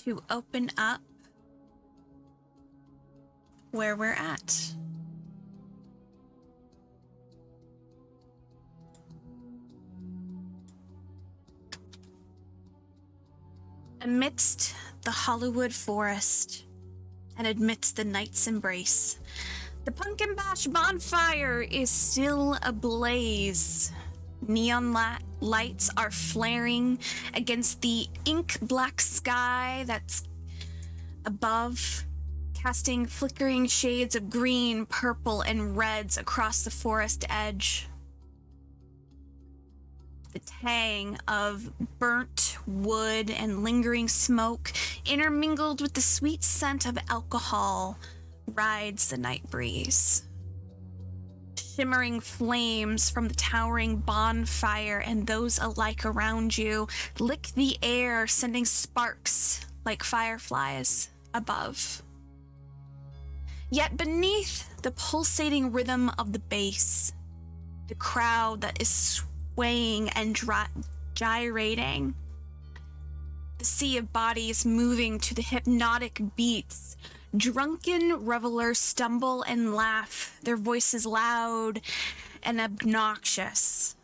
to open up where we're at. Amidst the Hollywood forest and amidst the night's embrace, the Pumpkin Bash bonfire is still ablaze. Neon lights are flaring against the ink black sky that's above, casting flickering shades of green, purple, and reds across the forest edge. The tang of burnt wood and lingering smoke, intermingled with the sweet scent of alcohol, rides the night breeze. Shimmering flames from the towering bonfire and those alike around you lick the air, sending sparks like fireflies above. Yet beneath the pulsating rhythm of the bass, the crowd that is swaying and gyrating, the sea of bodies moving to the hypnotic beats, drunken revelers stumble and laugh, their voices loud and obnoxious,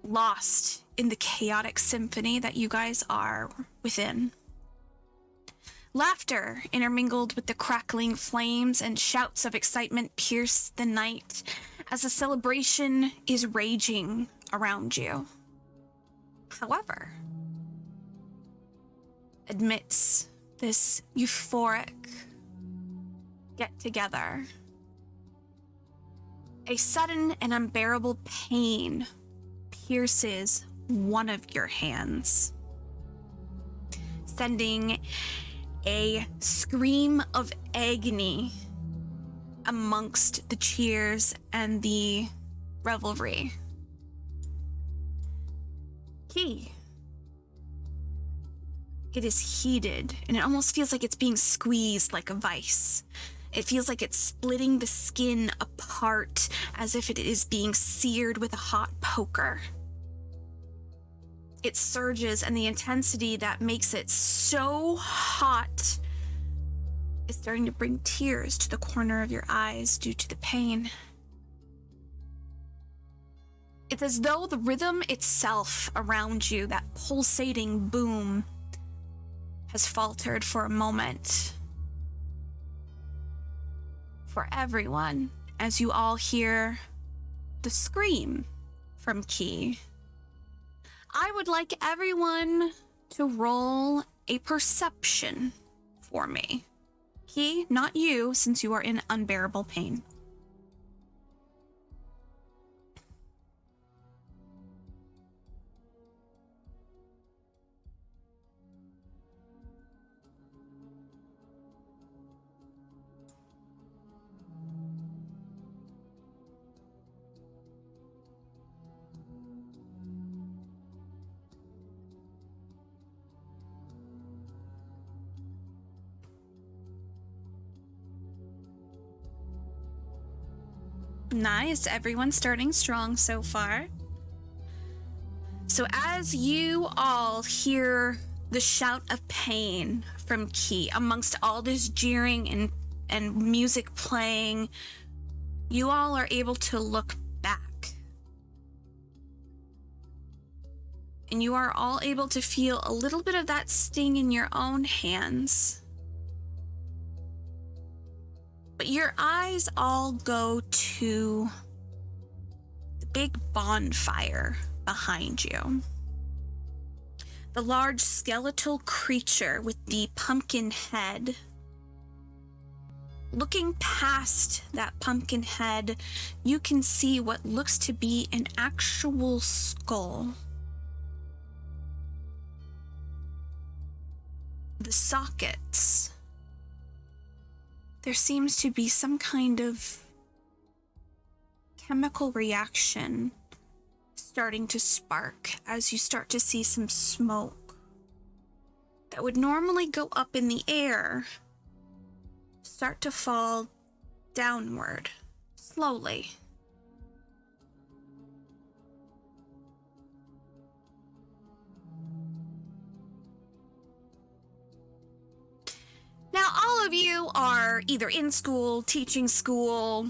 lost in the chaotic symphony that you guys are within. Laughter intermingled with the crackling flames and shouts of excitement pierce the night as a celebration is raging around you. However, amidst this euphoric get-together, a sudden and unbearable pain pierces one of your hands, sending a scream of agony amongst the cheers and the revelry. Key. It is heated, and it almost feels like it's being squeezed like a vice. It feels like it's splitting the skin apart as if it is being seared with a hot poker. It surges, and the intensity that makes it so hot is starting to bring tears to the corner of your eyes due to the pain. It's as though the rhythm itself around you, that pulsating boom, has faltered for a moment. For everyone, as you all hear the scream from Key, I would like everyone to roll a perception for me. Key, not you, since you are in unbearable pain. Nice, everyone's starting strong so far. So as you all hear the shout of pain from Key amongst all this jeering and music playing, you all are able to look back. And you are all able to feel a little bit of that sting in your own hands. But your eyes all go to the big bonfire behind you. The large skeletal creature with the pumpkin head. Looking past that pumpkin head, you can see what looks to be an actual skull. The sockets. There seems to be some kind of chemical reaction starting to spark as you start to see some smoke that would normally go up in the air start to fall downward slowly. of you are either in school, teaching school,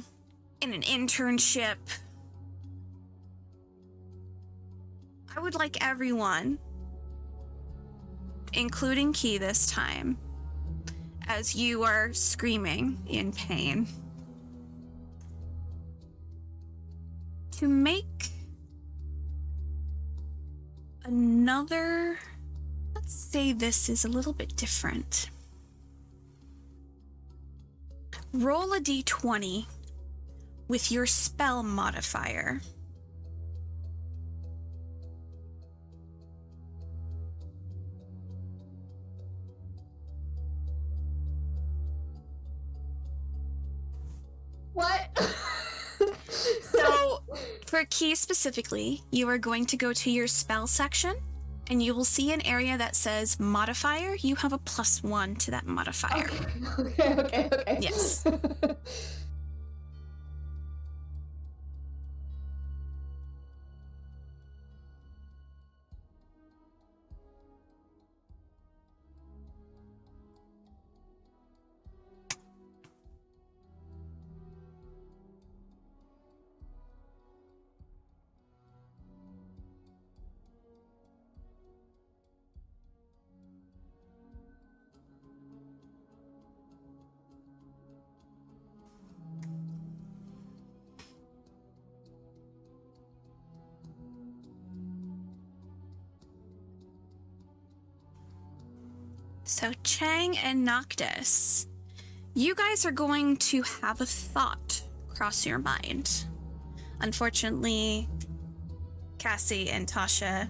in an internship. I would like everyone, including Key this time, as you are screaming in pain, to make another, let's say this is a little bit different. Roll a d20 with your spell modifier. What? So, for Key specifically, you are going to go to your spell section, and you will see an area that says modifier. You have a +1 to that modifier. Okay. Yes. So Chang and Noctis, you guys are going to have a thought cross your mind. Unfortunately, Cassie and Tasha,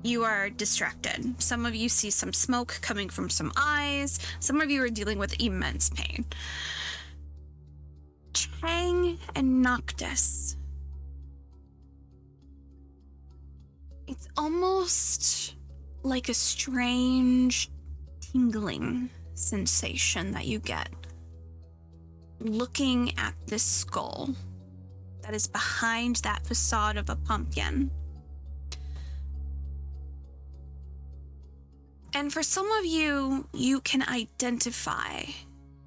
you are distracted. Some of you see some smoke coming from some eyes. Some of you are dealing with immense pain. Chang and Noctis. It's almost like a strange tingling sensation that you get looking at this skull that is behind that facade of a pumpkin. And for some of you, you can identify,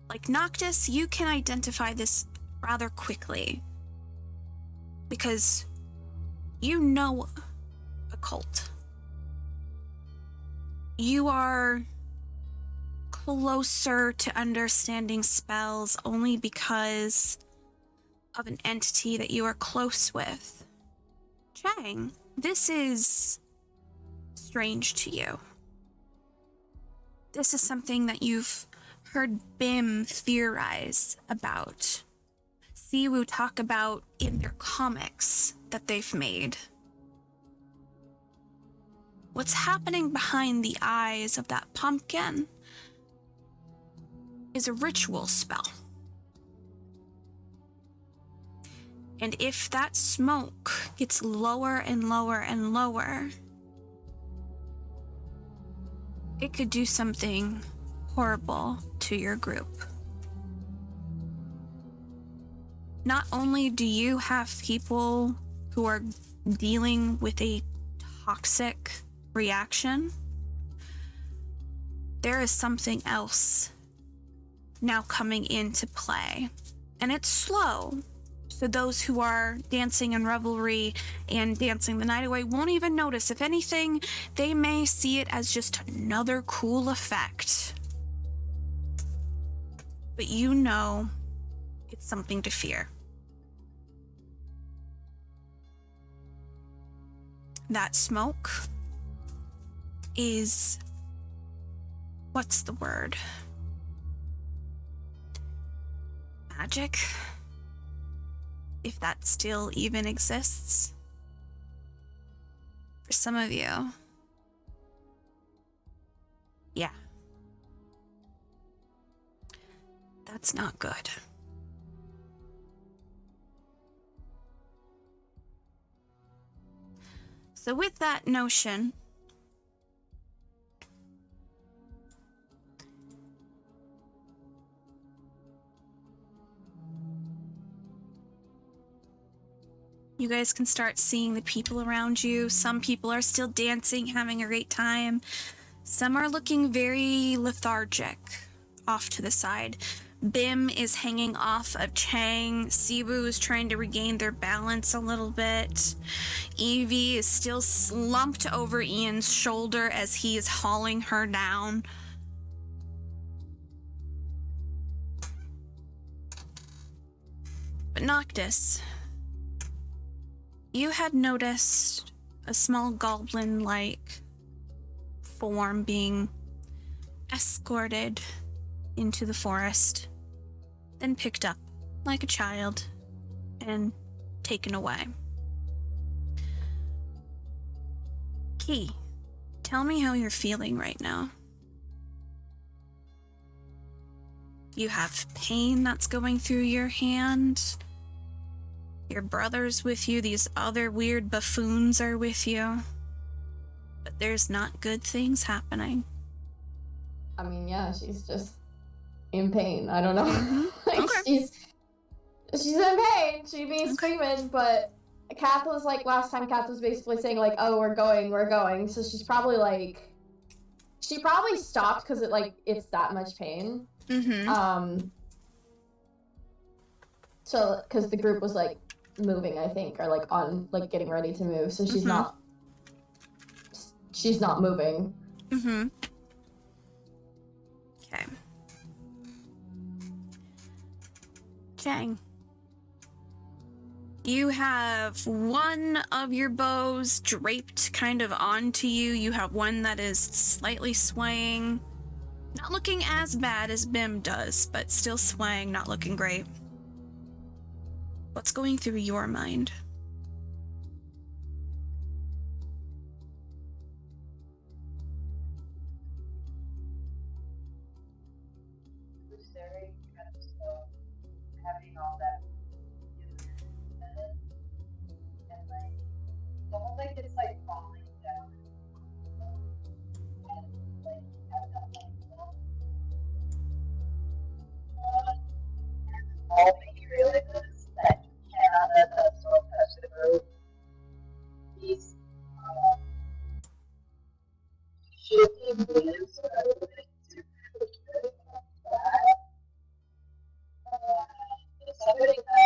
like Noctis, you can identify this rather quickly because you know a cult. You are closer to understanding spells only because of an entity that you are close with. Chang, this is strange to you. This is something that you've heard Bim theorize about. Siwu talk about in their comics that they've made. What's happening behind the eyes of that pumpkin is a ritual spell. And if that smoke gets lower and lower and lower, it could do something horrible to your group. Not only do you have people who are dealing with a toxic reaction, there is something else now coming into play. And it's slow. So those who are dancing in revelry and dancing the night away won't even notice. If anything, they may see it as just another cool effect. But you know it's something to fear. That smoke is, what's the word? Magic? If that still even exists. For some of you. Yeah. That's not good. So with that notion, you guys can start seeing the people around you. Some people are still dancing, having a great time. Some are looking very lethargic off to the side. Bim is hanging off of Chang. Sibu is trying to regain their balance a little bit. Evie is still slumped over Ian's shoulder as he is hauling her down. But Noctis, you had noticed a small goblin-like form being escorted into the forest, then picked up like a child and taken away. Key, tell me how you're feeling right now. You have pain that's going through your hand. Your brother's with you. These other weird buffoons are with you. But there's not good things happening. I mean, yeah, she's just in pain. I don't know. Mm-hmm. Okay. She's in pain. She'd be screaming, but Kath was like, last time Kath was basically saying like, oh, we're going. So she's probably like, she probably stopped because it's that much pain. Mm-hmm. So, because the group was like moving, I think, or like on, like getting ready to move. So she's not moving. Mm-hmm. Okay. Chang. You have one of your bows draped kind of onto you. You have one that is slightly swaying. Not looking as bad as Bim does, but still swaying, not looking great. What's going through your mind? Having all that and like almost like it's like falling down and like have that all make you realize that you cannot so touch the road. These shifting winds somebody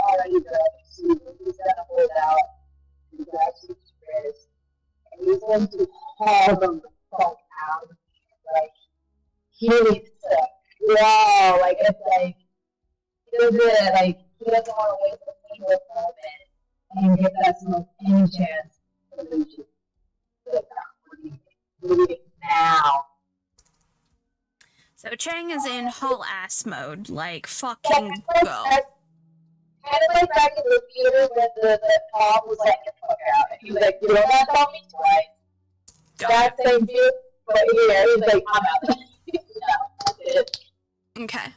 already he's gonna hold out and grab some spirits and he's going to haul them the fuck out. Like he needs to wow, like it's like feels it, like he doesn't want to waste a single moment and give that smoke any chance to reach it now. So Chang is in haul ass mode, like fucking go. Kind of like back in the theater when the Tom was like, get the fuck out. And he was like, you don't have to tell me twice. That same dude, but here, he's like, I'm out. No, that's it. Okay.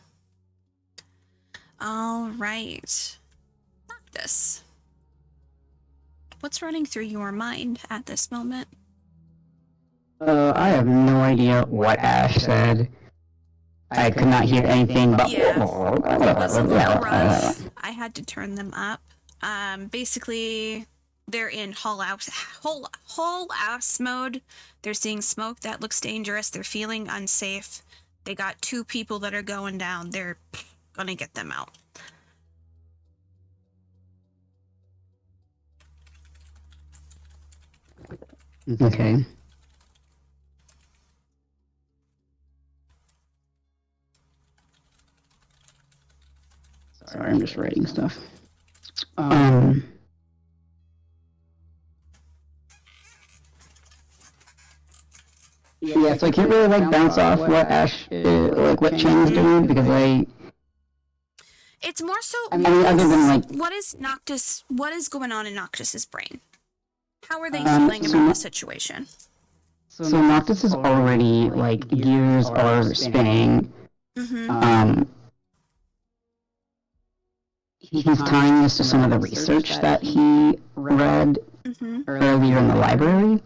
Alright. Noctis. What's running through your mind at this moment? I have no idea what Ash said. I could not hear anything but... Yeah. It was a little rough. I had to turn them up. Basically, they're in haul ass mode. They're seeing smoke that looks dangerous. They're feeling unsafe. They got 2 people that are going down. They're gonna get them out. Okay. Sorry, I'm just writing stuff. Yeah, so I can't really like bounce off what Ash, like what Chang's doing because It's more so. I mean, other than like what is Noctis? What is going on in Noctis's brain? How are they feeling about the situation? So Noctis is already like gears are spinning. Mm-hmm. He's tying this to some of the research that he read earlier in the library.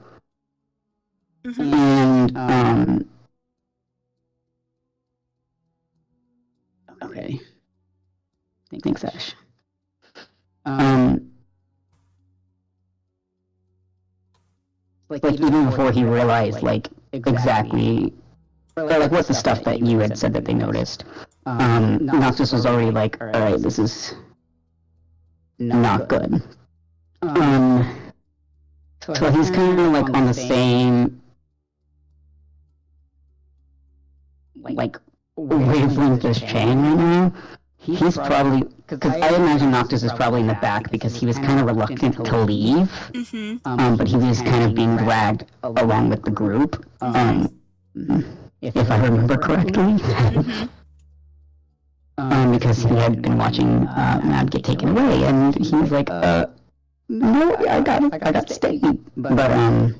And, okay. Thanks, Ash. Like even before he realized, like, exactly or like what's the stuff that you had said that they noticed. Noctis was already like, all right, this is not good. So he's kind of like on the same like wavelength as Chang right now. He's probably, because I imagine Noctis is probably in the back because he was kind of reluctant to leave, but he was kind of being dragged along with the group, if I remember correctly. Because he had been watching Mab get taken away, and he was like, no, I got to stay. But,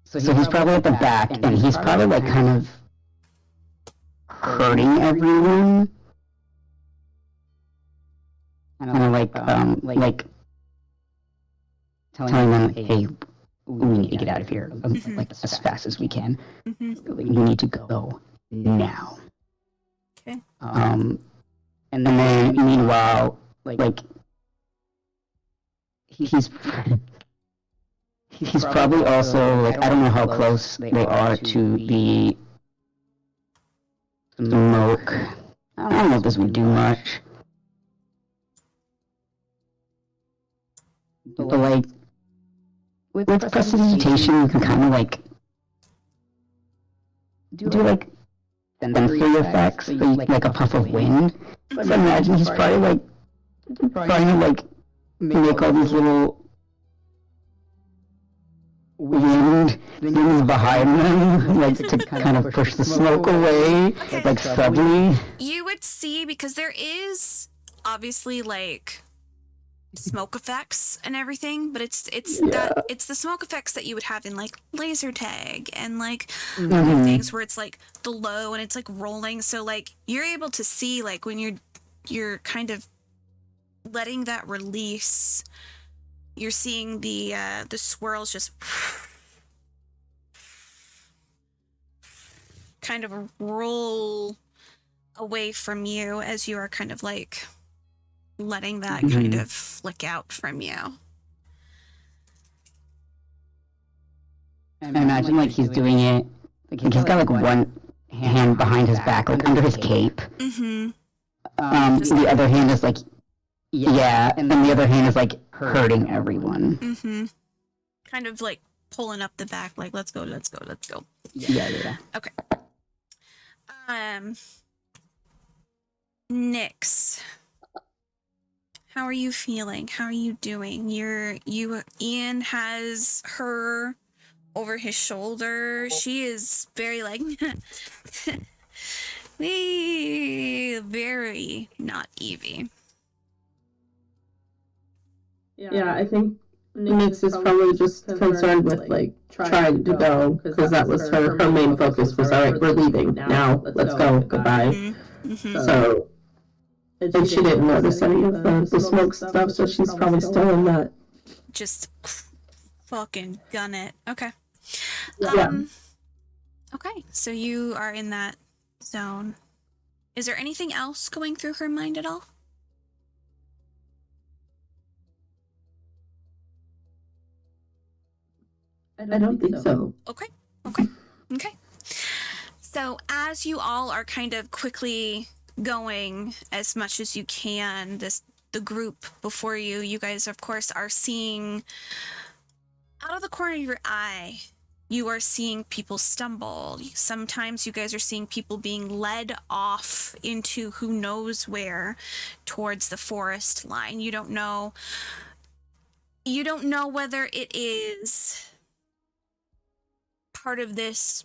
so he's probably at the back, and he's probably like kind of hurting everyone. Kind of like telling them, hey, we need to get out of here, like as fast as we can. We need to go now. Okay. And then meanwhile, like he's probably also like, I don't know how close they are to the smoke. I don't know if this would do much. But like with prestidigitation, you can kind of like do like sensory effects, like a puff of wind. But imagine he's probably like trying to like make all these little wind things behind them, like to kind of push the smoke away, like subtly. You would see, because there is obviously like smoke effects and everything, but it's the smoke effects that you would have in like laser tag and like other things where it's like the low and it's like rolling, so like you're able to see like when you're kind of letting that release, you're seeing the swirls just kind of roll away from you as you are kind of like letting that kind of flick out from you. I imagine like he's doing it, like he's got like one hand behind his back, like under his cape. The other hand is like, and then the other hand is like hurting everyone. Kind of like pulling up the back, like let's go. Yeah. Okay. Nyx, how are you feeling? How are you doing? Ian has her over his shoulder. She is very like very not Evie. Yeah, I think Nyx is probably just concerned with like trying to go, because that was her main focus was, all right, we're leaving now, let's go, goodbye. So, and she didn't notice any of the smoke stuff, so she's probably still in that. Just fucking gun it. Okay. Okay, so you are in that zone. Is there anything else going through her mind at all? I don't think so. Okay. So as you all are kind of quickly going as much as you can, the group before you, you guys of course are seeing out of the corner of your eye, you are seeing people stumble. Sometimes you guys are seeing people being led off into who knows where towards the forest line. You don't know whether it is part of this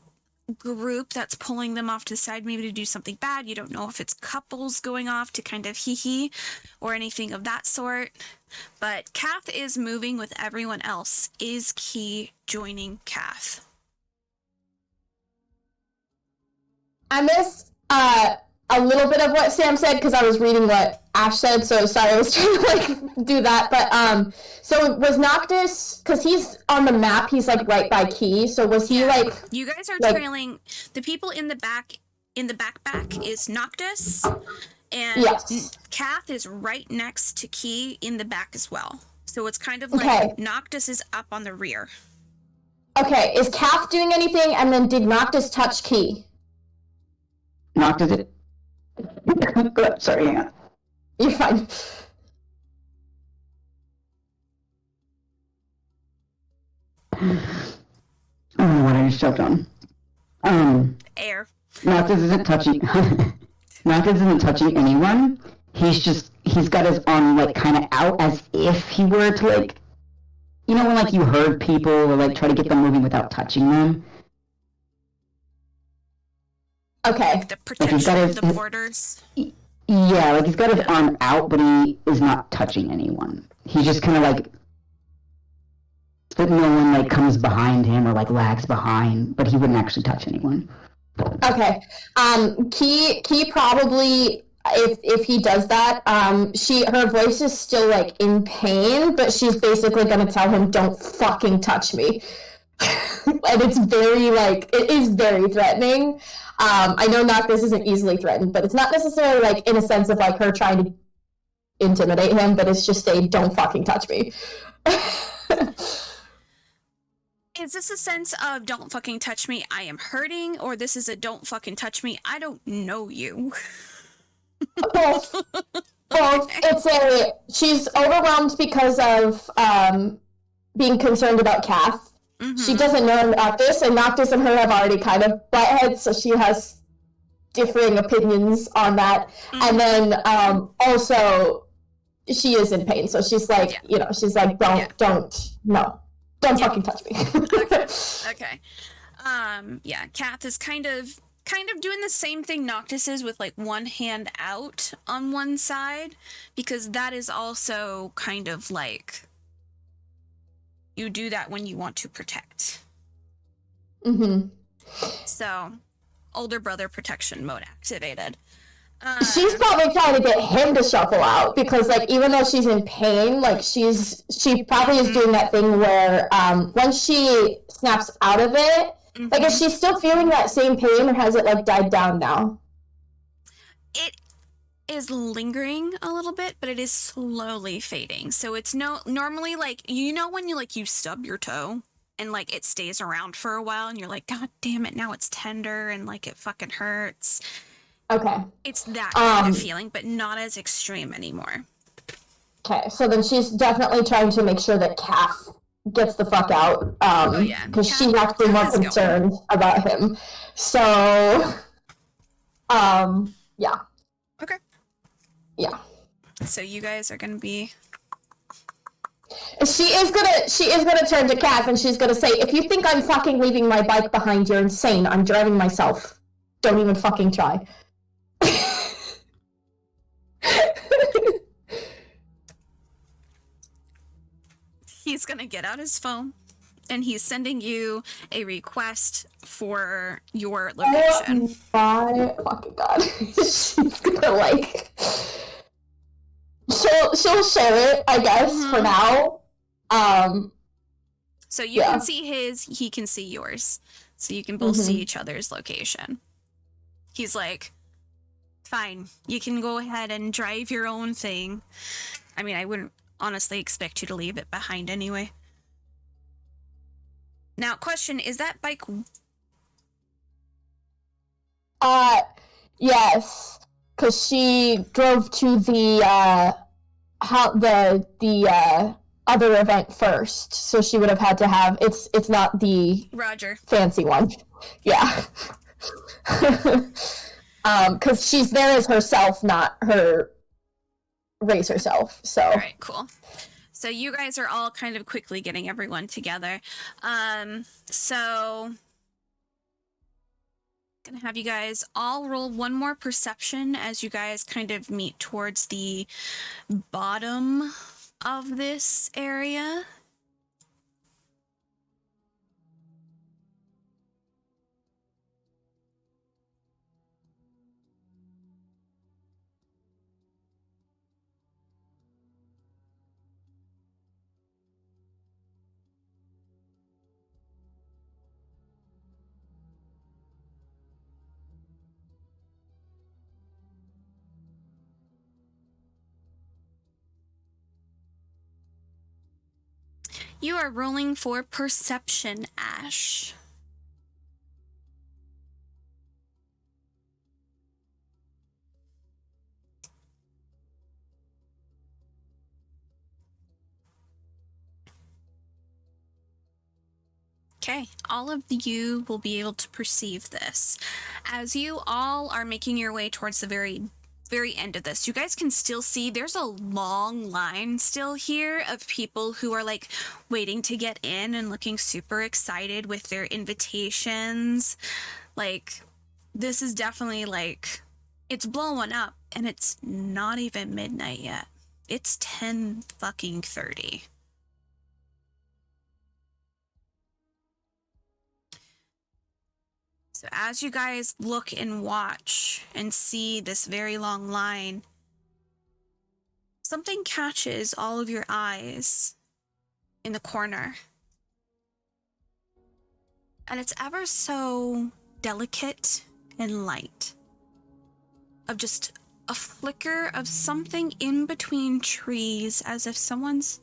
group that's pulling them off to the side, maybe to do something bad. You don't know if it's couples going off to kind of hee or anything of that sort. But Kath is moving with everyone else. Is Key joining Kath? I missed a little bit of what Sam said because I was reading what Ash said, so sorry, I was trying to like do that. But so was Noctis, because he's on the map, he's like right by Key, so was he like, you guys are like, trailing the people in the back is Noctis, and yes, Kath is right next to Key in the back as well. So it's kind of like Noctis is up on the rear. Okay, is Kath doing anything? And then did Noctis touch Key? Noctis it. Sorry, hang on. You're fine. Oh, what I just stepped on. Air. Noctis isn't touching. Noctis isn't touching anyone. He's got his arm like kind of out as if he were to like, you know, when like you herd people or like try to get them moving without touching them. Okay. Like the protection of the borders. Yeah, like he's got his arm out, but he is not touching anyone. He's just kind of like that no one like comes behind him or like lags behind, but he wouldn't actually touch anyone. Okay. Key probably, if he does that, her voice is still like in pain, but she's basically gonna tell him, "Don't fucking touch me." And it's very like, it is very threatening. I know Noctis isn't easily threatened, but it's not necessarily like in a sense of like her trying to intimidate him, but it's just a "don't fucking touch me." Is this a sense of "don't fucking touch me, I am hurting," or this is a "don't fucking touch me, I don't know you"? Both. Both. It's she's overwhelmed because of being concerned about Kath. Mm-hmm. She doesn't know Noctis, and Noctis and her have already kind of butt heads, so she has differing opinions on that. Mm-hmm. And then also she is in pain, so she's like, you know, she's like, don't fucking touch me. Okay. Yeah, Kath is kind of doing the same thing Noctis is, with like one hand out on one side, because that is also kind of like, you do that when you want to protect. Mm-hmm. So, older brother protection mode activated. She's probably trying to get him to shuffle out, because like even though she's in pain, like she probably is doing that thing where once she snaps out of it, like is she still feeling that same pain, or has it like died down now? It is lingering a little bit, but it is slowly fading. So it's normally like, you know, when you stub your toe and like it stays around for a while and you're like, God damn it, now it's tender and like it fucking hurts. Okay. It's that kind of feeling, but not as extreme anymore. Okay, so then she's definitely trying to make sure that Kath gets the fuck out. Because she's actually more concerned about him. So, yeah. Okay. Yeah. So you guys are gonna be... She is gonna turn to Kath and she's gonna say, "If you think I'm fucking leaving my bike behind, you're insane. I'm driving myself. Don't even fucking try." He's gonna get out his phone and he's sending you a request for your location. Oh my fucking god. She's gonna like... She'll share it, I guess, for now. So you can see his, he can see yours. So you can both see each other's location. He's like, fine, you can go ahead and drive your own thing. I mean, I wouldn't honestly expect you to leave it behind anyway. Now, question, is that bike... Yes. Because she drove to the other event first, so she would have had to have... It's not the... Roger. Fancy one. Yeah. Because she's there as herself, not her race herself, so... Alright, cool. So you guys are all kind of quickly getting everyone together. So... Gonna have you guys all roll one more perception as you guys kind of meet towards the bottom of this area. You are rolling for perception, Ash. Okay, all of you will be able to perceive this. As you all are making your way towards the very end of this, you guys can still see there's a long line still here of people who are like waiting to get in and looking super excited with their invitations. Like, this is definitely like, it's blowing up, and it's not even midnight yet. It's 10:30. So as you guys look and watch and see this very long line, something catches all of your eyes in the corner. And it's ever so delicate and light, of just a flicker of something in between trees, as if someone's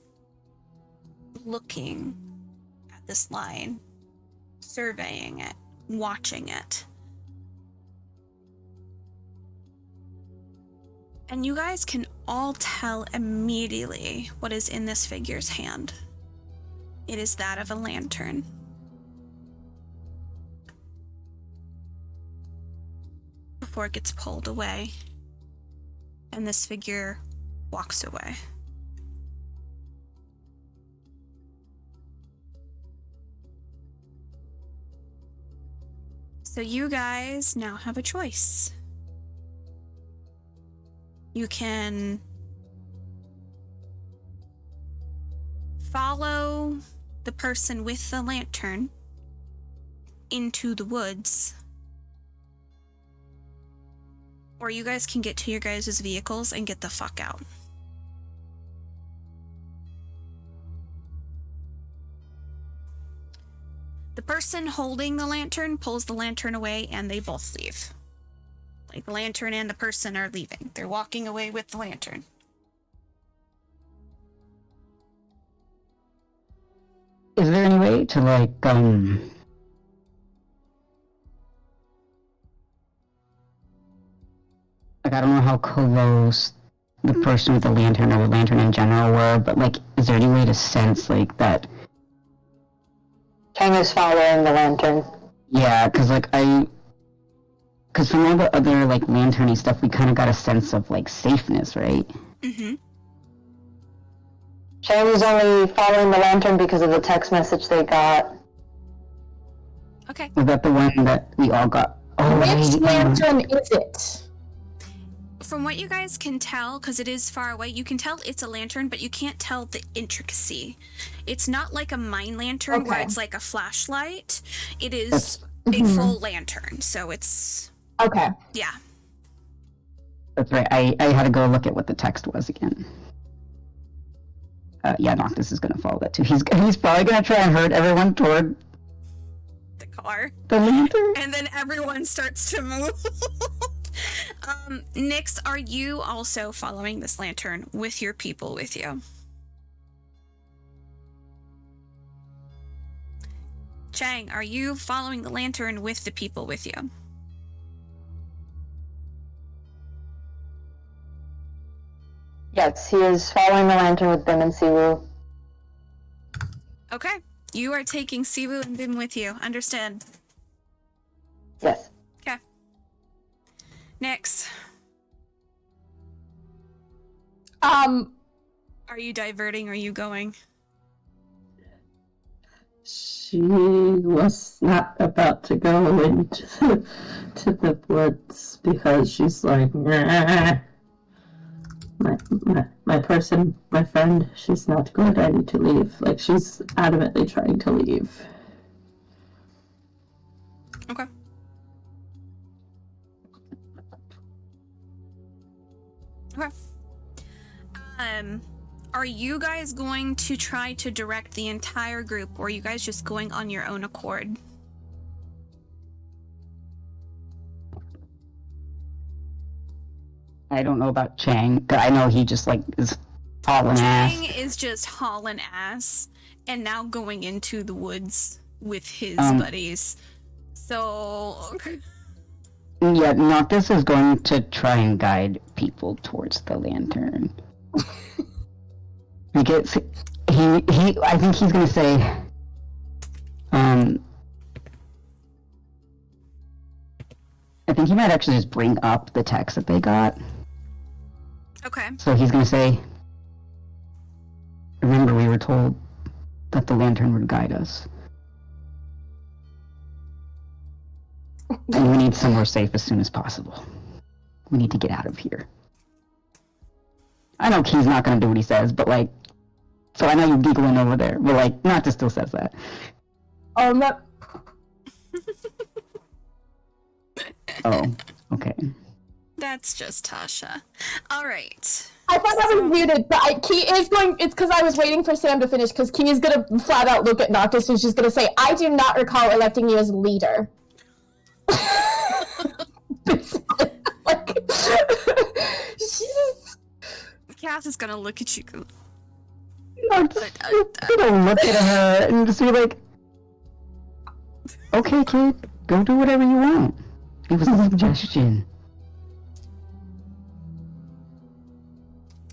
looking at this line, surveying it, watching it. And you guys can all tell immediately what is in this figure's hand. It is that of a lantern. Before it gets pulled away, and this figure walks away. So you guys now have a choice. You can follow the person with the lantern into the woods, or you guys can get to your guys' vehicles and get the fuck out. The person holding the lantern pulls the lantern away, and they both leave. Like, the lantern and the person are leaving. They're walking away with the lantern. Is there any way to, like, I don't know how close the person with the lantern or the lantern in general were, but, like, is there any way to sense, like, that... Chang is following the lantern. Yeah, because, like, because from all the other, like, lantern-y stuff, we kind of got a sense of, like, safeness, right? Mm-hmm. Chang is only following the lantern because of the text message they got. Okay. Was that the one that we all got? Oh, Which right, lantern is it? From what you guys can tell, because it is far away, you can tell it's a lantern, but you can't tell the intricacy. It's not like a mine lantern where Okay. it's like a flashlight. It is a full lantern, so it's... Okay. Yeah. That's right. I had to go look at what the text was again. Yeah, Noctis is gonna follow that too. He's probably gonna try and herd everyone toward The car. the lantern. And then everyone starts to move. Nyx, are you also following this lantern with your people with you? Chang, are you following the lantern with the people with you? Yes, he is following the lantern with Bim and Siwoo. Okay. You are taking Siwoo and Bim with you. Understand. Yes. Okay. Nyx, are you diverting or are you going? She was not about to go into to the woods because she's like, nah. My person, my friend, she's not good. I need to leave. Like, she's adamantly trying to leave. Okay. Okay. Are you guys going to try to direct the entire group, or are you guys just going on your own accord? I don't know about Chang. I know he just like is hauling Chang ass. is just hauling ass and now going into the woods with his buddies. So Yeah, Noctis is going to try and guide people towards the lantern. Because he I think he's gonna say, I think he might actually just bring up the text that they got. okay. So he's gonna say, remember we were told that the lantern would guide us. And we need somewhere safe as soon as possible. We need to get out of here. I know Key's not gonna do what he says, but like, so I know you're giggling over there, but like, Noctis still says that. That... Oh, okay. That's just Tasha. All right. I thought that was muted, but Key is going. It's because I was waiting for Sam to finish. Because Key is gonna flat out look at Noctis, and she's gonna say, "I do not recall electing you as leader." Like, she's. Kath is gonna look at you. Noctis is gonna look at her and just be like, okay, kid, go do whatever you want. It was a suggestion.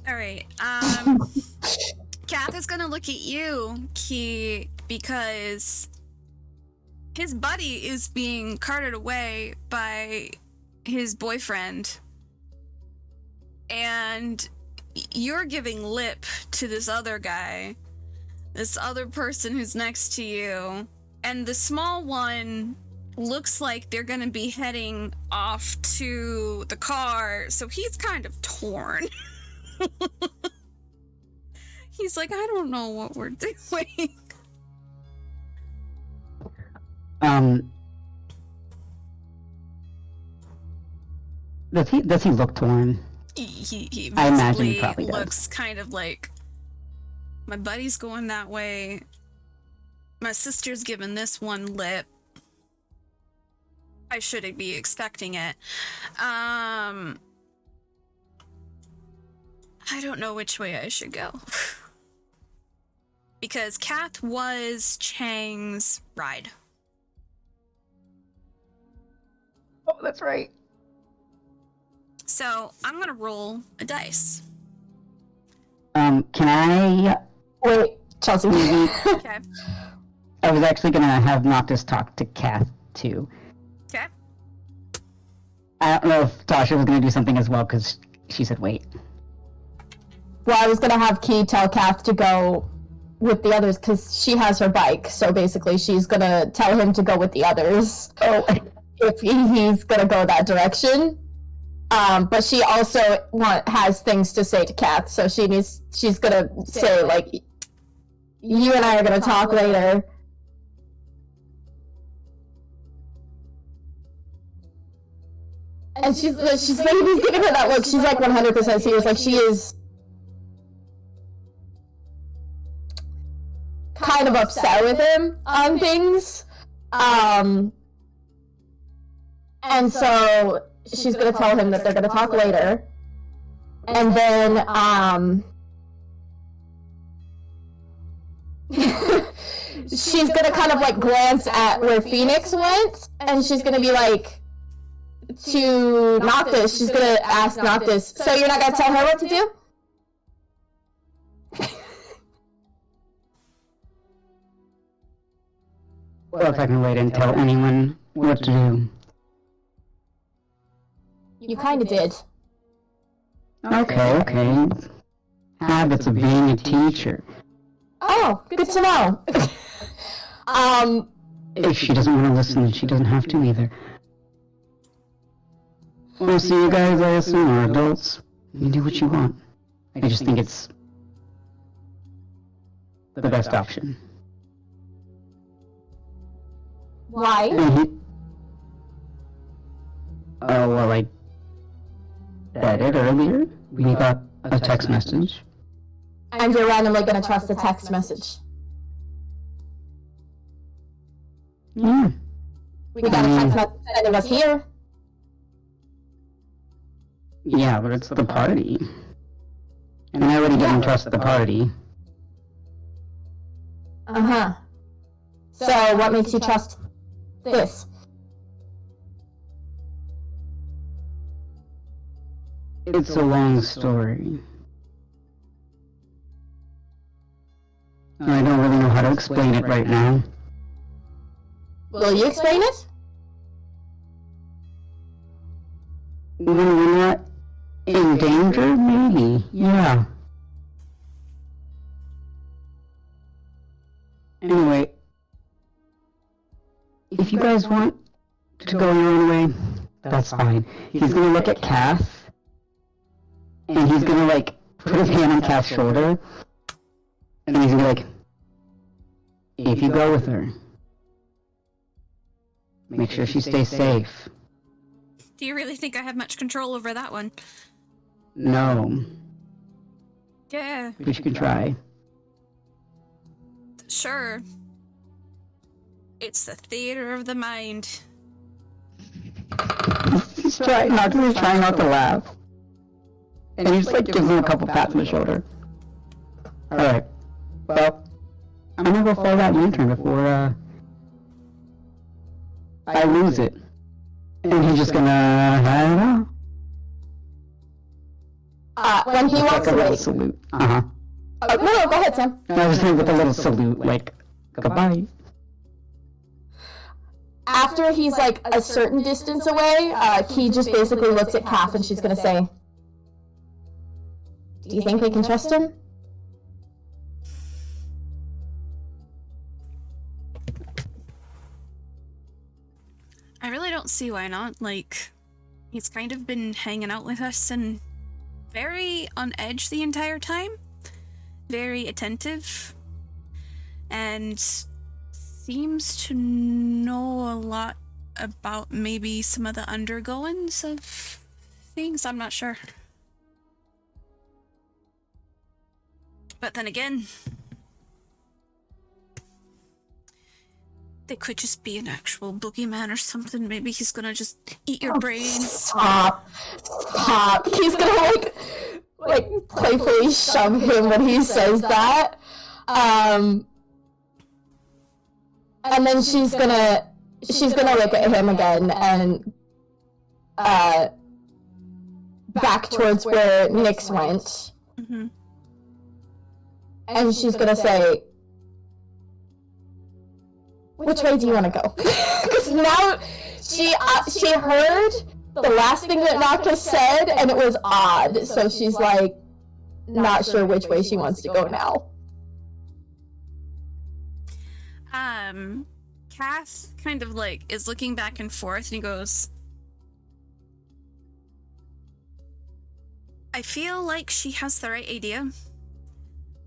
All right. Kath is gonna look at you, Key, because his buddy is being carted away by his boyfriend, and you're giving lip to this other guy, this other person who's next to you, and the small one looks like they're gonna be heading off to the car, so he's kind of torn. He's like, I don't know what we're doing. Does he look torn? He I imagine he visibly probably does. looks kind of like, my buddy's going that way. My sister's giving this one lip. I shouldn't be expecting it. I don't know which way I should go. Because Kath was Chang's ride. Oh, that's right. So I'm gonna roll a dice. Can I... Wait, Chelsea. Okay. I was actually gonna have Noctis talk to Kath, too. Okay. I don't know if Tasha was gonna do something as well, because she said wait. Well, I was gonna have Key tell Kath to go with the others because she has her bike. So basically, she's gonna tell him to go with the others. Oh, if he's gonna go that direction. But she also has things to say to Kath, so she's gonna say like, "You and I are gonna talk later." And she's like, he's giving her that look. She's like 100% serious. Like she is kind of upset with him on things. And so she's gonna tell him that they're gonna talk later. And then, she's gonna kind of like glance at where Phoenix went, and she's gonna be like, to Noctis, she's gonna ask Noctis, so you're not gonna tell her what to do? Well, if I can wait and tell anyone what to do. You kinda did. Okay. Habits of being a teacher. Oh, good to know. If she doesn't want to listen, she doesn't have to either. Most of you guys, I assume, are adults. You can do what you want. I just think it's the best option. why? Oh, well, I said it earlier. We got a text message. And you're randomly gonna trust a text message. Yeah. We got a text message sending us here. Yeah, but it's the party. And I already didn't trust the party. Uh-huh. So what makes you trust this? It's a long story. I don't really know how to explain it right now. Will you explain it? When we're not in danger, maybe. Yeah. Anyway, if you guys want to go your own way, that's fine. He's gonna look at Cass, and he's gonna, like, put his hand on Cass' shoulder, and he's gonna be like, if you go with her, make sure she stays safe. Do you really think I have much control over that one? No, Yeah, but you can try. sure. It's the theater of the mind. He's trying not to laugh. And he just, like, gives him a couple pats on the shoulder. Alright. Well, I'm gonna go follow that lantern before, I lose it. And he's just gonna, I don't know. When he Just walks like a little away. salute. Uh-huh. Oh, no, go ahead, Sam. I was saying with a little salute, like, goodbye. After he's like a certain distance away, Key just basically looks at Kath and she's gonna say, "Do you think we can trust him?" I really don't see why not. Like, he's kind of been hanging out with us and very on edge the entire time. Very attentive. And seems to know a lot about maybe some of the undergoings of things. I'm not sure. But then again, they could just be an actual boogeyman or something. Maybe he's gonna just eat your brain. Stop. He's gonna like playfully shove him when he says that. And then she's gonna look at him again and back towards where Nyx went. Mm-hmm. And she's gonna say, "Which way do you want to go?" Because now she heard the last thing that Noctis said, and it was odd. So she's like, not sure which way she wants to go now. Cass kind of like is looking back and forth, and he goes, "I feel like she has the right idea,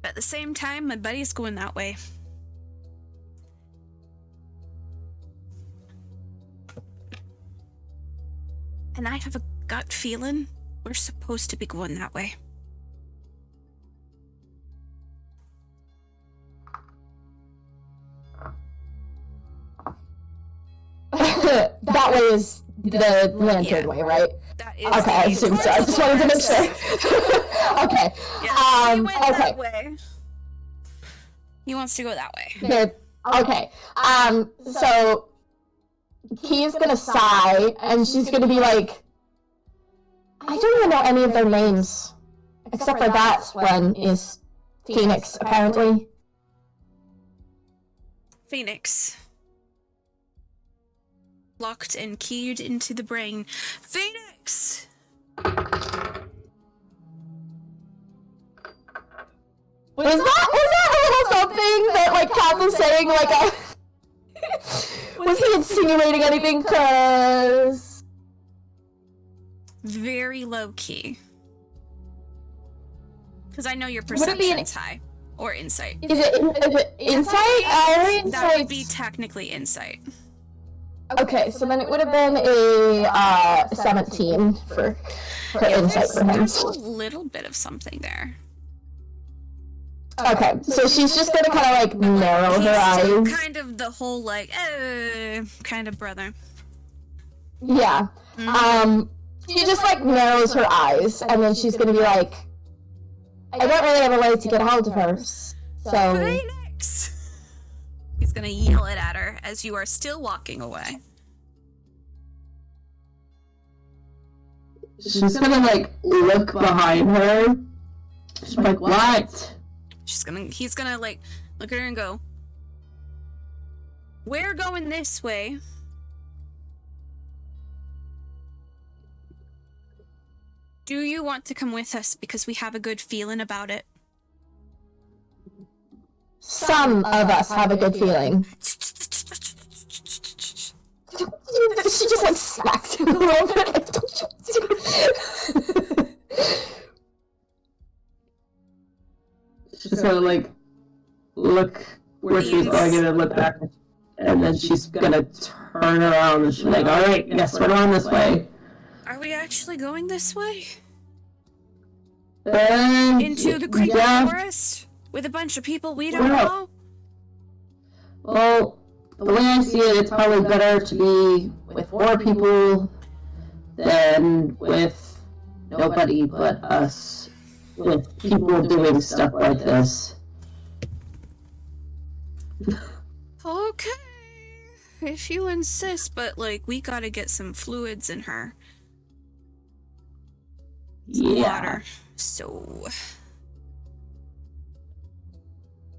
but at the same time, my buddy's going that way." And I have a gut feeling we're supposed to be going that way. That way is the lantern way, right? That is Okay, I assumed so. I just wanted to make sure. Okay. Yeah, he went okay. that way. He wants to go that way. Good. Okay. So Key's gonna sigh, and she's gonna be like, "I don't even know any of their names, except for that one is Phoenix, apparently." Phoenix. Locked and keyed into the brain. Phoenix! Was that a little something that like Kath was saying? Like, was he insinuating anything? 'Cause Very low key. Because I know your Would it be perception's high. Or insight. is it insight? That would be technically insight. Okay, so then it would have been a 17 for insight for him. There's a little bit of something there. Okay, so she's just gonna kind of like narrow her He's still eyes. kind of the whole like, kind of brother. Yeah. She just like narrows her eyes, and then she's gonna be like, I don't really have a way to get a hold of her. So Phoenix! He's gonna yell it at her as you are still walking away. She's gonna like look behind her. She's like, what? He's gonna like look at her and go, "We're going this way. Do you want to come with us because we have a good feeling about it?" some of us have a good feeling. She just like smacks him a little bit. She's gonna like look where she's going and then look back, and then she's gonna turn around and she's like, "All right, yes, we're going this way." Are we actually going this way? Into the creepy forest? With a bunch of people we don't know? Well, the way I see it, it's probably better to be with more people than with nobody but us, with people doing stuff like this. Okay. If you insist, but like, we gotta get some fluids in her. Water. So...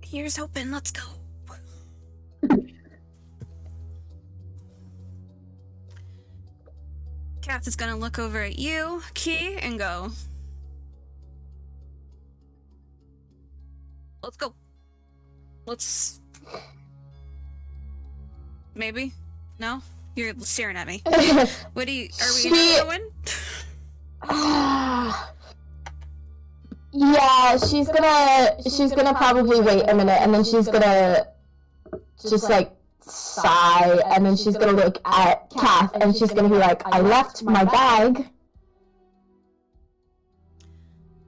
here's hoping, let's go. Kath is gonna look over at you, Key, and go, "Let's go. Let's..." Maybe? No? You're staring at me. What do you... are we not going? Yeah, she's gonna probably wait a minute, and then she's gonna just like sigh, and then she's gonna look at Kath, and she's gonna be like, "I left my bag.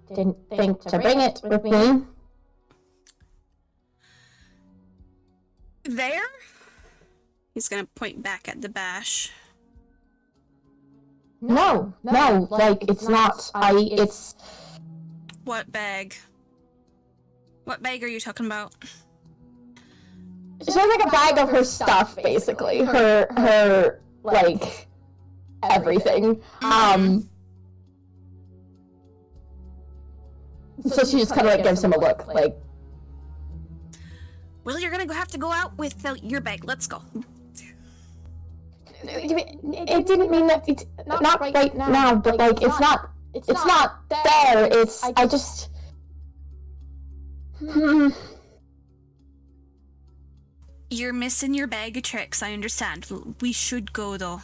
Didn't think to bring it with me." There? He's gonna point back at the bash. No, like it's not. It's. What bag? What bag are you talking about? She has like a bag of her stuff, basically. Her like everything. So she just kind of like gives him a look, like. Well, you're gonna have to go out with your bag. Let's go. It didn't mean that it's not right now, but like it's not there. It's I just. You're missing your bag of tricks, I understand. We should go, though.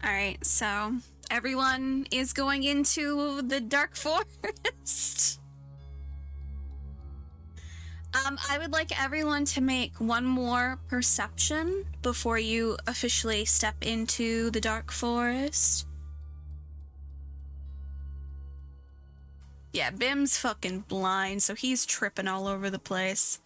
Alright, so everyone is going into the dark forest. I would like everyone to make one more perception before you officially step into the dark forest. Yeah, Bim's fucking blind, so he's tripping all over the place.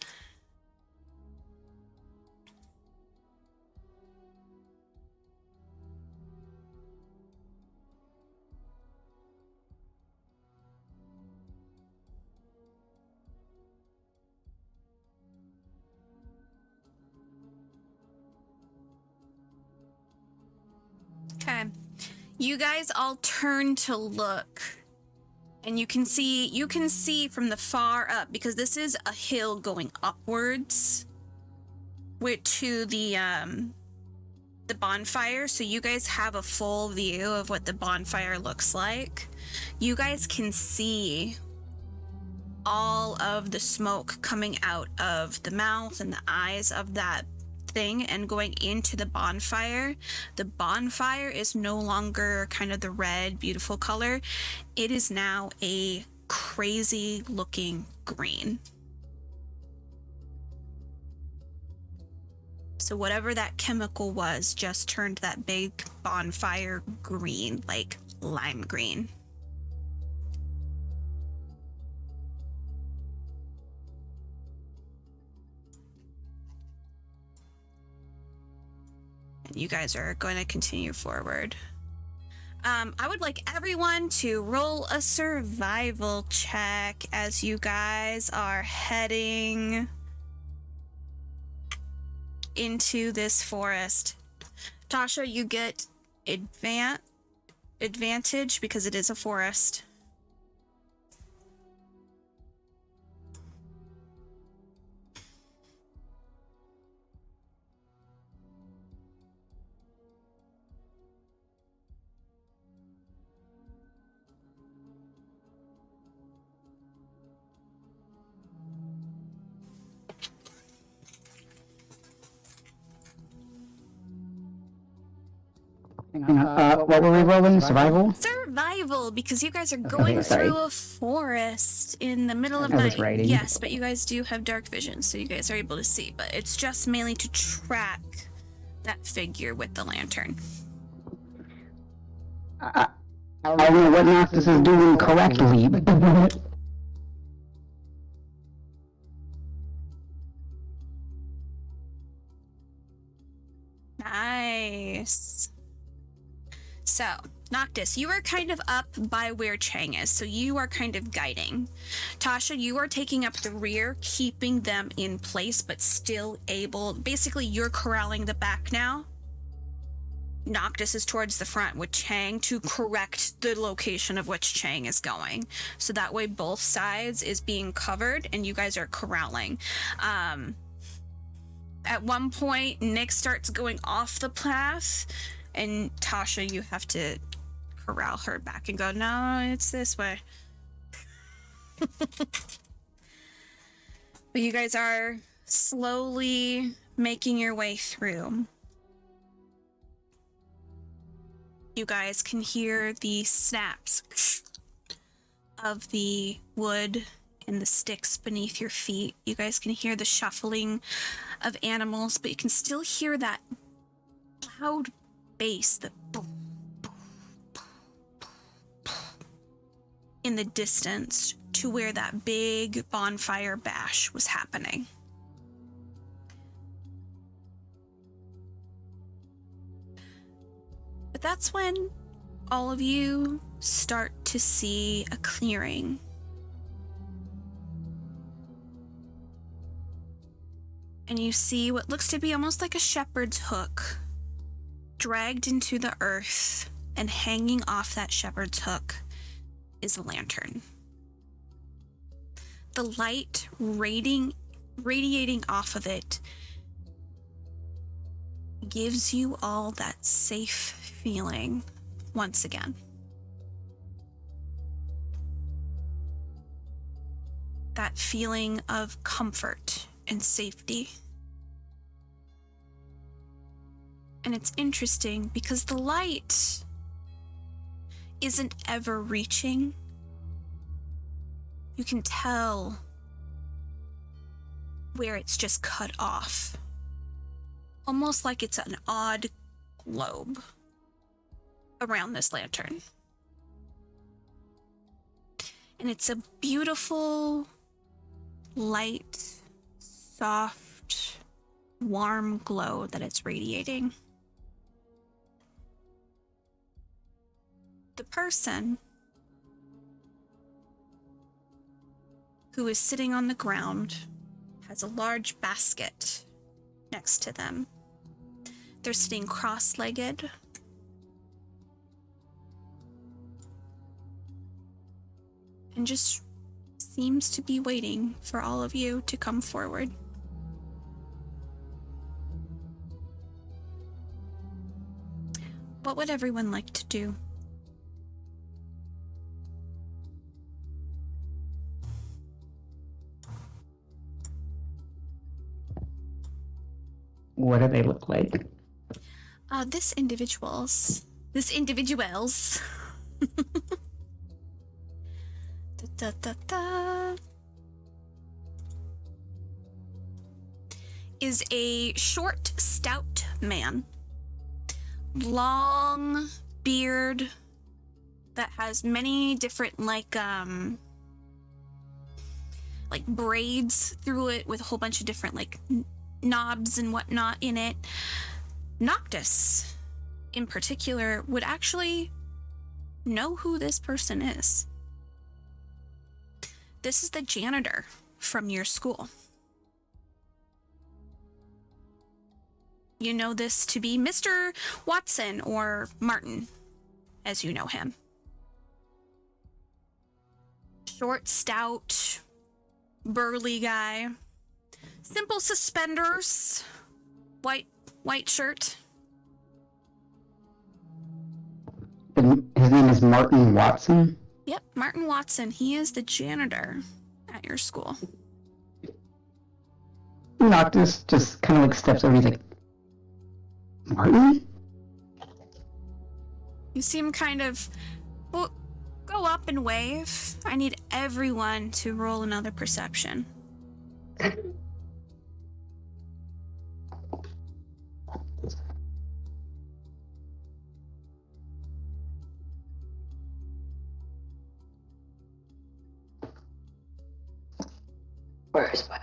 Okay, you guys all turn to look, and you can see from the far up, because this is a hill going upwards to the bonfire, so you guys have a full view of what the bonfire looks like. You guys can see all of the smoke coming out of the mouth and the eyes of that thing and going into the bonfire. The bonfire is no longer kind of the red, beautiful color. It is now a crazy looking green. So whatever that chemical was just turned that big bonfire green, like lime green. You guys are going to continue forward. I would like everyone to roll a survival check as you guys are heading into this forest. Tasha, you get advantage because it is a forest. What were we rolling? Survival? Survival, because you guys are going sorry. through a forest in the middle of I was night. writing. Yes, but you guys do have dark vision, so you guys are able to see. But it's just mainly to track that figure with the lantern. I don't know what Noctis is doing correctly, but... Nice. So, Noctis, you are kind of up by where Chang is, so you are kind of guiding. Tasha, you are taking up the rear, keeping them in place, but still able... Basically, you're corralling the back now. Noctis is towards the front with Chang to correct the location of which Chang is going. So that way both sides is being covered and you guys are corralling. At one point, Nick starts going off the path, and Tasha, you have to corral her back and go, no, it's this way. But you guys are slowly making your way through. You guys can hear the snaps of the wood and the sticks beneath your feet. You guys can hear the shuffling of animals, but you can still hear that loud bass, the boom, boom, boom, boom, boom, in the distance to where that big bonfire bash was happening. But that's when all of you start to see a clearing. And you see what looks to be almost like a shepherd's hook dragged into the earth, and hanging off that shepherd's hook is a lantern. The light radiating off of it gives you all that safe feeling once again. That feeling of comfort and safety. And it's interesting because the light isn't ever reaching. You can tell where it's just cut off. Almost like it's an odd globe around this lantern. And it's a beautiful, light, soft, warm glow that it's radiating. The person who is sitting on the ground has a large basket next to them. They're sitting cross-legged. And just seems to be waiting for all of you to come forward. What would everyone like to do? What do they look like? This individuals. Is a short, stout man. Long beard that has many different like braids through it with a whole bunch of different like knobs and whatnot in it. Noctis, in particular, would actually know who this person is. This is the janitor from your school. You know this to be Mr. Watson, or Martin, as you know him. Short, stout, burly guy. Simple suspenders. White shirt. His name is Martin Watson? Yep, Martin Watson. He is the janitor at your school. Noctis just kind of like steps over. He's like, Martin? You see him kind of go up and wave. I need everyone to roll another perception. Where is my...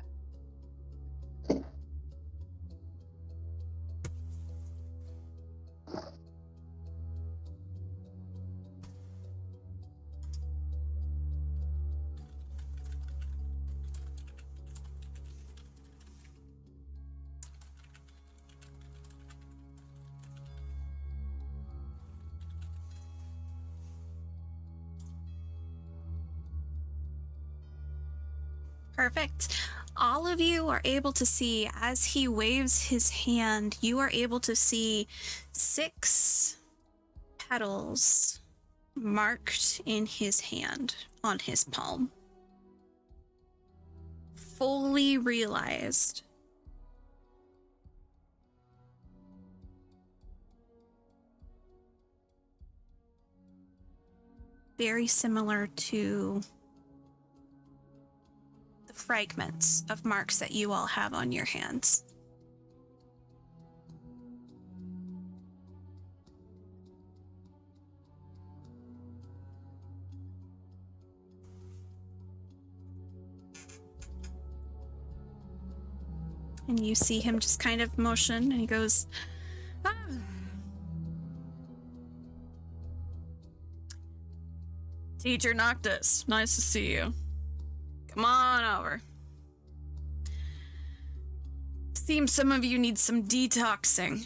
Perfect. All of you are able to see, as he waves his hand, you are able to see 6 petals marked in his hand on his palm. Fully realized. Very similar to the fragments of marks that you all have on your hands. And you see him just kind of motion, and he goes, "Ah." Teacher Noctis, nice to see you. Come on over. Seems some of you need some detoxing.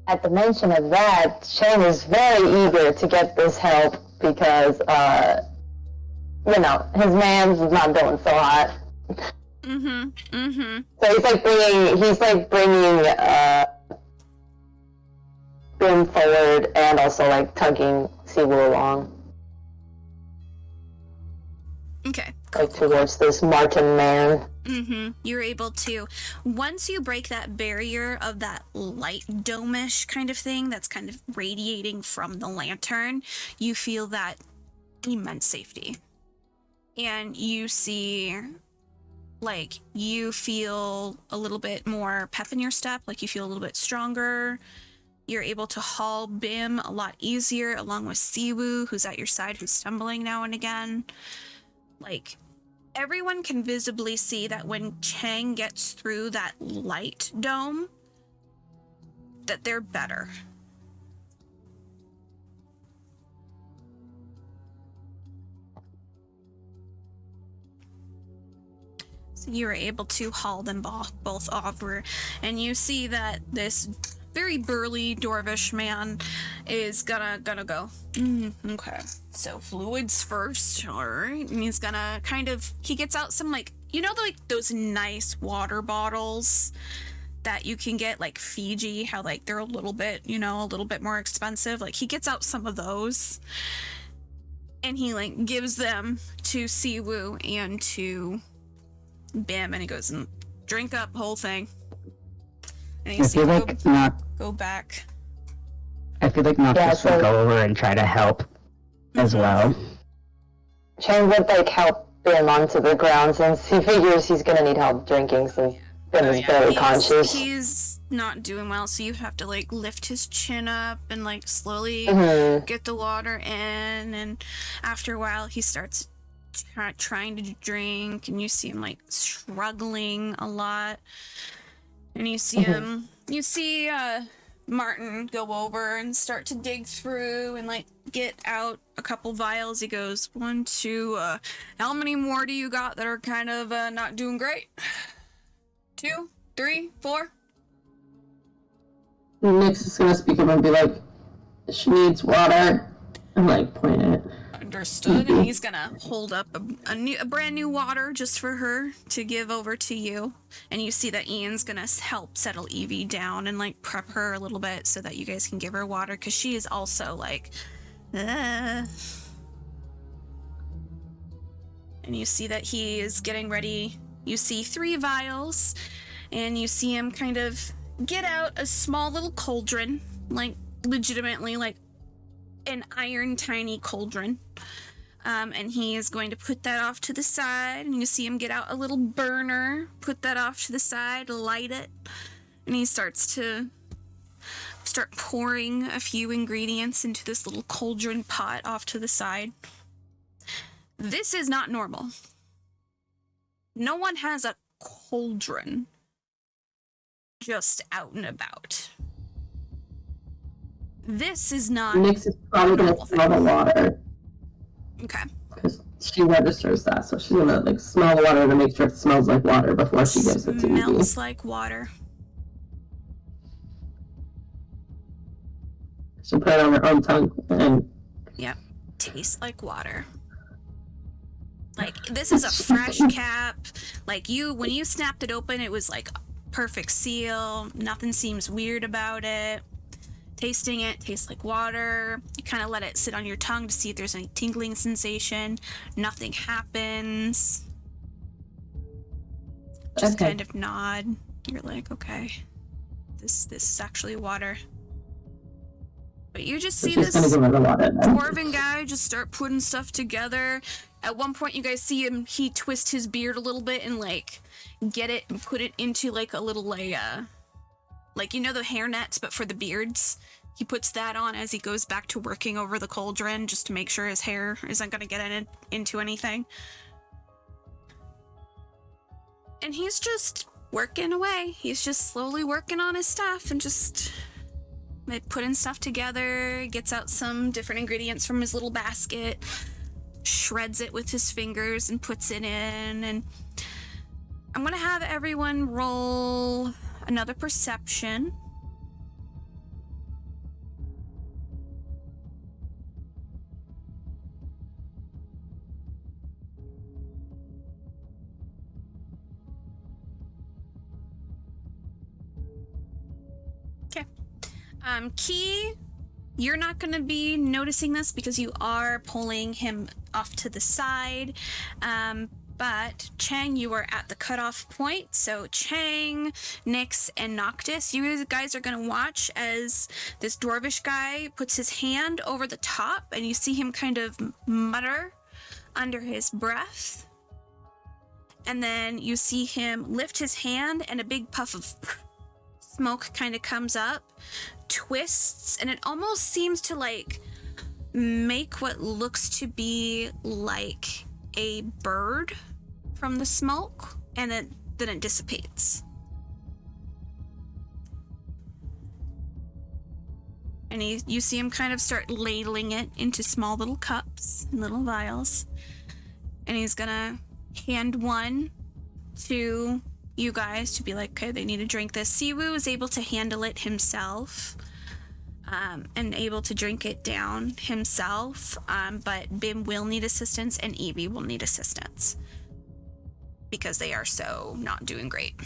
At the mention of that, Shane is very eager to get this help because, you know, his man's not doing so hot. So he's like bringing Bim forward and also like tugging Siwu along. Okay. Like towards this Martin man. You're able to, once you break that barrier of that light dome-ish kind of thing that's kind of radiating from the lantern, you feel that immense safety. And you see, like, you feel a little bit more pep in your step, like you feel a little bit stronger. You're able to haul Bim a lot easier, along with Siwu, who's at your side, who's stumbling now and again. Like, everyone can visibly see that when Chang gets through that light dome, that they're better. So you were able to haul them both over, and you see that this very burly dwarvish man is gonna go, okay, so fluids first, all right. And he's gonna he gets out some, like, you know, like those nice water bottles that you can get, like Fiji, how like they're a little bit more expensive. Like, he gets out some of those and he like gives them to Siwu and to Bim, and he goes, and drink up whole thing. And you see go back. I feel like Noctis would go over and try to help as well. Chang would like help Bim onto the ground since he figures he's gonna need help drinking since Bim is barely conscious. He's not doing well, so you have to like lift his chin up and like slowly get the water in, and after a while he starts trying to drink, and you see him like struggling a lot. And you see him, Martin go over and start to dig through and like get out a couple vials. He goes, 1, 2, how many more do you got that are kind of not doing great? 2, 3, 4? Nyx is gonna speak up and be like, she needs water, and like point it. Understood. And he's gonna hold up a brand new water just for her to give over to you. And you see that Ian's gonna help settle Evie down and like prep her a little bit so that you guys can give her water, because she is also like, And you see that he is getting ready. You see 3 vials, and you see him kind of get out a small little cauldron, like legitimately like an iron tiny cauldron. And he is going to put that off to the side, and you see him get out a little burner, put that off to the side, light it, and he starts pouring a few ingredients into this little cauldron pot off to the side. This is not normal. No one has a cauldron just out and about. This is not. Nyx is probably gonna smell the water. Okay. Because she registers that, so she's gonna like smell the water to make sure it smells like water before she gives it to Evie. Smells like water. She'll put it on her own tongue and. Yep. Tastes like water. Like, this is a fresh cap. Like, when you snapped it open, it was like a perfect seal. Nothing seems weird about it. Tasting it, tastes like water. You kind of let it sit on your tongue to see if there's any tingling sensation. Nothing happens. Just kind of nod. You're like, okay, this is actually water. But you just see this dwarven guy just start putting stuff together. At one point, you guys see him, he twist his beard a little bit and like get it and put it into like a little like, you know, the hair nets, but for the beards. He puts that on as he goes back to working over the cauldron just to make sure his hair isn't going to get into anything. And he's just working away. He's just slowly working on his stuff and just putting stuff together, gets out some different ingredients from his little basket, shreds it with his fingers and puts it in. And I'm going to have everyone roll another perception. Okay. Key, you're not going to be noticing this because you are pulling him off to the side. But Chang, you are at the cutoff point. So Chang, Nyx, and Noctis, you guys are going to watch as this dwarvish guy puts his hand over the top, and you see him kind of mutter under his breath. And then you see him lift his hand, and a big puff of smoke kind of comes up, twists, and it almost seems to like make what looks to be like a bird from the smoke, and then it dissipates. And you see him kind of start ladling it into small little cups and little vials. And he's gonna hand one to you guys to be like, okay, they need to drink this. Siwu is able to handle it himself. And able to drink it down himself, but Bim will need assistance and Evie will need assistance because they are so not doing great.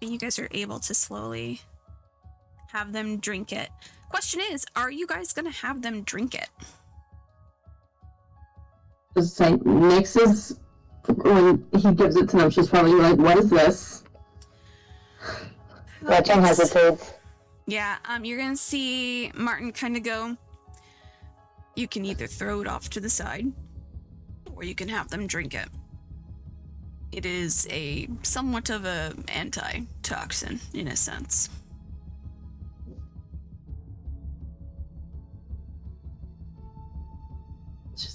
But you guys are able to slowly have them drink it. Question is, are you guys gonna have them drink it? Just like Nyx is, when he gives it to them, she's probably like, what is this? Yeah, Chang hesitates. Yeah, you're gonna see Martin kind of go, you can either throw it off to the side, or you can have them drink it. It is a somewhat of a antitoxin, in a sense.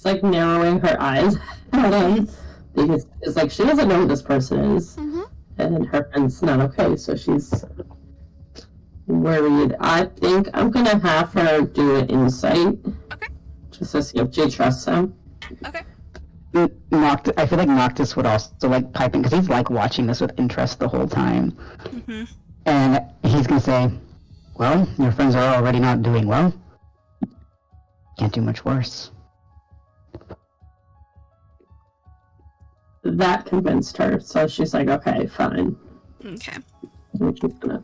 like narrowing her eyes at him because it's like she doesn't know who this person is, and her friend's not okay, so she's worried. I think I'm gonna have her do an insight. Okay. Just to see if she trusts him. Okay. I feel like Noctis would also like pipe in because he's like watching this with interest the whole time. Mm-hmm. And he's gonna say, well, your friends are already not doing well. Can't do much worse. That convinced her, so she's like, okay, fine. Okay. And she's gonna...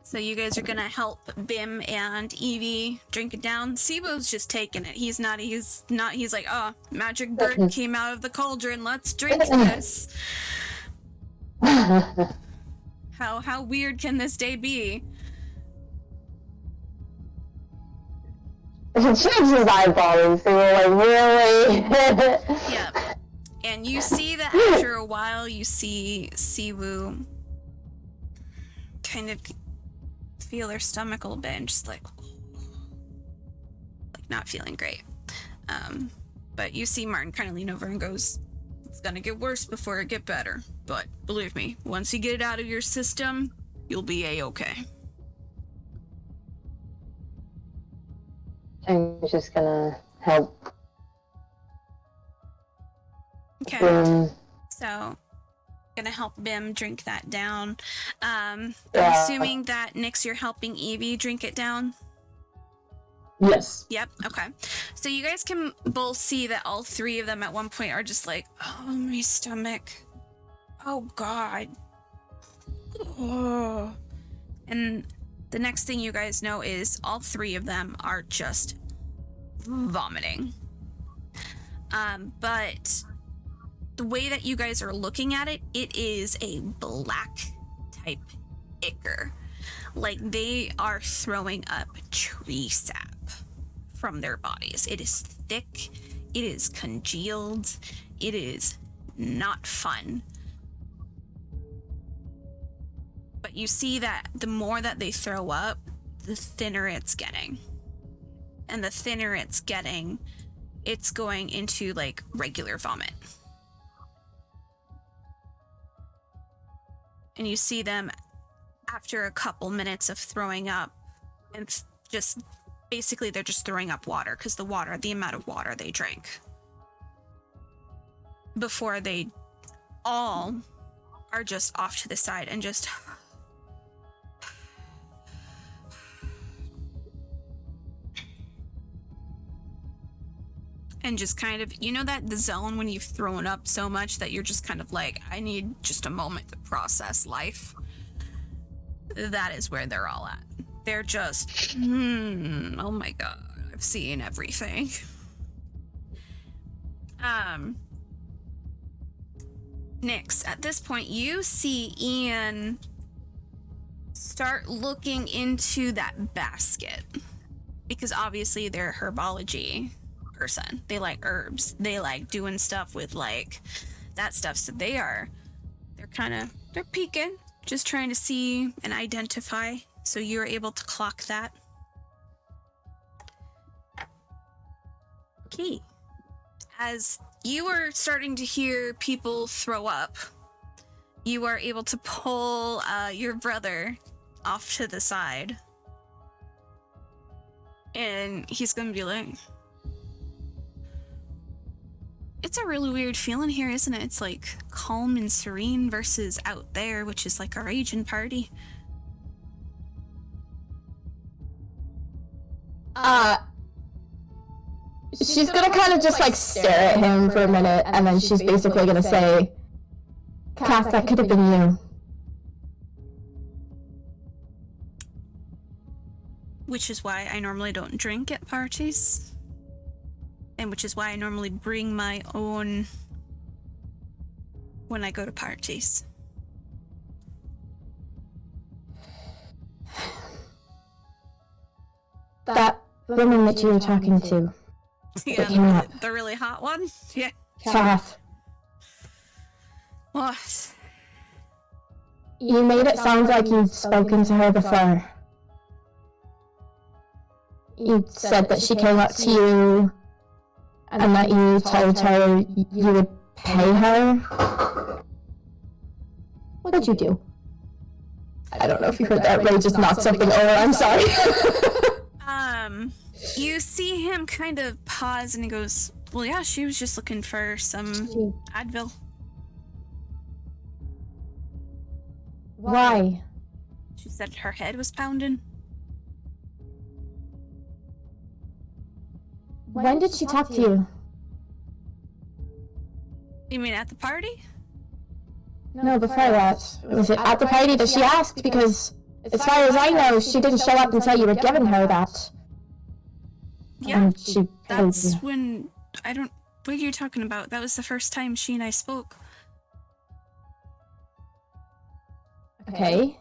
So you guys are gonna help Bim and Evie drink it down. Sibo's just taking it. He's like, oh, magic bird came out of the cauldron, let's drink this. How weird can this day be? James is eyeballing, so we're like, really? Yep. And you see that after a while, you see Siwu kind of feel her stomach a little bit and just like not feeling great. But you see Martin kind of lean over and goes, it's gonna get worse before it get better. But believe me, once you get it out of your system, you'll be a-okay. I'm just gonna help. Okay. So, gonna help Bim drink that down. I'm Yeah. assuming that Nyx, you're helping Evie drink it down. Yes. Yep. Okay. So you guys can both see that all three of them at one point are just like, oh, my stomach. Oh God. Oh. And the next thing you guys know is all three of them are just vomiting. But the way that you guys are looking at it, it is a black type ichor. Like they are throwing up tree sap from their bodies. It is thick, it is congealed, it is not fun. But you see that the more that they throw up, the thinner it's getting. And the thinner it's getting, it's going into like regular vomit. And you see them after a couple minutes of throwing up, and just basically they're just throwing up water because the amount of water they drank before they all are just off to the side and just kind of, you know, that the zone when you've thrown up so much that you're just kind of like, I need just a moment to process life. That is where they're all at. They're just, oh my God, I've seen everything. Nyx, at this point, you see Ian start looking into that basket. Because obviously they're herbology person. They like herbs. They like doing stuff with like that stuff. So they're peeking, just trying to see and identify. So you're able to clock that. Okay. As you are starting to hear people throw up, you are able to pull your brother off to the side. And he's gonna be like, it's a really weird feeling here, isn't it? It's like calm and serene versus out there, which is like a raging party. She's gonna kind of just like stare at him for a minute, and then she's basically gonna say, Kath, that could have been you. Which is why I normally don't drink at parties. And which is why I normally bring my own when I go to parties. That woman that you were talking to. Yeah, the really hot one? Yeah. Kath. What? You made it sound like you'd spoken to her before. You said that she came up to you and that you told her you would pay her. What did you do? I don't know if you heard that. Ray just knocked something over. I'm sorry. You see him kind of pause and he goes, well, yeah, she was just looking for some Advil. Why? She said her head was pounding. When did she talk to you? You mean at the party? No, before that. Was it at the party that she asked? Because, as far as I know, she didn't show up until you had given her that. Yeah, And she that's when... I don't... What are you talking about? That was the first time she and I spoke. Okay.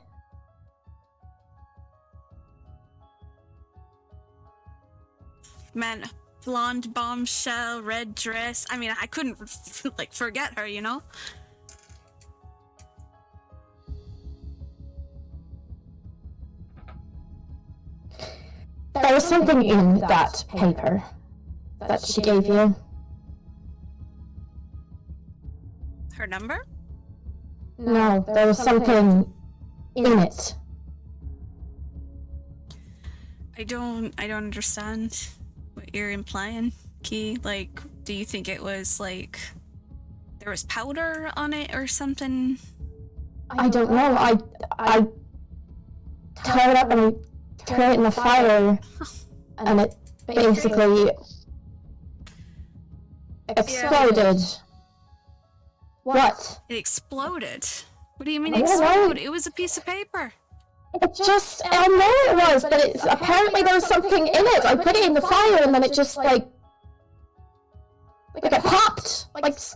Man, blonde bombshell, red dress. I mean, I couldn't, like, forget her, you know? There was something in that paper that she gave you. Her number? No, there was something in it. I don't understand what you're implying, Key. Like, do you think it was, like, there was powder on it or something? I don't know. I tore it up and I threw it in the fire, and it basically exploded. What? It exploded. What do you mean I don't know. explode? It was a piece of paper. It just, I know it was, but it's apparently there was something in it. I put it in the fire and then it just like it popped. Like, it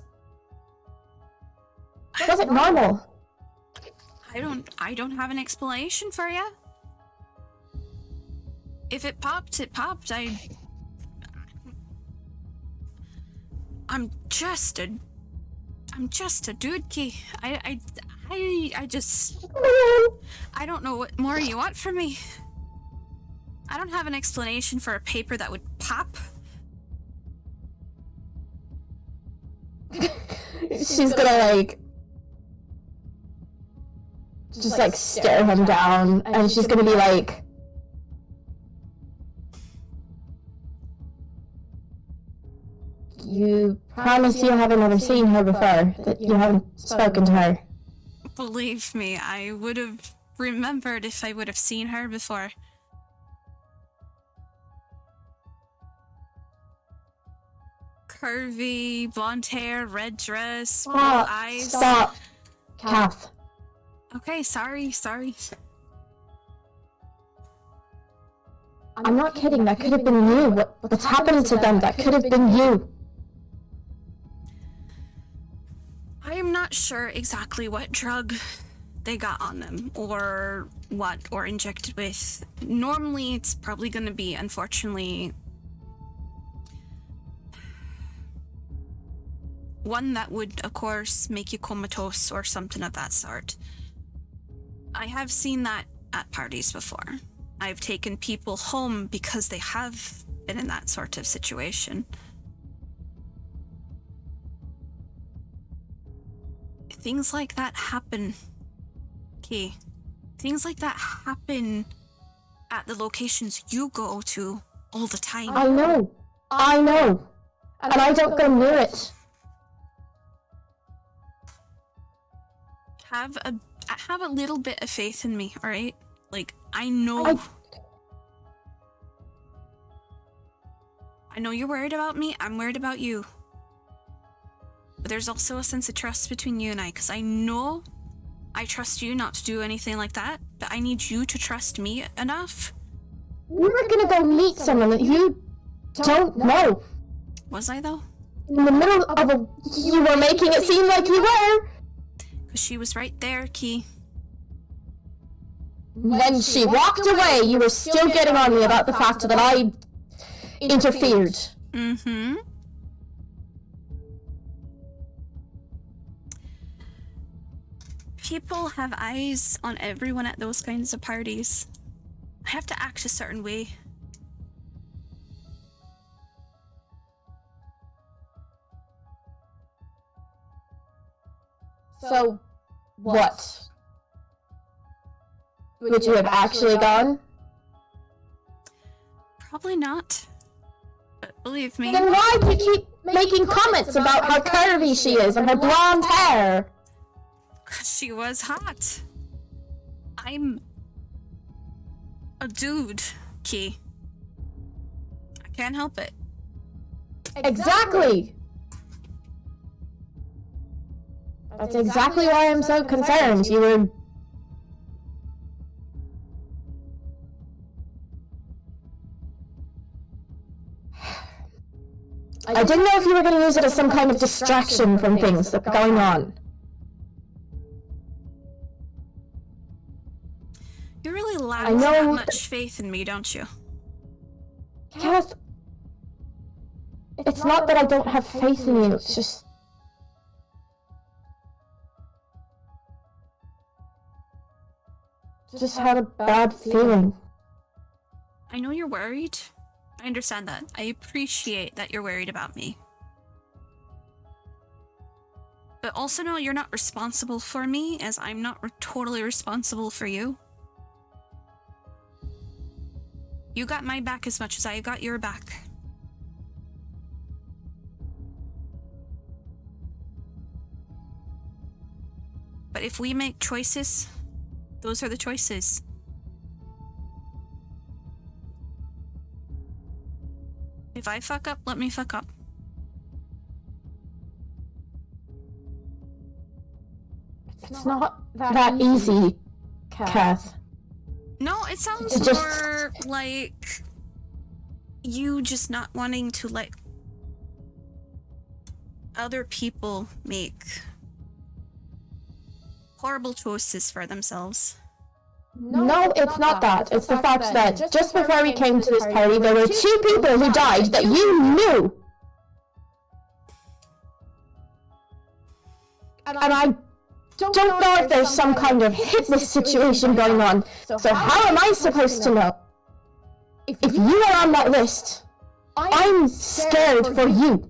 wasn't normal. I don't have an explanation for you. If it popped, it popped. I'm just a dude, Key. I just... I don't know what more you want from me. I don't have an explanation for a paper that would pop. She's gonna like just like stare him down, and she's gonna be like, you promise you haven't ever seen her before, that you haven't spoken to her. Believe me, I would have remembered if I would have seen her before. Curvy, blonde hair, red dress, blue eyes. Stop, Kath. Okay, sorry. I'm not kidding, that could have been you. What's happening to them? That could have been you. I am not sure exactly what drug they got on them, or injected with. Normally, it's probably going to be, unfortunately, one that would, of course, make you comatose or something of that sort. I have seen that at parties before. I've taken people home because they have been in that sort of situation. Things like that happen, Key. Things like that happen at the locations you go to all the time. I know. And I don't go near it. Have a little bit of faith in me, alright? Like, I know you're worried about me, I'm worried about you. But there's also a sense of trust between you and I, because I know I trust you not to do anything like that, but I need you to trust me enough. You were gonna go meet someone that you don't know. Was I, though? In the middle of you were making it seem like you were. Because she was right there, Key. When she walked away, you were still getting on me about the fact that I interfered. Mm-hmm. People have eyes on everyone at those kinds of parties. I have to act a certain way. So, what? Would you have actually gone? Probably not. But believe me, Then why do you keep making comments about how curvy she is and her blonde hair? she was hot. I'm a dude, Key. I can't help it. Exactly! That's exactly why I'm so concerned. You were... I didn't know if you were going to use it as some kind of distraction from things that were going on. You really lack I know- that much faith in me, don't you? Kath, it's not that I don't have faith in you, it's just... Just had a bad feeling. I know you're worried. I understand that. I appreciate that you're worried about me. But also know you're not responsible for me, as I'm not totally responsible for you. You got my back as much as I got your back. But if we make choices, those are the choices. If I fuck up, let me fuck up. It's not that easy, Kath. No, it sounds It's just- more like you just not wanting to let other people make horrible choices for themselves. No, it's not that. It's the fact that just before we came to this party, there were 2 people who died that you knew! And I don't know if there's some kind of hit list situation going on, so how am I supposed to know? If you are on that list, I'm scared for you.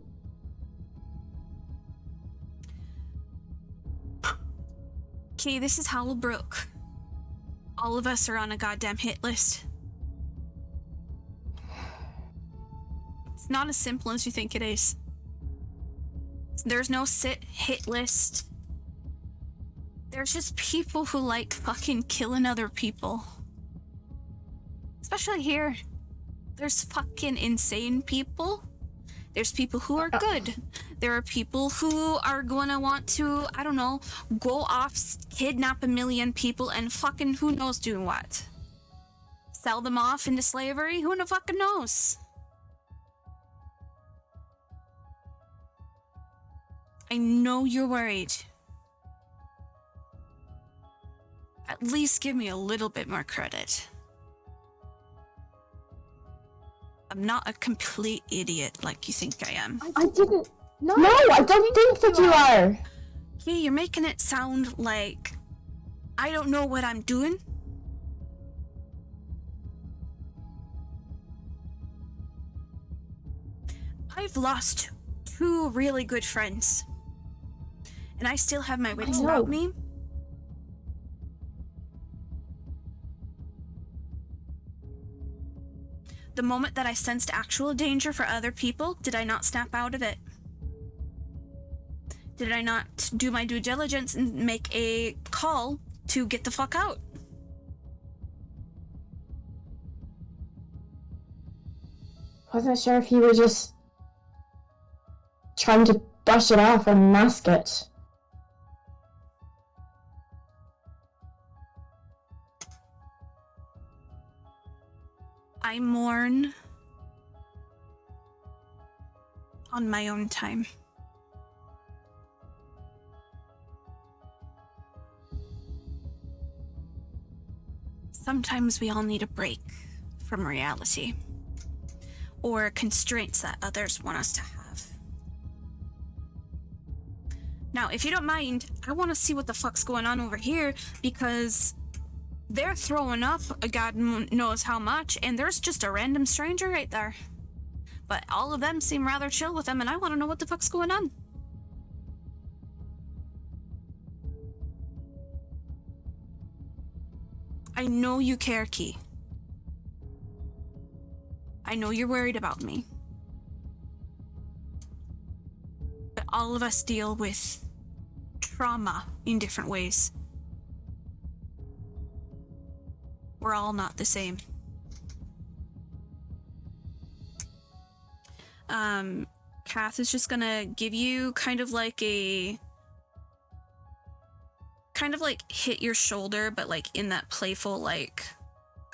Okay, this is Howlbrook. All of us are on a goddamn hit list. It's not as simple as you think it is. There's no hit list. There's just people who like fucking killing other people. Especially here. There's fucking insane people. There's people who are good. There are people who are gonna want to, I don't know, go off, kidnap 1 million people and fucking who knows do what. Sell them off into slavery? Who the fucking knows? I know you're worried. At least give me a little bit more credit. I'm not a complete idiot like you think I am. I didn't... No, I don't think that you are! Yeah, you're making it sound like I don't know what I'm doing. I've lost 2 really good friends. And I still have my wits about me. The moment that I sensed actual danger for other people, did I not snap out of it? Did I not do my due diligence and make a call to get the fuck out? Wasn't sure if you were just trying to brush it off and mask it. I mourn on my own time. Sometimes we all need a break from reality or constraints that others want us to have. Now, if you don't mind, I want to see what the fuck's going on over here because they're throwing up a god knows how much, and there's just a random stranger right there. But all of them seem rather chill with them, and I want to know what the fuck's going on. I know you care, Key. I know you're worried about me. But all of us deal with trauma in different ways. We're all not the same. Kath is just gonna give you kind of like hit your shoulder, but like in that playful, like,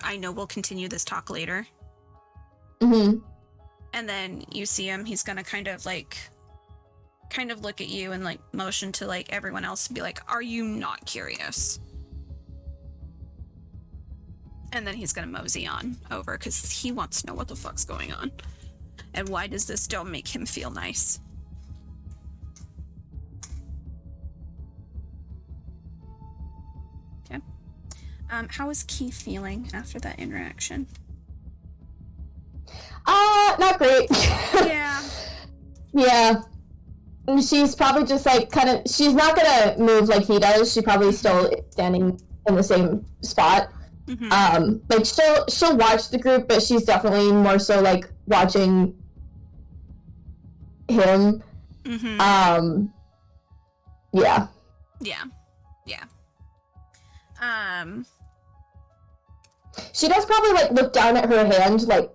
I know we'll continue this talk later. Mm-hmm. And then you see him, he's gonna kind of look at you and like motion to like everyone else to be like, are you not curious? And then he's gonna mosey on over because he wants to know what the fuck's going on. And why does this dome make him feel nice? Okay. How is Key feeling after that interaction? Not great. Yeah. Yeah. And she's probably just like she's not gonna move like he does. She's probably still standing in the same spot. Mm-hmm. Like she'll watch the group, but she's definitely more so like watching him. Mm-hmm. Yeah. Yeah. She does probably like look down at her hand like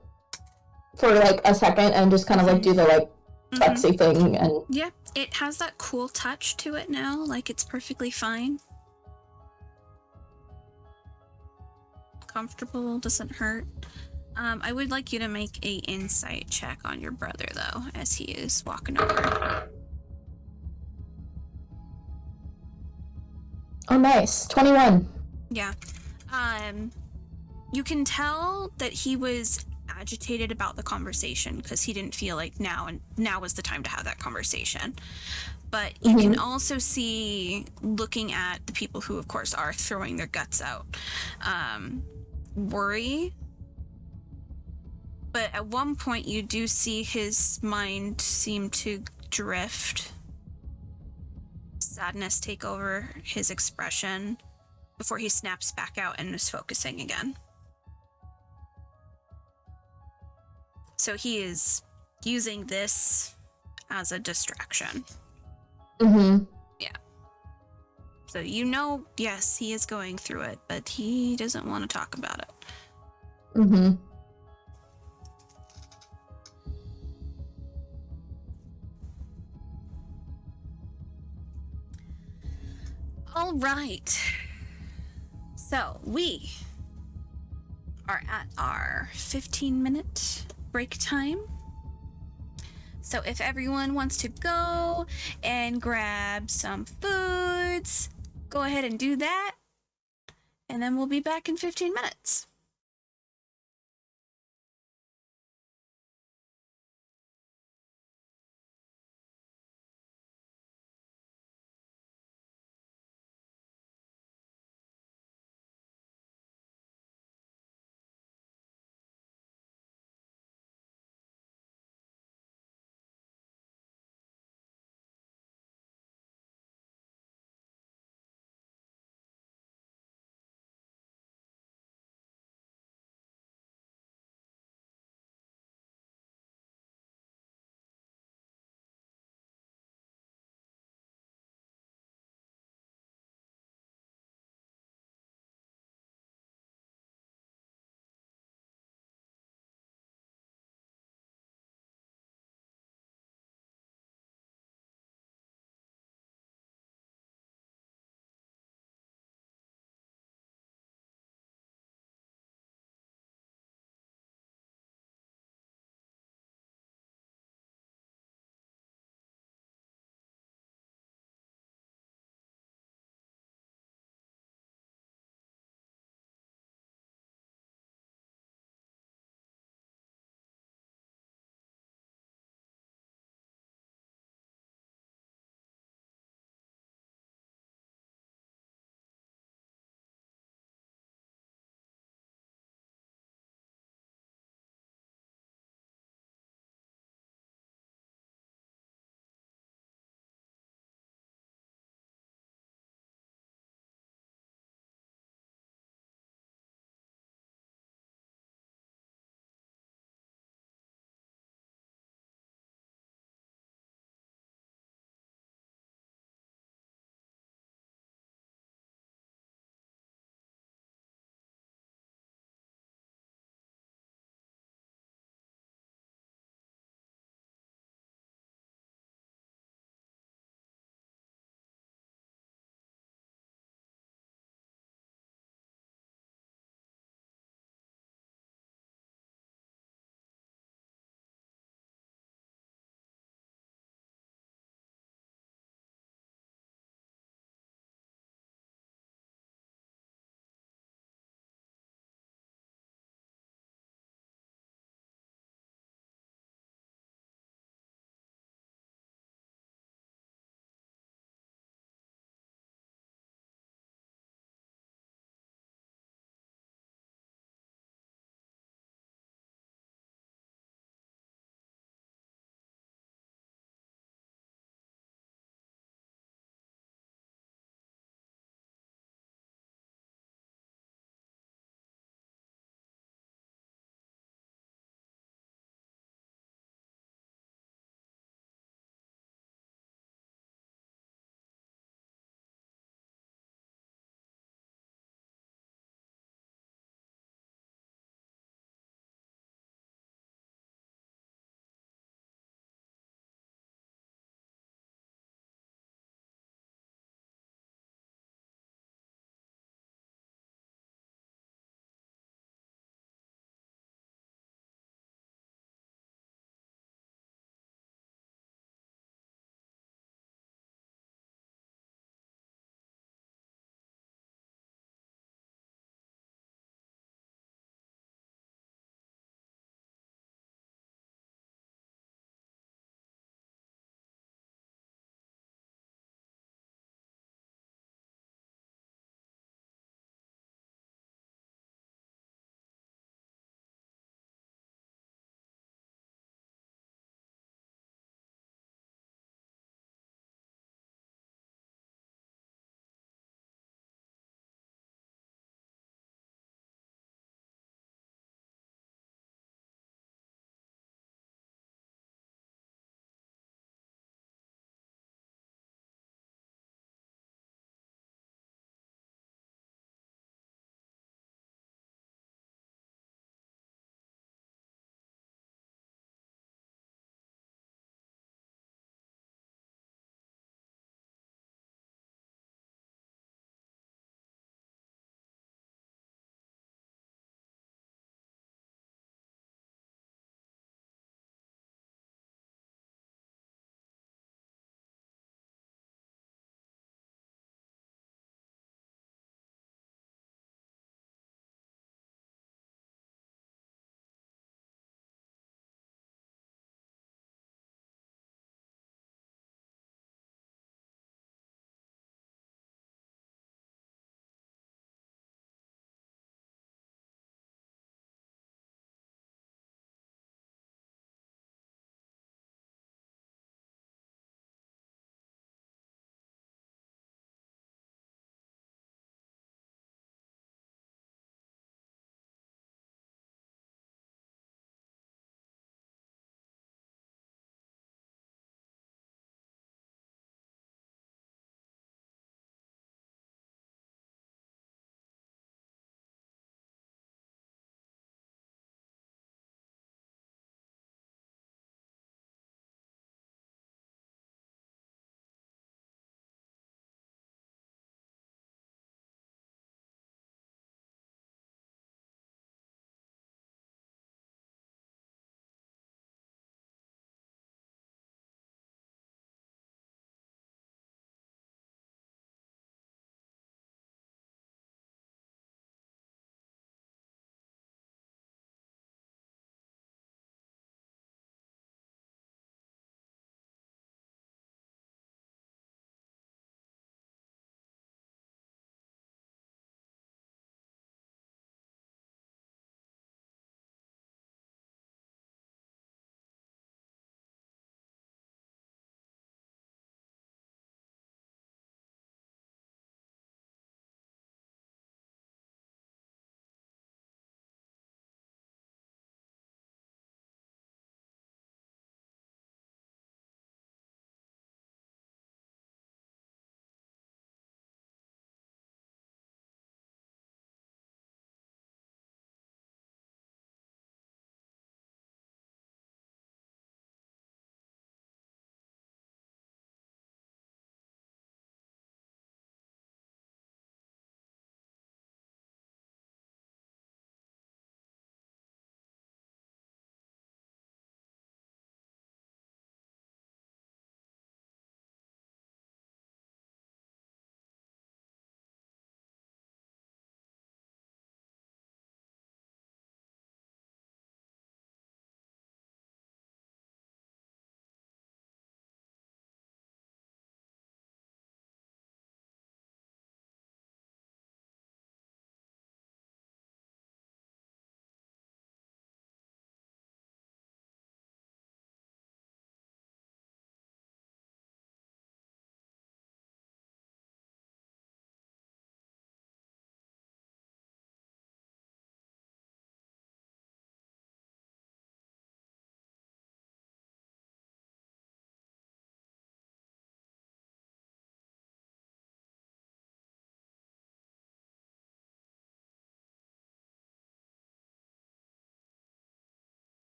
for like a second and just kind of like do the like sexy thing and yeah, it has that cool touch to it now, like it's perfectly fine. Comfortable, doesn't hurt. I would like you to make a insight check on your brother though, as he is walking over. Oh nice. 21. Yeah. You can tell that he was agitated about the conversation because he didn't feel like now was the time to have that conversation. But you can also see, looking at the people who of course are throwing their guts out, worry. But at one point you do see his mind seem to drift. Sadness take over his expression before he snaps back out and is focusing again. So he is using this as a distraction. Mm-hmm. Yeah. So you know, yes, he is going through it, but he doesn't want to talk about it. Mm-hmm. All right. So we are at our 15-minute break time. So if everyone wants to go and grab some foods, go ahead and do that. And then we'll be back in 15 minutes.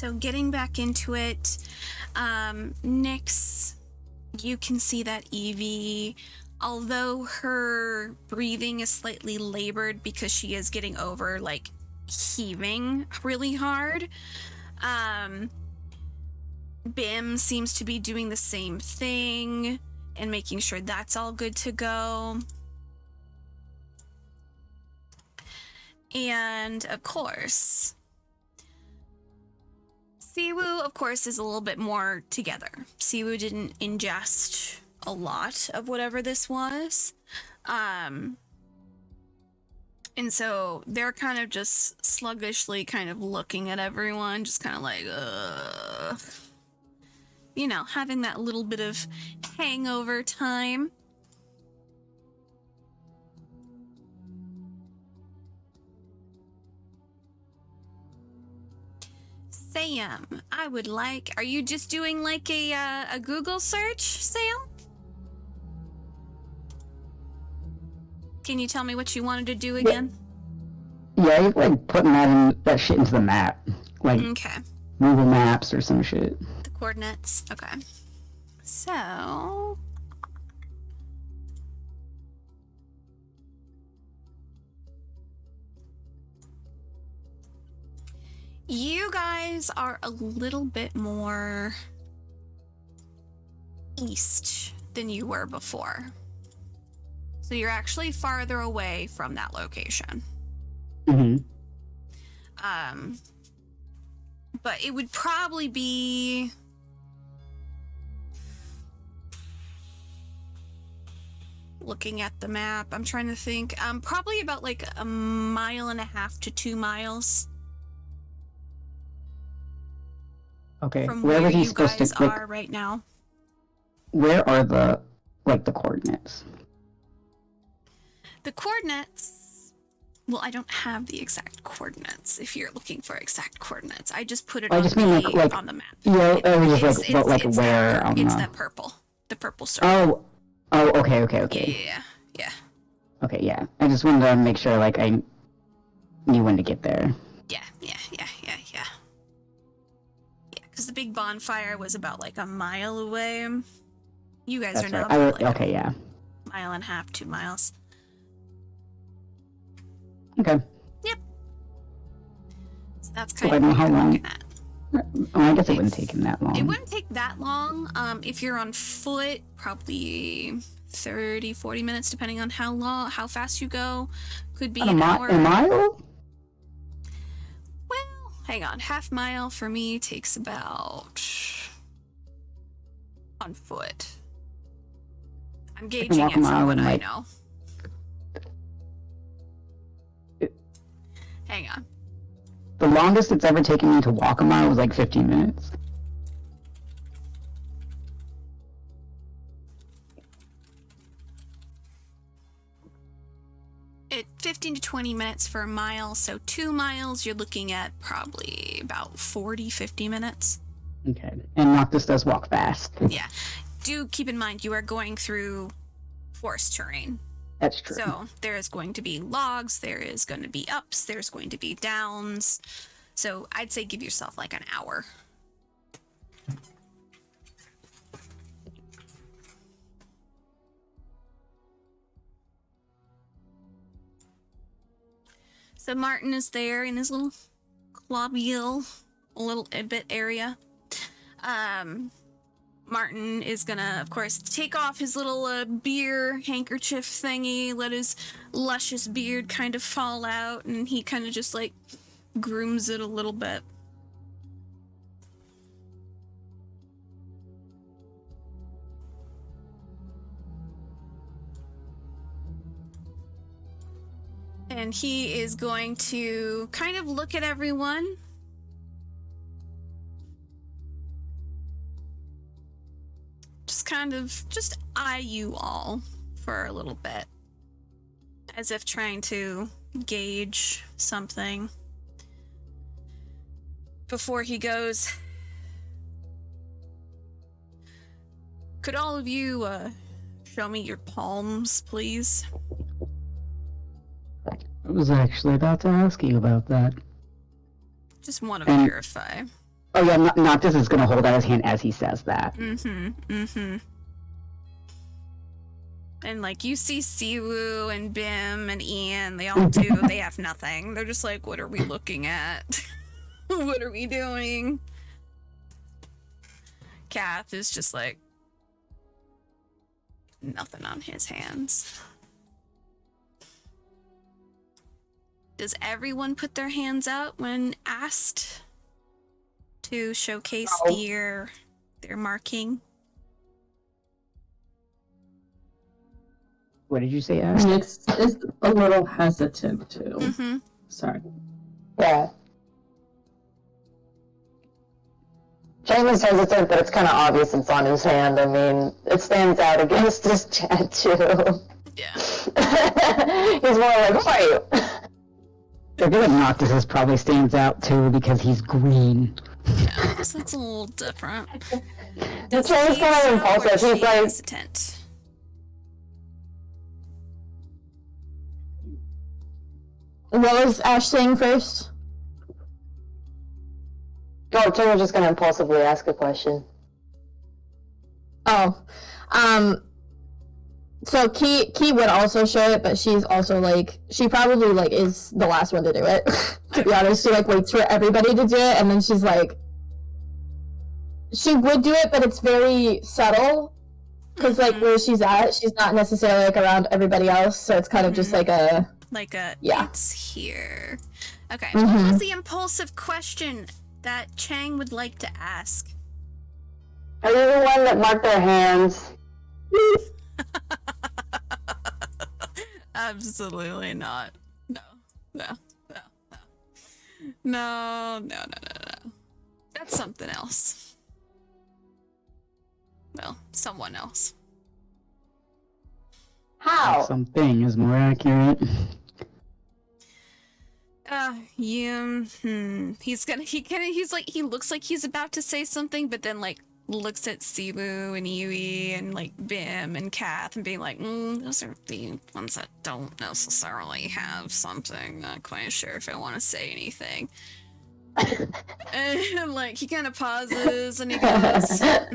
So getting back into it, Nyx, you can see that Evie, although her breathing is slightly labored because she is getting over, like, heaving really hard, Bim seems to be doing the same thing and making sure that's all good to go. And, of course, Siwu, of course, is a little bit more together. Siwu didn't ingest a lot of whatever this was. And so they're kind of just sluggishly kind of looking at everyone, just kind of like, you know, having that little bit of hangover time. Sam, I would like, are you just doing like a Google search, Sam? Can you tell me what you wanted to do again? Yeah, you're like putting that shit into the map. Like Okay. Google Maps or some shit. The coordinates. Okay. So you guys are a little bit more east than you were before. So you're actually farther away from that location. Mm-hmm. But it would probably be looking at the map. I'm trying to think. Probably about like 1.5 miles to 2 miles. Okay. From Where where was he you supposed guys to are right now. Where are the coordinates? The coordinates. Well, I don't have the exact coordinates. If you're looking for exact coordinates, I just put it I on, just mean like on the map. Yeah, I was just It's where that, on it's the... that purple. The purple circle. Oh, okay. Yeah. Okay, yeah. I just wanted to make sure like I knew when to get there. Yeah. Because the big bonfire was about like 1 mile away. You guys That's are now right. about, like Okay, yeah. 1.5 miles, 2 miles. Okay. Yep. So that's So kind I of know what how you're long- looking at. Oh, I guess it wouldn't take him that long. It wouldn't take that long. If you're on foot, probably 30, 40 minutes, depending on how fast you go. Could be About an hour. a mile? Well, hang on. 1/2 mile for me takes about on foot. I'm gauging walk it a from mile what in, I like- know. Hang on. The longest it's ever taken me to walk a mile was like 15 minutes. It 15 to 20 minutes for a mile, so 2 miles you're looking at probably about 40, 50 minutes. Okay. And Noctis does walk fast. Yeah. Do keep in mind you are going through forest terrain. That's true. So there is going to be logs, there is going to be ups, there's going to be downs. So I'd say give yourself like an hour. So Martin is there in his little globule, little bit area. Martin is gonna, of course, take off his little beer handkerchief thingy, let his luscious beard kind of fall out, and he kind of just like grooms it a little bit. And he is going to kind of look at everyone. Just eye you all for a little bit. As if trying to gauge something. Before he goes, could all of you show me your palms, please? I was actually about to ask you about that. Just want to verify. Oh yeah, Noctis is gonna hold out his hand as he says that. And like you see Siwoo and Bim and Ian, they all do. They have nothing. They're just like, what are we looking at? What are we doing? Kath is just like nothing on his hands. Does everyone put their hands up when asked to showcase their marking? What did you say, Ash? It's a little hesitant too. Sorry. Yeah. Chang is hesitant, but it's kind of obvious it's on his hand. I mean, it stands out against his tattoo. Yeah. He's more like, who are you? I feel like Noctis probably stands out too because he's green. Yeah, so that's a little different. Chang's kind of impulsive. He's like, hesitant. What was Ash saying first? oh, Chang was just gonna impulsively ask a question. Oh, so Key would also show it, but she's also like, she probably like is the last one to do it. To be honest, she like waits for everybody to do it, and then she's like, she would do it, but it's very subtle, because like where she's at, she's not necessarily like around everybody else, so it's kind of just like a yeah. It's here. Okay. What was the impulsive question that Chang would like to ask? Are you the one that marked their hands? Absolutely not. No. That's something else. Well, someone else. How? Something is more accurate. He looks like he's about to say something, but then like looks at Siwoo and Yui and like Bim and Kath and being like, those are the ones that don't necessarily have something. Not quite sure if I want to say anything. And like he kind of pauses and he goes, I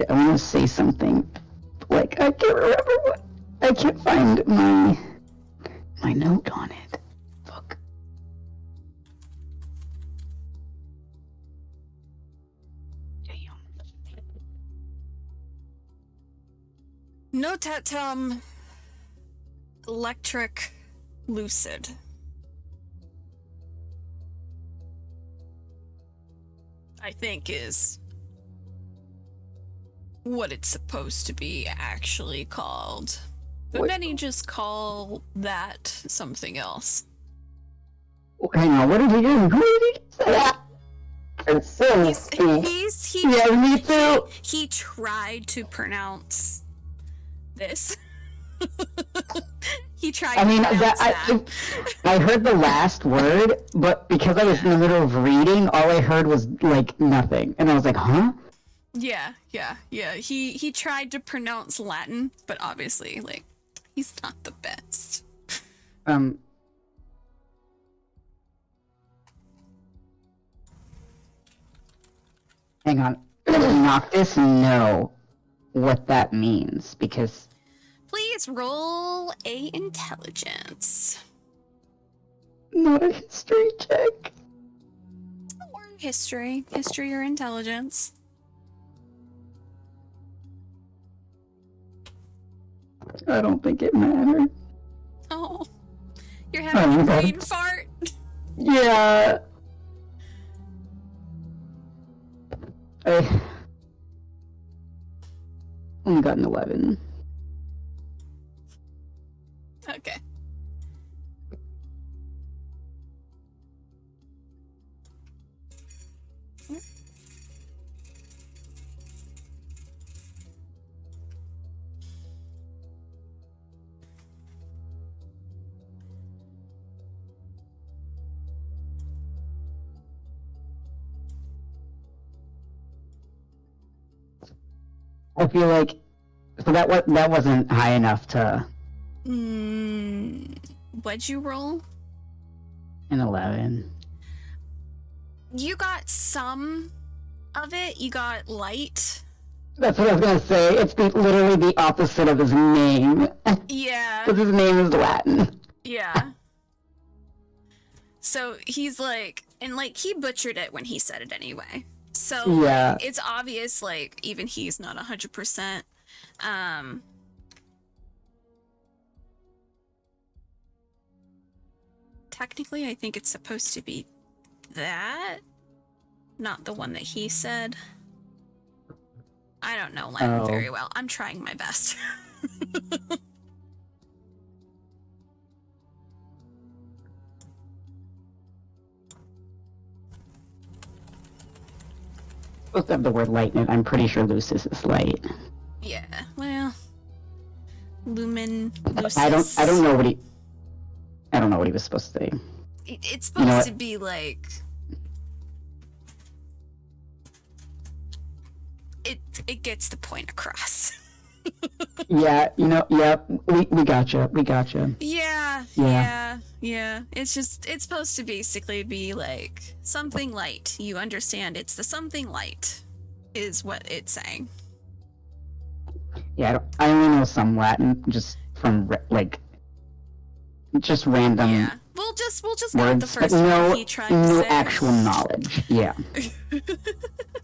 want to say something. Like, I can't remember what. I can't find my note on it. Fuck. Damn. Notatum electric lucid. I think is what it's supposed to be actually called. But many just call that something else. Hang on, what did he do? What did he say? Me too. He tried to pronounce this. He tried to pronounce that. I heard the last word, but because I was in the middle of reading, all I heard was, like, nothing. And I was like, huh? Yeah. He tried to pronounce Latin, but obviously, like, he's not the best. Hang on. Noctis know what that means, because... Please roll a intelligence. Not a history check. Or history. History or intelligence. I don't think it mattered. Oh. You're having a brain fart? Yeah. I only got an 11. Okay. I feel like so that wasn't high enough to. What'd you roll? An 11. You got some of it. You got light. That's what I was gonna say. It's literally the opposite of his name. Yeah. Because his name is Latin. Yeah. So he's like, and like he butchered it when he said it anyway. So Yeah. it's obvious, like even he's not 100%. Technically, I think it's supposed to be that, not the one that he said. I don't know Latin very well. I'm trying my best. Supposed to have the word light in it. I'm pretty sure Lucis is light. Yeah, well, Lucis. I don't know what he was supposed to say. It's supposed to be like it gets the point across. Yeah, we gotcha. Yeah. It's supposed to basically be like something light. You understand? It's the something light is what it's saying. Yeah, I only know some Latin just from just random. Yeah, we'll just go with words, the first but one he tried to no say. actual knowledge. Yeah.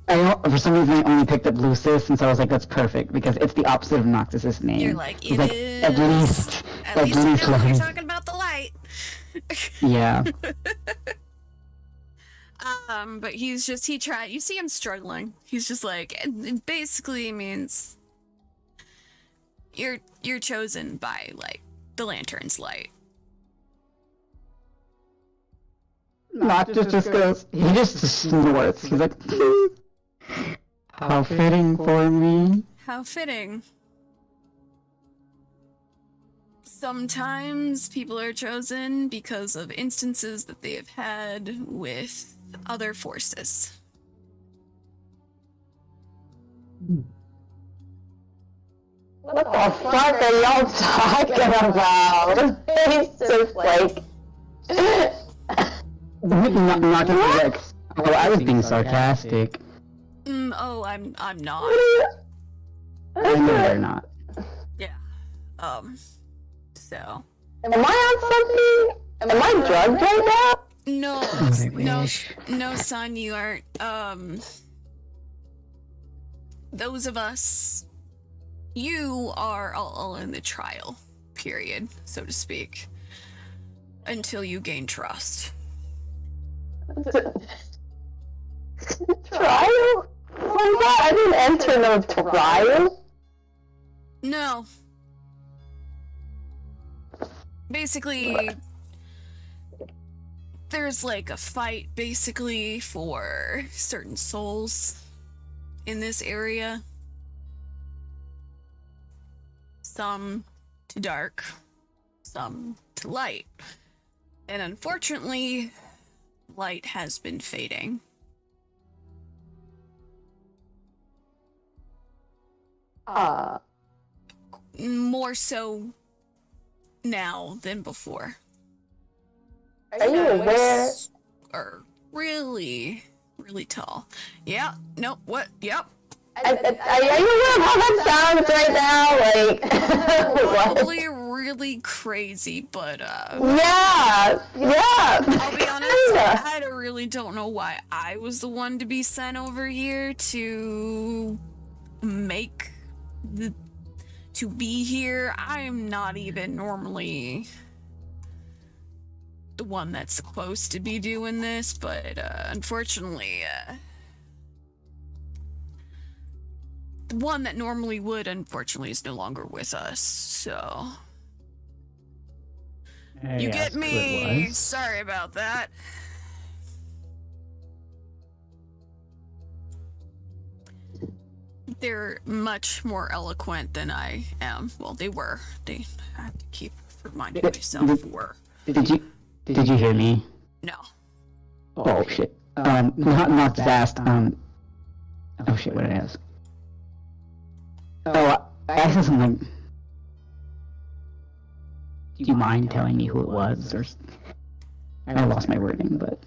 For some reason, I only picked up Lucis, and so I was like, "That's perfect," because it's the opposite of Noctis's name. You're like, He's it is. At least I know light. you're talking about the light. Yeah. But he tried. You see him struggling. He's just like, it basically means you're chosen by like the lantern's light. Noctis just goes. He just snorts. He's like, "How fitting for me." How fitting. Sometimes people are chosen because of instances that they have had with other forces. What the fuck are y'all talking about? It's just like... Not like, oh, I was being sarcastic. Oh, I'm not. I know they're not. Yeah. So. Am I on something? Am I drugged right now? No, son, you aren't. Those of us, you are all in the trial period, so to speak, until you gain trust. Trial? Oh my god, I didn't enter no trial. No. Basically, there's like a fight basically for certain souls in this area. Some to dark, some to light. And unfortunately, light has been fading. More so now than before. Are you aware? Are really tall. Yeah. No. What? Yep. Are you aware of how that sounds right now? Like, Probably really crazy, but yeah. I'll be honest. I really don't know why I was the one to be sent over here to be here. I'm not even normally the one that's supposed to be doing this, but unfortunately, the one that normally would, unfortunately, is no longer with us, so... You get me? Sorry about that. They're much more eloquent than I am. Well, they were. I have to keep reminding myself were. Did you hear me? No. Oh shit. Not fast. Oh shit. What did I ask? Oh, I asked something. Do you mind telling me who it was? Or I lost my wording, but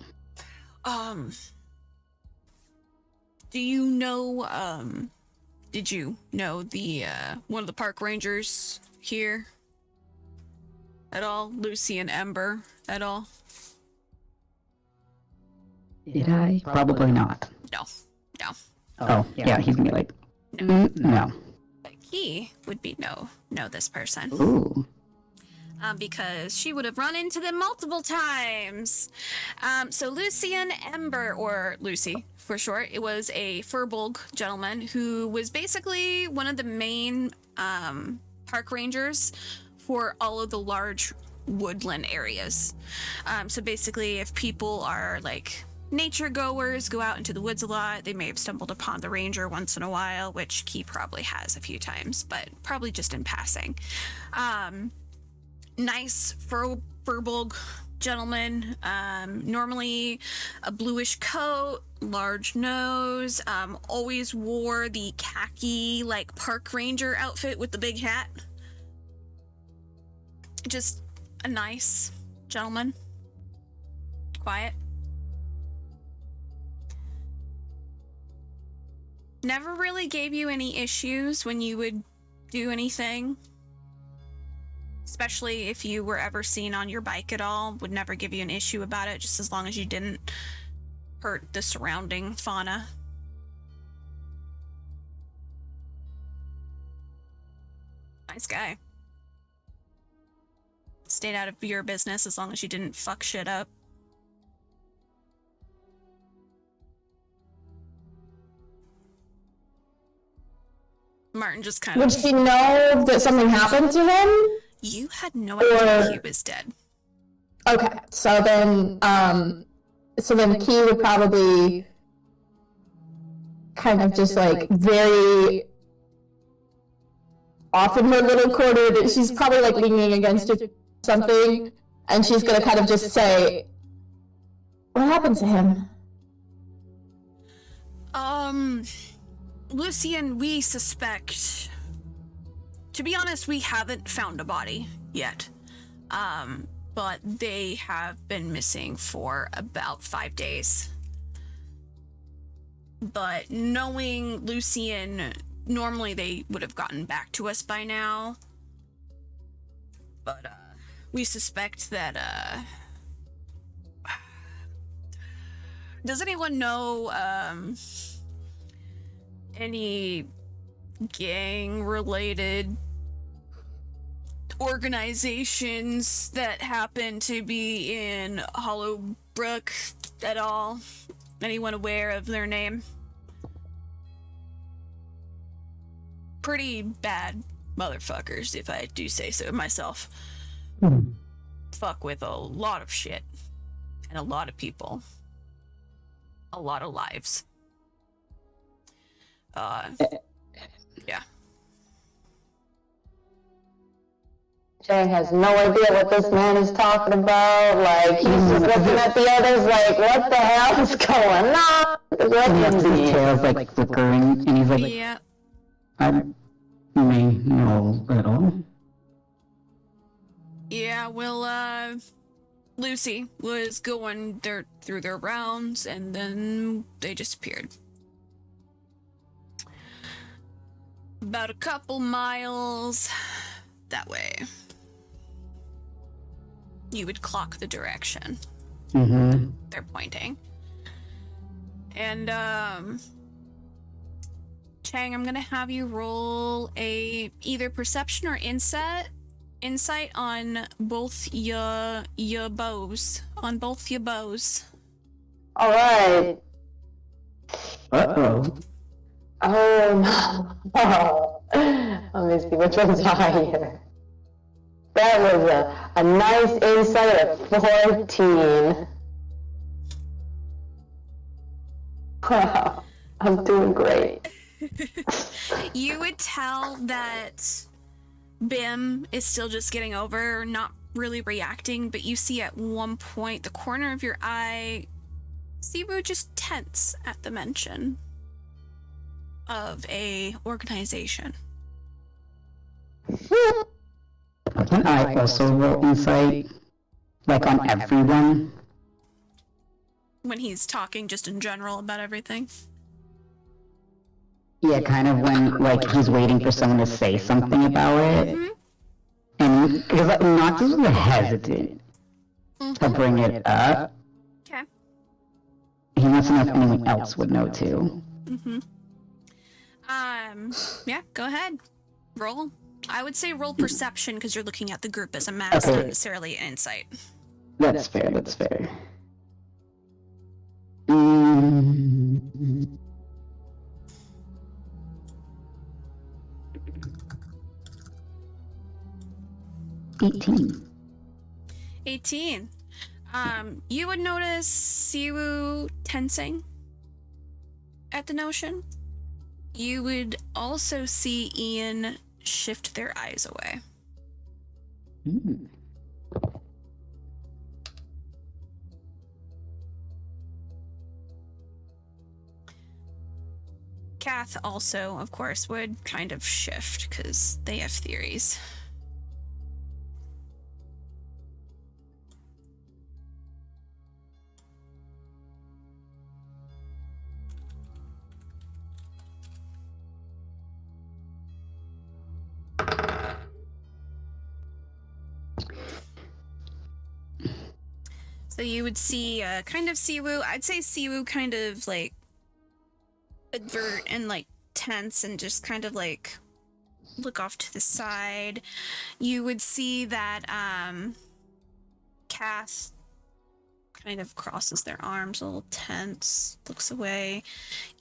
do you know did you know the one of the park rangers here at all? Lucy and Ember at all? did I? Probably not. No. Oh, yeah, he's gonna be like, no. But he would be know this person. Ooh. Because she would have run into them multiple times. So Lucian Ember, or Lucy for short, it was a Furbolg gentleman who was basically one of the main park rangers for all of the large woodland areas. So basically, if people are like nature goers, go out into the woods a lot, they may have stumbled upon the ranger once in a while, which Key probably has a few times, but probably just in passing. Nice Furbolg gentleman, normally a bluish coat, large nose, always wore the khaki like park ranger outfit with the big hat. Just a nice gentleman. Quiet. Never really gave you any issues when you would do anything. Especially if you were ever seen on your bike at all, would never give you an issue about it, just as long as you didn't hurt the surrounding fauna. Nice guy. Stayed out of your business as long as you didn't fuck shit up. Martin just kind Would of... she know that something happened to him? You had no idea he was dead. Okay, so then Key would probably kind of just like very off in her little corner that she's probably like leaning against something, and she's gonna kind of just say, "What happened to him?" Lucian, we suspect... To be honest, we haven't found a body yet. But they have been missing for about 5 days. But knowing Lucian, normally they would have gotten back to us by now. But, we suspect that, does anyone know, any gang-related organizations that happen to be in Hollowbrook at all? Anyone aware of their name? Pretty bad motherfuckers, if I do say so myself. Fuck with a lot of shit. And a lot of people. A lot of lives. Yeah. Jay has no idea what this man is talking about. Like, he's just looking at the others like, what the hell is going on? His tail's like flickering, and he's like, Yeah. I may know a little. Yeah, well, Lucy was going through their rounds, and then they disappeared. About a couple miles that way. You would clock the direction they're pointing. And, Chang, I'm gonna have you roll either perception or insight on both your bows. Alright. Uh-oh. Oh no. Let me see which one's higher. That was a nice insight of 14. Wow, I'm doing great. You would tell that Bim is still just getting over, not really reacting, but you see at one point the corner of your eye, Sibu just tense at the mention of a organization. Can I also roll insight, like on everyone? when he's talking just in general about everything. Yeah, kind of when, like, he's waiting for someone to say something about it. Mm-hmm. And, because Noctis was hesitant to bring it up. Okay. He wants to know if anyone else would know, too. Mm-hmm. Yeah, go ahead. Roll. I would say roll perception because you're looking at the group as a mass, Okay. not necessarily insight. That's fair, that's fair. Mm. $18. 18. You would notice Siwu tensing at the notion. You would also see Ian shift their eyes away. Mm. Kath also, of course, would kind of shift because they have theories. So you would see kind of Siwu. I'd say Siwu kind of like advert and like tense and just kind of like look off to the side. You would see that Cass kind of crosses their arms, a little tense, looks away.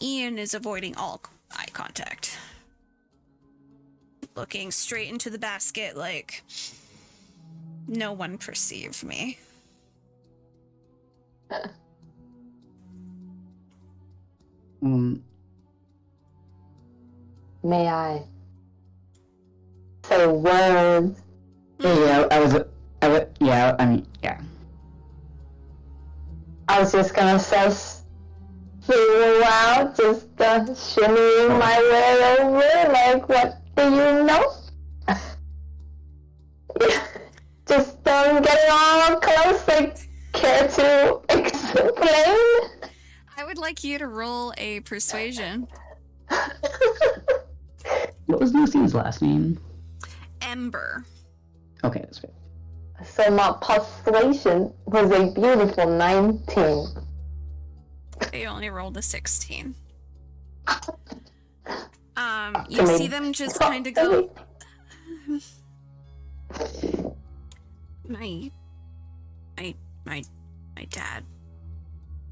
Ian is avoiding all eye contact. Looking straight into the basket like no one perceived me. May I say words? Yeah, I was, yeah, I mean, yeah. I was just gonna say, feel out, just shimmying my way over, like, what do you know? Just don't get it all close, like, care to explain? I would like you to roll a persuasion. What was Lucy's last name? Ember. Okay, that's fair. So my persuasion was a beautiful 19. They only rolled a 16. You I mean, see them just kind of go. My dad.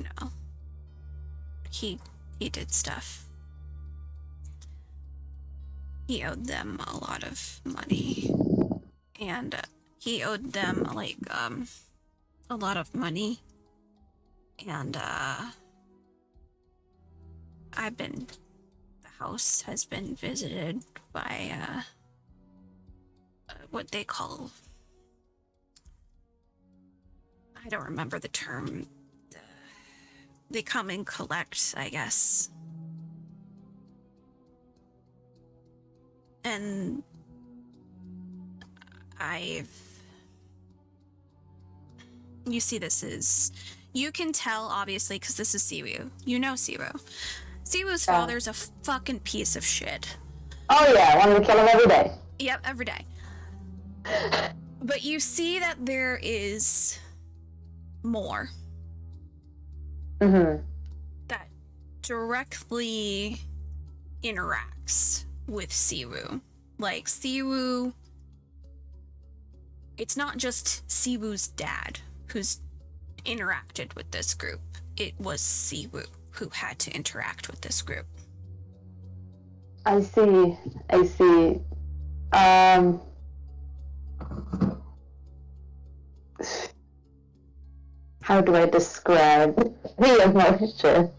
No. He did stuff. He owed them a lot of money. And he owed them like a lot of money. And the house has been visited by what they call, I don't remember the term. They come and collect, I guess. And you see this is, you can tell obviously because this is Siwu. You know Siwu. Siwu's father's a fucking piece of shit. Oh yeah, I wanted to kill him every day. Yep, every day. But you see that there is more. Mm-hmm. That directly interacts with Siwu. Like, Siwu... It's not just Siwu's dad who's interacted with this group. It was Siwu who had to interact with this group. I see. How do I describe the emotion?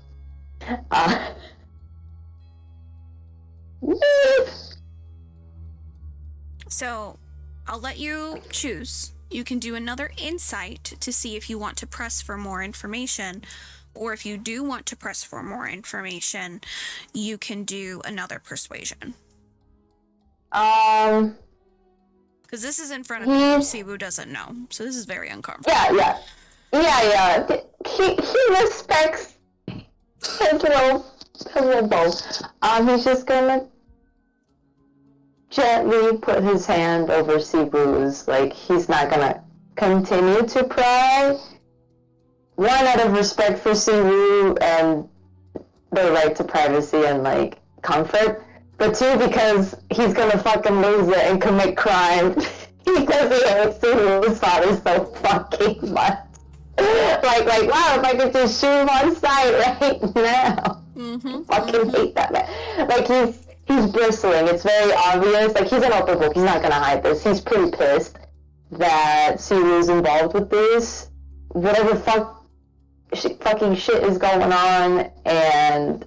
So, I'll let you choose. You can do another insight to see if you want to press for more information, or if you do want to press for more information, you can do another persuasion. Because this is in front of people Siwu doesn't know, so this is very uncomfortable. Yeah. Yeah. He respects his little bow. He's just gonna gently put his hand over Sibu's. Like, he's not gonna continue to pry. One, out of respect for Sibu and their right to privacy and, like, comfort. But two, because he's gonna fucking lose it and commit crime. Because he hates Sibu's father so fucking much. Like, wow, if I could just shoot him on sight right now. Fucking hate that man. Like, he's bristling. It's very obvious. Like, he's an open book. He's not gonna hide this. He's pretty pissed that Siru's involved with this. Whatever fucking shit is going on, and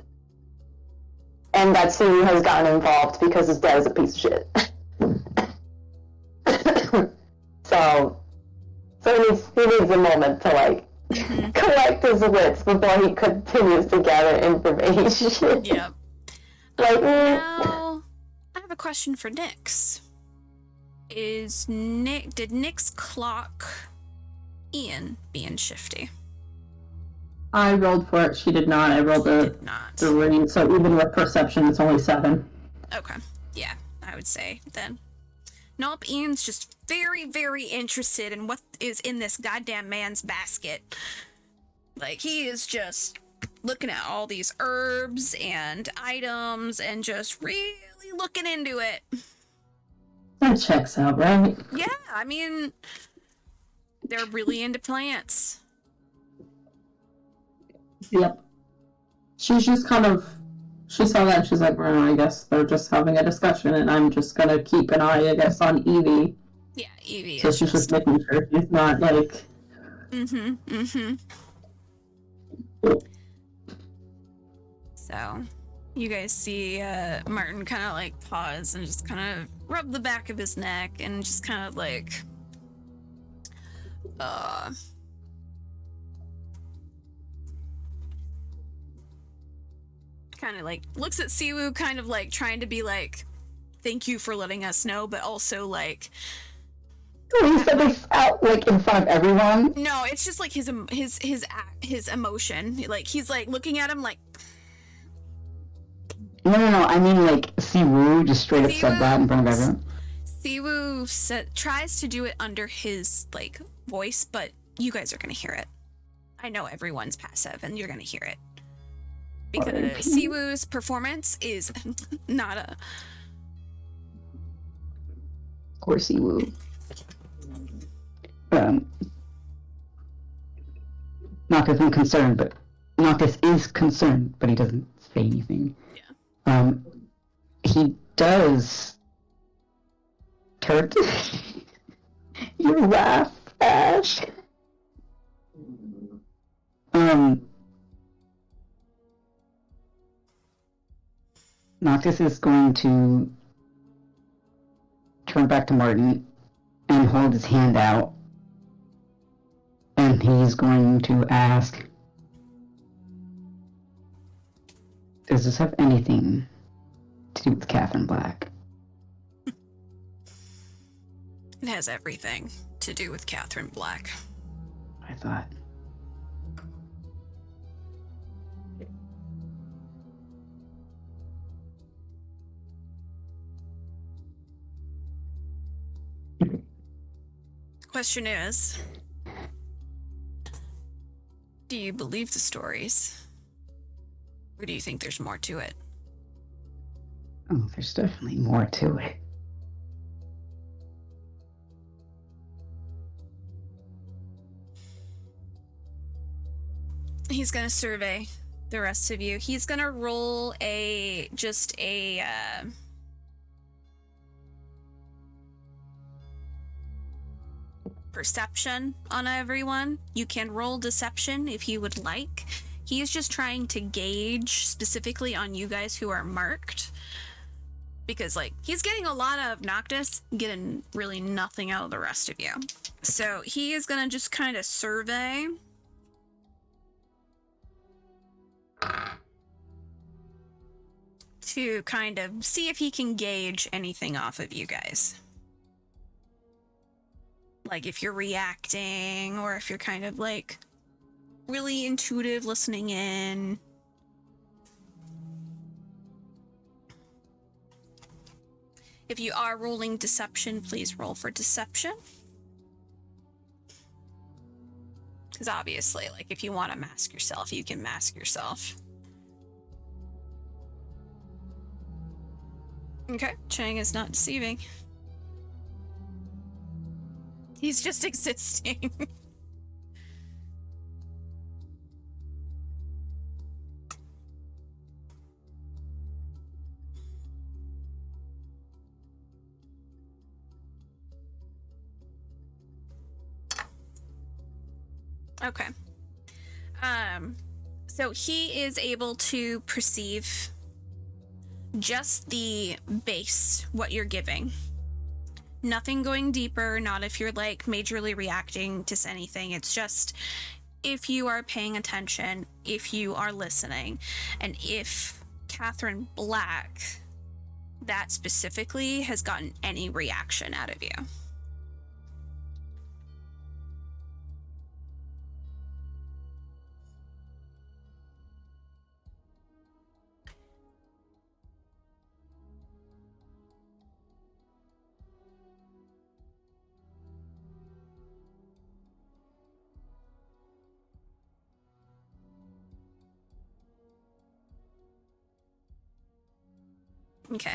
that Siru has gotten involved because his dad is a piece of shit. So he needs a moment to, like, collect his wits before he continues to gather information. Yep. Like, Now, I have a question for Nyx. Did Nyx clock Ian being shifty? I rolled for it. She did not. I rolled Did not. the ring. So even with perception, it's only 7. Okay. Yeah, I would say then. Nope, Ian's just very, very interested in what is in this goddamn man's basket. Like, he is just looking at all these herbs and items and just really looking into it. That checks out, right? Yeah, I mean, they're really into plants. Yep. She's just kind of... She saw that and she's like, well, I guess they're just having a discussion and I'm just gonna keep an eye, I guess, on Evie. Yeah, Evie So is she's just making sure she's not, like... So, you guys see Martin kind of, like, pause and just kind of rub the back of his neck and just kind of, like... kind of, like, looks at Siwu, kind of, like, trying to be, like, thank you for letting us know, but also, like... He said this out, like, in front of everyone? No, it's just, like, his emotion. Like, he's, like, looking at him, like... No, I mean, like, Siwu just straight up said that in front of everyone. Siwu tries to do it under his, like, voice, but you guys are gonna hear it. I know everyone's passive, and you're gonna hear it. Because Siwu's performance is not a... Of course, Siwu. Noctis is concerned, but Noctis is concerned, but he doesn't say anything. Yeah. He does turn. You laugh, Ash. Noctis is going to turn back to Martin and hold his hand out. And he's going to ask, does this have anything to do with Catherine Black? It has everything to do with Catherine Black. I thought. Question is, do you believe the stories? Or do you think there's more to it? Oh, there's definitely more to it. He's gonna survey the rest of you. He's gonna roll a perception on everyone. You can roll deception if you would like. He is just trying to gauge specifically on you guys who are marked. Because, like, he's getting a lot out of Noctis, getting really nothing out of the rest of you. So he is gonna just kind of survey. To kind of see if he can gauge anything off of you guys. like if you're reacting or if you're kind of like really intuitive listening in. If you are rolling deception, please roll for deception. Because obviously, like, if you want to mask yourself, you can mask yourself. Okay, Chang is not deceiving. He's just existing. Okay. So he is able to perceive just the base, what you're giving. Nothing going deeper, not if you're like majorly reacting to anything. It's just if you are paying attention, if you are listening, and if Catherine Black, that specifically, has gotten any reaction out of you. Okay.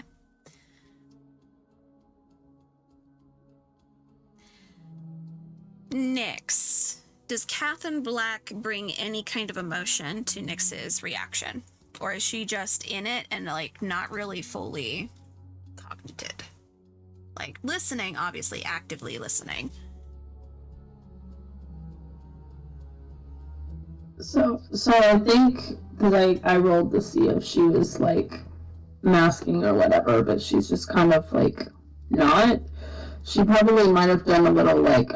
Nyx. Does Catherine Black bring any kind of emotion to Nyx's reaction? Or is she just in it and, like, not really fully cognited? Like, listening, obviously, actively listening. So I think, because I rolled to see if she was, like, masking or whatever, but she's just kind of, like, not. She probably might have done a little, like,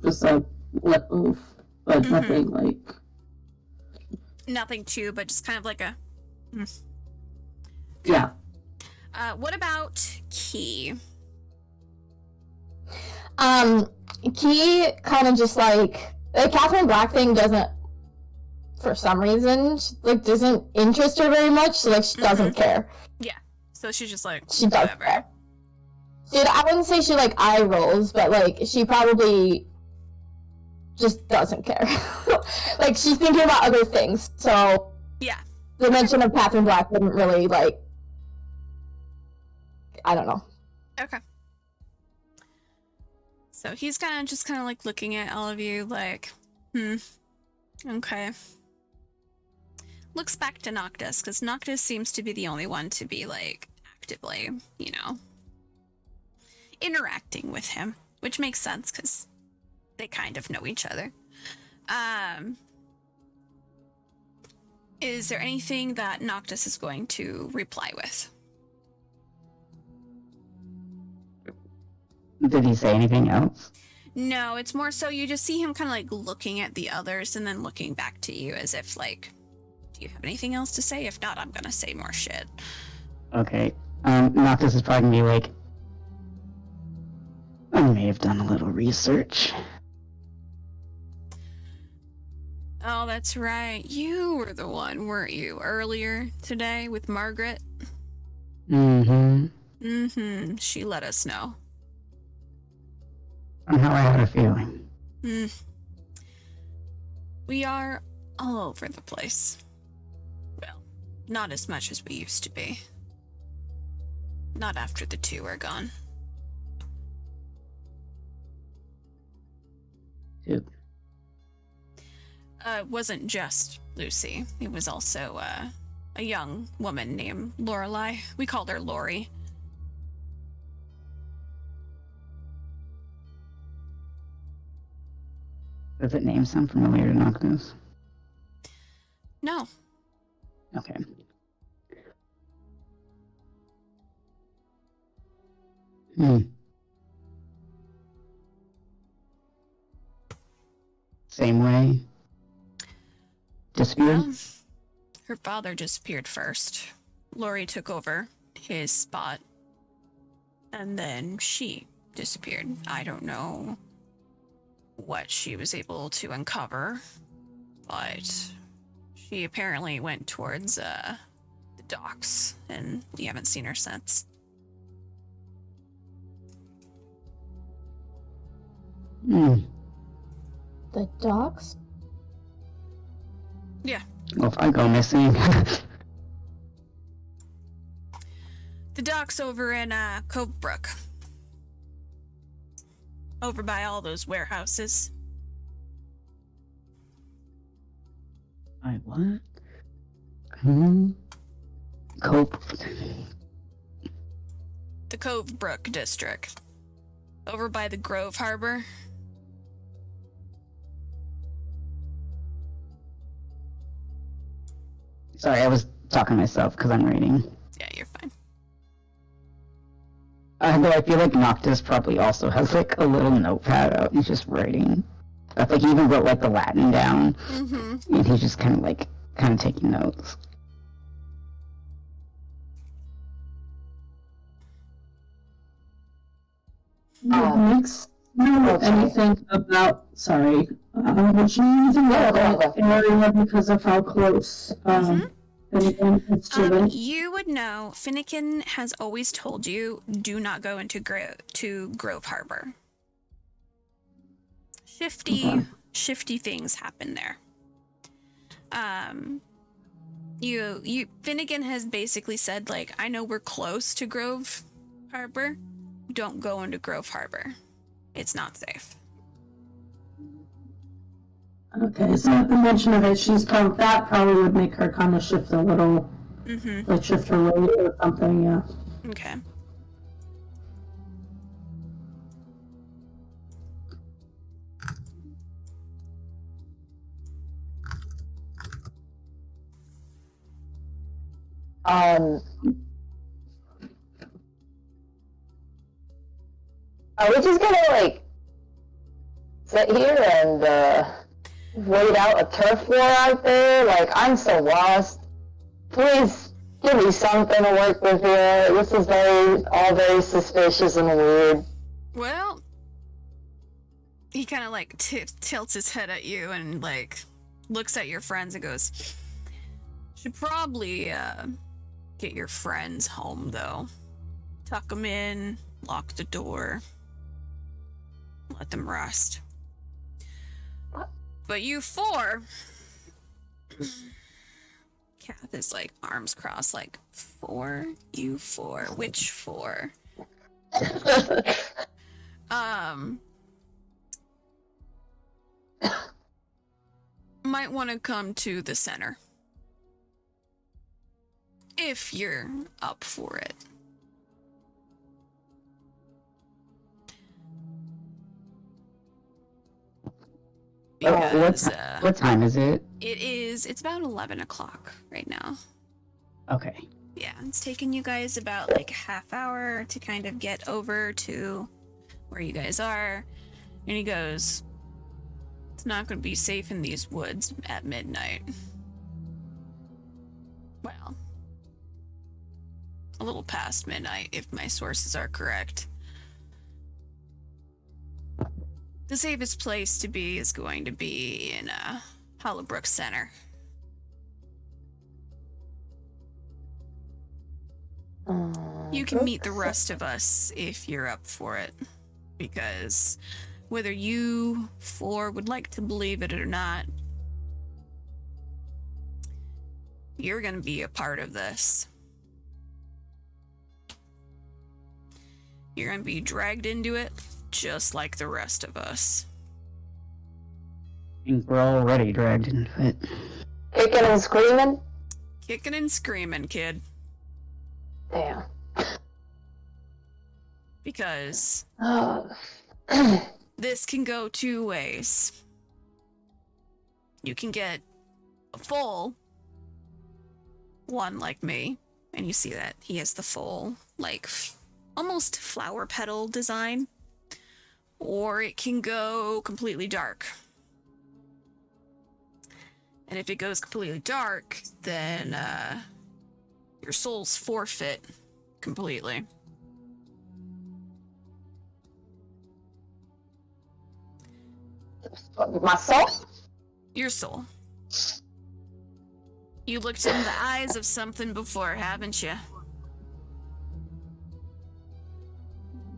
just a let oof, but nothing, like... Nothing too, but just kind of like a... Yeah. What about Key? Key kind of just like the Catherine Black thing doesn't, for some reason, like doesn't interest her very much. So like she doesn't care. Yeah. So she's just like She doesn't whatever. care. Dude, I wouldn't say she like eye rolls, but like she probably just doesn't care. Like she's thinking about other things. So Yeah. the mention of Catherine Black wouldn't really like. I don't know. Okay. So he's kind of like looking at all of you like, okay. Looks back to Noctis, because Noctis seems to be the only one to be like actively, you know, interacting with him, which makes sense because they kind of know each other. Is there anything that Noctis is going to reply with? Did he say anything else? No, it's more so you just see him kind of like looking at the others and then looking back to you as if like, do you have anything else to say? If not, I'm gonna say more shit. Okay. Noctis is probably gonna be like, I may have done a little research. Oh, that's right. You were the one, weren't you, earlier today with Margaret? She let us know. Somehow I had a feeling. We are all over the place. Well, not as much as we used to be. Not after the two are gone. Dude. It wasn't just Lucy. It was also a young woman named Lorelei. We called her Lori. Does it name sound familiar to Noctis? No. Okay. Same way? Disappeared? Well, her father disappeared first. Lori took over his spot. And then she disappeared. I don't know what she was able to uncover, but she apparently went towards the docks, and you haven't seen her since. Hmm. The dogs? Yeah. Well, if I go missing. The docks over in Covebrook. Over by all those warehouses. I what? Cope. The Covebrook district. Over by the Grove Harbor. Sorry, I was talking to myself because I'm reading. Yeah, you're fine. Though I feel like Noctis probably also has like a little notepad out. He's just writing. I think he even wrote like the Latin down, Mm-hmm. and he's just kind of taking notes. Makes know anything about? Sorry, would you know anything about that area because of how close Finnegan is to it? You would know. Finnegan has always told you, do not go into Grove Harbor. Shifty things happen there. Finnegan has basically said, like, I know we're close to Grove Harbor. Don't go into Grove Harbor. It's not safe. Okay, so at the mention of it, that probably would make her kind of shift a little, like shift her weight or something, yeah. Okay. Are we just gonna, like, sit here and, wait out a turf war out there? Like, I'm so lost. Please give me something to work with here. This is all very suspicious and weird. Well, he kind of like tilts his head at you and like looks at your friends and goes, should probably get your friends home though. Tuck them in, lock the door, let them rest. But you four, Kath is like arms crossed, like, you four, which four? Might want to come to the center. If you're up for it. Because, What time is it? it's about 11 o'clock right now. Okay. Yeah, it's taken you guys about like a half hour to kind of get over to where you guys are. And he goes, it's not going to be safe in these woods at midnight. Well, a little past midnight, if my sources are correct. The safest place to be is going to be in Hollowbrook Center. You can meet the rest of us if you're up for it. Because whether you four would like to believe it or not, you're going to be a part of this. You're going to be dragged into it just like the rest of us. I think we're already dragged into it. Kicking and screaming? Kicking and screaming, kid. Damn. Because this can go two ways. You can get a full one like me, and you see that he has the full, like, almost flower petal design. Or it can go completely dark. And if it goes completely dark, then your soul's forfeit completely. My soul? Your soul. You looked in the eyes of something before, haven't you?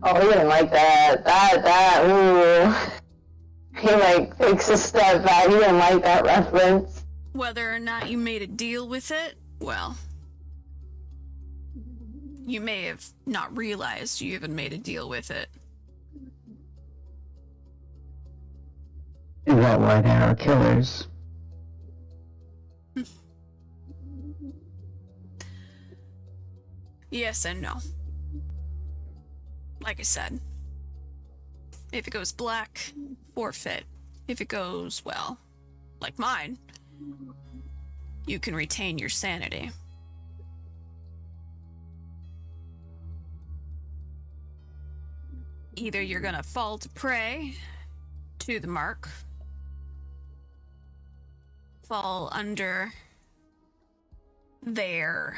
Oh, he didn't like that, ooh. He, like, takes a step back. He didn't like that reference. Whether or not you made a deal with it, well, you may have not realized you even made a deal with it. Is that why there are killers? Yes and no. Like I said, if it goes black, forfeit. If it goes, well, like mine, you can retain your sanity. Either you're gonna fall to prey to the mark, fall under their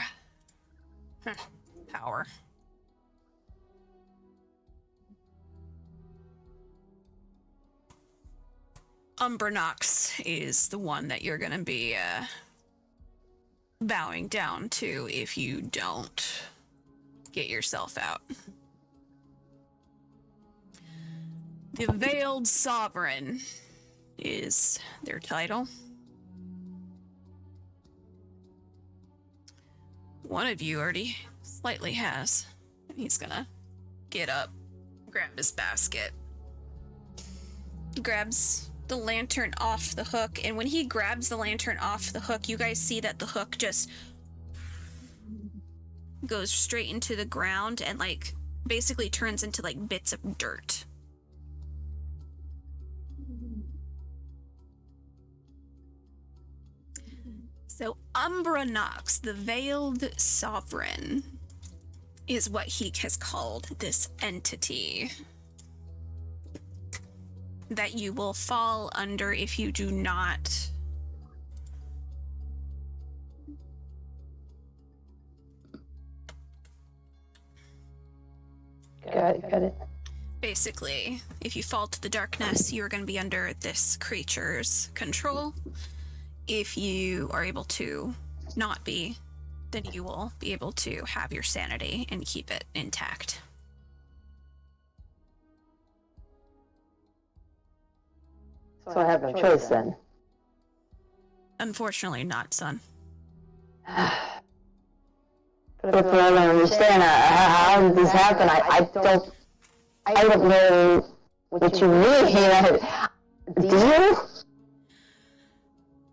power. Umbranox is the one that you're gonna be bowing down to if you don't get yourself out. The Veiled Sovereign is their title. One of you already slightly has. He's gonna get up, grab his basket, grabs the lantern off the hook, and when he grabs the lantern off the hook, you guys see that the hook just goes straight into the ground and like basically turns into like bits of dirt. So Umbranox, the Veiled Sovereign, is what he has called this entity that you will fall under if you do not Got it. basically, if you fall to the darkness, you're going to be under this creature's control. If you are able to not be, then you will be able to have your sanity and keep it intact. So I have no choice then. Unfortunately not, son. But if I don't understand how did this happen, I don't know what you mean. Do you?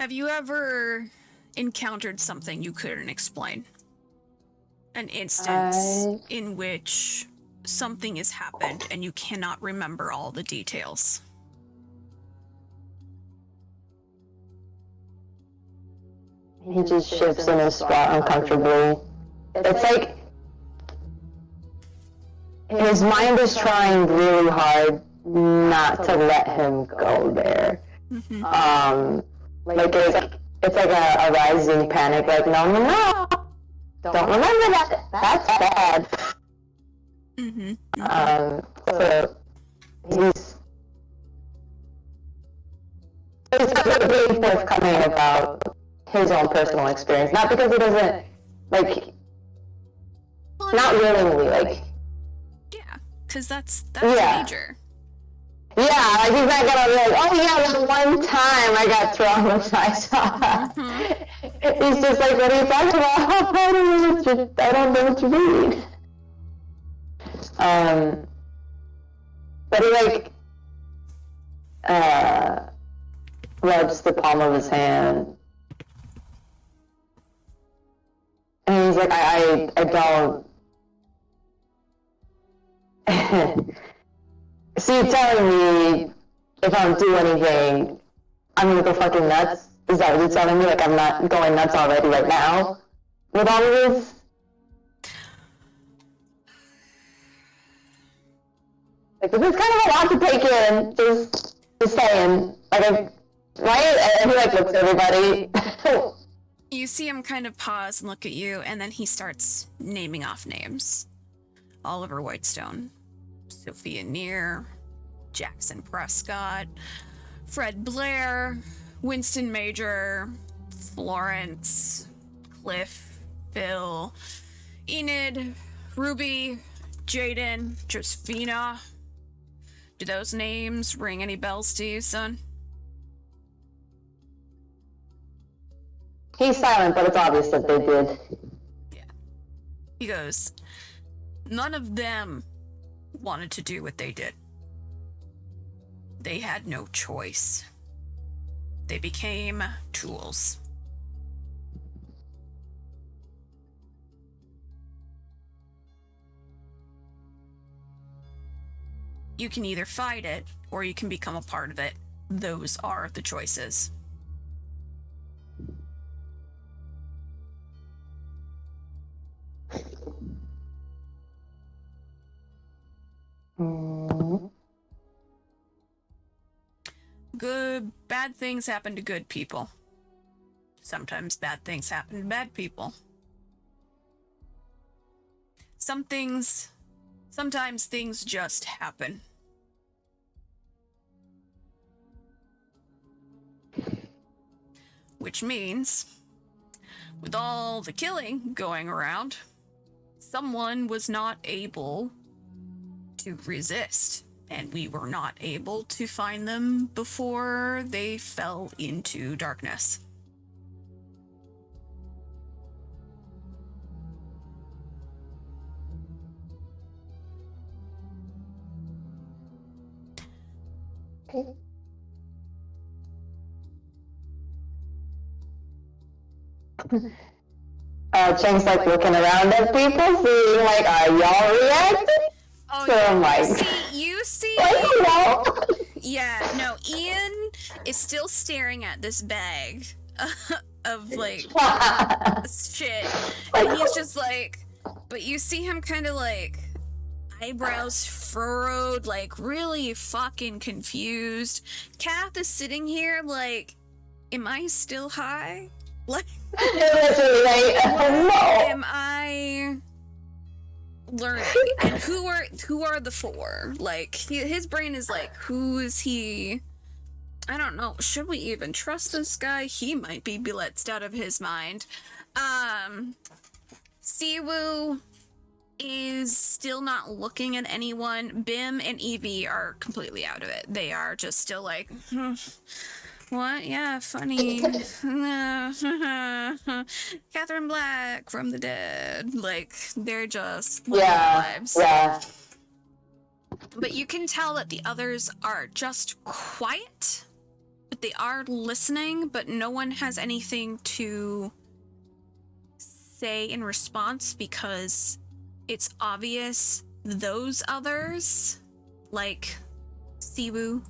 Have you ever encountered something you couldn't explain? An instance in which something has happened and you cannot remember all the details. He just shifts in his spot uncomfortably. It's like his mind is trying really hard not to let him go there. Mm-hmm. Like it's like a rising panic. Like no, don't remember that. That's bad. Mm-hmm. So he's really forthcoming about his own personal experience, not because he doesn't like, not willingly, like. Yeah, because that's Yeah. major. Yeah, like he's not gonna be like, oh yeah, that one time I got traumatized. He's just like, what are you talking about? I don't know what you mean. But he like rubs the palm of his hand. And he's like, I don't. So you're telling me if I don't do anything, I'm gonna go fucking nuts? Is that what you're telling me? Like I'm not going nuts already right now with all of this? Like this is kind of a lot to take in, just saying. Like, right? And he like looks at everybody. You see him kind of pause and look at you, and then he starts naming off names. Oliver Whitestone, Sophia Neer, Jackson Prescott, Fred Blair, Winston Major, Florence, Cliff, Phil, Enid, Ruby, Jaden, Josephina. Do those names ring any bells to you, son? He's silent, but it's obvious that they did. Yeah. He goes, none of them wanted to do what they did. They had no choice. They became tools. You can either fight it, or you can become a part of it. Those are the choices. Bad things happen to good people. Sometimes bad things happen to bad people. Sometimes things just happen. Which means, with all the killing going around, someone was not able to resist, and we were not able to find them before they fell into darkness. Okay. Cheng's like looking around at people, seeing like, are y'all reacting? Oh, So I'm like, you see, like, no. yeah, no, Ian is still staring at this bag of like shit, and he's just like, but you see him kind of like eyebrows furrowed, like really fucking confused. Kath is sitting here like, am I still high? Like, Literally, like, oh no. am I learning? And who are the four? Like, his brain is like, who is he? I don't know. Should we even trust this guy? He might be blitzed out of his mind. Siwoo is still not looking at anyone. Bim and Evie are completely out of it. They are just still like, what? Yeah, funny. Catherine Black from the dead. Like, they're just living their lives. Yeah. But you can tell that the others are just quiet, but they are listening, but no one has anything to say in response because it's obvious those others, like Siwoo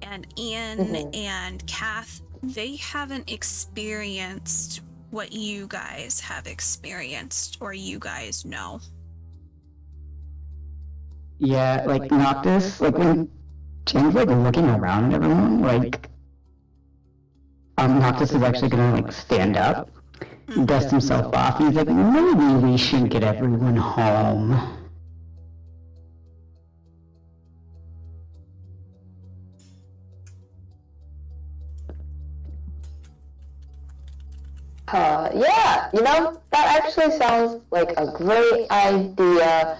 and Ian and Kath, they haven't experienced what you guys have experienced or you guys know. Yeah, like Noctis, like when Cheng's like looking around at everyone, like Noctis is actually gonna like stand up, dust himself off, and he's like, maybe we should get everyone home. Yeah, that actually sounds like a great idea.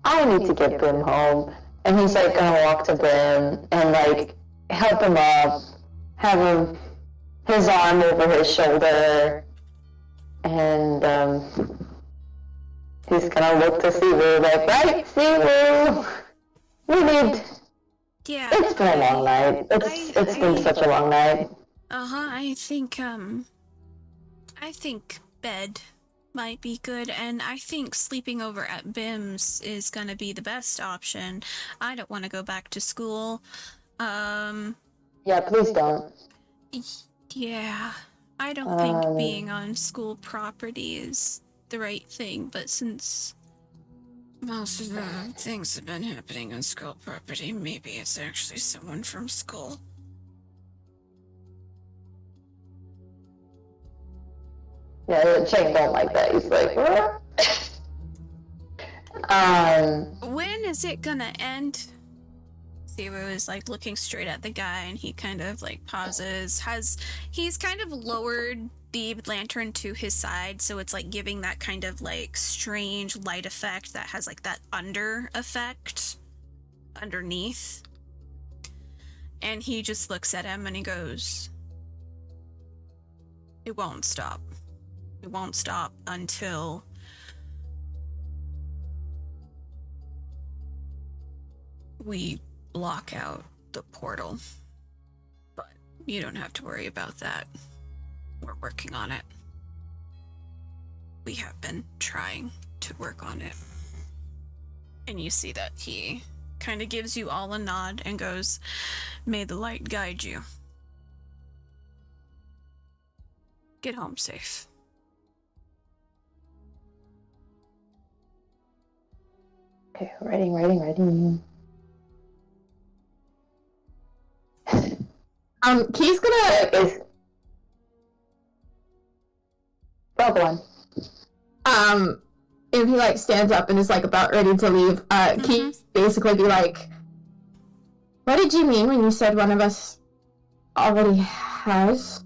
I need to get Bim home. And he's like gonna walk to Bim and like help him up, have him his arm over his shoulder, and he's gonna look to Siwoo like, right, Siwoo, we need. Yeah. It's been a long night. It's been such a long night. I think bed might be good, and I think sleeping over at Bim's is gonna be the best option. I don't want to go back to school. Yeah, please don't. Yeah, I don't think being on school property is the right thing, but since most of the things have been happening on school property, maybe it's actually someone from school. Yeah, Cheng don't like that. He's like, what? When is it gonna end? Siwu is like looking straight at the guy, and he kind of like pauses. He's kind of lowered the lantern to his side, so it's like giving that kind of like strange light effect that has like that under effect underneath. And he just looks at him and he goes, "It won't stop. It won't stop until we block out the portal. But you don't have to worry about that. We're working on it. We have been trying to work on it." And you see that he kind of gives you all a nod and goes, "May the light guide you. Get home safe." Okay, writing. Key's gonna Go on. if he like stands up and is like about ready to leave, Key basically be like, "What did you mean when you said one of us already has?"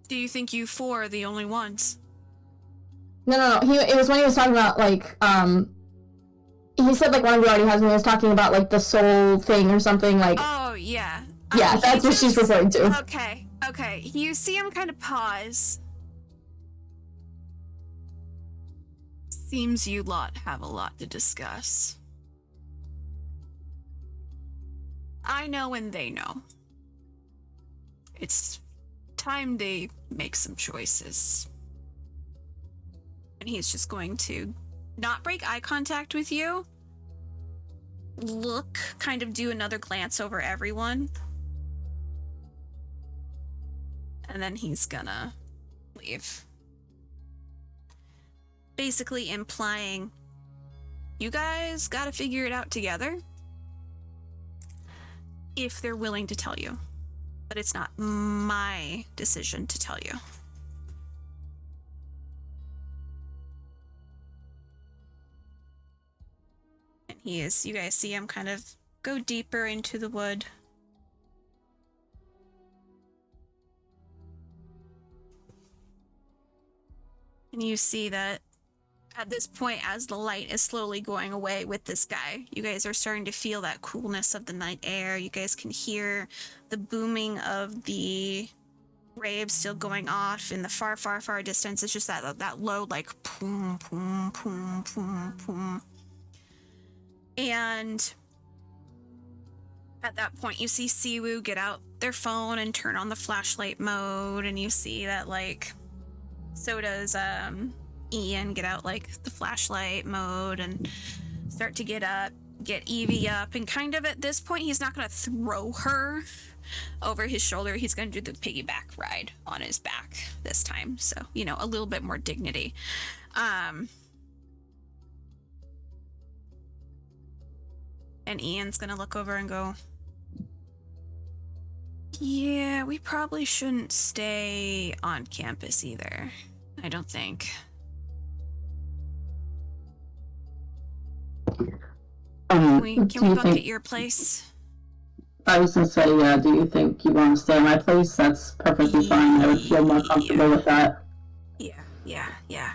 Do you think you four are the only ones? No. It was when he was talking about like he said like one of you already has, and he was talking about like the soul thing or something like. Oh, yeah. Yeah, that's what she's referring to. Okay. You see him kind of pause. Seems you lot have a lot to discuss. I know and they know. It's time they make some choices. And he's just going to not break eye contact with you. Look, kind of do another glance over everyone. And then he's gonna leave. Basically implying, you guys gotta figure it out together. If they're willing to tell you. But it's not my decision to tell you. And you guys see him kind of go deeper into the wood. And you see that at this point, as the light is slowly going away with this guy, you guys are starting to feel that coolness of the night air. You guys can hear the booming of the raves still going off in the far, far, far distance. It's just that low, like, boom, boom, boom, boom, boom. And at that point, you see Siwu get out their phone and turn on the flashlight mode, and you see that, like, so does Ian get out like the flashlight mode and start to get Evie up, and kind of at this point he's not gonna throw her over his shoulder. He's gonna do the piggyback ride on his back this time, so a little bit more dignity. And Ian's gonna look over and go, "Yeah, we probably shouldn't stay on campus either. I don't think." Can we book at your place? I was gonna say, yeah, do you think you want to stay at my place? That's perfectly fine. I would feel more comfortable with that. Yeah.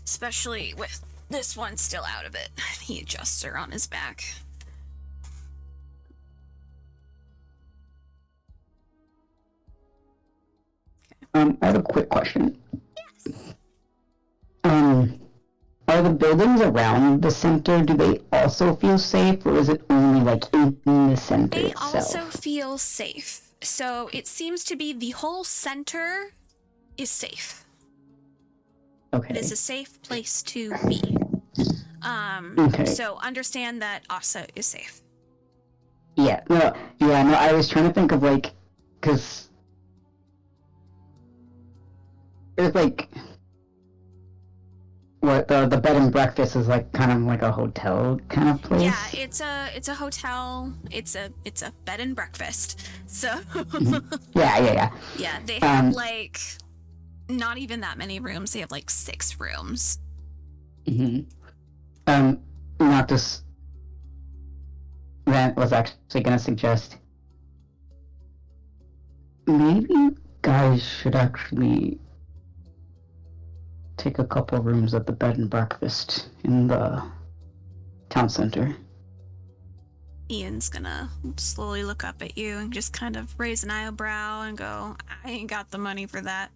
Especially with this one still out of it. He adjusts her on his back. I have a quick question. Yes. Are the buildings around the center, do they also feel safe, or is it only like in the center They itself? also feel safe. So it seems to be the whole center is safe. Okay. It is a safe place to be. Okay. So understand that Asa is safe. Yeah, no, I was trying to think of like, because there's like, what, the bed and breakfast is like kind of like a hotel kind of place? Yeah, it's a hotel. It's a bed and breakfast. So Yeah. yeah, they have like not even that many rooms. They have like 6 rooms. Mm-hmm. Now Noctis that was actually gonna suggest maybe you guys should actually take a couple rooms at the bed and breakfast in the town center. Ian's gonna slowly look up at you and just kind of raise an eyebrow and go, I ain't got the money for that.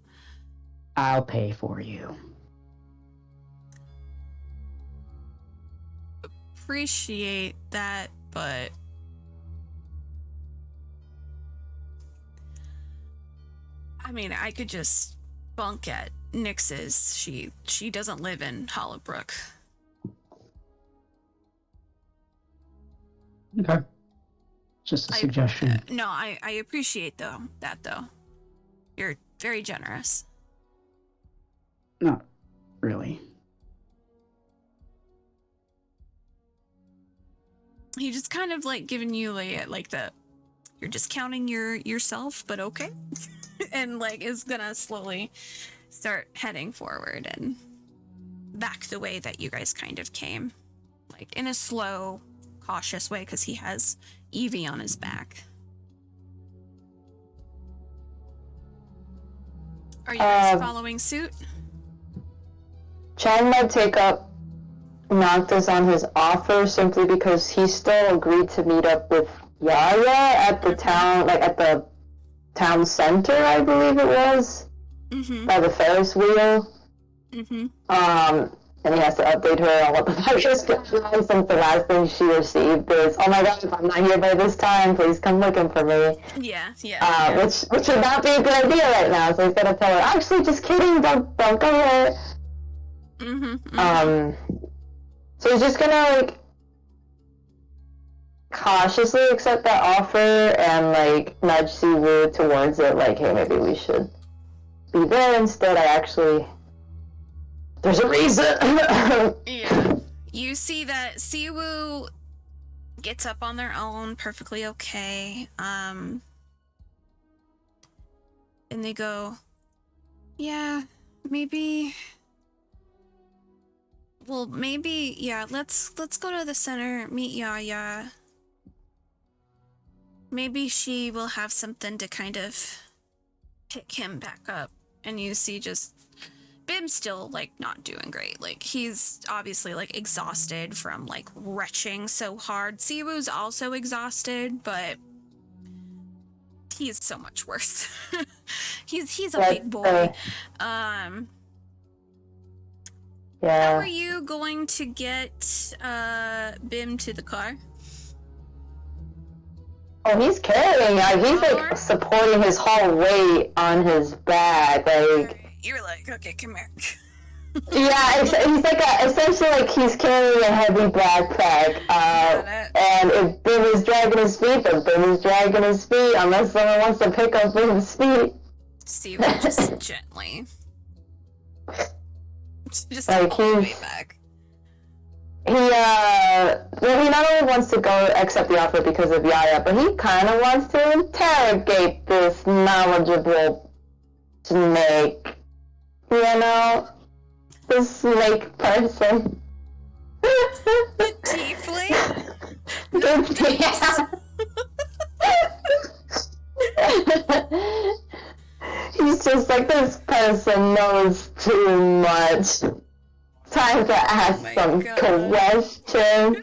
I'll pay for you. Appreciate that, but I mean, I could just bunk at Nyx's. She doesn't live in Hollowbrook. Okay. Just a suggestion. No, I appreciate that though. You're very generous. Not really. He just kind of like giving you like the you're discounting yourself, but okay. And like is gonna slowly start heading forward and back the way that you guys kind of came. Like in a slow, cautious way because he has Evie on his back. Are you guys following suit? Chang might take up Noctis on his offer simply because he still agreed to meet up with Yaya at the town, like at the town center, I believe it was, by the Ferris wheel. And he has to update her on what the fuck is going on since the last thing she received is, oh my god, if I'm not here by this time, please come looking for me. Yeah. Which would not be a good idea right now, so he's gonna tell her, actually, just kidding, don't go there. So he's just gonna, like, cautiously accept that offer and, like, nudge Siwoo towards it, like, hey, maybe we should be there instead. There's a reason! Yeah. You see that Siwoo gets up on their own, perfectly okay. And they go, yeah, maybe... Well, maybe, yeah, let's go to the center, meet Yaya. Maybe she will have something to kind of pick him back up. And you see just Bim's still, like, not doing great. Like, he's obviously, like, exhausted from, like, retching so hard. Siwoo's also exhausted, but he's so much worse. he's a big boy. Yeah. How are you going to get Bim to the car? Oh, he's carrying. He's like supporting his whole weight on his back. Like you're like, okay, come here. Yeah, he's like essentially like he's carrying a heavy backpack. And if Bim is dragging his feet, then Bim is dragging his feet. Unless someone wants to pick up Bim's feet. See, just gently. Just like all the way back. He not only wants to go accept the offer because of Yaya, but he kind of wants to interrogate this knowledgeable snake. You know? This snake person. The tiefling? He's just like, this person knows too much. Time to ask some questions.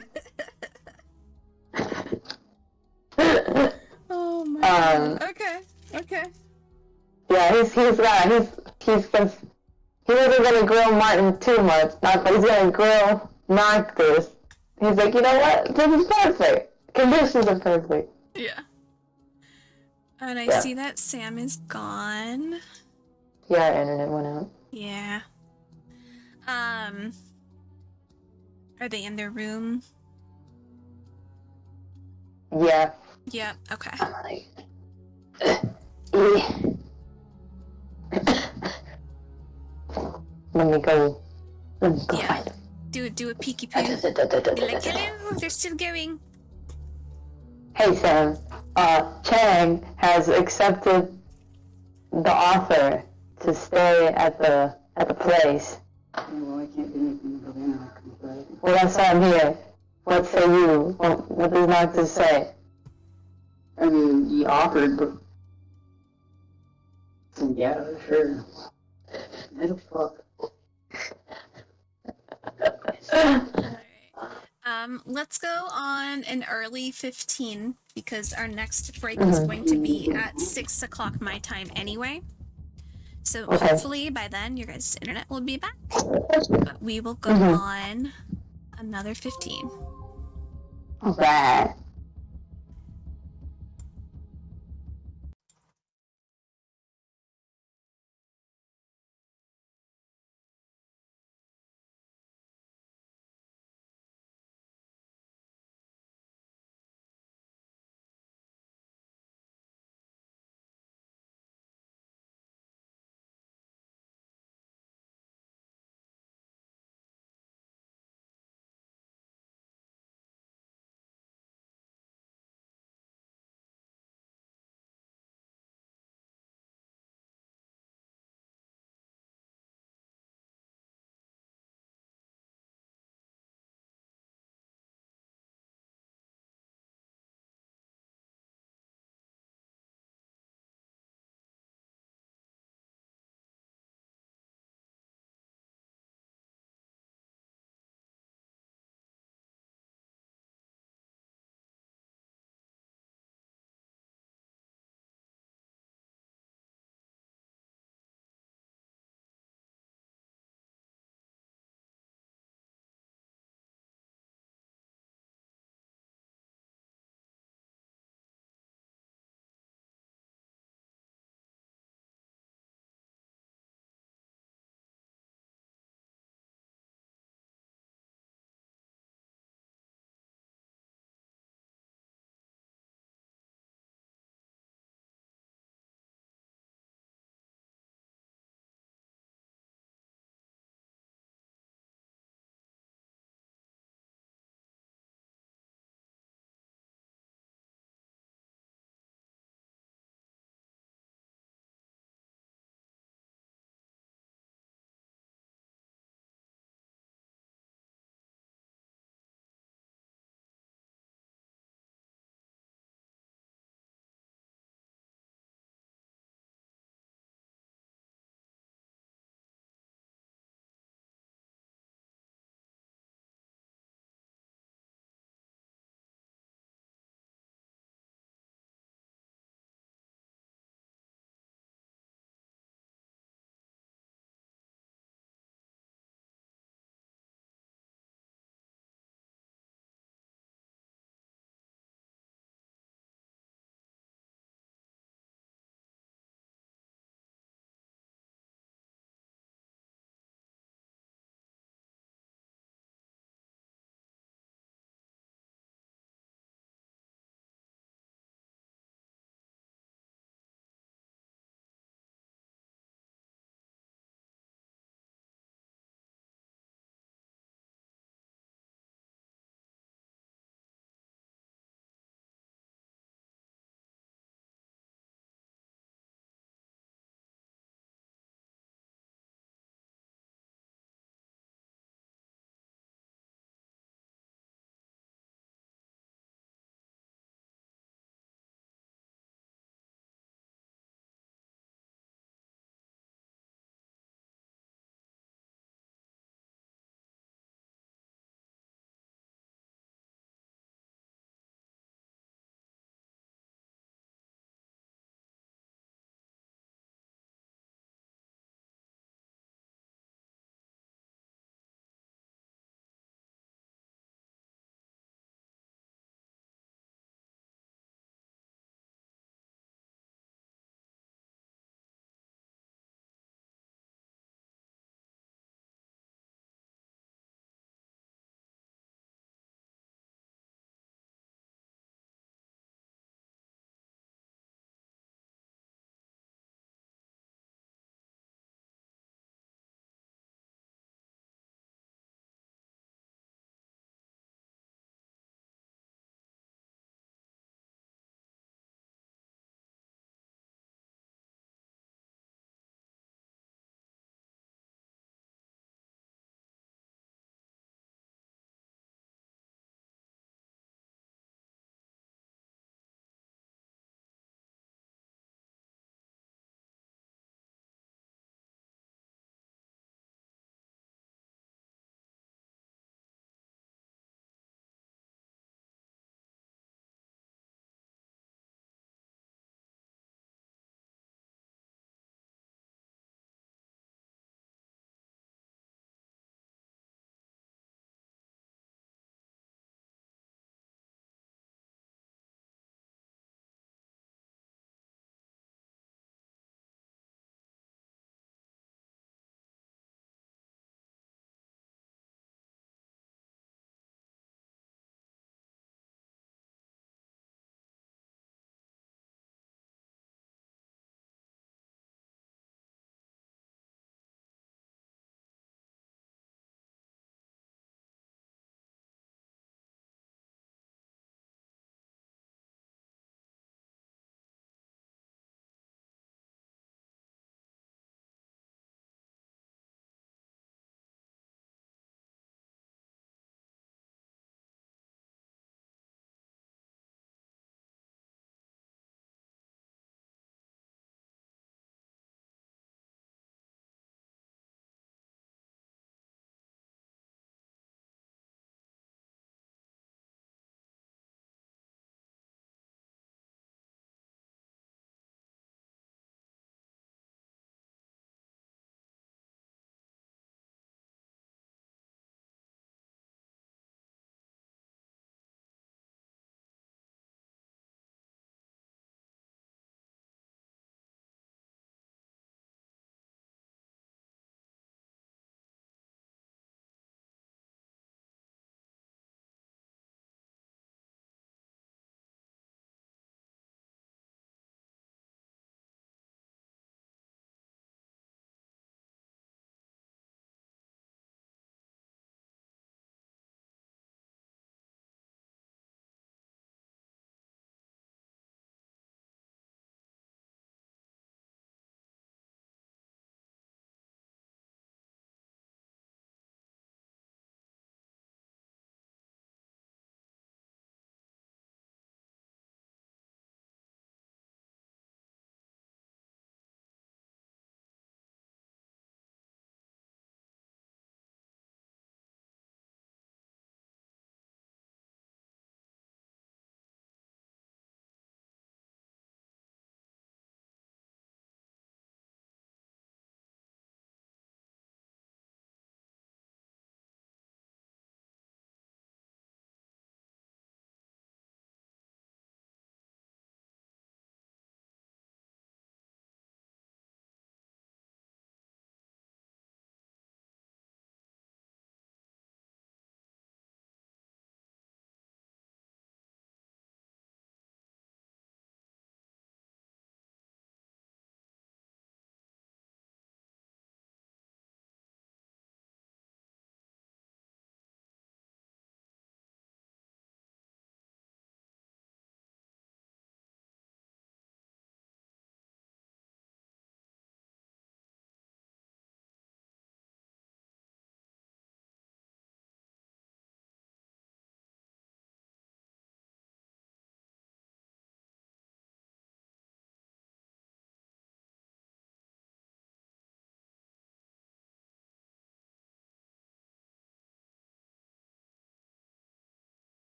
Oh my god. Okay. Yeah, he wasn't gonna grill Martin too much, but he's gonna grill Noctis. He's like, you know what? This is perfect. Conditions are perfect. Yeah. And I see that Sam is gone. Yeah, our internet went out. Yeah. Are they in their room? Yeah. Yeah, okay. I'm like, Let me go Yeah. find them. Do a peeky poo. Be like, hello, they're still going. Hey Sam, Chang has accepted the offer to stay at the place. Well, I can't do anything until then. Well, that's why I'm here. What say you? What does Noctis say? I mean, he offered, but yeah, sure. Why the fuck? Let's go on an early 15 because our next break is going to be at 6 o'clock my time anyway. So hopefully by then your guys' internet will be back. But we will go on another 15. Right.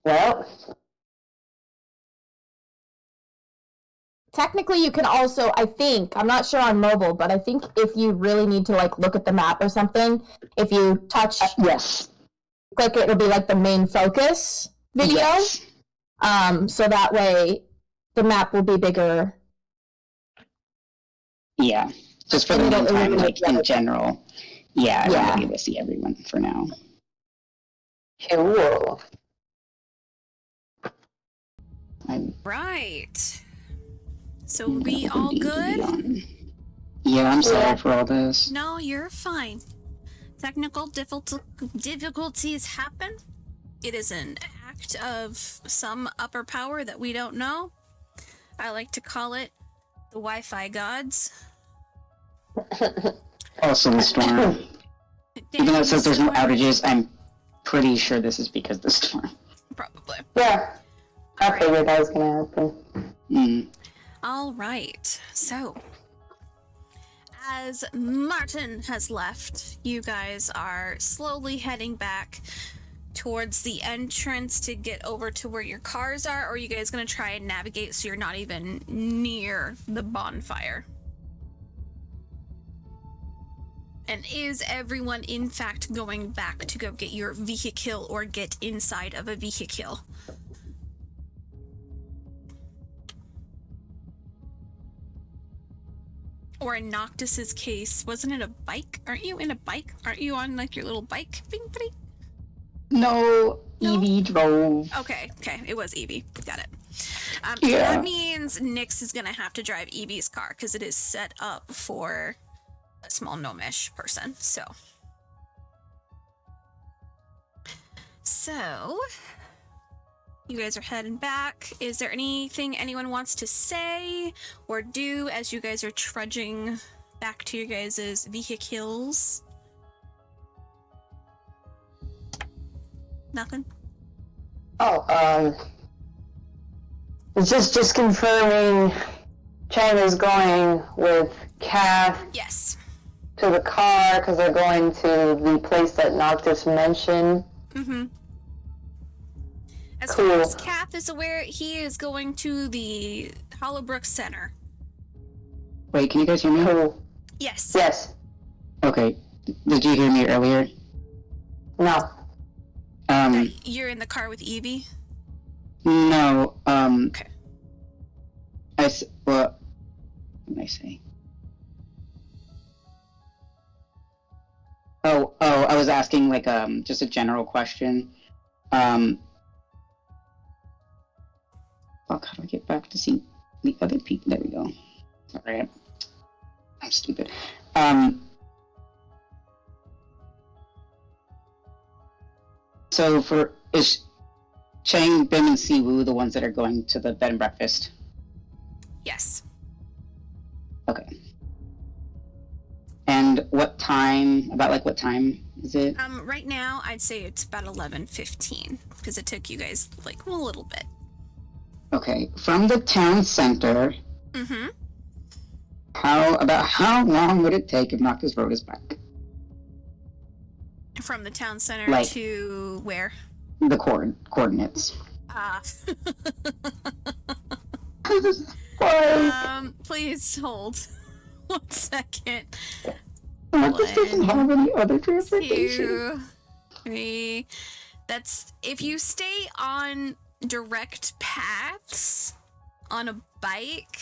Well, Technically, you can also, I think, I'm not sure on mobile, but I think if you really need to like look at the map or something, if you touch, Yes. click it, it'll be like the main focus video. Yes. So that way the map will be bigger. Yeah. Just for the And it'll meantime, illuminate like, in everything. general. Yeah, I Yeah. won't be able to see everyone for now. cool. Right. So we all good? Yeah, I'm sorry Yeah. for all this. No, you're fine. Technical difficulties happen. It is an act of some upper power that we don't know. I like to call it the Wi-Fi gods. Also the storm. Even though it says there's no outages, I'm pretty sure this is because of the storm. Probably. Yeah, I figured that was gonna happen. Mm. All right. So, as Martin has left, you guys are slowly heading back towards the entrance to get over to where your cars are, or are you guys going to try and navigate so you're not even near the bonfire? And is everyone in fact going back to go get your vehicle or get inside of a vehicle? Or in Noctis's case, wasn't it a bike? Aren't you in a bike? Aren't you on like your little bike? Bing, bing. No, No? Evie drove. Okay, it was Evie. Got it. So Yeah. that means Nyx is gonna have to drive Evie's car because it is set up for a small gnomish person. So you guys are heading back. Is there anything anyone wants to say or do as you guys are trudging back to your guys' vehicles? Nothing? Oh, it's just confirming China's going with Kath Yes. to the car because they're going to the place that Noctis mentioned. Mm-hmm. As Cool. far as Kath is aware, he is going to the Hollowbrook Center. Wait, can you guys hear me? Cool. Yes. Yes. Okay. Did you hear me earlier? No. You're in the car with Evie? No, Okay. what did I say? Oh, I was asking, like, just a general question. Fuck, how do I get back to see the other people? There we go. Alright. I'm stupid. So is Chang, Bim, and Siwoo the ones that are going to the bed and breakfast? Yes. Okay. And what time, about what time is it? Right now, I'd say it's about 11:15 because it took you guys a little bit. Okay, from the town center, Mm-hmm. how long would it take if Noctis rode us back? From the town center Like- to where? The coordinates. Please hold 1 second. Noctis doesn't have any other transportation. 2, 3. That's if you stay on direct paths on a bike.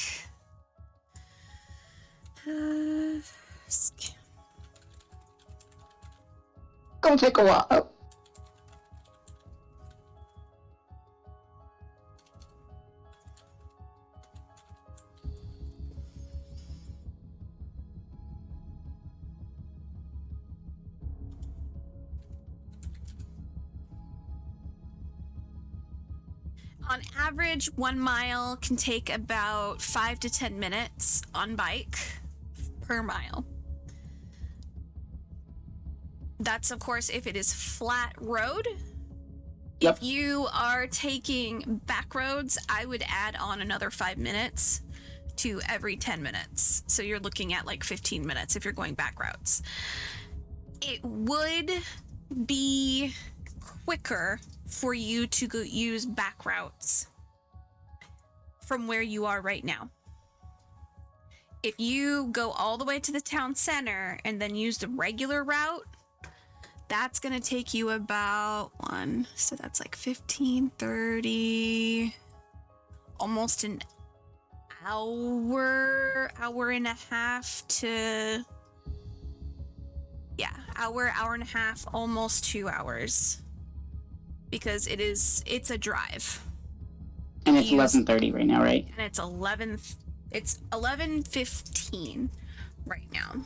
Gonna take a while. On average, 1 mile can take about 5 to 10 minutes on bike per mile. That's, of course, if it is flat road. Yep. If you are taking back roads, I would add on another 5 minutes to every 10 minutes. So you're looking at 15 minutes if you're going back roads. It would be quicker for you to go use back routes from where you are right now. If you go all the way to the town center and then use the regular route, that's going to take you about so that's like 15, 30, almost an hour and a half to, hour and a half, almost 2 hours. Because it's a drive. And it's 11:30 right now, right? And it's 11:15 right now.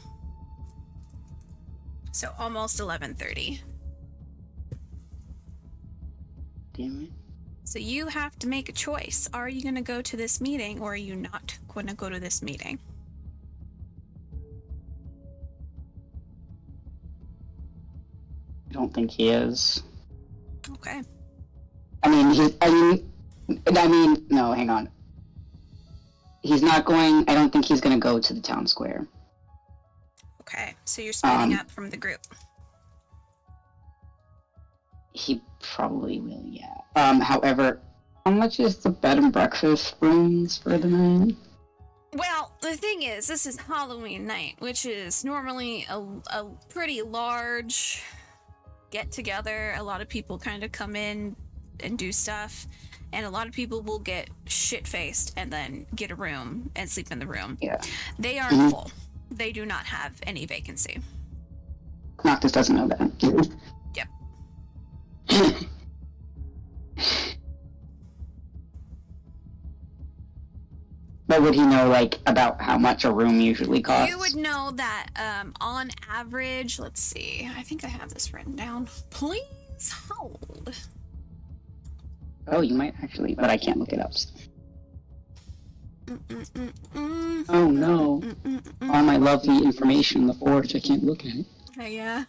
So almost 11:30. Damn it. So you have to make a choice. Are you going to go to this meeting or are you not going to go to this meeting? I don't think he is. Okay. No, hang on. He's not going, I don't think he's gonna go to the town square. Okay, so you're splitting up from the group. He probably will, yeah. However, how much is the bed and breakfast rooms for the night? Well, the thing is, this is Halloween night, which is normally a pretty large get-together. A lot of people kind of come in and do stuff, and a lot of people will get shit-faced and then get a room and sleep in the room. Yeah. They aren't full. They do not have any vacancy. Noctis doesn't know that. Yep. But would he know, about how much a room usually costs? You would know that, on average, let's see. I think I have this written down. Please hold. Oh, you might actually, but I can't look it up. Oh no. All my lovely information in the forge, I can't look at it. Yeah.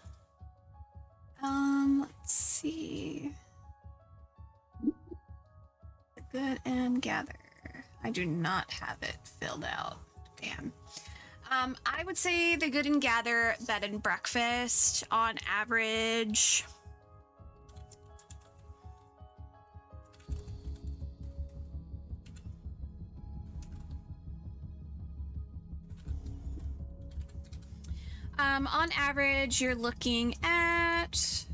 Let's see. Good and gather. I do not have it filled out. Damn. I would say the Good and Gather bed and breakfast on average. On average, you're looking at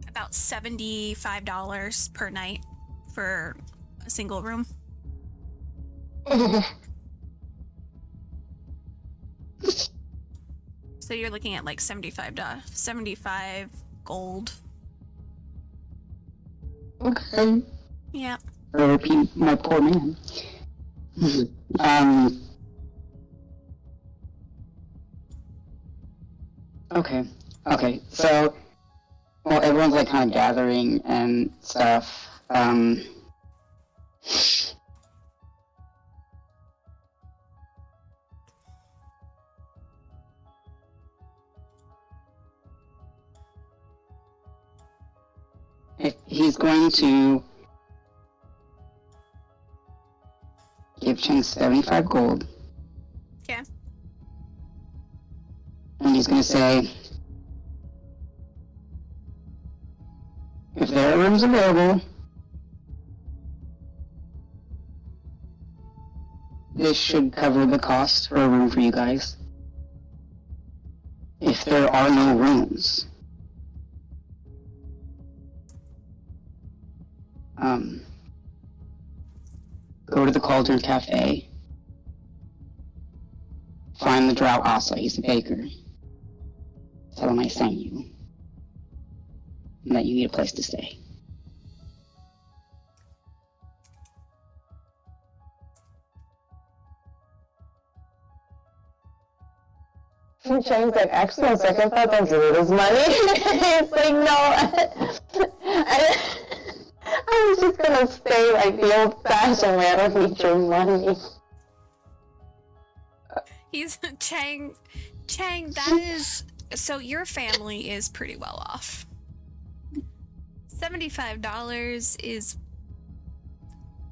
about $75 per night for a single room. So you're looking at like 75 gold. Okay. Yeah. R.I.P. my poor man. Okay, so, well, everyone's, kind of gathering and stuff, if he's going to give Cheng 75 gold. Okay. And he's going to say, if there are rooms available, this should cover the cost for a room for you guys. If there are no rooms, go to the Cauldron Cafe, find the Drow Asa, he's the baker. Tell him I sent you, and that you need a place to stay. Chang's like, actually, on second thought, don't give me this money. It's like, no. I was just gonna stay like the old-fashioned way. I don't need your money. He's Chang, that is, so your family is pretty well off. $75 is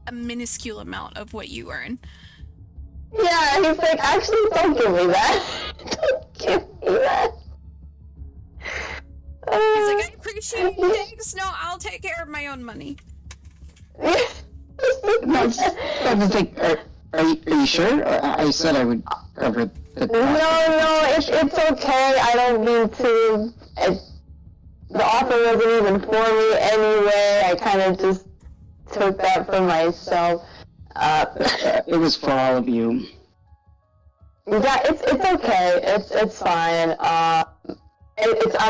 a minuscule amount of what you earn. Yeah, he's like, actually, don't give me that. Don't give me that. He's like, I appreciate it. Thanks. No, I'll take care of my own money. I was like, are you sure? I said I would cover the No, it's okay. I don't mean to. The offer wasn't even for me anyway. I kind of just took that for myself. It was for all of you. Yeah, it's okay. It's fine. I'm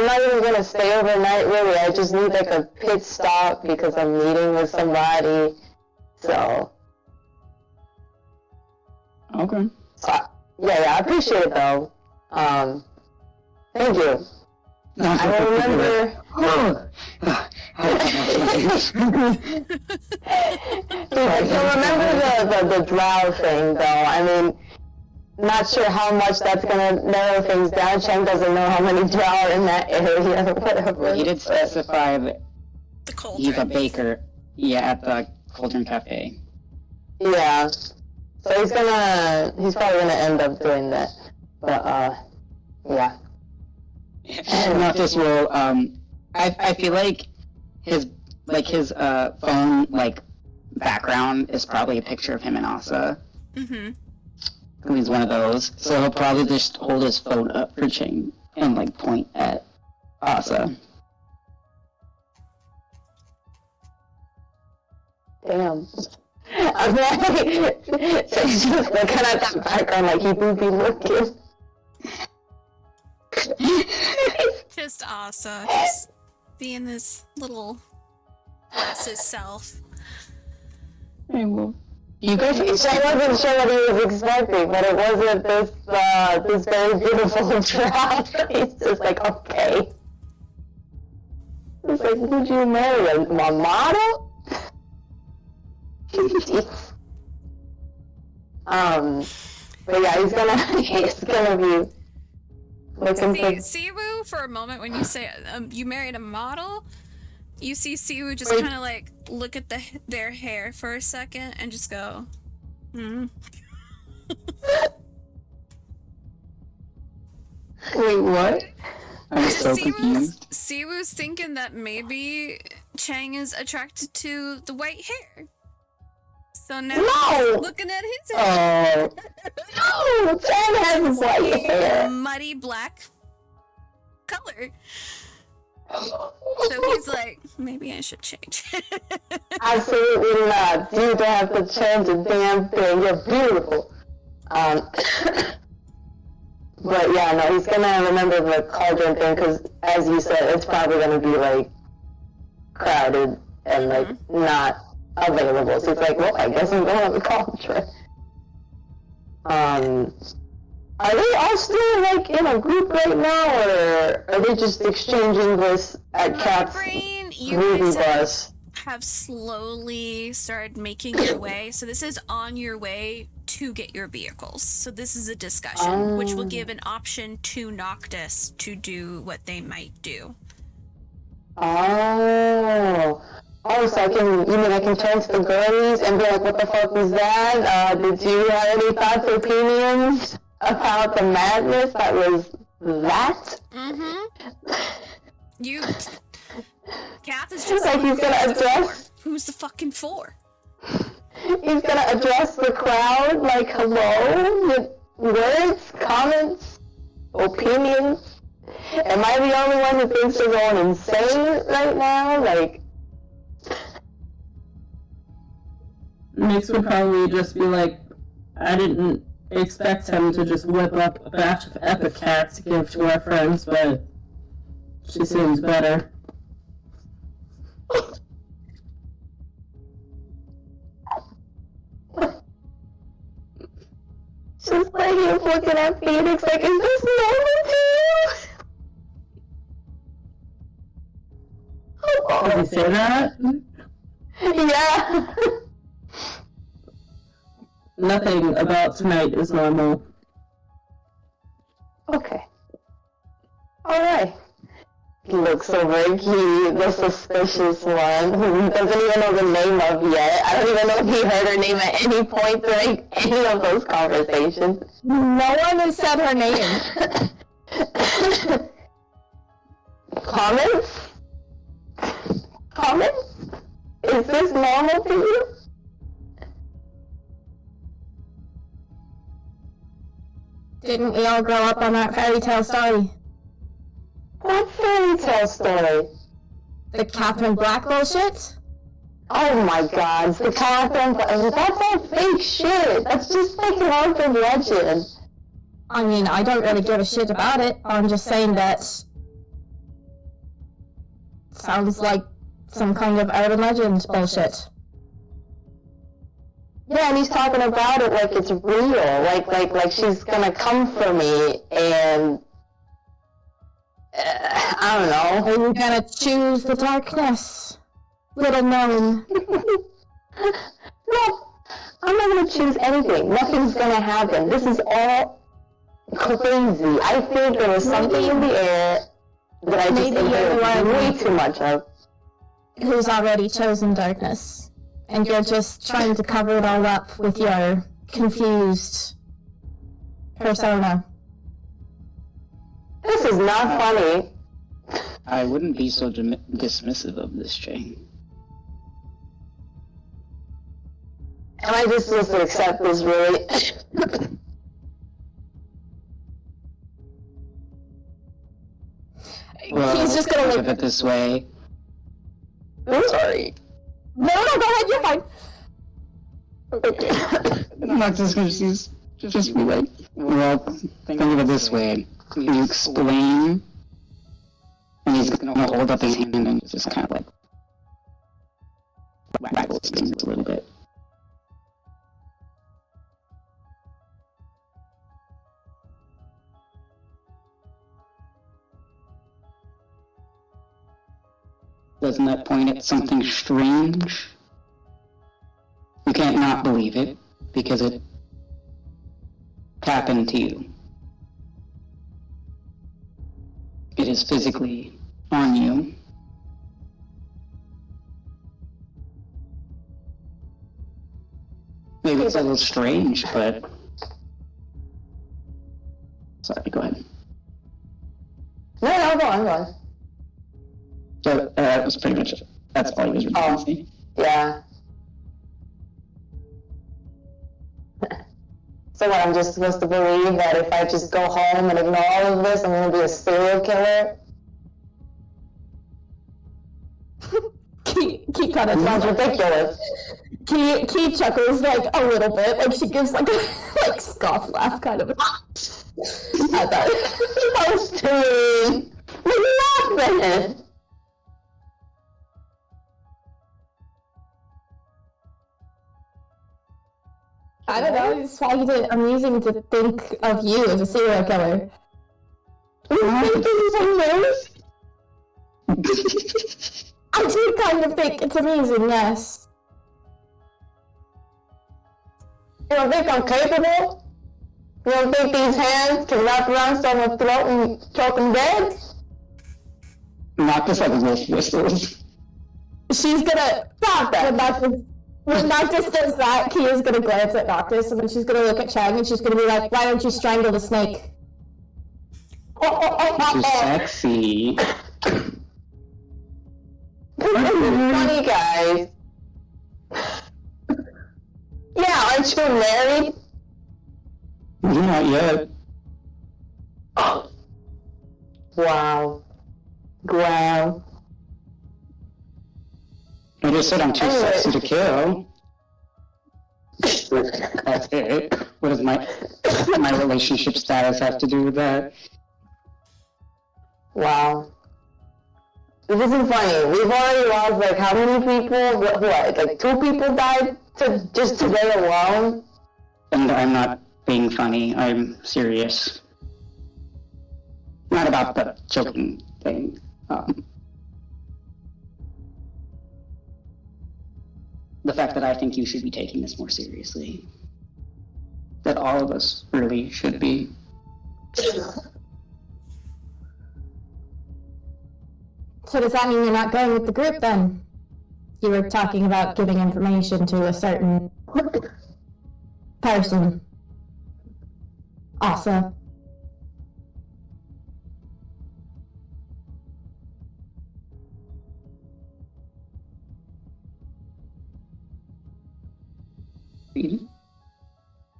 not even gonna stay overnight really. I just need like a pit stop because I'm meeting with somebody. So. Okay. Yeah, I appreciate it though. Thank you. I will remember. So remember the drow thing though. I mean, not sure how much that's gonna narrow things down. Cheng doesn't know how many drow are in that area or whatever. He did specify that The cauldron. he's a baker. Yeah, at the Cauldron Cafe. Yeah. So he's probably gonna end up doing that. But yeah. Noctis will, I feel like his phone, background is probably a picture of him and Asa. Mm-hmm. He's one of those. So he'll probably just hold his phone up for Ching and, point at Asa. Damn. I'm like, so he's just looking at that background like he would be looking. Just Asa, just being this little glasses self. Hey, well, you guys... I wasn't sure what he was expecting, but it wasn't this very beautiful drop. He's just like, okay. It's like, would you marry a model? But yeah, he's gonna be looking for. Siwu, for a moment, when you say you married a model, you see Siwu just kind of look at their hair for a second and just go, hmm. Wait, what? I'm so confused. Siwu's thinking that maybe Chang is attracted to the white hair. So now he's looking at his hair. Oh. No! Chang has white hair. Muddy black color. So he's like, maybe I should change. Absolutely not. You don't have to change a damn thing. You're beautiful. But yeah, no, he's gonna remember the cauldron thing because, as you said, it's probably gonna be crowded and not available. So it's like, well, I guess I'm going to the cauldron. Are they all still in a group right now, or are they just exchanging this at Cat's movie bus? Have slowly started making your way. So this is on your way to get your vehicles. So this is a discussion, which will give an option to Noctis to do what they might do. Oh, so I can turn to the girlies and be like, what the fuck was that? Did you have any thoughts or opinions about the madness that was that? Mm-hmm. Kath is just like he's gonna address. Who's the fucking for? He's gonna address the crowd hello with words, comments, opinions. Am I the only one who thinks they're going insane right now? Nix would probably just be like, I didn't expect him to just whip up a batch of epic cats to give to our friends, but she seems better. Just like he's looking at Phoenix is this normal to you? Did he say that? Yeah. Nothing about tonight is normal. Okay. Alright. He looks over the suspicious one, who he doesn't even know the name of yet. I don't even know if he heard her name at any point during any of those conversations. No one has said her name. Comments? Is this normal to you? Didn't we all grow up on that fairy tale story? What fairy tale story? The Catherine Black bullshit? Oh my god, the Catherine, that's all fake shit. That's just like an urban legend. I mean, I don't really give a shit about it. I'm just saying that sounds like some kind of urban legend bullshit. Yeah, and he's talking about it like it's real, like she's gonna come for me, and I don't know. Are you gonna choose the darkness? Little gnome. No, I'm not gonna choose anything. Nothing's gonna happen. This is all crazy. I think there was something in the air that I just inhaled way too much of. Who's already chosen darkness, and you're just trying to cover it all up with your confused persona. This is not funny. I wouldn't be so dismissive of this, Jay. Am I just supposed to accept this, really? Well, He's just gonna think like. of it this way. I'm sorry. No, go ahead, you're fine. Okay. Not dismissive, just be like, well, think of it this way. You explain, and he's gonna hold up his hand and just kind of like waggle his fingers a little bit. Doesn't that point at something strange? You can't not believe it, because it happened to you. It is physically on you. Maybe it's a little strange, but... Sorry, go ahead. No, go on. So, that was pretty much it. That's all you were saying. Yeah. So what, I'm just supposed to believe that if I just go home and ignore all of this, I'm gonna be a serial killer? Key kind of Sounds ridiculous. Key chuckles like a little bit, like she gives like a like scoff laugh kind of. At that. I was doing nothing. I don't know, I just find it amusing to think of you as a serial killer. You think this is hilarious? I do kind of think it's amusing, yes. You don't think I'm capable? You don't think these hands can wrap around someone's throat and choke them dead? Not just like wolf whistles. She's gonna stop that. When Noctis does that, Key is gonna glance at Noctis, and then she's gonna look at Chang, and she's gonna be like, "Why don't you strangle the snake?" Too sexy. Funny guys. Yeah, aren't you married? Not yet. Wow. I just said I'm too sexy to kill. That's it. What does my relationship status have to do with that? Wow. This isn't funny. We've already lost like how many people? What? Like 2 people died just today alone? And I'm not being funny, I'm serious. Not about the choking thing. The fact that I think you should be taking this more seriously. That all of us really should be. So does that mean you're not going with the group then? You were talking about giving information to a certain person. Asa.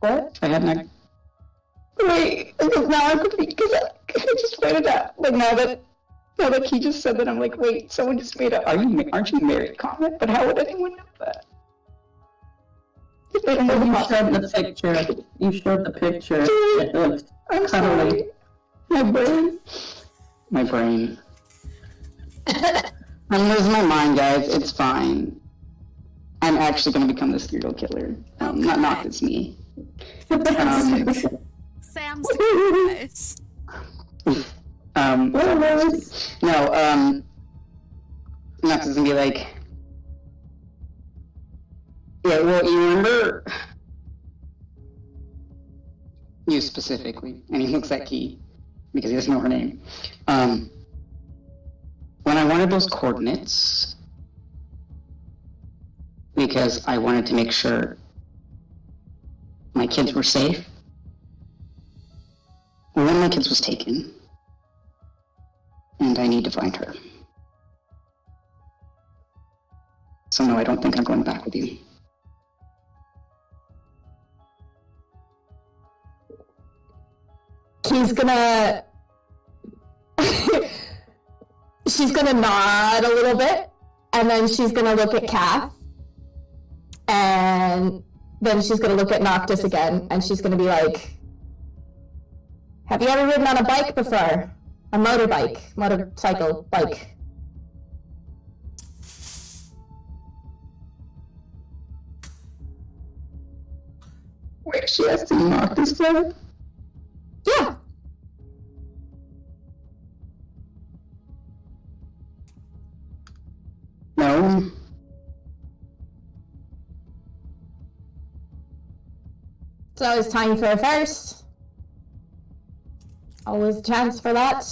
What? I hadn't. Wait, because now I'm confused because I just pointed out. Like now that he just said that, I'm like, wait, someone just made a aren't you married comment? But how would anyone know that? If they don't know You the showed the picture. You showed the picture. It looked I'm cuddly. sorry. My brain. My brain. I'm losing my mind, guys. It's fine. I'm actually gonna become the serial killer. Not it's me. Sam's guys. No, Nux is gonna be like, yeah, well, you remember, you specifically, and he looks at Key, because he doesn't know her name, when I wanted those coordinates, because I wanted to make sure my kids were safe, one of my kids was taken, and I need to find her. So no, I don't think I'm going back with you. He's gonna... she's gonna nod a little bit, and then she's gonna look at Kath, and then she's gonna look at Noctis again, and she's gonna be like, have you ever ridden on a bike before? A motorcycle bike. Wait, she has to knock this guy? Yeah. No. So it's time for a first. Always a chance for that.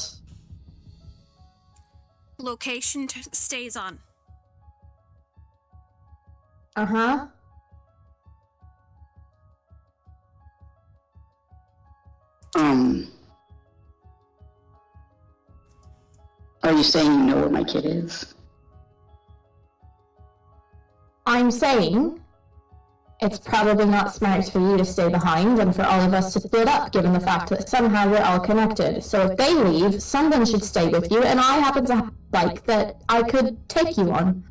Location stays on. Uh-huh. Are you saying you know where my kid is? I'm saying it's probably not smart for you to stay behind and for all of us to split up, given the fact that somehow we're all connected. So if they leave, someone should stay with you, and I happen to have a bike that I could take you on.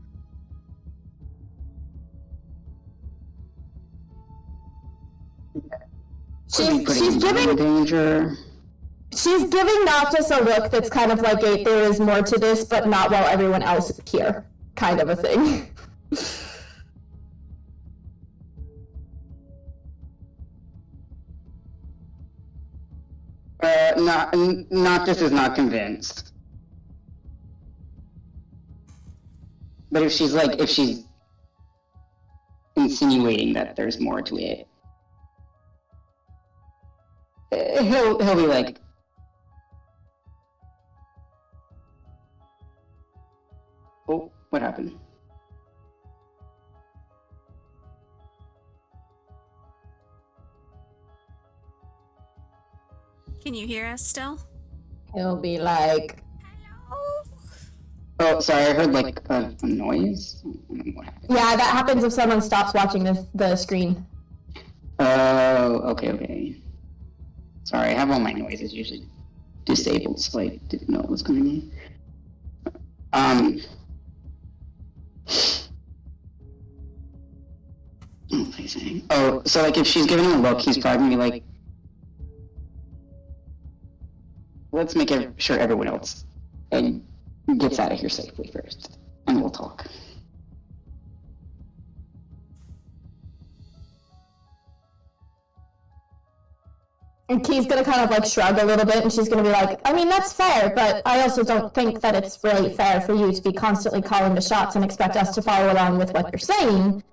She's giving danger. She's giving Noctis a look that's kind of like a there is more to this, but not while everyone else is here, kind of a thing. Noctis is not convinced. But if she's insinuating that there's more to it, he'll be like, oh, what happened? Can you hear us still? He'll be like, Hello? Oh, sorry, I heard like a noise. I don't know what happened. yeah, that happens if someone stops watching the screen. Oh, okay. Sorry, I have all my noises usually disabled, so I didn't know what was going on. What was I saying? Oh, so like if she's giving him a look, he's probably gonna be like, let's make sure everyone else gets out of here safely first, and we'll talk. And Key's gonna kind of like shrug a little bit, and she's gonna be like, I mean, that's fair, but I also don't think that it's really fair for you to be constantly calling the shots and expect us to follow along with what you're saying,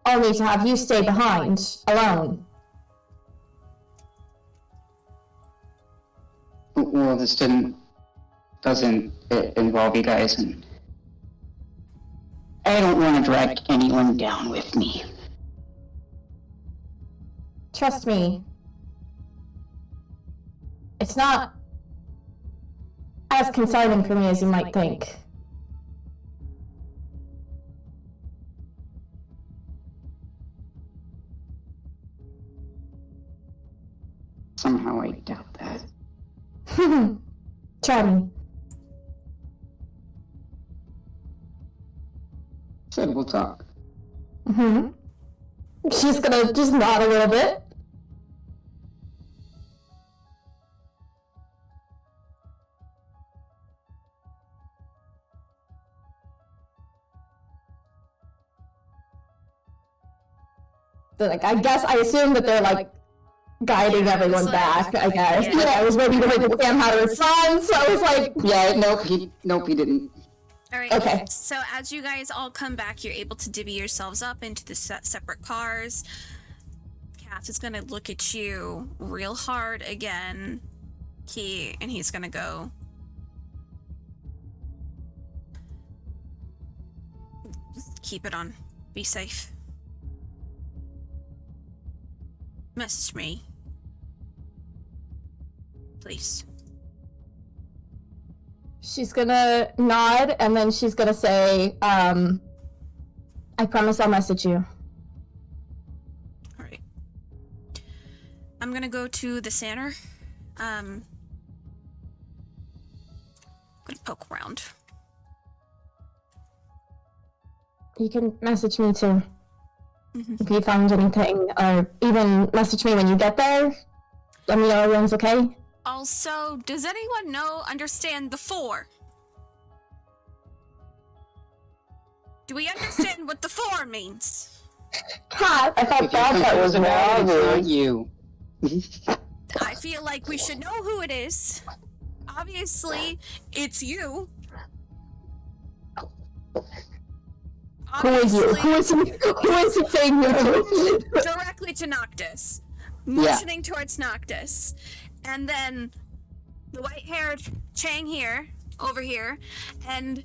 only to have you stay behind, alone. Well, this doesn't involve you guys, and I don't want to drag anyone down with me. Trust me. It's not as concerning for me as you might think. Somehow I doubt that. Try me. Said we'll talk. She's gonna just nod a little bit. Like, I assume that they're like guiding everyone back. I guess. Yeah, I was waiting to wait for Sam how to respond, so I was like, Yeah, nope, he didn't. Alright, Okay. so as you guys all come back, you're able to divvy yourselves up into the separate cars. Kath is gonna look at you real hard again, and he's gonna go, just keep it on. Be safe. Message me. Please. she's gonna nod and then she's gonna say, I promise I'll message you. Alright. I'm gonna go to the center. Gonna poke around. You can message me too. Mhm. If you find anything, or even message me when you get there. Let me know everyone's okay. Also, does anyone understand the 4? Do we understand what the 4 means? Cat, I thought that was It's not Marvel. you. I feel like we should know who it is. Obviously, it's you. who is you? Obviously, Who is it saying you? directly to Noctis. Motioning towards Noctis. And then the white-haired Chang here, over here, and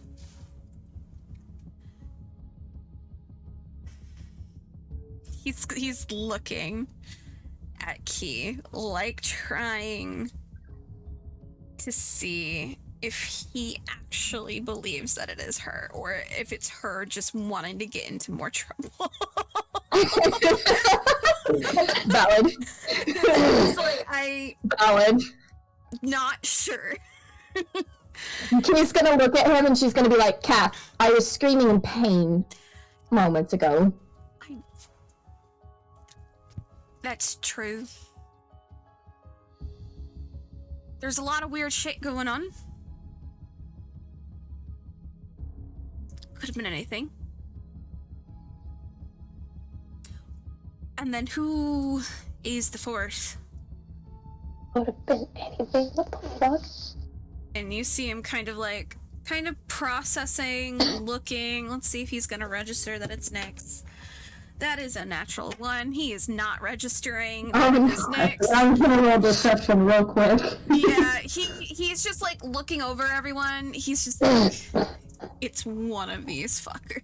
he's looking at Key, like trying to see if he actually believes that it is her, or if it's her just wanting to get into more trouble. Valid. It's like, Valid. not sure. She's gonna look at him and she's gonna be like, Cat, I was screaming in pain moments ago. That's true. There's a lot of weird shit going on. Could have been anything. And then who is the 4th? Would have been anything. What the fuck? And you see him kind of processing, looking. Let's see if he's gonna register that it's Nyx. That is a natural 1. He is not registering that it is Nyx. I'm gonna roll deception real quick. Yeah, he's just like looking over everyone. He's just like, it's one of these fuckers.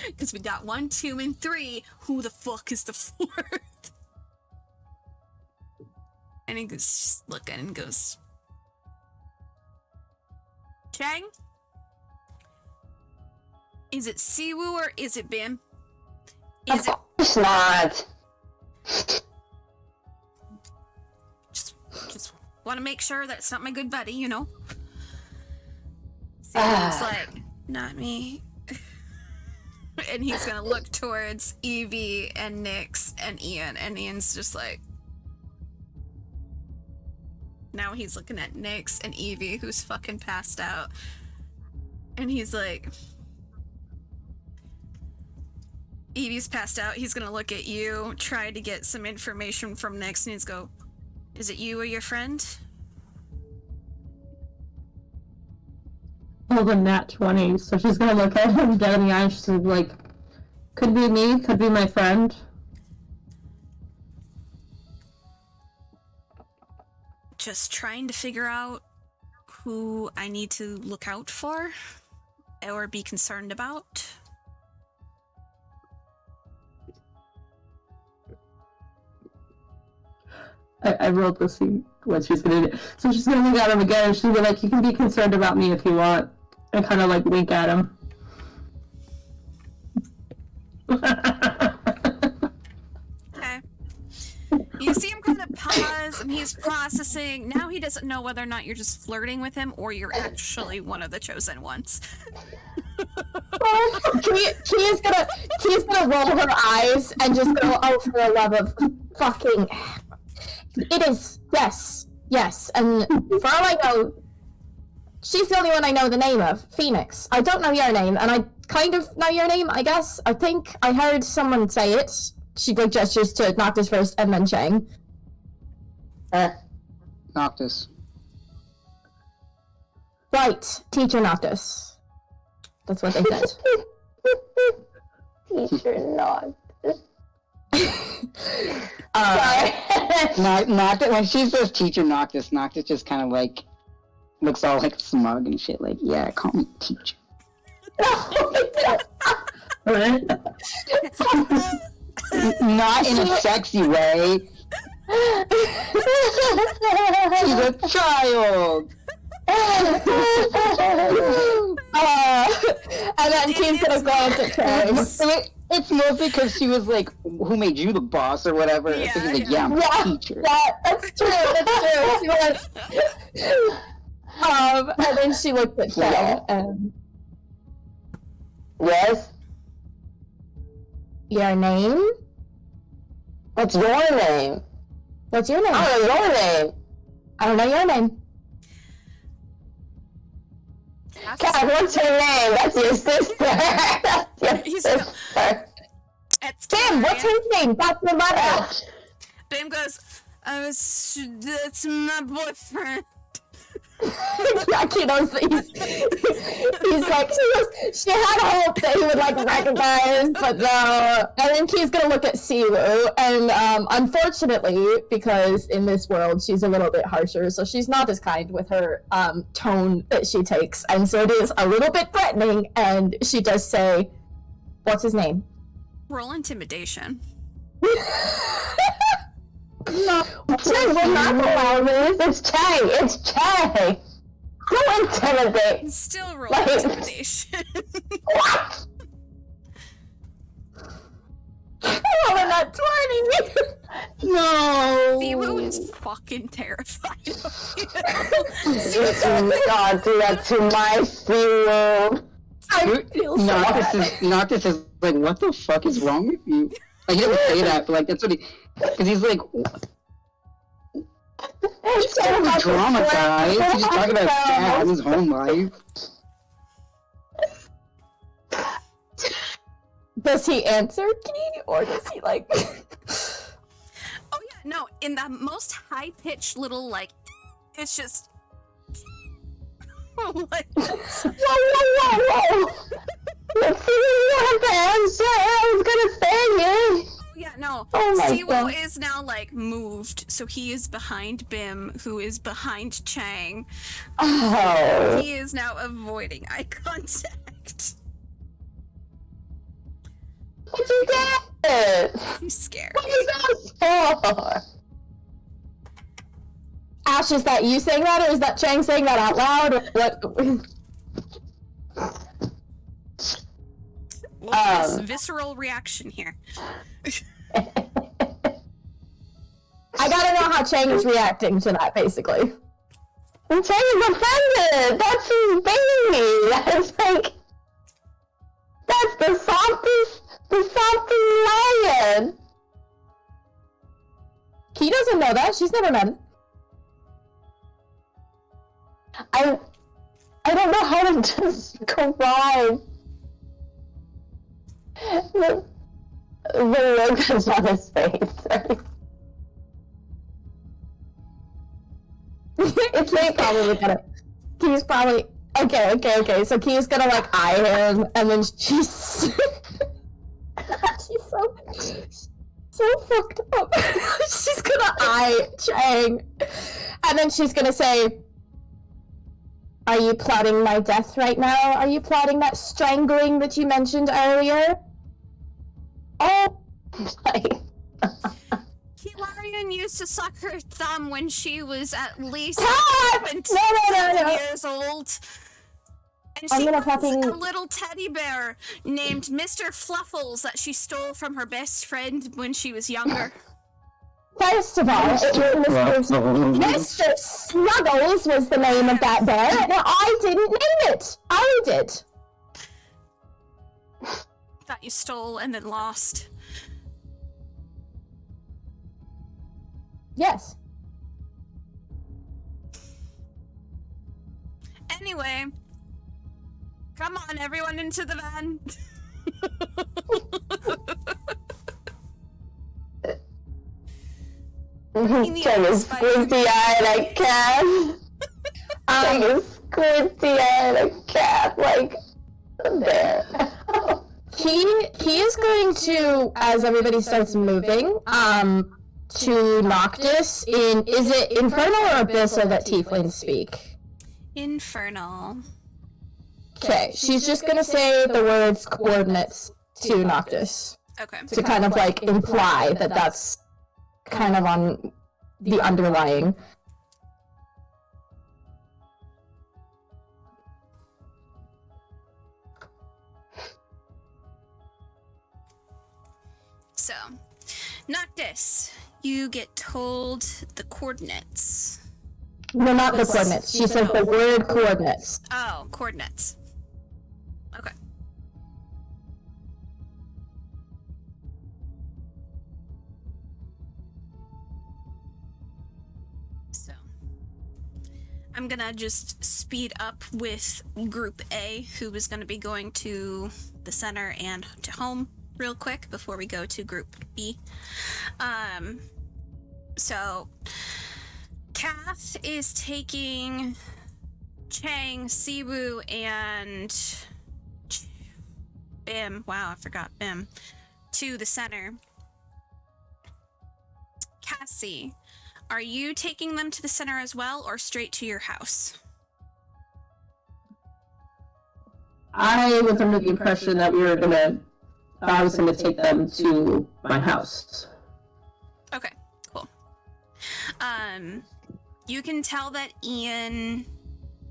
Because we got 1, 2, and 3. Who the fuck is the 4th? And he goes, just looking and goes, Chang? Is it Siwoo or is it Bim? Is it It's not. just want to make sure that it's not my good buddy, you know? Siwoo's like, not me. And he's gonna look towards Evie and Nyx and Ian, and Ian's just like, now he's looking at Nyx and Evie, who's fucking passed out. And he's like, Evie's passed out. He's gonna look at you, try to get some information from Nyx, and he's go, is it you or your friend? Well, the nat 20, so she's gonna look at him dead in the eye and she's gonna be like, could be me, could be my friend. Just trying to figure out who I need to look out for or be concerned about. I rolled to see what she's gonna do. So she's gonna look at him again and she'll be like, you can be concerned about me if you want. And kind of like wink at him. Okay. You see him kind of pause, and he's processing. Now he doesn't know whether or not you're just flirting with him or you're actually one of the chosen ones. Kia's gonna roll her eyes and just go, oh, for the love of fucking... It is, yes, and for all I know, she's the only one I know the name of, Phoenix. I don't know your name, and I kind of know your name, I guess. I think I heard someone say it. She like gestures to Noctis first, and then Chang. Noctis. Right, Teacher Noctis. That's what they said. Teacher Noctis. Noctis, when she says Teacher Noctis, Noctis just kind of like looks all like smug and shit. Like, yeah, call me teacher. Not in a sexy way. She's a child. And then Kia's gonna glance at Chang. It's mostly because she was like, who made you the boss or whatever. Yeah, So he's like, yeah, I'm the teacher. Yeah, that's true. And then she looked at Chang and... Yes? Your name? What's your name? What's your name? I don't know your name. I don't know your name. Kat, what's her name? That's your sister. That's your He's sister. It's Tim, what's his name? That's your mother. Bim goes, that's my boyfriend. Yeah, he knows that he's like, she had hope that he would like recognize, but no. And then she's gonna look at Siwu, and unfortunately, because in this world she's a little bit harsher, so she's not as kind with her tone that she takes, and so it is a little bit threatening, and she does say, what's his name? Roll intimidation. No, Chang will not allow this. It's Chang. It's Chang. Who intimidate? Still roll Like- intimidation. What? oh, not 20. No. Siwu is fucking terrified of you. God, do that to my Siwu. I feel so bad. Noctis is like, what the fuck is wrong with you? Like, he doesn't say that, but like, that's what he... Because he's like... It's so traumatized. He's just talking about his dad, his home life. Does he answer, Key, or does he like... Oh yeah, no, in the most high-pitched little, like, it's just... like, Whoa! Let's see what the answer. I was gonna say it. yeah, no, Oh my Siwu God. is now, like, moved, so he is behind Bim, who is behind Chang. Oh. He is now avoiding eye contact. What'd you get? He's scared. What is that for? Ash, is that you saying that, or is that Chang saying that out loud, or what? This visceral reaction here. I gotta know how Chang is reacting to that, basically. And Chang is offended. That's his baby. That's like... That's the softest lion. Key doesn't know that. She's never met him. I don't know how to describe the look that's on his face. It's like probably gonna. Key's probably okay. So Key's gonna like eye him, and then she's so fucked up. She's gonna eye Chang, and then she's gonna say, "Are you plotting my death right now? Are you plotting that strangling that you mentioned earlier?" Oh, like, Hilarion used to suck her thumb when she was at least Stop! 17 No. years old. And I'm she gonna has fucking- a little teddy bear named Mr. Fluffles that she stole from her best friend when she was younger. First of all, it was Mr. Snuggles was the name of that bear, and I didn't name it. I did. That you stole and then lost. Yes. Anyway, come on, everyone into the van. Take a squinty-eyed like cat. Take a squinty-eyed like cat, like there. He is going to, as everybody starts moving, to Noctis in, is it Infernal or Abyssal that Tieflings speak? Infernal. Okay, she's just gonna say the words coordinates to Noctis Okay. to kind of like imply that that's kind of on the underlying. So, Noctis, you get told the coordinates. No, not the coordinates. She said the word coordinates. Oh, coordinates. Okay. So, I'm gonna just speed up with Group A, who is gonna be going to the center and to home real quick before we go to Group B. So, Kath is taking Chang, Siwu, and Bim. Wow, I forgot Bim. To the center. Cassie, are you taking them to the center as well, or straight to your house? I was under the impression that I was gonna take them to my house. Okay, cool. You can tell that Ian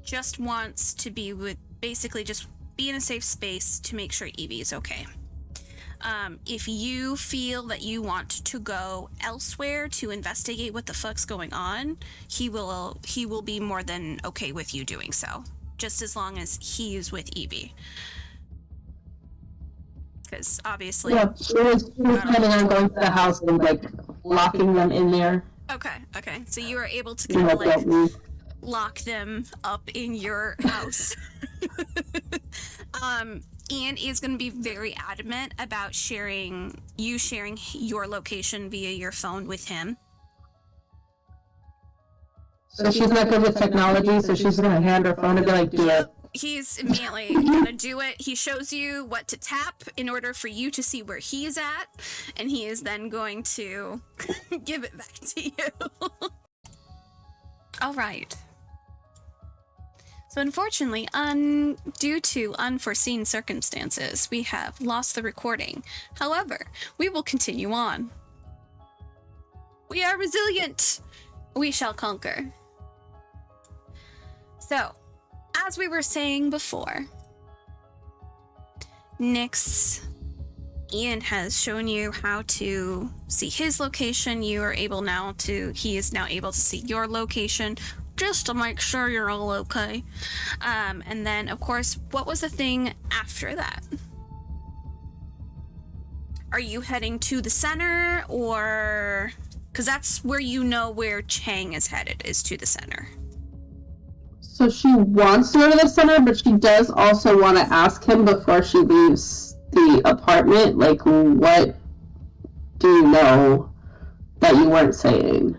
just wants to be basically just be in a safe space to make sure Evie is okay. If you feel that you want to go elsewhere to investigate what the fuck's going on, he will be more than okay with you doing so, just as long as he is with Evie. Because obviously, Yeah, she was planning on going to the house and like locking them in there. Okay. So you are able to kind of like lock them up in your house. Ian is going to be very adamant about sharing your location via your phone with him. So she's not good with technology, so she's gonna hand her phone and be like, do it. He's immediately gonna do it. He shows you what to tap in order for you to see where he's at, and he is then going to give it back to you. All right. So unfortunately, due to unforeseen circumstances, we have lost the recording. However, we will continue on. We are resilient. We shall conquer. So, as we were saying before, Ian has shown you how to see his location. He is now able to see your location, just to make sure you're all okay. And then, of course, what was the thing after that? Are you heading to the center, or... Because that's where you know where Chang is headed, is to the center. So she wants to go to the center, but she does also want to ask him before she leaves the apartment, like, what do you know that you weren't saying?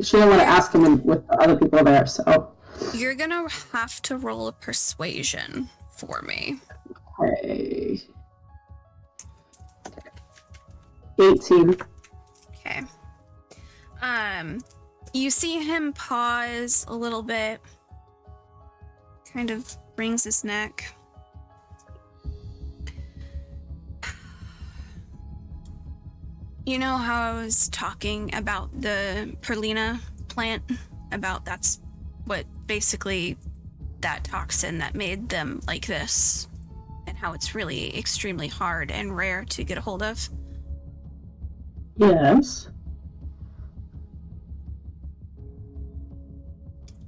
She didn't want to ask him with the other people there, so... You're gonna have to roll a persuasion for me. Okay. 18. Okay. You see him pause a little bit, kind of wrings his neck. You know how I was talking about the Perlina plant? That's what basically that toxin that made them like this. It and how it's really extremely hard and rare to get a hold of. Yes.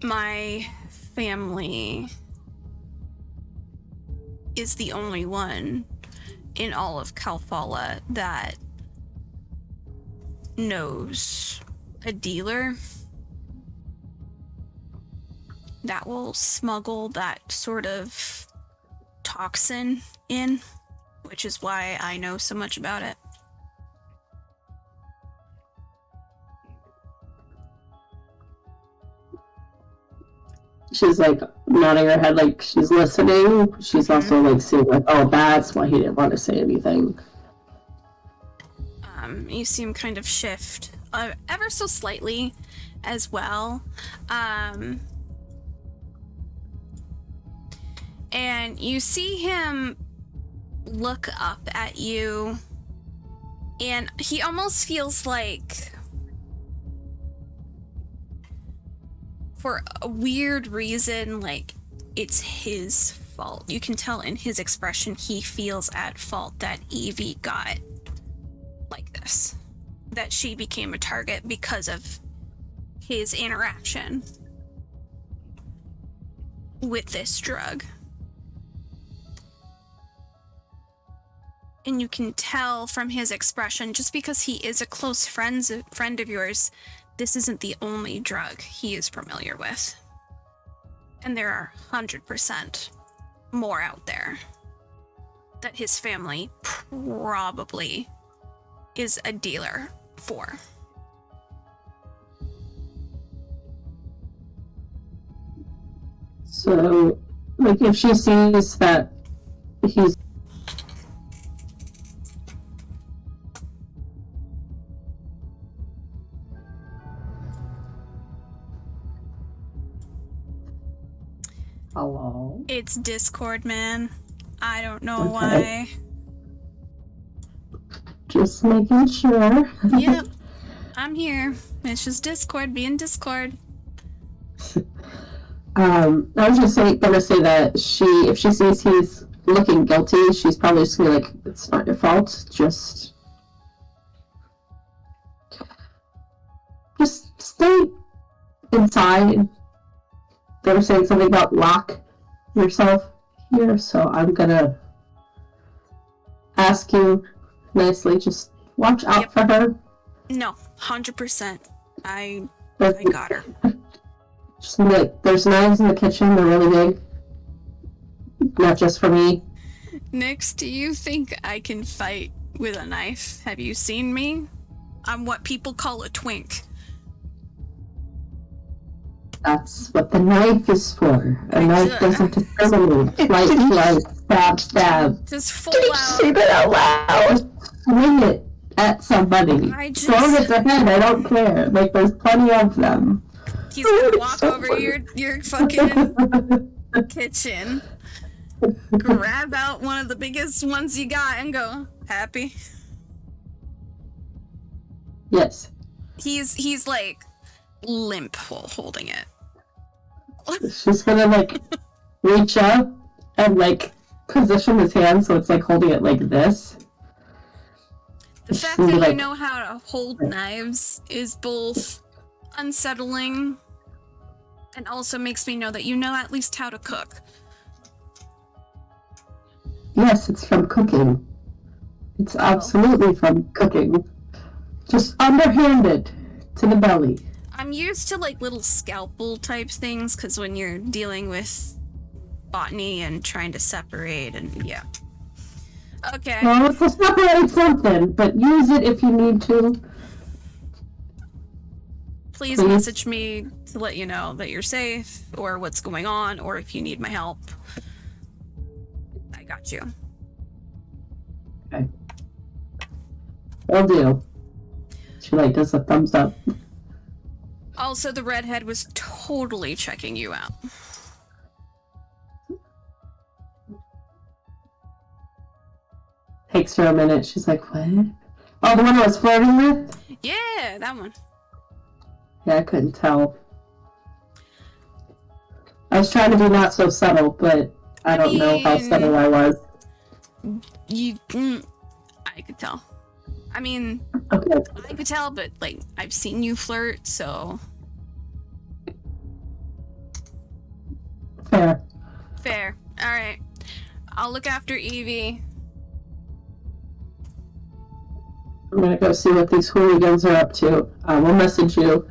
My family is the only one in all of Kalfala that knows a dealer that will smuggle that sort of toxin in, which is why I know so much about it. She's like nodding her head like she's listening. She's also like seeing like, oh, that's why he didn't want to say anything. You see him kind of shift ever so slightly as well. And you see him look up at you, and he almost feels like, for a weird reason, like it's his fault. You can tell in his expression he feels at fault that Evie got like this, that she became a target because of his interaction with this drug. And you can tell from his expression, just because he is a close friend of yours, this isn't the only drug he is familiar with. And there are 100% more out there that his family probably is a dealer for. So, like, if she sees that he's hello? It's Discord, man. I don't know Okay. why. Just making sure. Yep. I'm here. It's just Discord being Discord. I was just gonna say that if she sees he's looking guilty, she's probably just gonna be like, it's not your fault, just stay inside. They were saying something about lock yourself here, so I'm gonna ask you nicely, just watch out Yep. for her. No, 100%. I Like, got her. just be like, there's knives in the kitchen, they're really big. Not just for me. Nix, do you think I can fight with a knife? Have you seen me? I'm what people call a twink. That's what the knife is for. A knife Ugh. doesn't discriminate. Like, stab, stab. Just full Say out. that out loud. Swing it at somebody. I just- Throw it at their head, I don't care. Like, there's plenty of them. He's gonna walk over your fucking kitchen, grab out one of the biggest ones you got, and go, happy? Yes. He's like limp while holding it. She's gonna, like, reach up and, like, position his hand so it's, like, holding it like this. The She's fact gonna that be you like- know how to hold knives is both unsettling and also makes me know that you know at least how to cook. Yes, it's from cooking. It's absolutely from cooking. Just underhanded to the belly. I'm used to like little scalpel type things because when you're dealing with botany and trying to separate and yeah. Okay. Well, it's to separate something, but use it if you need to. Please please. message me to let you know that you're safe or what's going on or if you need my help. I got you. Will do. She, like, does a thumbs up. Also, the redhead was totally checking you out. Takes her a minute. She's like, what? Oh, the one I was flirting with? Yeah, that one. Yeah, I couldn't tell. I was trying to be not so subtle, but I don't know how mean- subtle I was. I could tell. I mean, Okay. I could tell, but like I've seen you flirt, so Fair. fair. All right, I'll look after Evie. I'm gonna go see what these hooligans are up to. I will message you.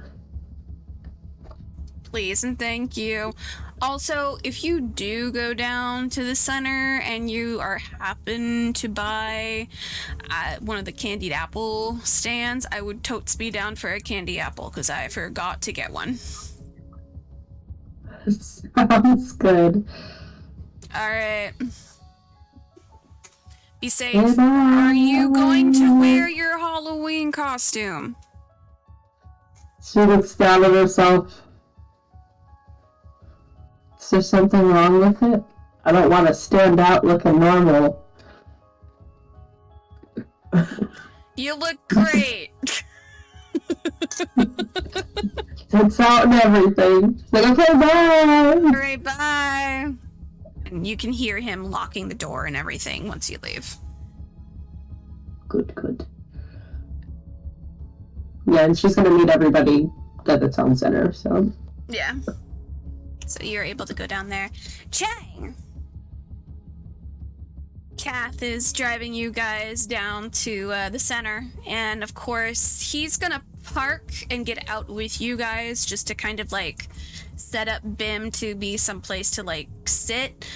Please and thank you. Also, if you do go down to the center and you happen to buy one of the candied apple stands, I would totes be down for a candy apple because I forgot to get one. Sounds good. All right. Be safe. Are you going to wear your Halloween costume? She looks down at herself. Is there something wrong with it? I don't want to stand out looking normal. You look great. It's out and everything. She's like, okay, bye! All right, bye. And you can hear him locking the door and everything once you leave. Good, good. Yeah, and she's gonna meet everybody at the town center, so. Yeah. So you're able to go down there. Chang! Kath is driving you guys down to the center, and of course, he's gonna park and get out with you guys just to kind of like set up Bim to be someplace to like sit.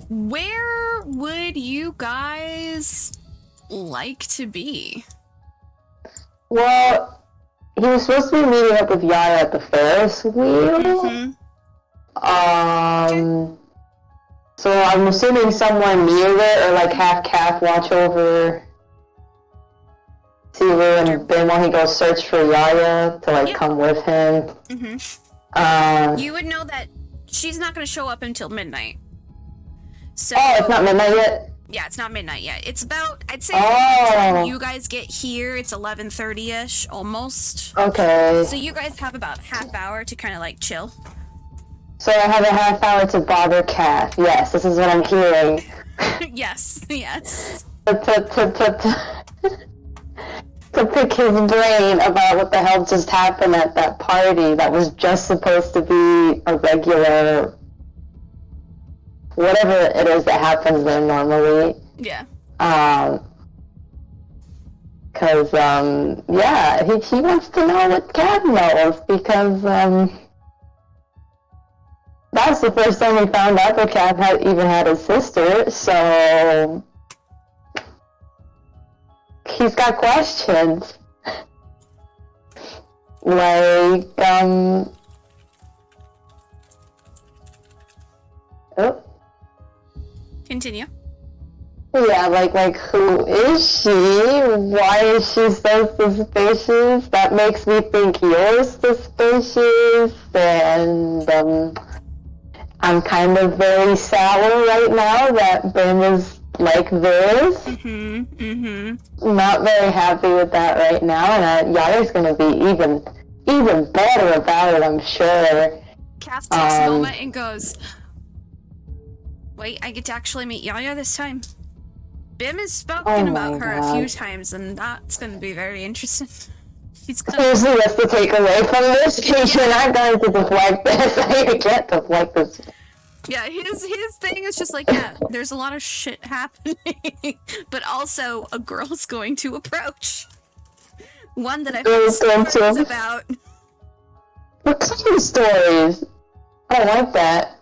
Where would you guys like to be? Well, he was supposed to be meeting up with Yaya at the Ferris wheel. So I'm assuming somewhere near there, or like have Kath watch over Sivu and Bim while he goes search for Yaya to like come with him. You would know that she's not going to show up until midnight. So, oh, it's not midnight yet? Yeah, it's not midnight yet. It's about, I'd say, Oh. when you guys get here, it's 11:30ish, almost. Okay. So you guys have about half hour to kind of like chill. So I have a half hour to bother Kath. Yes, this is what I'm hearing. Yes. To pick his brain about what the hell just happened at that party that was just supposed to be a regular, whatever it is that happens there normally. Yeah. Cause yeah, he wants to know what Kath knows because that's the first time we found out that Kath even had a sister, so he's got questions. Like, oh. Continue. Yeah, like, who is she? Why is she so suspicious? That makes me think you're suspicious, and, I'm kind of very sour right now that Bim is like this. Not very happy with that right now, and Yaya's gonna be even better about it, I'm sure. Kath takes a moment and goes, wait, I get to actually meet Yaya this time. Bim has spoken about her a few times, and that's going to be very interesting. He's gonna... Seriously, that's the takeaway from this. You're not going to deflect this. You can't deflect this. Yeah, his thing is just like, yeah, there's a lot of shit happening, but also a girl's going to approach. One that I've heard stories about. What kind of stories? I don't like that.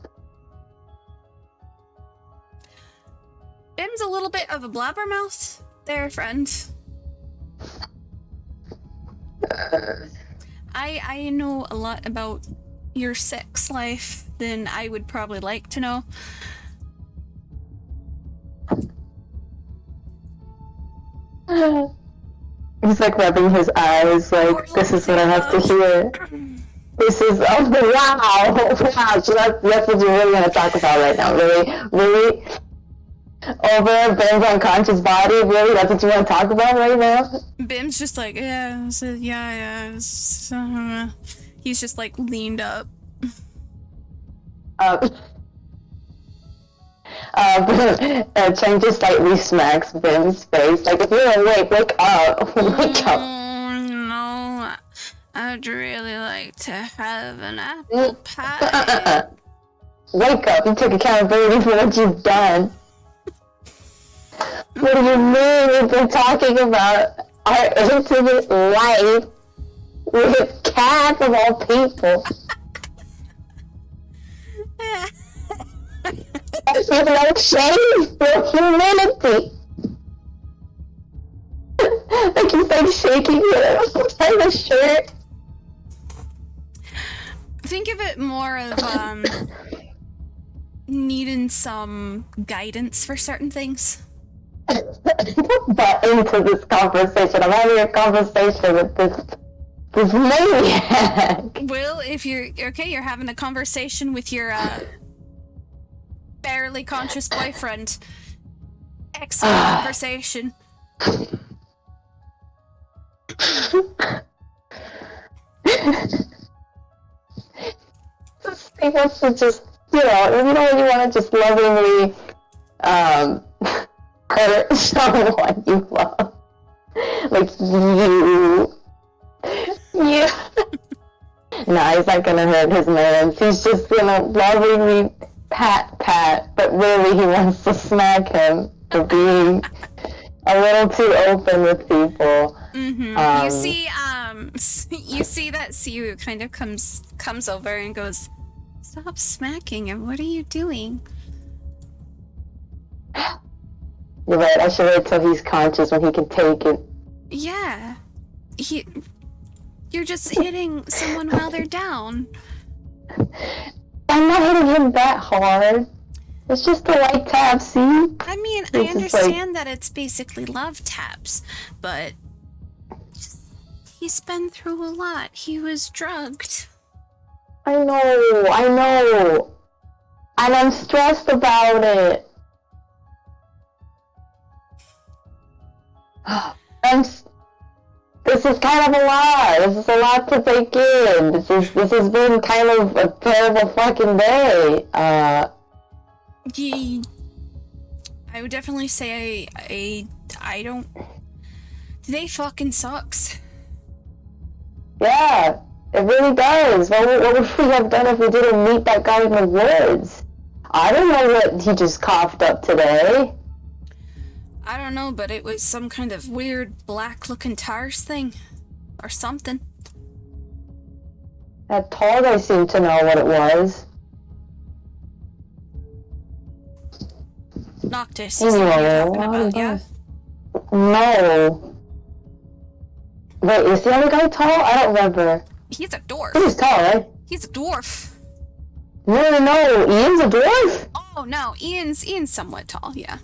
Bim's a little bit of a blabbermouth there, friend. I know a lot about your sex life than I would probably like to know. He's like rubbing his eyes, like, this is what I have to hear. This is, oh wow, wow, so that's what you're really going to talk about right now, really? Over Bim's unconscious body, really? That's what you want to talk about right now? Bim's just like, yeah. He's just like leaned up. Chang just slightly smacks Ben's face. Like, if you're awake, wake up. Wake up. No, I'd really like to have an apple pie. Wake up. You took accountability for what you've done. What do you mean we've been talking about our intimate life with cats of all people? With no shame, no humanity. Like he's like shaking it on the shirt. Think of it more of needing some guidance for certain things. But into this conversation, I'm having a conversation with this maniac. Well, if you're okay, you're having a conversation with your barely conscious boyfriend. Excellent conversation. He wants to just, when you want to just lovingly hurt someone you love. Like you. Nah, he's not gonna hurt his mans. He's just gonna lovingly pat, but really he wants to smack him for being a little too open with people. Mm-hmm. You see that Siwu kind of comes over and goes, "Stop smacking him. What are you doing?" You're right, I should wait till he's conscious when he can take it. Yeah. You're just hitting someone while they're down. I'm not hitting him that hard. It's just a light tap, see? I mean, I understand that it's basically love taps, but he's been through a lot. He was drugged. I know. And I'm stressed about it. This is kind of a lot. This is a lot to take in. This has been kind of a terrible fucking day. I would definitely say I don't. Today fucking sucks. Yeah, it really does. What would we have done if we didn't meet that guy in the woods? I don't know what he just coughed up today. I don't know, but it was some kind of weird black-looking TARS thing. Or something. That tall guy seemed to know what it was. Noctis, is what you're talking about, yeah? No. Wait, is the other guy tall? I don't remember. He's a dwarf. He's tall, right? He's a dwarf. No. Ian's a dwarf? Oh, no. Ian's somewhat tall, yeah.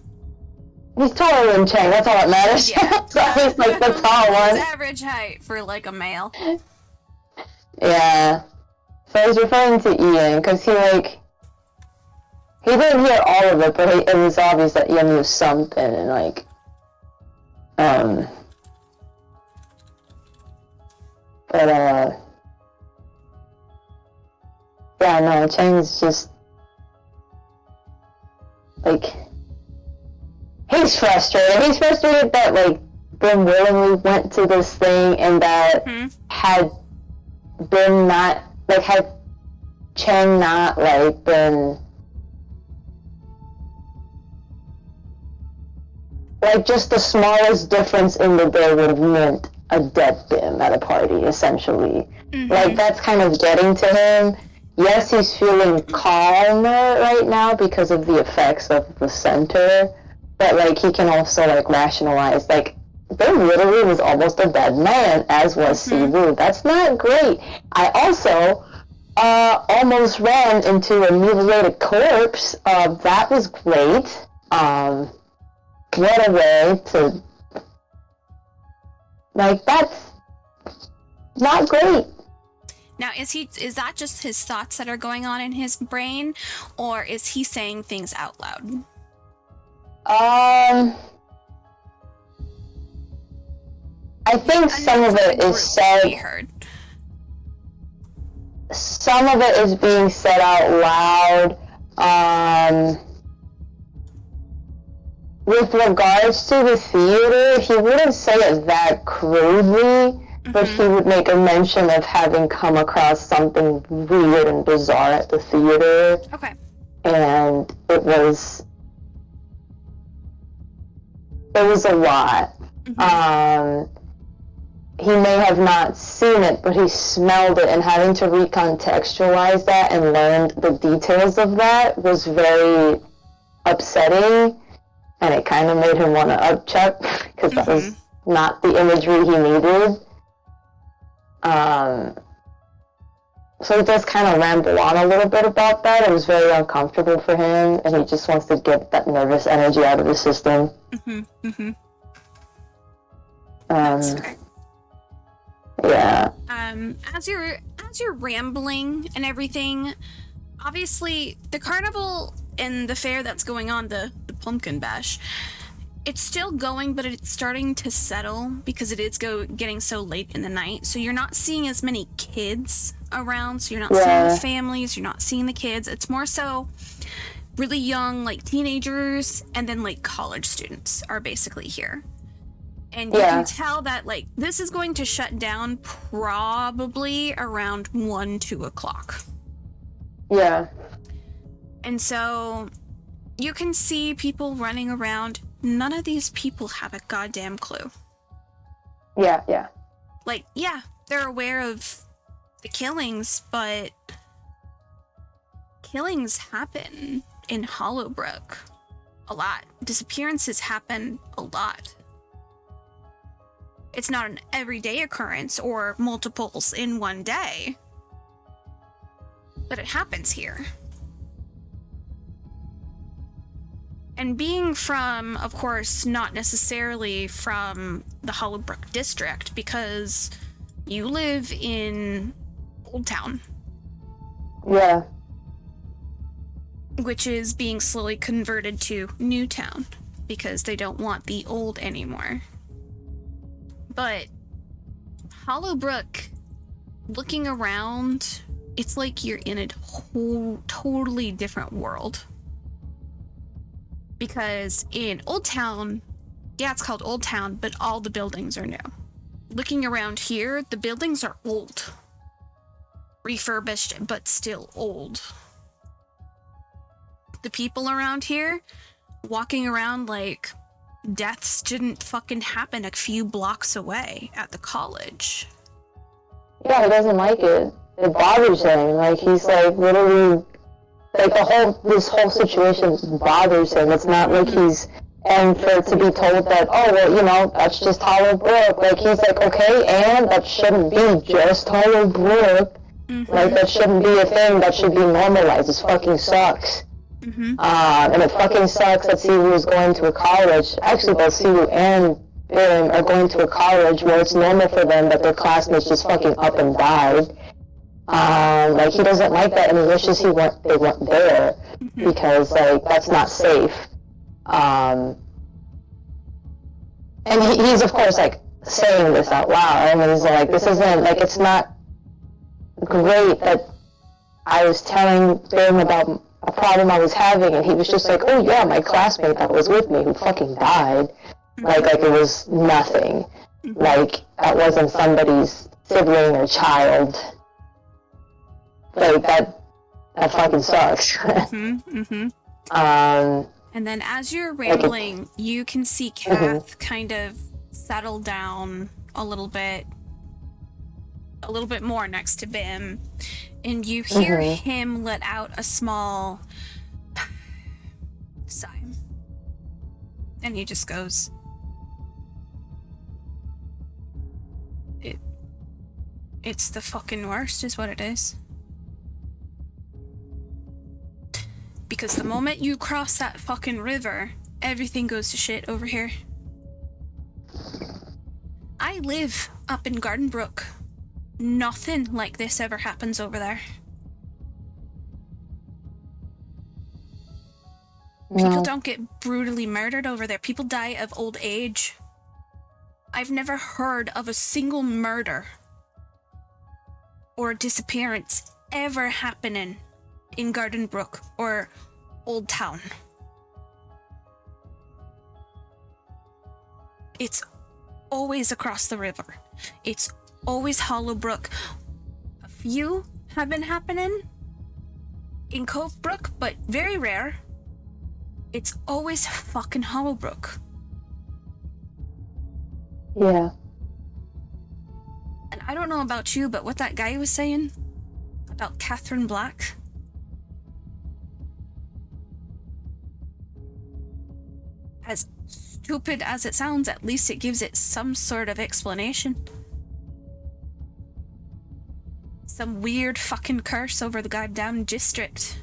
He's taller than Chang, that's all that matters. Yeah. So he's like the tall one. It's average height for, like, a male. Yeah. So I was referring to Ian, because he didn't hear all of it, but it was obvious that Ian knew something, and yeah, no, Chang's just, he's frustrated. He's frustrated that, Ben willingly went to this thing and that had Ben not, had Chang not, been, just the smallest difference in the day would have meant a dead Ben at a party, essentially. That's kind of getting to him. Yes, he's feeling calmer right now because of the effects of the center, but, he can also, rationalize, Ben literally was almost a dead man, as was Siwu. That's not great. I also almost ran into a mutilated corpse. That was great. What a way to... that's not great. Now, is that just his thoughts that are going on in his brain, or is he saying things out loud? I think some of it is said. Some of it is being said out loud. with regards to the theater, he wouldn't say it that crudely, but he would make a mention of having come across something weird and bizarre at the theater. Okay. And it was a lot. He may have not seen it, but he smelled it, and having to recontextualize that and learn the details of that was very upsetting, and it kind of made him want to upchuck, because that was not the imagery he needed. So he does kind of ramble on a little bit about that. It was very uncomfortable for him, and he just wants to get that nervous energy out of his system. That's fair. Yeah. As you're rambling and everything, obviously the carnival and the fair that's going on, the pumpkin bash, it's still going, but it's starting to settle because it is getting so late in the night. So you're not seeing as many kids around. So you're not seeing the families. You're not seeing the kids. It's more so really young, like teenagers, and then like college students are basically here. And you can tell that, like, this is going to shut down probably around 1, 2 o'clock. Yeah. And so you can see people running around. None of these people have a goddamn clue. Yeah. Like, yeah, they're aware of the killings, but killings happen in Hollowbrook a lot. Disappearances happen a lot. It's not an everyday occurrence or multiples in one day, but it happens here. And being from, of course, not necessarily from the Hollowbrook district, because you live in Old Town. Yeah. Which is being slowly converted to Newtown, because they don't want the old anymore. But Hollowbrook, looking around, it's like you're in a totally different world. Because in Old Town, yeah, it's called Old Town, but all the buildings are new. Looking around here, the buildings are old. Refurbished, but still old. The people around here, walking around like deaths didn't fucking happen a few blocks away at the college. Yeah, he doesn't like it. It bothers him. Like, he's like literally, like this whole situation bothers him. It's not like he's, and for it to be told that, oh, well, you know, that's just Hollowbrook. Like, he's like, okay, and that shouldn't be just Hollowbrook. Like, that shouldn't be a thing. That should be normalized. This fucking sucks. And it fucking sucks that Siwoo is going to a college. Actually, both Siwoo and Bim are going to a college where it's normal for them that their classmates just fucking up and died. Like, he doesn't like that, and he wishes they weren't there, because, like, that's not safe. And he's, of course, like, saying this out loud, and he's like, this isn't, like, it's not great that I was telling Bim about a problem I was having, and he was just like, oh yeah, my classmate that was with me who fucking died. Like it was nothing. Like, that wasn't somebody's sibling or child. Like, that fucking sucks. And then as you're rambling, you can see Kath kind of settle down a little bit more next to Bim, and you hear him let out a small sigh. And he just goes, It's the fucking worst is what it is. Because the moment you cross that fucking river, everything goes to shit over here. I live up in Garden Brook. Nothing like this ever happens over there. People don't get brutally murdered over there. People die of old age. I've never heard of a single murder or disappearance ever happening in Garden Brook or Old Town. It's always across the river. It's always Hollowbrook. A few have been happening in Covebrook, but very rare. It's always fucking Hollowbrook. Yeah. And I don't know about you, but what that guy was saying about Catherine Black, as stupid as it sounds, at least it gives it some sort of explanation. Some weird fucking curse over the goddamn district.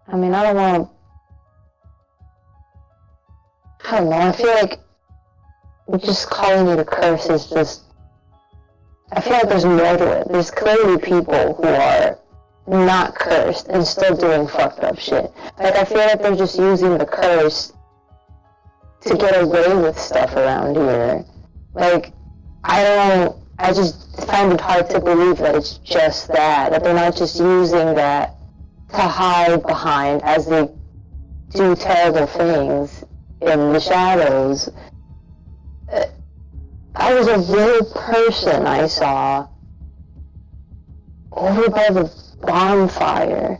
I mean, I don't know, I feel like just calling it a curse is just, I feel like there's more to it. There's clearly people who are not cursed and still doing fucked up shit. Like, I feel like they're just using the curse to get away with stuff around here. Like, I just find it hard to believe that it's just that they're not just using that to hide behind as they do terrible things in the shadows. I was a real person I saw over by the bonfire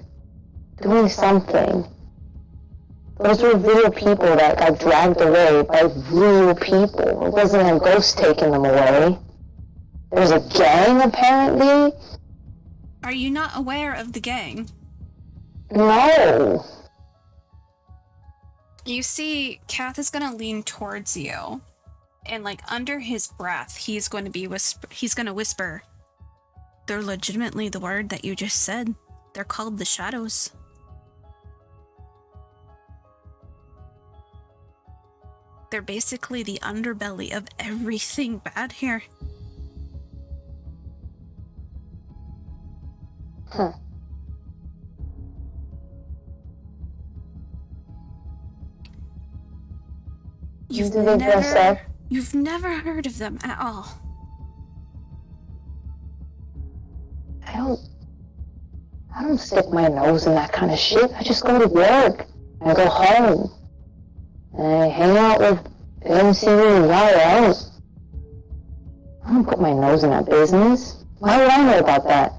doing something. Those were real people that got dragged away by real people. It wasn't a ghost taking them away. There's a gang, apparently. Are you not aware of the gang? No. You see, Kath is gonna lean towards you, and like under his breath, he's going to whisper, "They're legitimately the word that you just said. They're called the Shadows." They're basically the underbelly of everything bad here. Huh. You've never heard of them at all. I don't stick my nose in that kind of shit. I just go to work. I go home. And I hang out with MCU and y'all. I don't put my nose in that business. Why would I know about that?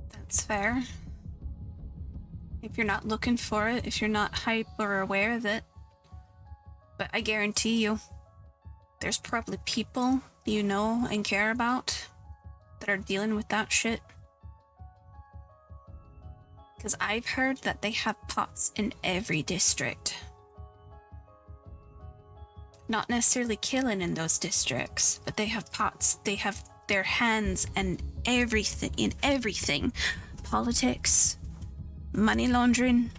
That's fair. If you're not looking for it, if you're not hype or aware of it. But I guarantee you, there's probably people you know and care about that are dealing with that shit. Because I've heard that they have pots in every district. Not necessarily killing in those districts, but they have pots. They have their hands and everything in everything. Politics, money laundering,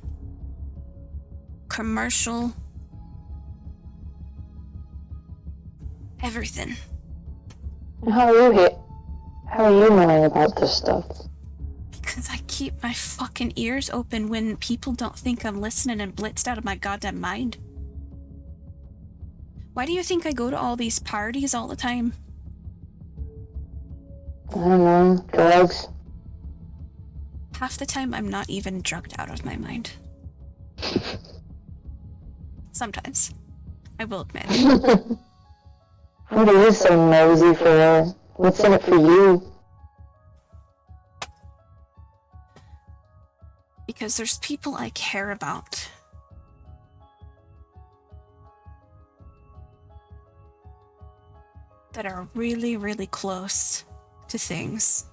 commercial, everything. How are you here? How are you knowing about this stuff? Because I keep my fucking ears open when people don't think I'm listening and blitzed out of my goddamn mind. Why do you think I go to all these parties all the time? I don't know, drugs. Half the time I'm not even drugged out of my mind. Sometimes. I will admit. What are you so nosy for? What's in it for you? Because there's people I care about. That are really, really close to things.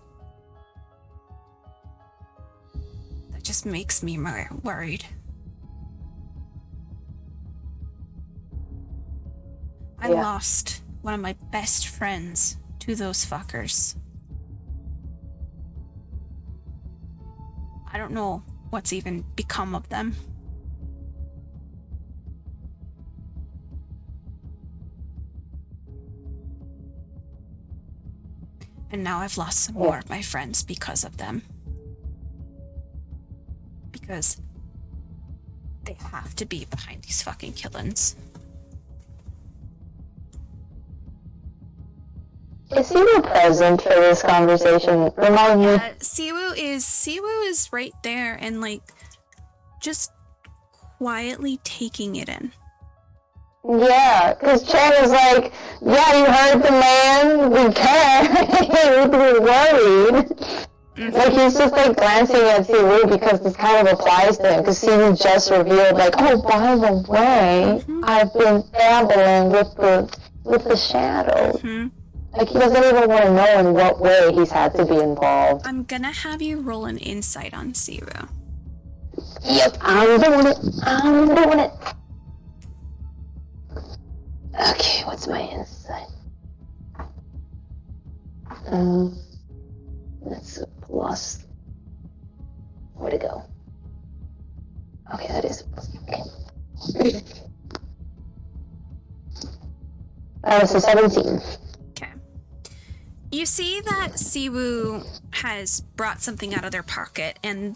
That just makes me worried. I lost one of my best friends to those fuckers. I don't know what's even become of them. And now I've lost some more of my friends because of them. Because they have to be behind these fucking killings. Is Siwu present for this conversation? Remind me. Siwu is right there and like just quietly taking it in. Yeah, because Chan is like, yeah, you heard the man, we care, we're worried. Like, he's just, like, glancing at Siwu because this kind of applies to him, because Siwu just revealed, like, oh, by the way, I've been dabbling with the shadows. Like, he doesn't even want to know in what way he's had to be involved. I'm gonna have you roll an insight on Siwu. Yep, I'm doing it. Okay, what's my insight? That's a plus. Where'd it go? Okay, that is a plus. Okay. That was a 17. Okay. You see that Siwu has brought something out of their pocket and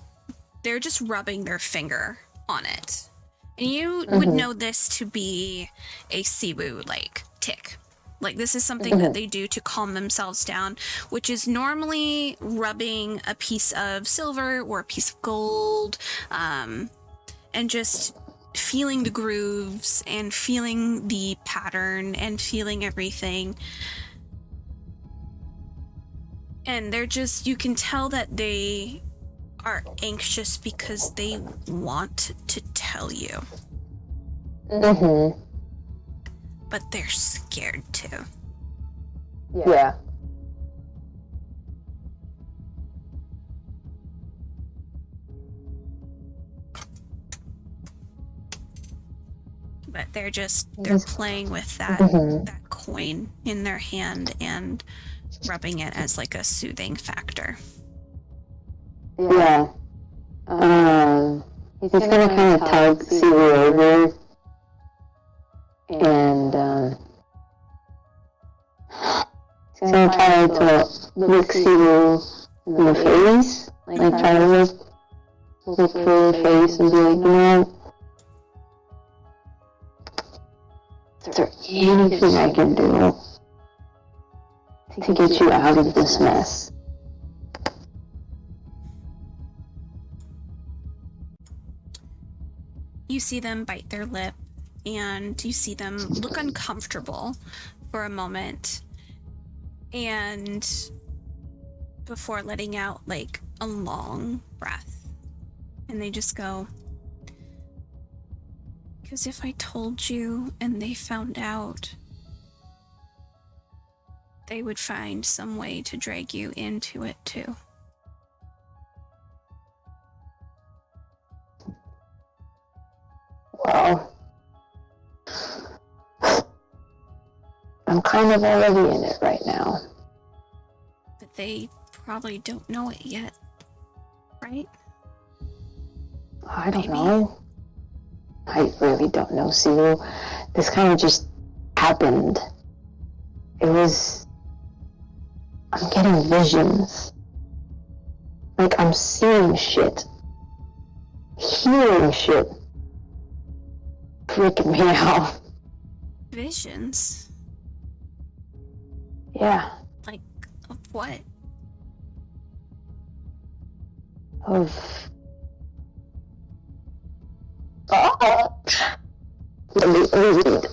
they're just rubbing their finger on it. And you would know this to be a Siwu, like, tick. Like, this is something that they do to calm themselves down, which is normally rubbing a piece of silver or a piece of gold, and just feeling the grooves and feeling the pattern and feeling everything. And they're just, you can tell that they are anxious because they want to tell you. But they're scared too. Yeah. But they're playing with that coin in their hand and rubbing it as like a soothing factor. Yeah. He's gonna kind of tug Siwu over and he's gonna try to look Siwu in the face, like try to look through the face and be like, you know, is there anything I can do to get you out of this mess? You see them bite their lip, and you see them look uncomfortable for a moment, and before letting out like a long breath, and they just go, because if I told you and they found out, they would find some way to drag you into it too. Well, I'm kind of already in it right now. But they probably don't know it yet, right? I don't know. I really don't know, Siwu. This kind of just happened. I'm getting visions. Like, I'm seeing shit. Hearing shit. Freaking me out. Visions? Yeah. Like, of what? Of... Let me read.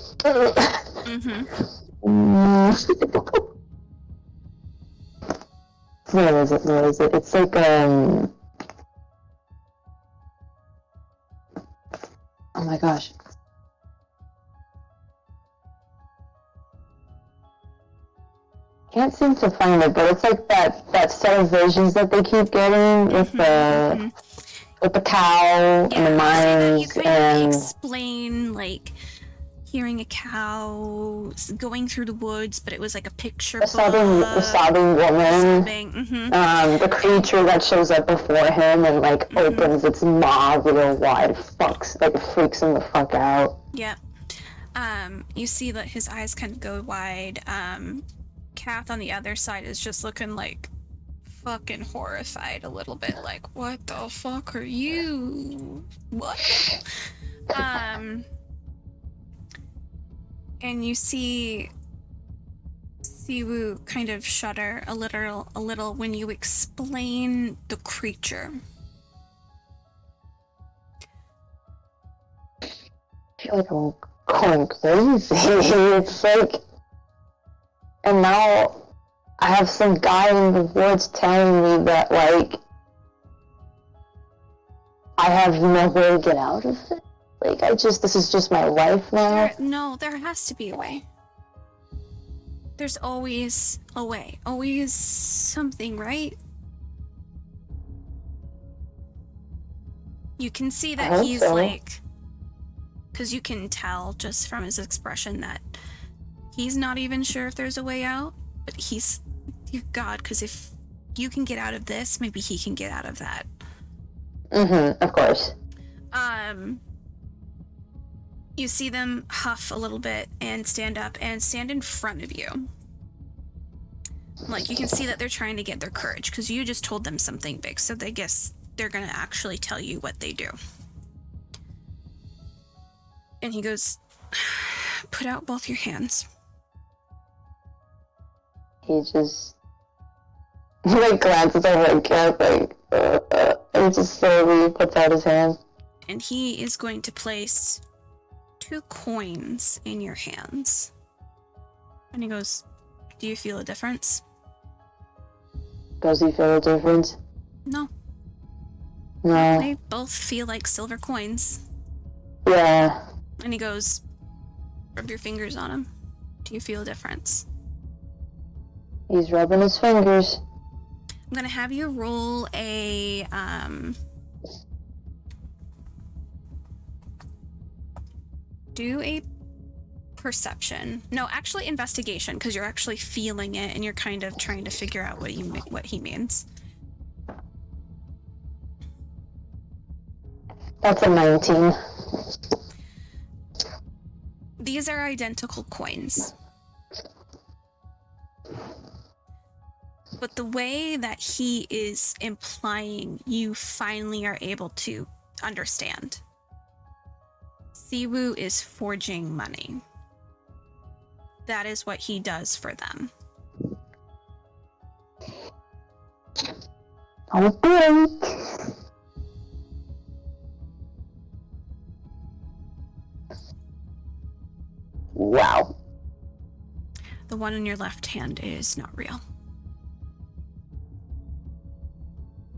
What is it? It's like, oh my gosh. Can't seem to find it, but it's like that set of visions that they keep getting with the cow and the mines, you kind and of explain like hearing a cow going through the woods, but it was like a picture the sobbing woman, the creature that shows up before him and like opens its maw real wide, freaks him the fuck out. Yep. You see that his eyes kind of go wide. Kath on the other side is just looking like fucking horrified a little bit, like, what the fuck are you? What? And you see Siwu kind of shudder a little when you explain the creature. I feel like I'm going crazy. It's like, and now I have some guy in the woods telling me that, like, I have no way to get out of it. Like, this is just my life now. There has to be a way. There's always a way. Always something, right? You can see that he's so. like... Because you can tell just from his expression that he's not even sure if there's a way out. But he's... Dear God, because if you can get out of this, maybe he can get out of that. Of course. You see them huff a little bit and stand up and stand in front of you. Like, you can see that they're trying to get their courage, because you just told them something big, so they guess they're gonna actually tell you what they do. And he goes, put out both your hands. He just, like, glances over at Kath, like, and just slowly puts out his hand. And he is going to place 2 coins in your hands. And he goes, do you feel a difference? Does he feel a difference? No. No. They both feel like silver coins. Yeah. And he goes, rub your fingers on them. Do you feel a difference? He's rubbing his fingers. I'm gonna have you roll a, do a perception. No, actually investigation, because you're actually feeling it and you're kind of trying to figure out what he means. That's a 19. These are identical coins. But the way that he is implying, you finally are able to understand. Siwu is forging money. That is what he does for them. Okay. Wow. The one in your left hand is not real.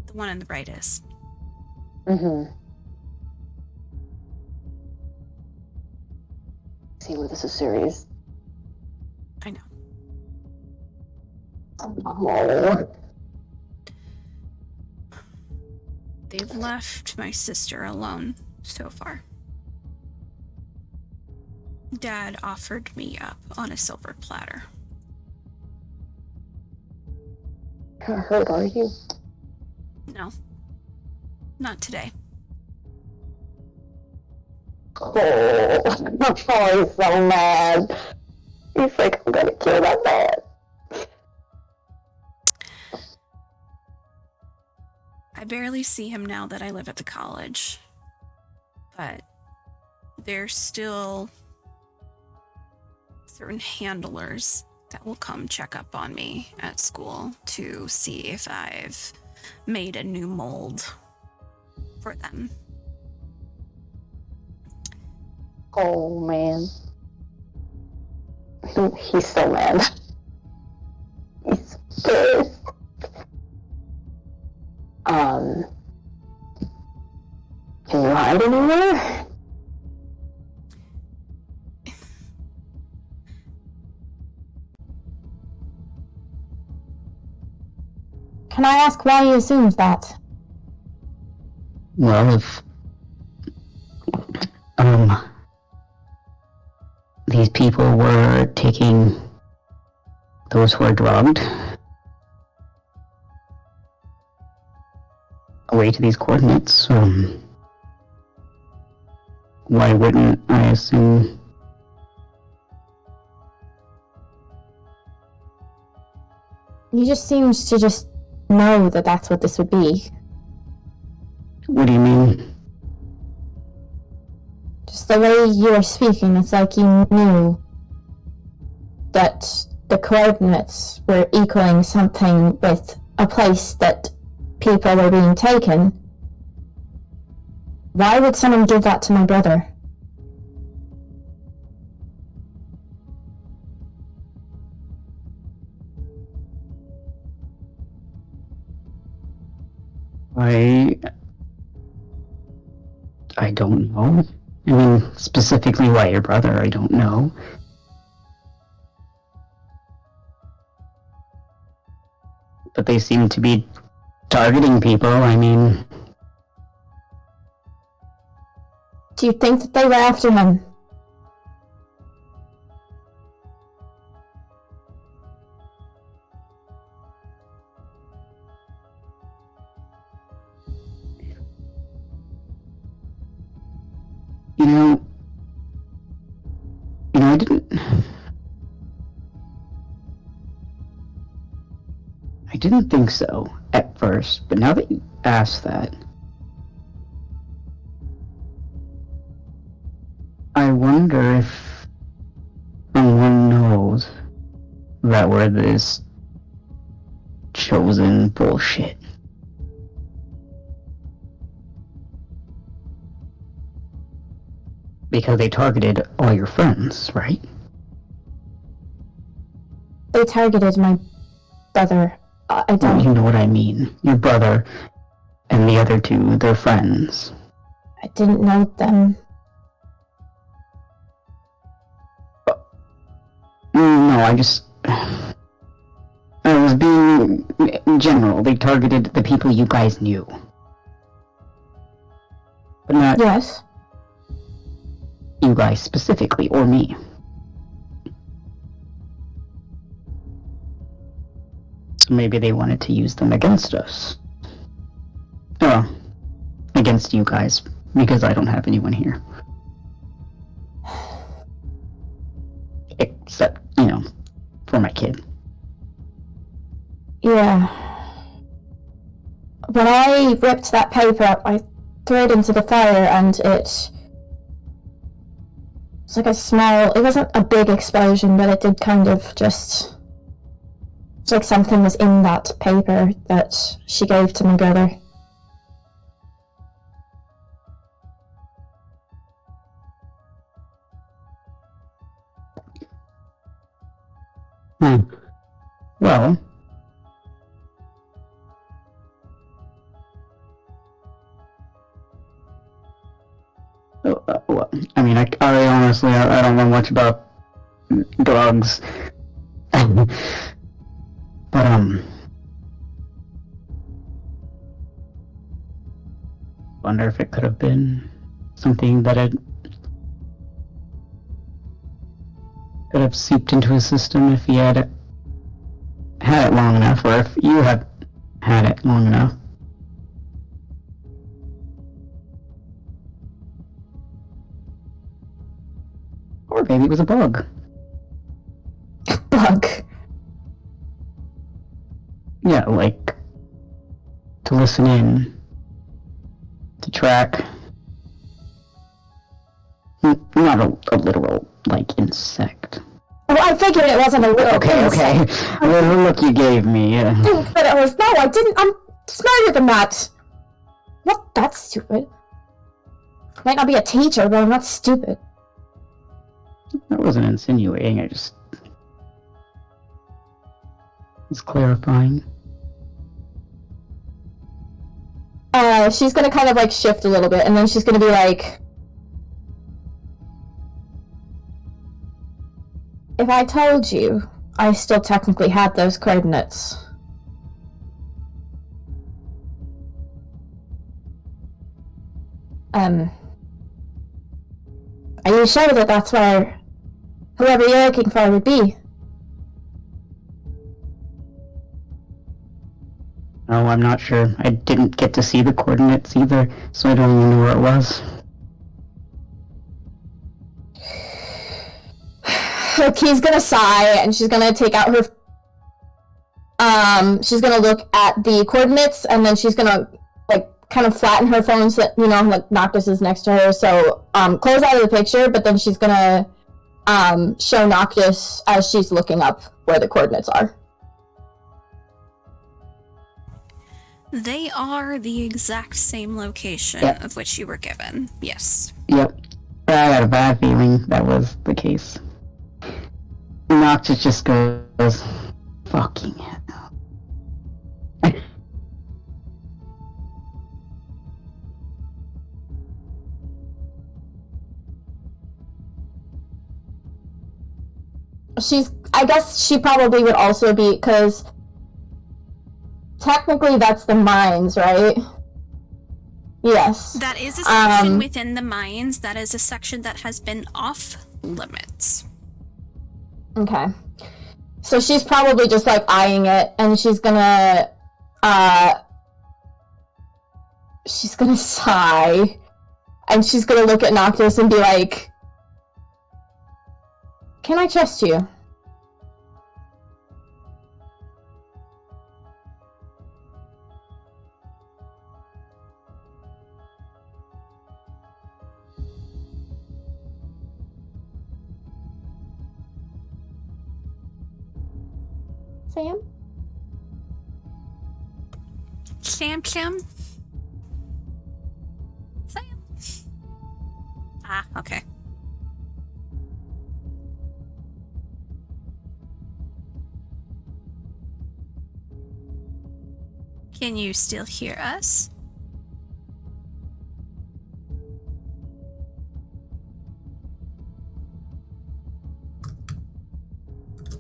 The one on the right is. See where this is serious. I know. Oh. They've left my sister alone so far. Dad offered me up on a silver platter. Kinda hurt, are you? No. Not today. Oh, he's so mad. He's like, I'm gonna kill that man. I barely see him now that I live at the college. But there's still certain handlers that will come check up on me at school to see if I've made a new mold for them. Oh, man. He's so mad. He's pissed. Can you hide anywhere? Can I ask why he assumes that? Well, if these people were taking those who are drugged away to these coordinates, why wouldn't I assume? He just seems to just know that that's what this would be. What do you mean? Just the way you were speaking, it's like you knew that the coordinates were equaling something with a place that people were being taken, why would someone give that to my brother? I don't know. I mean, specifically why your brother, I don't know. But they seem to be targeting people, I mean... Do you think that they were after him? I didn't think so at first, but now that you ask that, I wonder if someone knows that we're this chosen bullshit. Because they targeted all your friends, right? They targeted my brother. I don't... You know what I mean. Your brother and the other two, they're friends. I didn't know them. No, I was being... in general, they targeted the people you guys knew. But not... Yes. You guys specifically, or me. So maybe they wanted to use them against us. Well, against you guys, because I don't have anyone here. Except, for my kid. Yeah. When I ripped that paper up, I threw it into the fire and it's like a small... It wasn't a big explosion, but it did kind of just... It's like something was in that paper that she gave to my brother. Well... well, I mean, I honestly, I don't know much about drugs. But, wonder if it could have been something that could have seeped into his system if he had it long enough, or if you had it long enough. Or maybe it was a bug. Bug? Yeah, like, to listen in, to track. Not a literal, like, insect. Well, I figured it wasn't a real insect. Okay. The look you gave me, yeah. I think that it was... No, I didn't... I'm smarter than that. Not that stupid. Might not be a teacher, but I'm not stupid. I wasn't insinuating, I just... was clarifying. She's gonna kind of, like, shift a little bit, and then she's gonna be like... If I told you, I still technically had those coordinates. Are you sure that that's where whoever you're looking for would be? No, I'm not sure. I didn't get to see the coordinates either, so I don't even know where it was. Key's gonna sigh, and she's gonna take out her... she's gonna look at the coordinates, and then she's gonna, like, kind of flatten her phone so that, like, Noctis is next to her, so, close out of the picture, but then she's gonna, show Noctis as she's looking up where the coordinates are. They are the exact same location of which you were given. Yes. Yep. I got a bad feeling that was the case. Noctis just goes, fucking hell. I guess she probably would also be, because technically that's the mines, right? Yes. That is a section within the mines. That is a section that has been off limits. Okay. So she's probably just like eyeing it, and she's gonna sigh, and she's gonna look at Noctis and be like, "Can I trust you?" Sam? Sam? Sam? Ah, okay. Can you still hear us?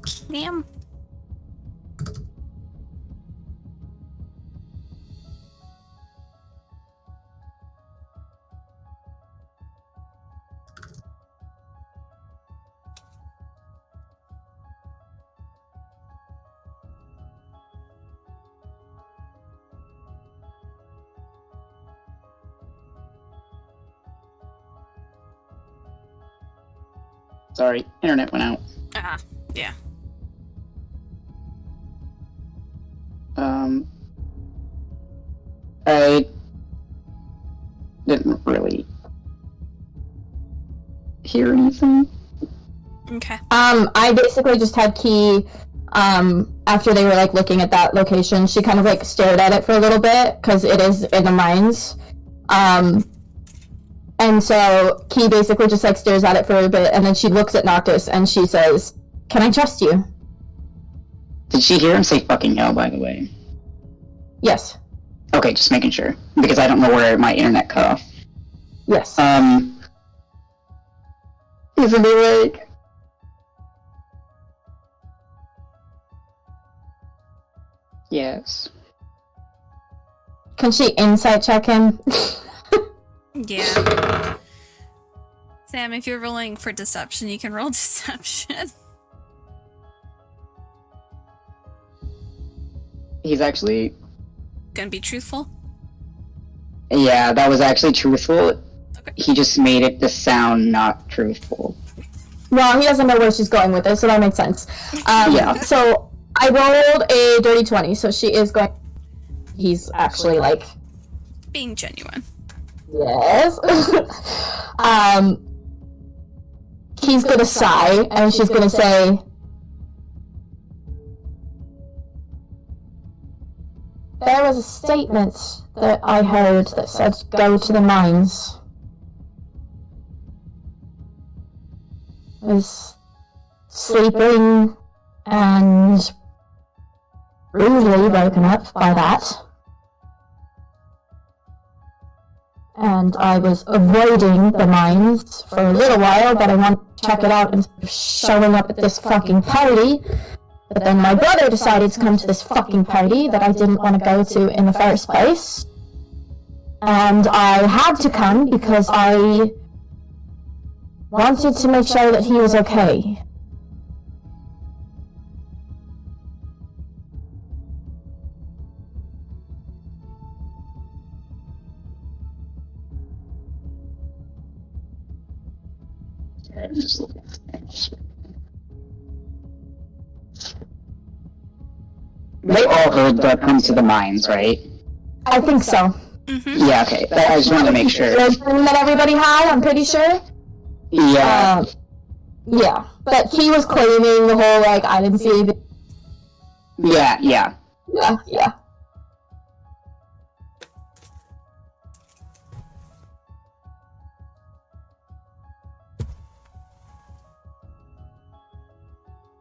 Sam? Sorry, internet went out. Ah, yeah. I didn't really hear anything. Okay. I basically just had Key, after they were, like, looking at that location, she kind of, like, stared at it for a little bit, because it is in the mines. And so Key basically just, like, stares at it for a bit, and then she looks at Noctis, and she says, "Can I trust you?" Did she hear him say fucking hell, by the way? Yes. Okay, just making sure. Because I don't know where my internet cut off. Yes. Isn't he like... Yes. Can she insight check him? Yeah. Sam, if you're rolling for deception, you can roll deception. He's actually... Gonna be truthful? Yeah, that was actually truthful. Okay. He just made it to sound not truthful. Well, he doesn't know where she's going with it, so that makes sense. Yeah. So I rolled a dirty 20, so she is going... He's actually, like... Being genuine. Yes. He's gonna sigh, and she's gonna say, "There was a statement that I heard that said go to the mines. I was sleeping and rudely woken up by that. And I was avoiding the mines for a little while, but I wanted to check it out instead of showing up at this fucking party. But then my brother decided to come to this fucking party that I didn't want to go to in the first place. And I had to come because I wanted to make sure that he was okay." They all heard the come to the mines, right? I think so. Mm-hmm. Yeah, okay. I just wanted to make sure. The dream that everybody had, I'm pretty sure. Yeah. Yeah, but he was claiming the whole, like, I didn't see anything. Yeah. Yeah.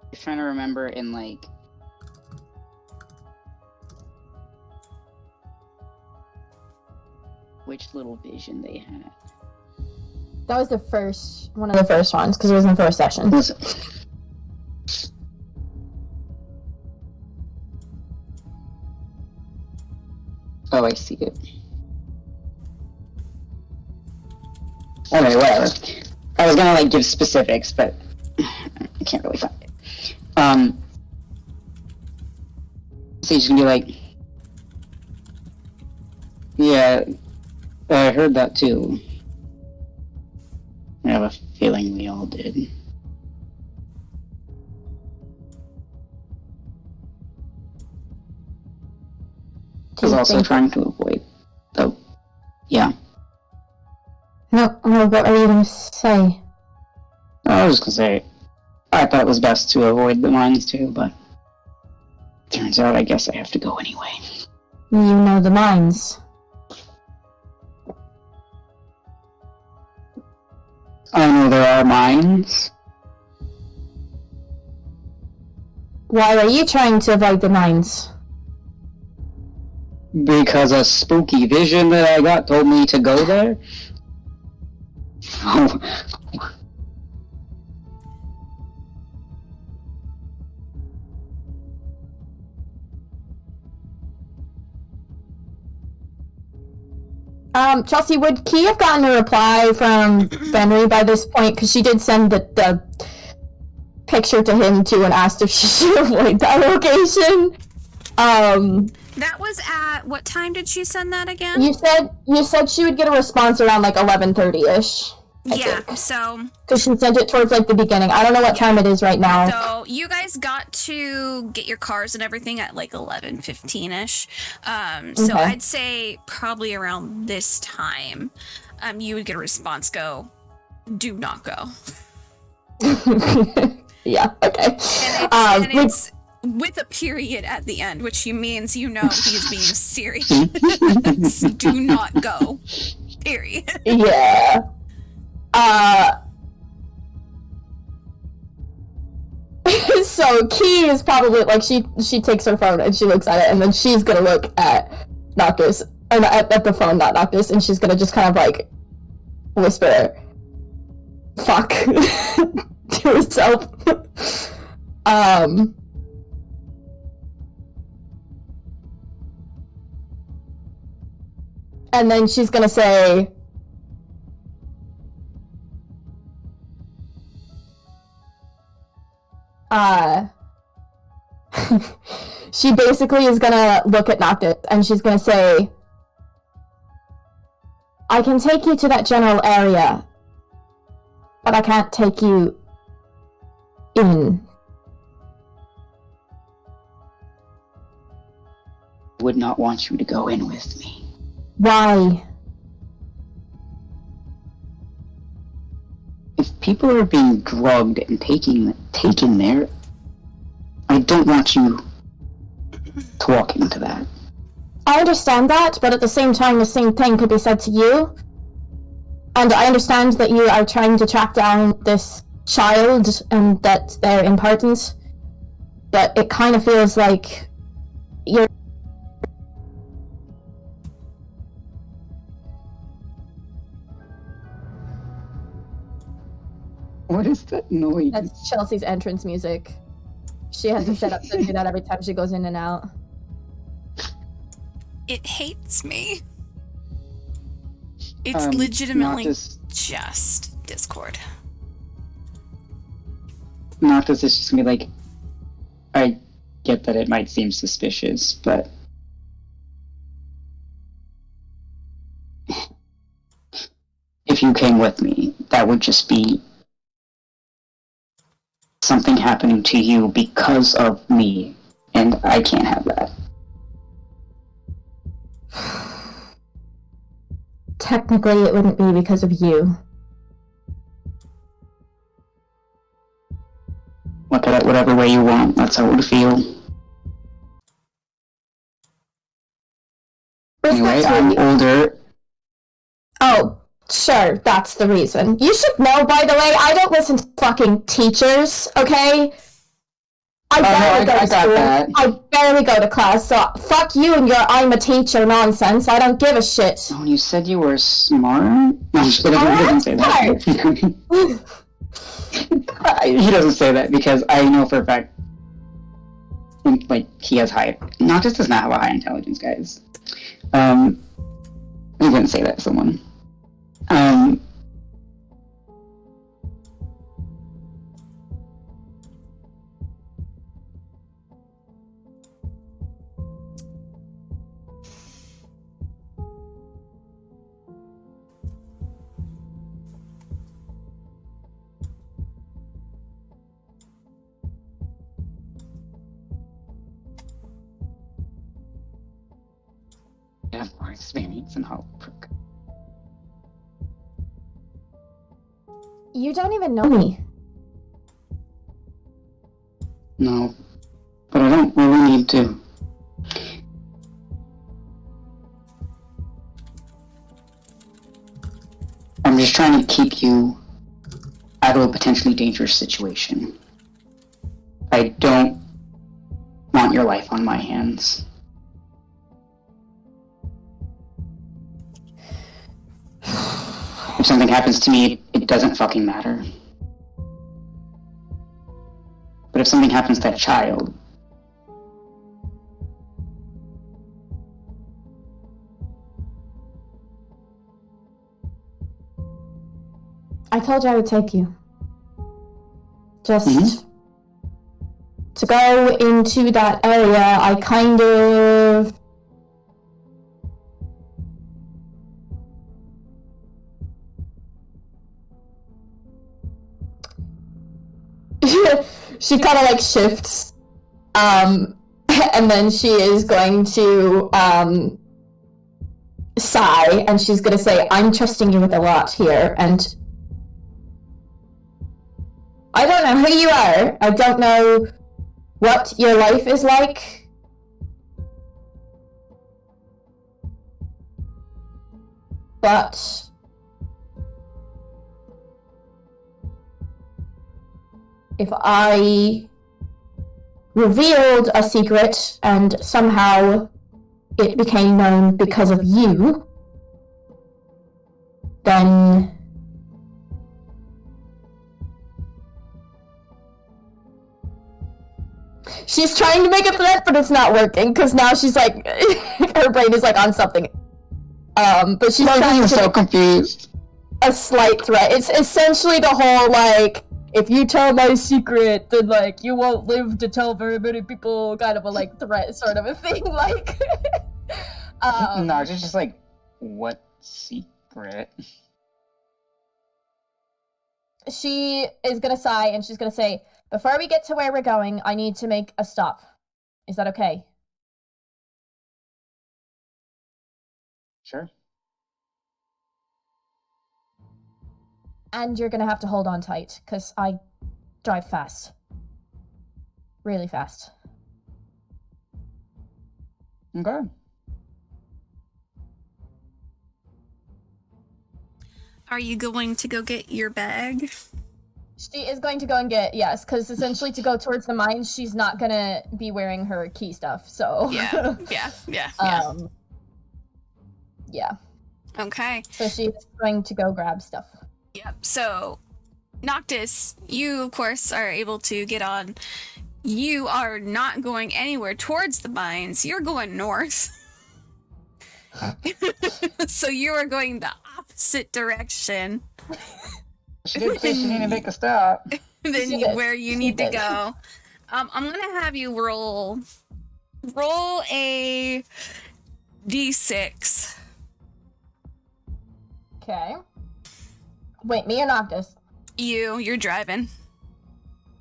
I'm trying to remember in, like... which little vision they had. That was one of the first ones, because it was in the first session. Oh, I see it. Okay, whatever. I was gonna, like, give specifics, but I can't really find it. So he's gonna be like, yeah, I heard that too. I have a feeling we all did. I was also trying to avoid the... Yeah. No, what are you gonna say? I was gonna say, I thought it was best to avoid the mines too, but... turns out I guess I have to go anyway. You know the mines. I know there are mines. Why are you trying to avoid the mines? Because a spooky vision that I got told me to go there? Oh. Chelsea, would Key have gotten a reply from Benry by this point? Because she did send the picture to him too and asked if she should avoid that location. That was at what time did she send that again? You said she would get a response around like 11:30ish. Yeah, so because she sent it towards like the beginning. I don't know what time it is right now. So you guys got to get your cars and everything at like 11:15ish. So I'd say probably around this time, you would get a response. Go, do not go. Yeah. Okay. And it's with a period at the end, which means he's being serious. Do not go. Period. Yeah. So Key is probably like she takes her phone and she looks at it and then she's gonna look at Noctis or at the phone, not Noctis, and she's gonna just kind of like whisper, "Fuck," to herself. And then she's gonna say, she basically is gonna look at Noctis and she's gonna say, I can take you to that general area, but I can't take you in. Would not want you to go in with me. Why? If people are being drugged and taken there, I don't want you to walk into that. I understand that, but at the same time, the same thing could be said to you. And I understand that you are trying to track down this child and that they're important, but it kind of feels like you're... What is that noise? That's Chelsea's entrance music. She has to set up to do that every time she goes in and out. It hates me. It's legitimately just Discord. Noctis is just gonna be like, I get that it might seem suspicious, but if you came with me, that would just be something happening to you because of me, and I can't have that. Technically, it wouldn't be because of you. it whatever way you want. That's how it would feel. Anyway, I'm older. Oh, sure, that's the reason. You should know, by the way, I don't listen to fucking teachers, okay? I barely go to school. That. I barely go to class, so fuck you and your I'm a teacher nonsense. I don't give a shit. Oh, you said you were smart? No, he doesn't say that. He doesn't say that because I know for a fact, like, he has high... Noctis does not have a high intelligence, guys. I wouldn't say that to someone. I have more experience in Holbrook. You don't even know me. No, but I don't really need to. I'm just trying to keep you out of a potentially dangerous situation. I don't want your life on my hands. If something happens to me, it doesn't fucking matter. But if something happens to a child... I told you I would take you. Just to go into that area, I kind of... She kind of like shifts, and then she is going to sigh, and she's gonna say, "I'm trusting you with a lot here, and I don't know who you are. I don't know what your life is like, but if I revealed a secret and somehow it became known because of you, then she's trying to make a threat, but it's not working because now she's like, her brain is like on something. But she's trying to so confused. A slight threat. It's essentially the whole like, if you tell my secret, then like you won't live to tell very many people, kind of a like threat sort of a thing. Like, No, it's just like, what secret? She is gonna sigh and she's gonna say, "Before we get to where we're going, I need to make a stop. Is that okay?" Sure. And you're gonna have to hold on tight, because I drive fast. Really fast. Okay. Are you going to go get your bag? She is going to go and get, yes, because essentially to go towards the mines, she's not gonna be wearing her key stuff, so... Yeah. Yeah. Okay. So she's going to go grab stuff. Yep. So, Noctis, you, of course, are able to get on. You are not going anywhere towards the mines. You're going north. So you are going the opposite direction. She did say she needed to make a stop. Than where you need to go. I'm gonna have you roll a d6. Okay. Wait, me or Noctis? You're driving.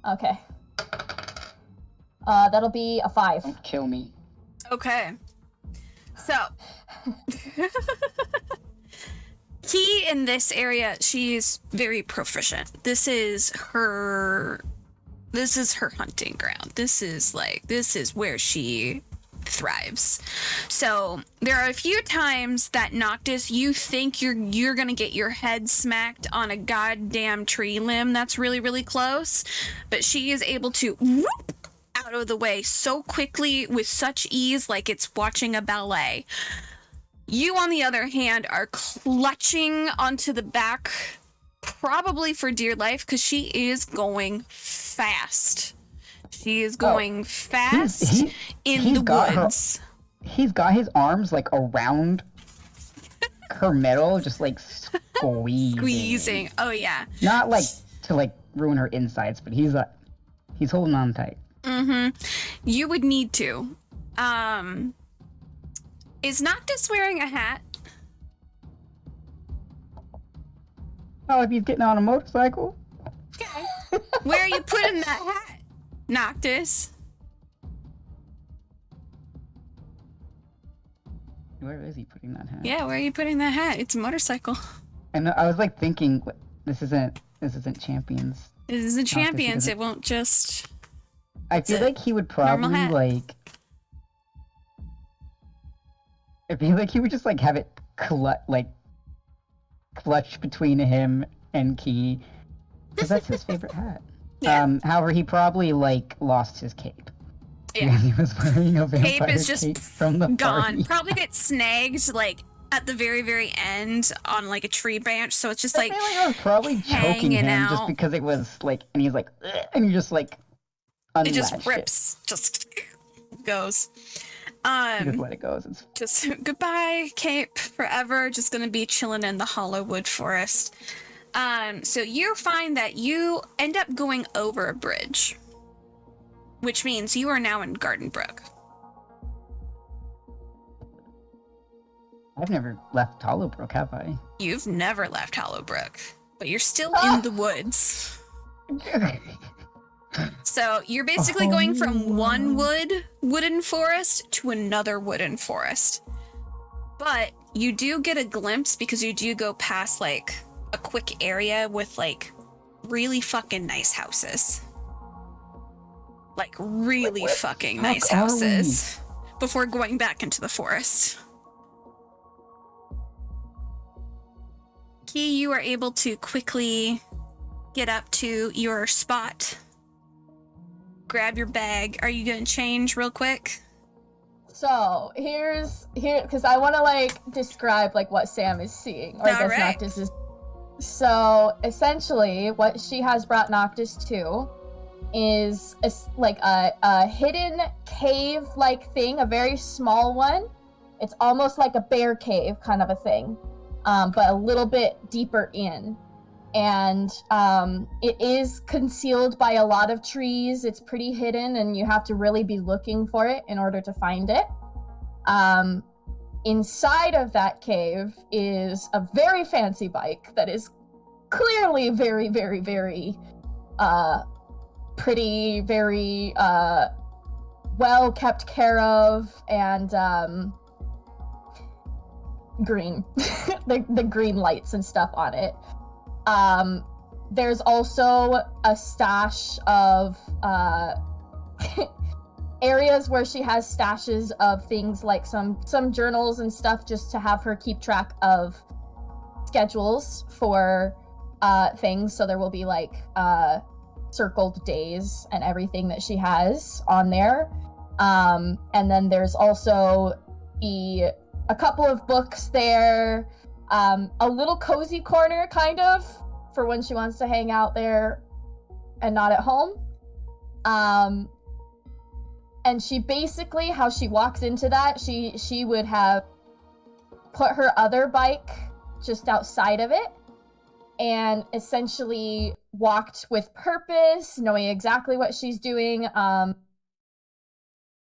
Okay. That'll be a 5. Don't kill me. Okay. So, Key in this area, she's very proficient. This is her This is her hunting ground. This is where she thrives. So there are a few times that Noctis, you think you're gonna get your head smacked on a goddamn tree limb that's really, really close, but she is able to whoop out of the way so quickly with such ease, like it's watching a ballet. You, on the other hand, are clutching onto the back, probably for dear life, because she is going fast. She is going fast in the woods. He's got his arms like around her middle, just like squeezing. Oh yeah. Not like to like ruin her insides, but he's holding on tight. You would need to. Is Noctis wearing a hat? Oh, if he's getting on a motorcycle. Okay. Where are you putting that hat, Noctis? Where is he putting that hat? Yeah, where are you putting that hat? It's a motorcycle. I know. I was like thinking, this isn't Champions. This is a Champions. It won't just. I feel like he would probably hat. like. I feel like he would just like have it clutch between him and Key, because that's his favorite hat. Yeah. However, he probably like lost his cape. Yeah. He was wearing a vampire Cape is just cape from the gone. party. Probably gets snagged like at the very, very end on like a tree branch. So it's just like I feel like I was probably choking hanging him just out. because it was like, and he's like, "Ugh," and you just like It just unlatched rips, just goes. You just let it go. It's Just goodbye, Cape, forever. Just gonna be chilling in the Hollowwood Forest. So you find that you end up going over a bridge, which means you are now in Garden Brook. I've never left Hollowbrook, have I? You've never left Hollowbrook, but you're still in the woods. So you're basically going from one wooden forest to another wooden forest. But you do get a glimpse, because you do go past like a quick area with like really fucking nice houses. Like really fucking nice houses before going back into the forest. Key, you are able to quickly get up to your spot. Grab your bag. Are you gonna change real quick? So here, because I want to like describe like what Sam is seeing, or I guess Alright. Noctis is. So essentially, what she has brought Noctis to is like a hidden cave-like thing, a very small one. It's almost like a bear cave kind of a thing, but a little bit deeper in. And it is concealed by a lot of trees. It's pretty hidden, and you have to really be looking for it in order to find it. Inside of that cave is a very fancy bike that is clearly very, very, very pretty, very well kept care of, and green. the green lights and stuff on it. There's also a stash of areas where she has stashes of things like some journals and stuff, just to have her keep track of schedules for things. So there will be like circled days and everything that she has on there. And then there's also a couple of books there. A little cozy corner, kind of, for when she wants to hang out there and not at home. And she basically, how she walks into that, she would have put her other bike just outside of it, and essentially walked with purpose, knowing exactly what she's doing,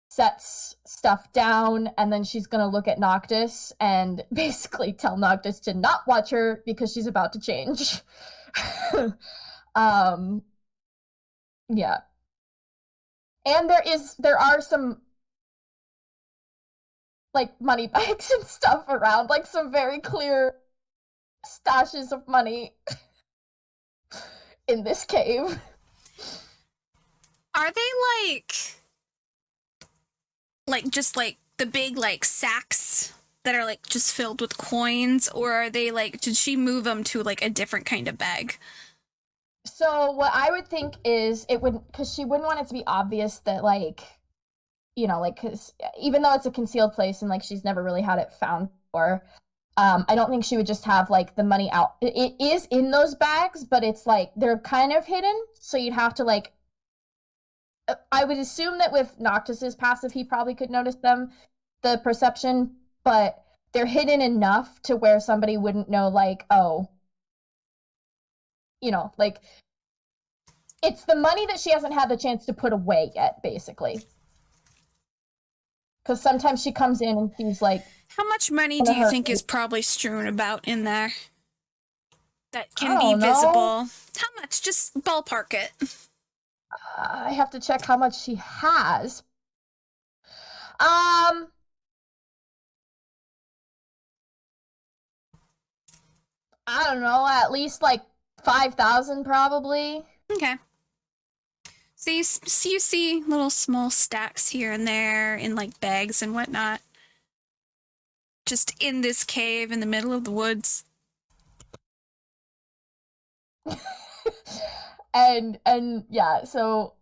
sets stuff down, and then she's gonna look at Noctis and basically tell Noctis to not watch her because she's about to change. Yeah. And there are some like money bags and stuff around, like some very clear stashes of money in this cave. Are they like just like the big like sacks that are like just filled with coins, or are they like, did she move them to like a different kind of bag? So what I would think is it would, because she wouldn't want it to be obvious that like, you know, like, because even though it's a concealed place and like she's never really had it found before, I don't think she would just have like the money out. It is in those bags, but it's like they're kind of hidden, so you'd have to like. I would assume that with Noctis's passive, he probably could notice them, the perception, but they're hidden enough to where somebody wouldn't know, like, oh, you know, like, it's the money that she hasn't had the chance to put away yet, basically. Because sometimes she comes in and she's like... How much money do you think is probably strewn about in there? That can be visible. How much? Just ballpark it. I have to check how much she has. I don't know, at least like 5,000 probably. Okay. So you see little small stacks here and there in like bags and whatnot. Just in this cave in the middle of the woods. and yeah, so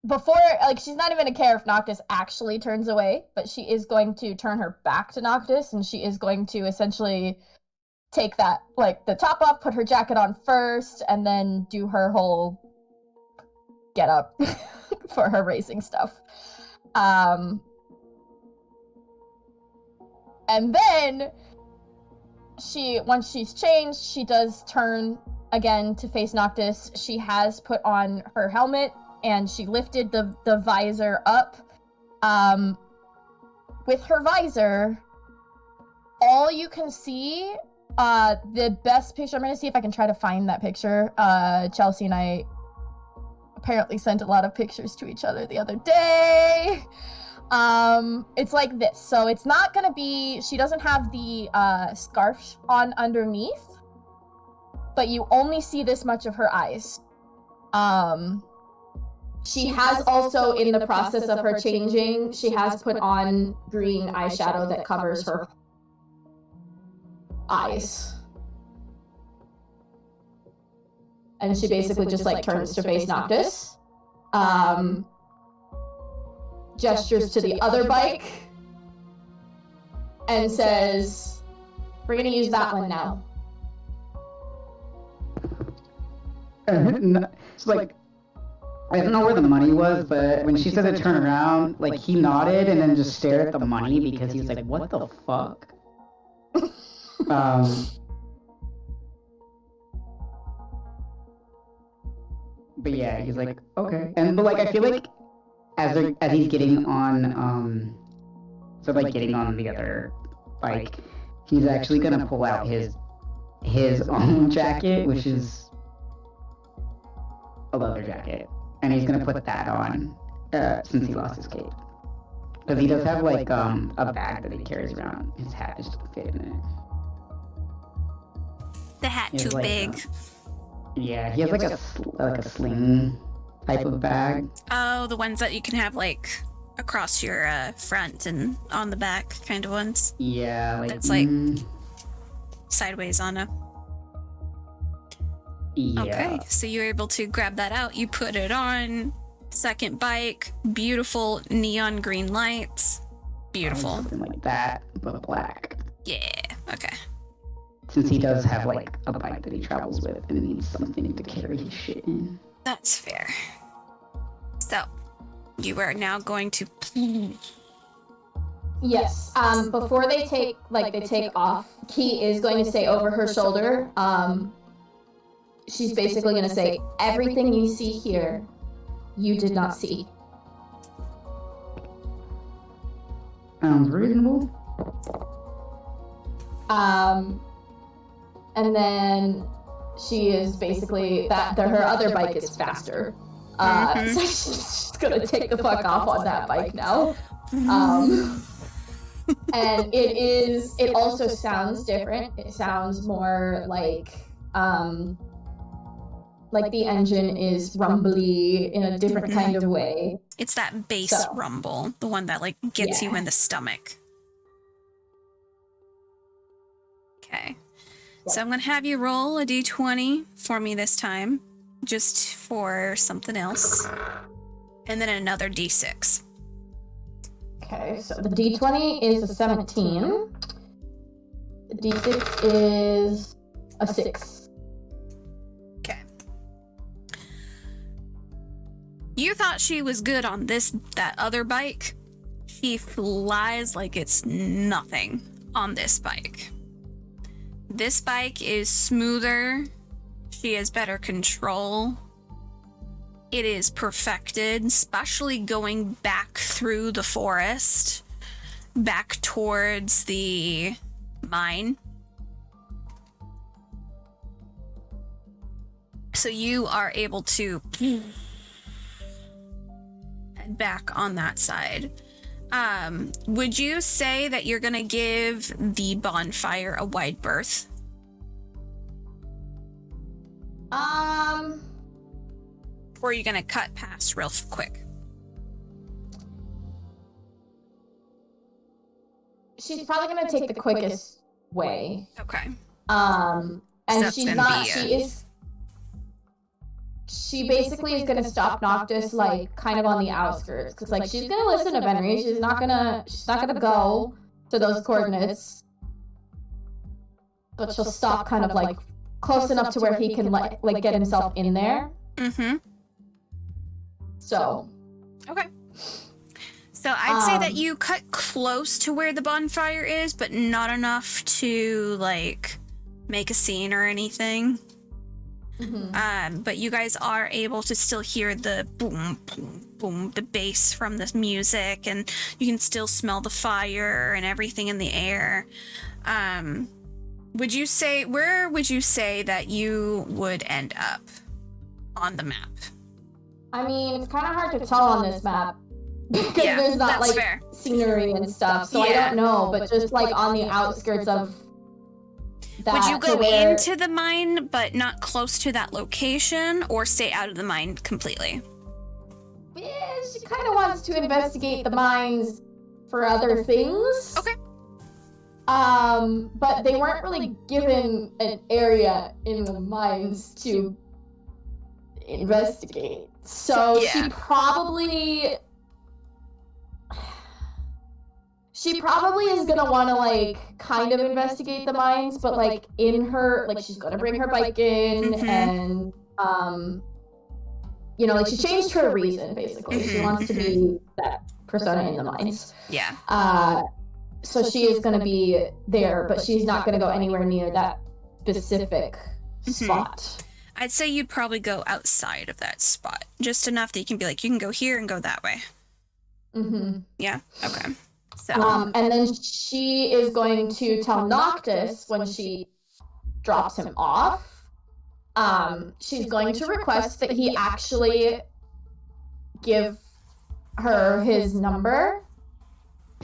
before, like, she's not even gonna care if Noctis actually turns away, but she is going to turn her back to Noctis, and she is going to essentially take that, like, the top off, put her jacket on first, and then do her whole get up for her racing stuff. And then once she's changed, she does turn again to face Noctis. She has put on her helmet and she lifted the visor up. With her visor, all you can see, the best picture, I'm gonna see if I can try to find that picture. Chelsea and I apparently sent a lot of pictures to each other the other day. It's like this. So it's not gonna be, she doesn't have the scarf on underneath, but you only see this much of her eyes. She has also, in the process of her changing, she has put on green eyeshadow that covers her eyes. And she basically just like turns to face Noctis. Gestures to the other bike and says, "We're gonna use that one now." It's like, I don't know where the money was, but when she said to turn around, like, he nodded and then just stared at the money because he was like, what the fuck? But yeah, he's like, okay. But like, I feel like as he's getting on, sort of like getting on the other bike, he's actually gonna pull out his own jacket, which is a leather jacket, and he's gonna put that on since he lost his cape, because he does have like a bag that he carries around. His hat just doesn't fit in it. The hat too like, big. Yeah, he has like a sling type of bag. Oh, the ones that you can have like across your front and on the back kind of ones. Yeah, like that's like sideways on a. Yeah. Okay, so you're able to grab that out. You put it on. Second bike, beautiful neon green lights. Beautiful. Something like that, but black. Yeah. Okay. Since he does have like a bike that he travels with and needs something to carry his shit in. That's fair. So, you are now going to. Yes. Before they take off, Key is going to say over her shoulder. She's basically going to say, "Everything you see here, you did not see." Sounds reasonable. And then she is basically her other bike is faster. So she's gonna take the fuck off on that bike now. And it also sounds different. It sounds more like like the engine is rumbly in a different kind of way. It's that bass So. rumble, the one that like gets you Yeah. in the stomach. Okay. So I'm gonna have you roll a d20 for me this time, just for something else. And then another d6. Okay, so the d20 is a 17. The d6 is a 6. Okay. You thought she was good on that other bike. She flies like it's nothing on this bike. This bike is smoother. She has better control. It is perfected, especially going back through the forest, back towards the mine. So you are able to head back on that side. Would you say that you're gonna give the bonfire a wide berth? Or are you gonna cut past real quick? She's probably gonna take the quickest way. Okay. And that's she's gonna not. be She basically is gonna stop Noctis like kind of on the outskirts, because like she's gonna listen to Benry. She's not gonna go to those coordinates, but she'll stop kind of like close enough to where he can like get himself in there. Mm-hmm. So. Okay. So I'd say that you cut close to where the bonfire is, but not enough to like make a scene or anything. Mm-hmm. But you guys are able to still hear the boom, boom, boom, the bass from the music, and you can still smell the fire and everything in the air. Where would you say that you would end up on the map? I mean, it's kind of hard to tell on this map because Yeah, there's not that's like fair. scenery and stuff, so I Yeah. don't know. But just like on the outskirts of that, Would you to go where- into the mine but not close to that location, or stay out of the mine completely? Yeah, she kind of wants to investigate the mines for other things. Okay. But they weren't really given an area in the mines to investigate. So Yeah. she probably is gonna want to like kind of investigate the mines, but like in her, like she's gonna bring her bike in, Mhm. and like she changed her reason basically. She Mhm, wants to be that persona in the mines. Yeah. So she is gonna be there, but she's not gonna go anywhere near that specific spot. I'd say you'd probably go outside of that spot, just enough that you can be like, you can go here and go that way. Mm-hmm. Yeah. Okay. So. And then she is going to tell Noctis when she drops him off. She's going to request that he actually give her his number,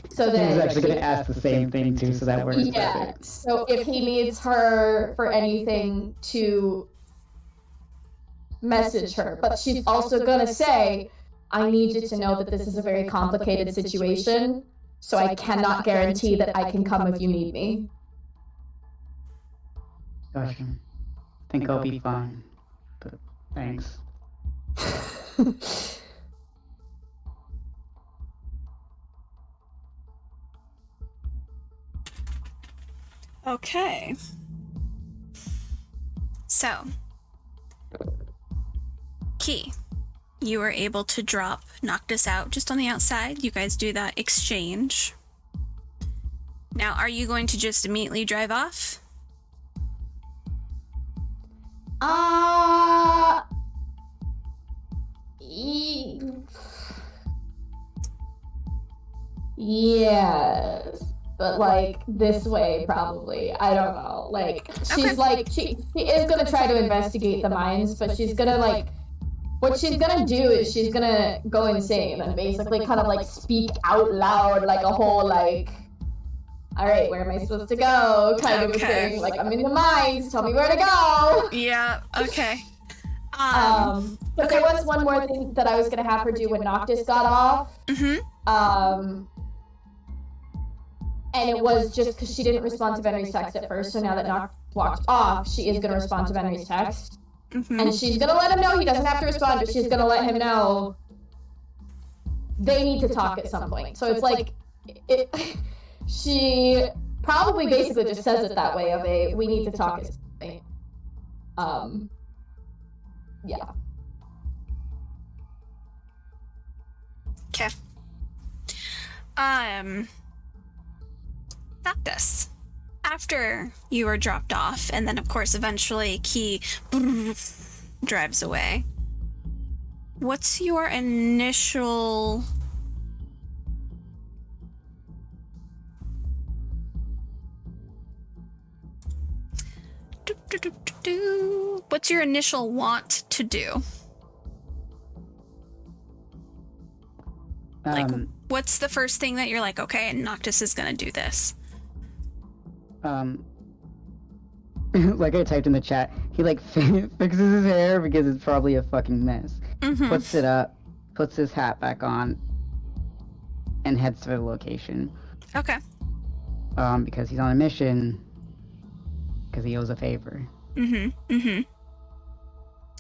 so I was that actually going to ask the same thing too, so that works yeah. perfect. So if he needs her for anything, to message her, but she's also gonna say, I need you to know that this is a very complicated situation, so I cannot guarantee that I can come if you need me. Gotcha. I think I'll be fine. But thanks. Okay. So, Key, you were able to drop Noctis out just on the outside. You guys do that exchange. Now, are you going to just immediately drive off? Yes, but like this way probably. I don't know. Like she's Okay. like she is gonna try to investigate the mines, but she's gonna like what she's gonna do is she's gonna go insane and basically kind of like speak out loud like a whole like, all right, where am I supposed to go kind of a Okay. thing. Like I'm in the mines, tell me where to go. Yeah, okay. But there was one more thing that I was gonna have her do when Noctis got off. And it was just because she didn't respond to Venry's text at first, so now that Noctis walked off, she is gonna respond to Venry's text. And she's gonna let him know he doesn't have to respond, but she's gonna let him know they need to talk at some point. So it's like, she probably basically just says it that way of we need to talk at some point. Yeah. Okay. Noctis. After you are dropped off, and then of course eventually Key drives away. What's your initial what's your initial want to do? Like, what's the first thing that you're like, okay, and Noctis is gonna do this? Like I typed in the chat, he like fixes his hair because it's probably a fucking mess. Puts it up, puts his hat back on, and heads to the location. Okay. Because he's on a mission. Because he owes a favor.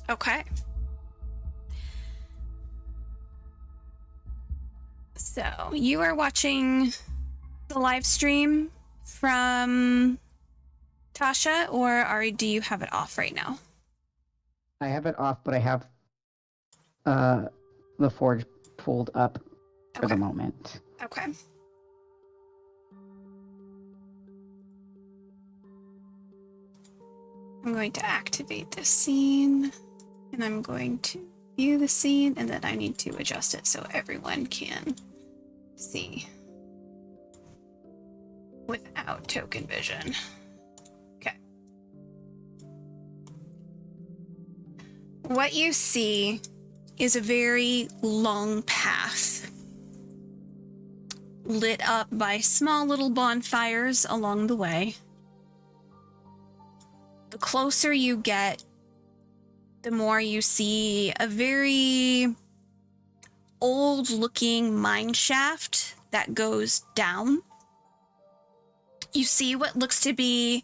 Okay. So, you are watching the live stream from Tasha, or do you have it off right now? I have it off, but I have the Forge pulled up for the moment. Okay. I'm going to activate this scene, and I'm going to view the scene, and then I need to adjust it so everyone can see without token vision. Okay. What you see is a very long path lit up by small little bonfires along the way. The closer you get, the more you see a very old-looking mine shaft that goes down. You see what looks to be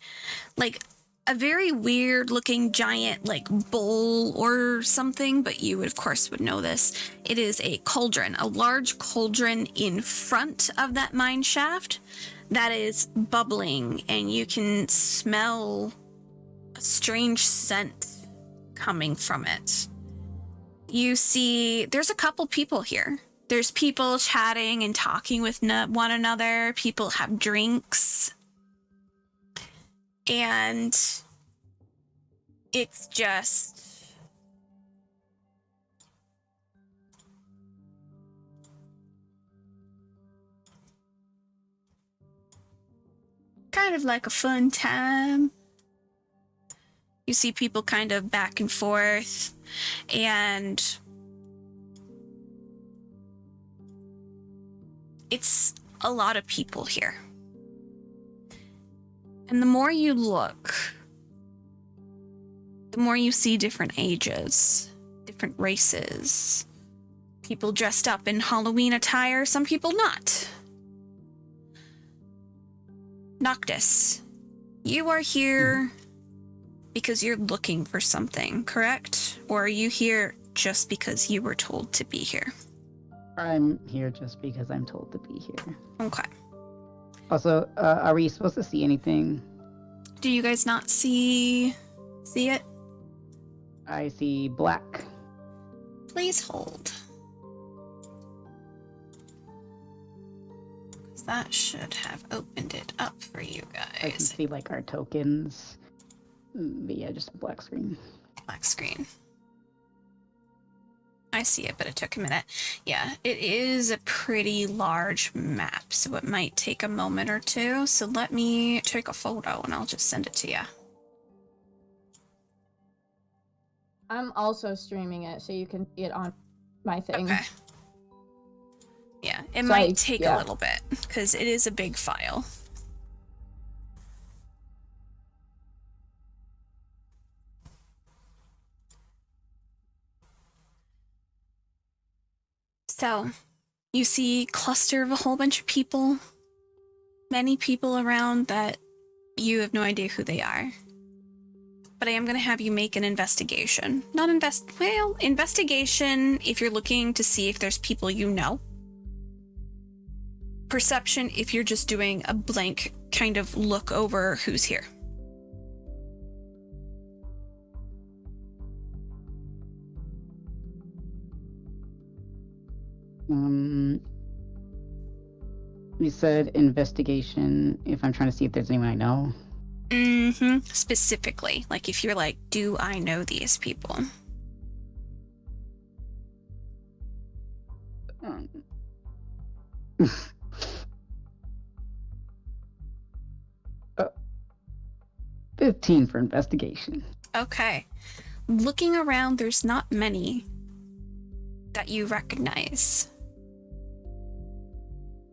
like a very weird-looking giant like bowl or something, but you of course would know this. It is a cauldron, a large cauldron in front of that mine shaft that is bubbling, and you can smell a strange scent coming from it. You see there's a couple people here. There's people chatting and talking with one another. People have drinks. And it's just kind of like a fun time. You see people kind of back and forth, and it's a lot of people here. And the more you look, the more you see different ages, different races, people dressed up in Halloween attire, some people not. Noctis, you are here because you're looking for something, correct? Or are you here just because you were told to be here? I'm here just because I'm told to be here. Okay. Also, are we supposed to see anything? Do you guys not see it? I see black. Please hold. That should have opened it up for you guys. I can see like our tokens. But yeah, just a black screen. Black screen. I see it, but it took a minute. Yeah, it is a pretty large map, so it might take a moment or two. So let me take a photo and I'll just send it to you. I'm also streaming it, so you can see it on my thing. Okay. Yeah, it might take a little bit, because it is a big file. So, you see cluster of a whole bunch of people, many people around that you have no idea who they are. But I am going to have you make an investigation. Investigation if you're looking to see if there's people you know. Perception if you're just doing a blank kind of look over who's here. You said investigation if I'm trying to see if there's anyone I know. Mm-hmm. Specifically. Like if you're like, do I know these people? 15 for investigation. Okay. Looking around, there's not many that you recognize.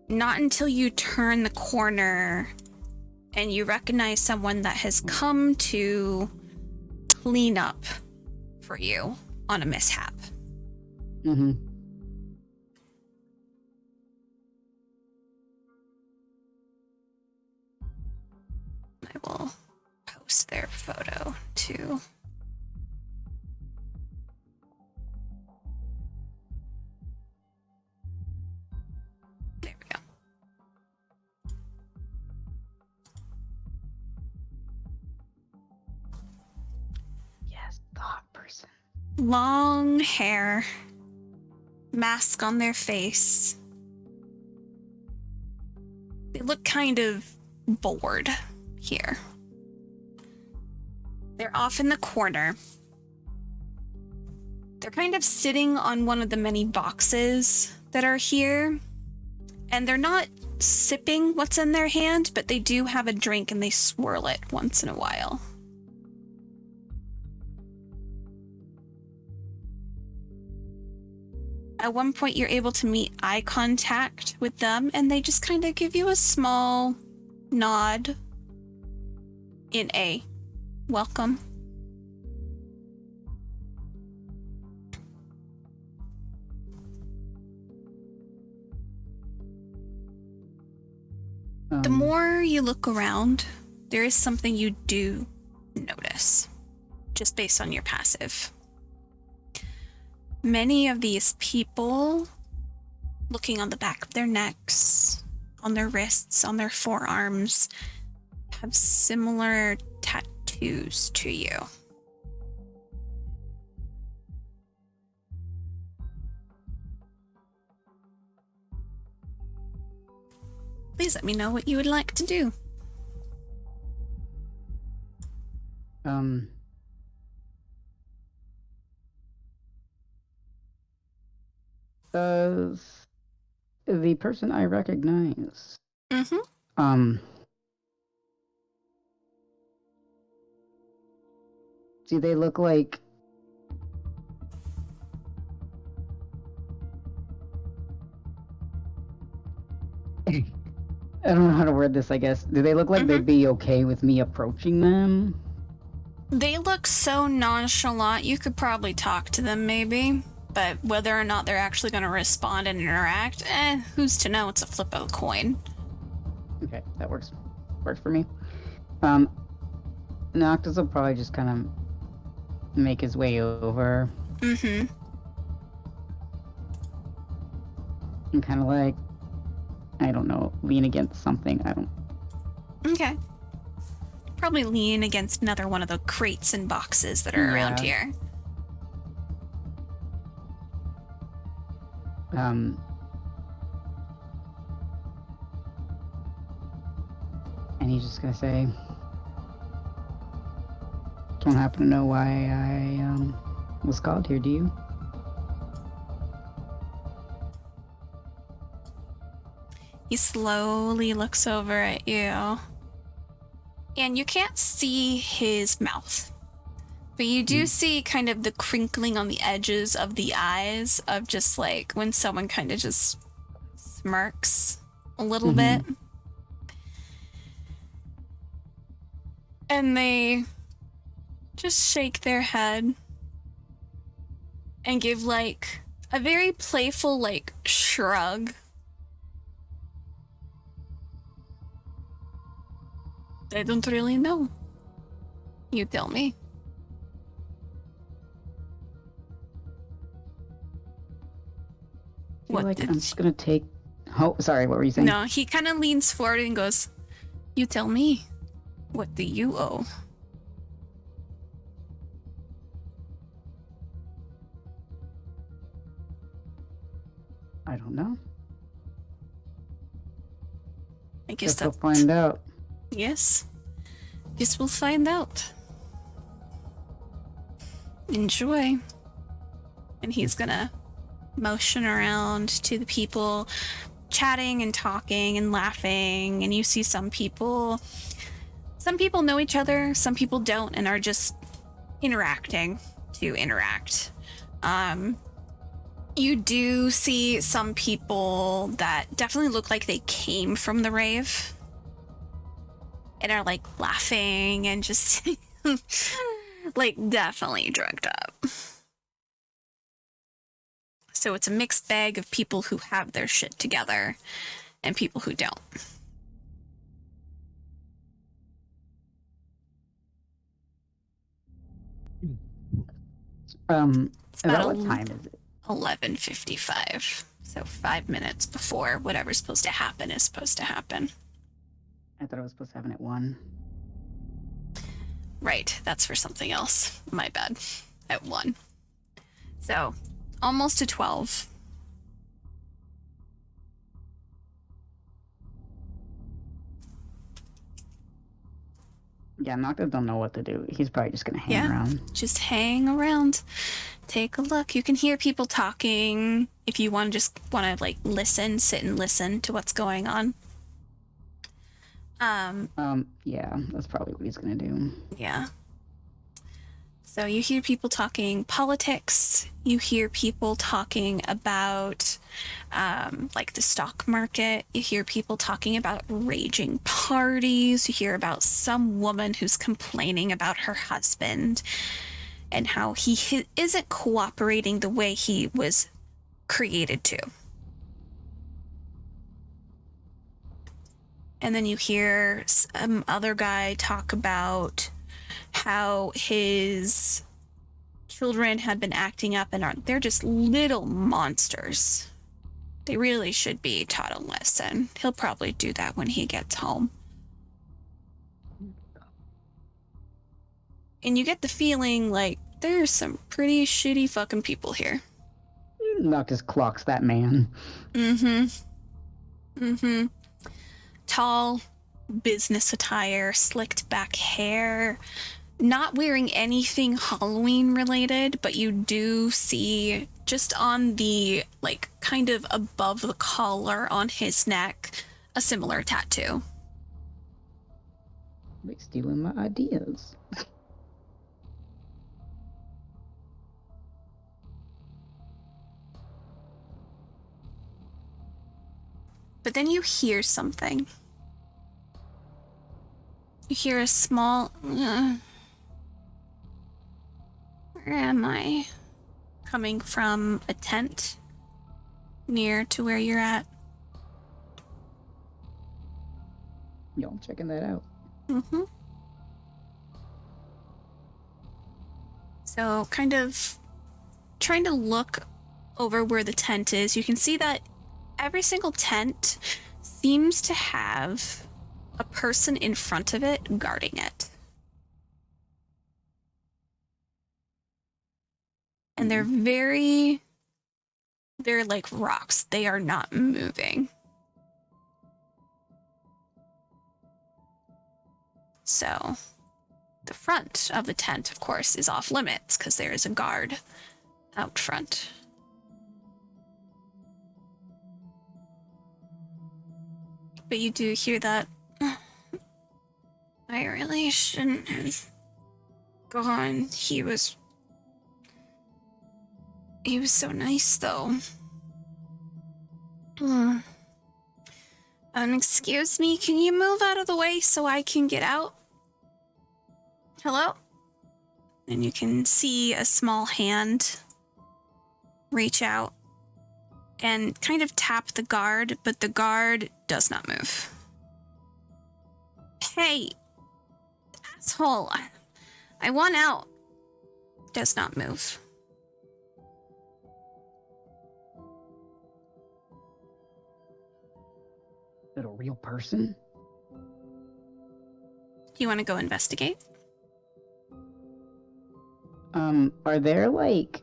Not until you turn the corner and you recognize someone that has come to clean up for you on a mishap. Mm-hmm. I will post their photo too. There we go. Yes, the hot person. Long hair, mask on their face. They look kind of bored here. They're off in the corner. They're kind of sitting on one of the many boxes that are here. And they're not sipping what's in their hand, but they do have a drink and they swirl it once in a while. At one point, you're able to meet eye contact with them, and they just kind of give you a small nod in a welcome. The more you look around, there is something you do notice, just based on your passive. Many of these people, looking on the back of their necks, on their wrists, on their forearms, have similar tattoos to you. Please let me know what you would like to do. The person I recognize. Mm-hmm. Do they look like... I don't know how to word this, I guess. Do they look like they'd be okay with me approaching them? They look so nonchalant, you could probably talk to them maybe. But whether or not they're actually going to respond and interact, who's to know? It's a flip of a coin. Okay, that works for me. Noctis will probably just kind of make his way over. Mm-hmm. And kind of like, I don't know, lean against something. Okay. Probably lean against another one of the crates and boxes that are around here. And he's just gonna say, don't happen to know why I was called here, do you? He slowly looks over at you. And you can't see his mouth. But you do see kind of the crinkling on the edges of the eyes of just like when someone kind of just smirks a little bit. And they just shake their head and give like a very playful, like, shrug. I don't really know. You tell me. I feel What like did I'm you- just gonna take. Oh, sorry. What were you saying? No, he kind of leans forward and goes, "You tell me. What do you owe?" I don't know. I guess Guess we'll that. find out. Yes. Guess we'll find out. Enjoy. And he's gonna motion around to the people chatting and talking and laughing, and you see some people know each other, some people don't and are just interacting to interact. You do see some people that definitely look like they came from the rave and are like laughing and just like definitely drugged up. So it's a mixed bag of people who have their shit together and people who don't. It's About about what time is it? 11:55. So 5 minutes before whatever's supposed to happen is supposed to happen. I thought I was supposed to have it at 1. Right, that's for something else. My bad. At 1. So, almost to 12. Yeah, Noctis don't know what to do. He's probably just gonna hang around. Just hang around. Take a look. You can hear people talking if you want to like listen, sit and listen to what's going on. Yeah, that's probably what he's gonna do. Yeah. So you hear people talking politics. You hear people talking about like the stock market. You hear people talking about raging parties. You hear about some woman who's complaining about her husband and how he isn't cooperating the way he was created to. And then you hear some other guy talk about how his children had been acting up and they're just little monsters. They really should be taught a lesson. He'll probably do that when he gets home. And you get the feeling like there's some pretty shitty fucking people here. Noctis clocks that man. Tall, business attire, slicked back hair, not wearing anything Halloween related, but you do see just on the, like, kind of above the collar on his neck, a similar tattoo. They stealing my ideas. But then you hear something. You hear a small... where am I? Coming from a tent near to where you're at. Yo, I'm checking that out. So kind of trying to look over where the tent is. You can see that every single tent seems to have a person in front of it guarding it. And they're like rocks. They are not moving. So the front of the tent, of course, is off limits because there is a guard out front. But you do hear that. I really shouldn't have gone. He was so nice, though. Excuse me, can you move out of the way so I can get out? Hello? And you can see a small hand reach out and kind of tap the guard, but the guard does not move. Hey, asshole, I want out. Does not move. Is it a real person? Do you want to go investigate? Are there like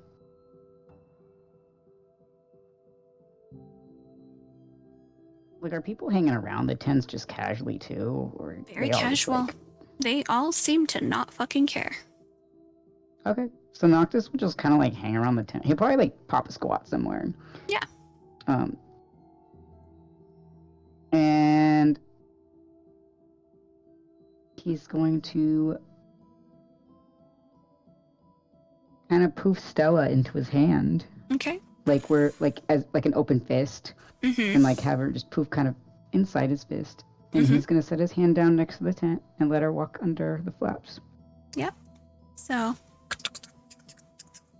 are people hanging around the tents just casually too, or Very they all just, casual. like... They all seem to not fucking care. Okay, so Noctis will just kind of like hang around the tent. He'll probably like pop a squat somewhere. Yeah. And he's going to kind of poof Stella into his hand, Okay. like we're like as like an open fist, Mm-hmm. and like have her just poof kind of inside his fist. And Mhm. he's gonna set his hand down next to the tent and let her walk under the flaps. So,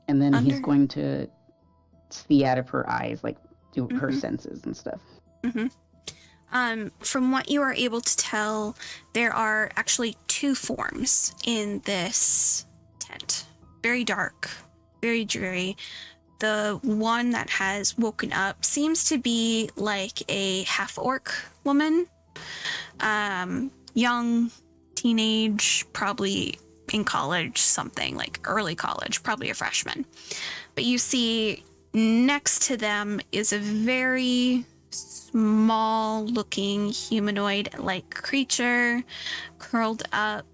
And then he's Under? going to see out of her eyes, like do her Mhm. senses and stuff. from what you are able to tell, there are actually two forms in this tent. Very dark, very dreary. The one that has woken up seems to be like a half-orc woman. Young, teenage, probably in college, something like early college, probably a freshman. But you see next to them is a very small looking humanoid like creature, curled up,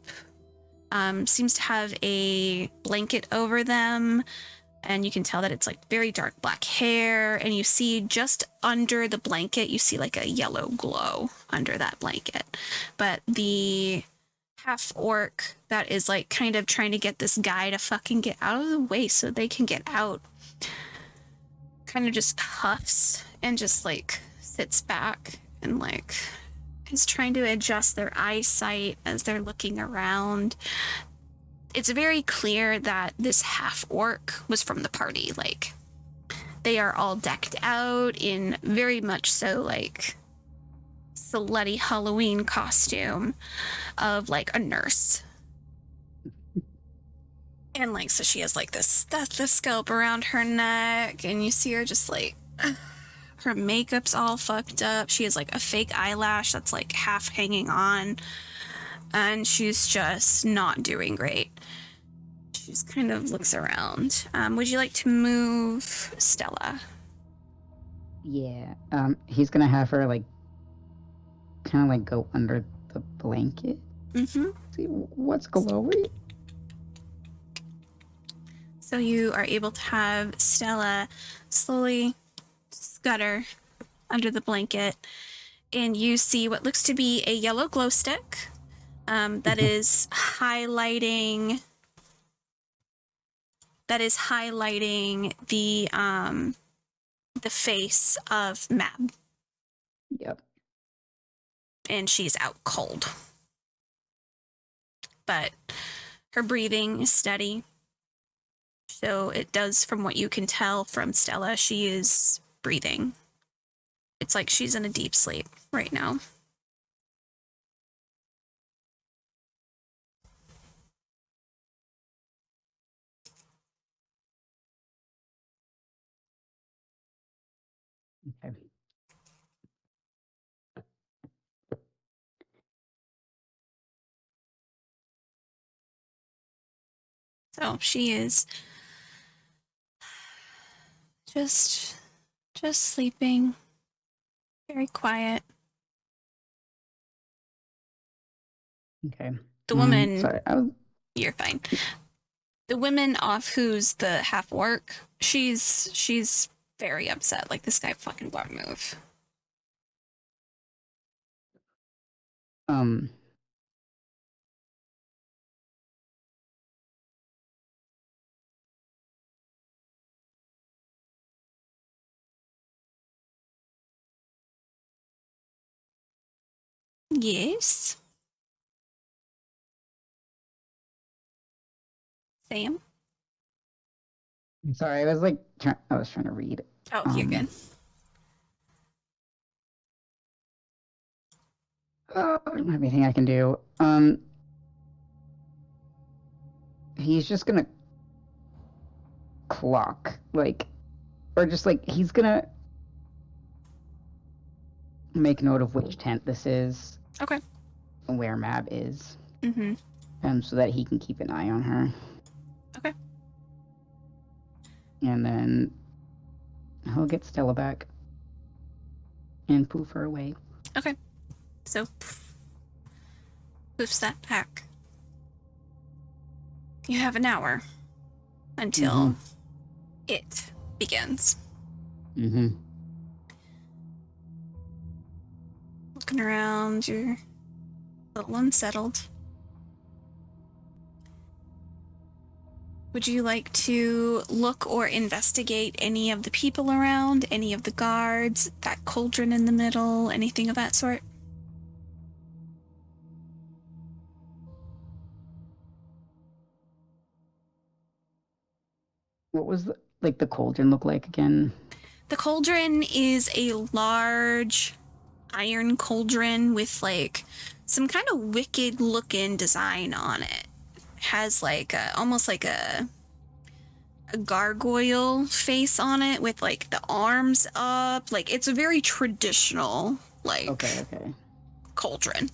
seems to have a blanket over them, and you can tell that it's like very dark black hair, and you see just under the blanket, you see like a yellow glow under that blanket. But the half orc that is like kind of trying to get this guy to fucking get out of the way so they can get out kind of just huffs and just like sits back and like is trying to adjust their eyesight as they're looking around. It's very clear that this half orc was from the party. Like, they are all decked out in very much so like slutty Halloween costume of like a nurse. And like, so she has like this stethoscope around her neck, and you see her just like her makeup's all fucked up. She has like a fake eyelash that's like half hanging on, and she's just not doing great. She just kind of looks around. Would you like to move Stella? Yeah. He's gonna have her like kind of like go under the blanket. Mm-hmm. See what's glowing. So you are able to have Stella slowly scutter under the blanket, and you see what looks to be a yellow glow stick that is highlighting the face of Mab, Yep. and she's out cold. But her breathing is steady. So it does, from what you can tell from Stella, she is breathing. It's like she's in a deep sleep right now. Okay. So she is just sleeping, very quiet. Okay. The woman, Sorry, you're fine. The woman off who's the half orc, she's very upset. Like, this guy fucking won't move. Yes. Sam? Sorry, I was like I was trying to read. Oh, you're good. I don't have anything I can do. He's just gonna clock, like, or just like he's gonna make note of which tent this is. Okay. And where Mab is. Mm-hmm. So that he can keep an eye on her. Okay. And then he'll get Stella back and poof her away. Okay. So, poofs that back. You have an hour until it begins. Mm-hmm. Looking around, you're a little unsettled. Would you like to look or investigate any of the people around, any of the guards, that cauldron in the middle, anything of that sort? What was the cauldron look like again? The cauldron is a large iron cauldron with like some kind of wicked looking design on it. Has like almost like a gargoyle face on it with like the arms up. Like it's a very traditional like Okay. cauldron.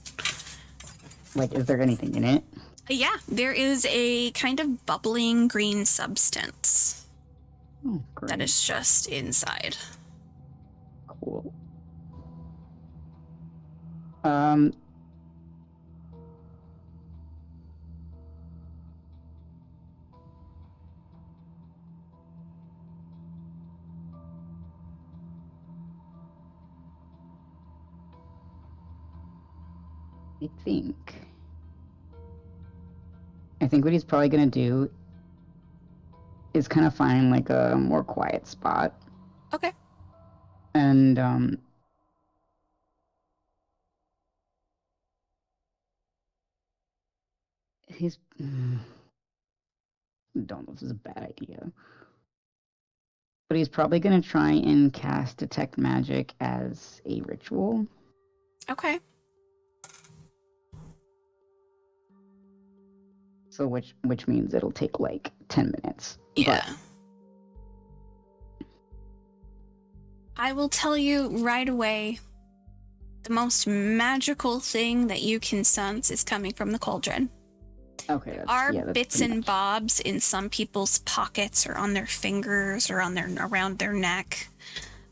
Like, is there anything in it? Yeah, there is a kind of bubbling green substance Oh, great. that is just inside. Cool. I think what he's probably gonna do is kind of find like a more quiet spot. Okay. And he's don't know if this is a bad idea. But he's probably gonna try and cast Detect Magic as a ritual. Okay. So which means it'll take like 10 minutes. Yeah. I will tell you right away, the most magical thing that you can sense is coming from the cauldron. Okay. Are bits and bobs in some people's pockets or on their fingers or on around their neck.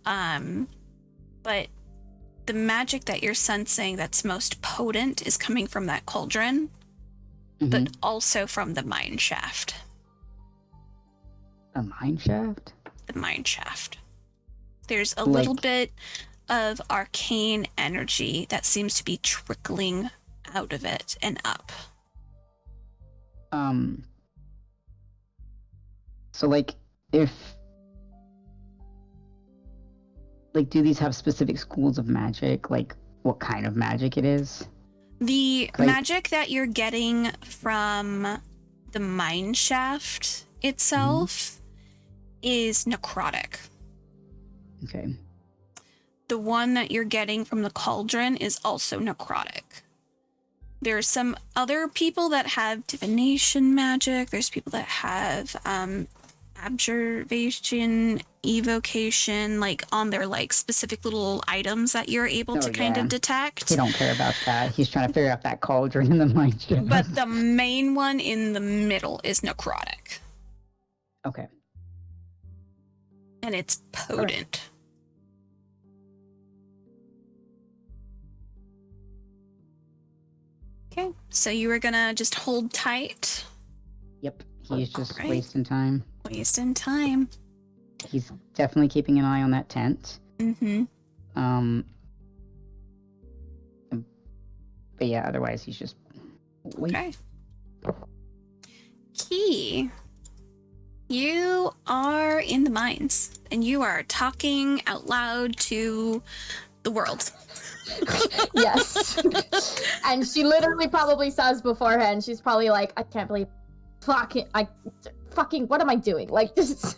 But the magic that you're sensing that's most potent is coming from that cauldron, but also from the mine shaft. A mine shaft? The mine shaft. There's a little bit of arcane energy that seems to be trickling out of it and up. So like if like do these have specific schools of magic? Like what kind of magic it is? The magic that you're getting from the mine shaft itself is necrotic. Okay. The one that you're getting from the cauldron is also necrotic. There's some other people that have divination magic. There's people that have abjuration, evocation, like on their like specific little items that you're able to kind of detect. He don't care about that. He's trying to figure out that cauldron in the mine shaft. But the main one in the middle is necrotic. Okay. And it's potent. Okay, so you were gonna just hold tight. Yep, he's just wasting time. Wasting time. He's definitely keeping an eye on that tent. But yeah, otherwise he's just waiting. Okay. Key, you are in the mines, and you are talking out loud to the world. Yes. And she literally probably says beforehand, she's probably like, I can't believe fucking what am I doing? Like this is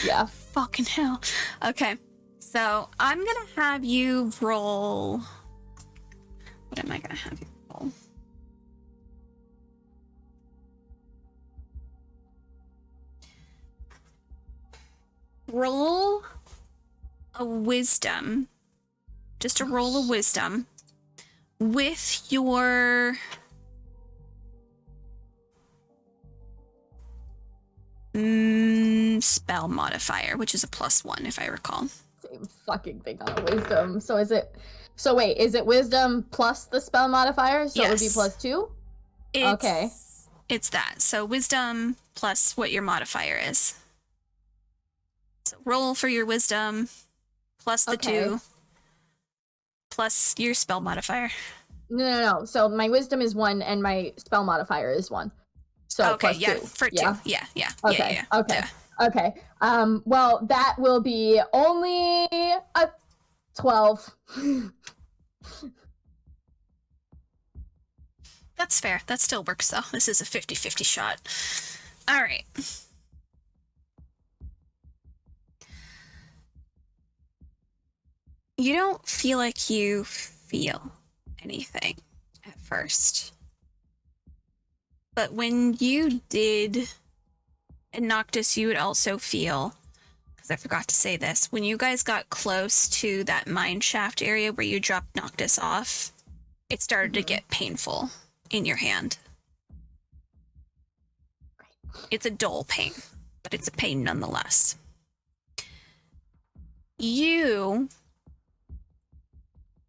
yeah. Fucking hell. Okay. So I'm gonna have you roll am I gonna have you roll? Roll a wisdom. Just a roll of wisdom with your spell modifier, which is a +1 if I recall. Same fucking thing on wisdom. So is it? So wait, is it wisdom plus the spell modifier? So it would be Yes. +2. Okay. It's that. So wisdom plus what your modifier is. So roll for your wisdom plus the Okay. 2 plus your spell modifier. No. So my wisdom is 1 and my spell modifier is 1. So Okay, plus yeah, 2. for 2. Yeah. Yeah. Okay. Yeah. Okay. Yeah. Okay. Well, that will be only a 12. That's fair. That still works though. This is a 50-50 shot. All right. You don't feel like you feel anything at first. But when you did, and Noctis, you would also feel, because I forgot to say this, when you guys got close to that mine shaft area where you dropped Noctis off, it started to get painful in your hand. It's a dull pain, but it's a pain nonetheless. You,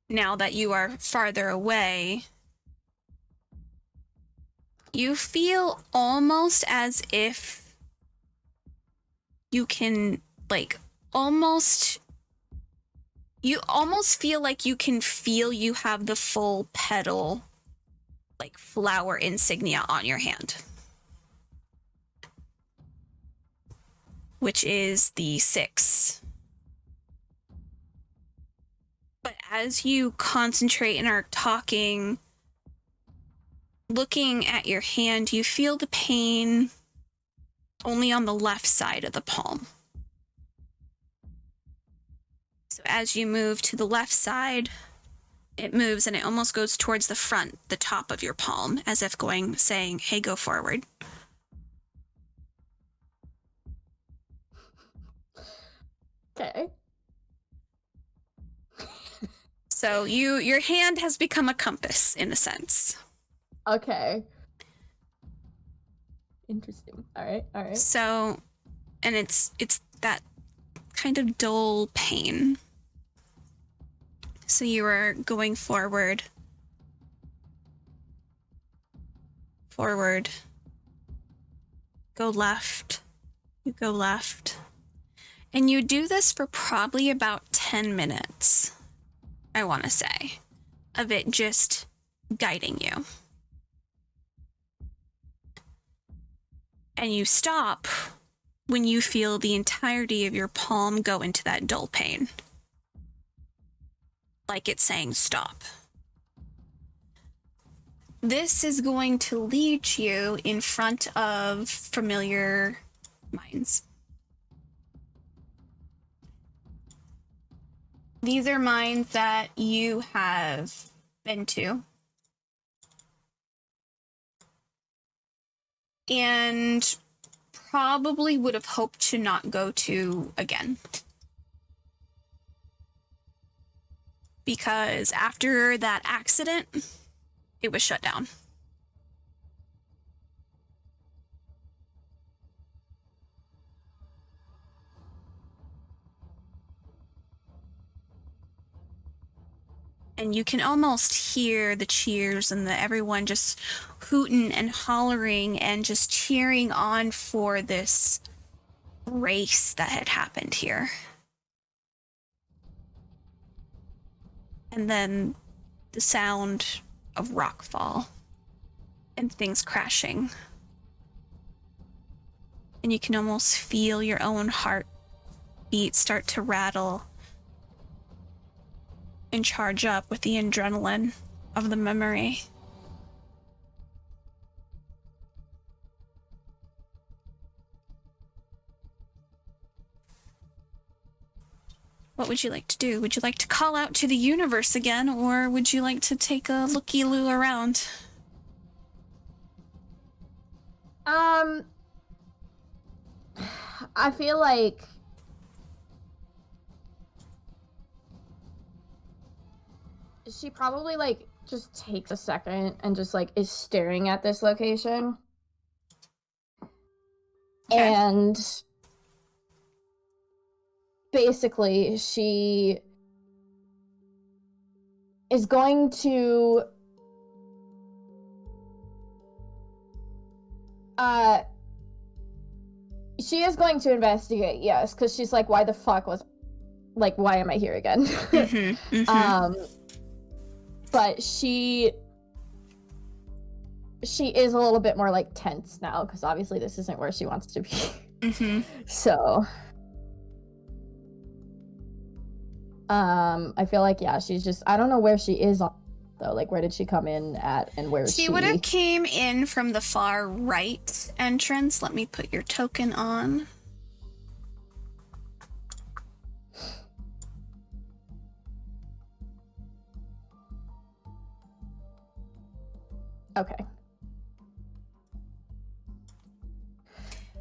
now that you are farther away, you feel almost as if you can, like, you almost feel like you can feel you have the full petal, like, flower insignia on your hand. Which is the 6. But as you concentrate and are talking, looking at your hand, you feel the pain only on the left side of the palm. So as you move to the left side, it moves and it almost goes towards the front, the top of your palm, as if saying, hey, go forward. Okay. So your hand has become a compass in a sense. Okay. Interesting. All right. So, and it's that kind of dull pain. So you are going forward, go left, you go left. And you do this for probably about 10 minutes, I want to say, of it just guiding you. And you stop when you feel the entirety of your palm go into that dull pain. Like it's saying stop. This is going to lead you in front of familiar mines. These are mines that you have been to. And probably would have hoped to not go to again. Because after that accident, it was shut down. And you can almost hear the cheers and everyone just hooting and hollering and just cheering on for this race that had happened here. And then the sound of rockfall and things crashing. And you can almost feel your own heartbeat start to rattle and charge up with the adrenaline of the memory. What would you like to do? Would you like to call out to the universe again, or would you like to take a looky-loo around? I feel like she probably like just takes a second and just like is staring at this location. Okay. And basically she is going to she is going to investigate, yes, because she's like, why the fuck was, like, why am I here again? But she is a little bit more like tense now because obviously this isn't where she wants to be. So I feel like, yeah, she's just, I don't know where she is on, though. Like, where did she come in at, and where is she? She would have came in from the far right entrance. Let me put your token on. Okay.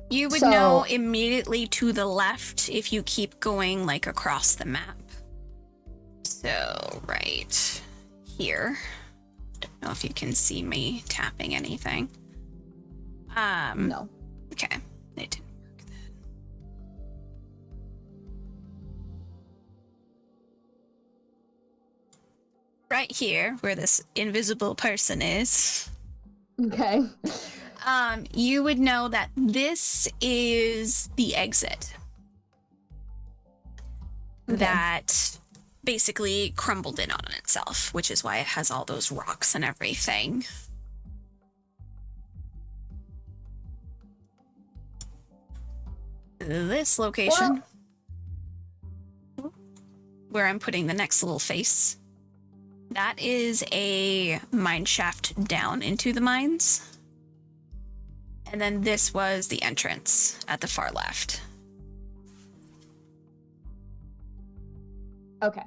You would So- know immediately to the left if you keep going, like, across the map. So, right here. Don't know if you can see me tapping anything. No. Okay. It didn't work then. Right here, where this invisible person is. Okay. You would know that this is the exit. Okay. That basically crumbled in on itself, which is why it has all those rocks and everything. This location, where I'm putting the next little face, that is a mine shaft down into the mines. And then this was the entrance at the far left. Okay.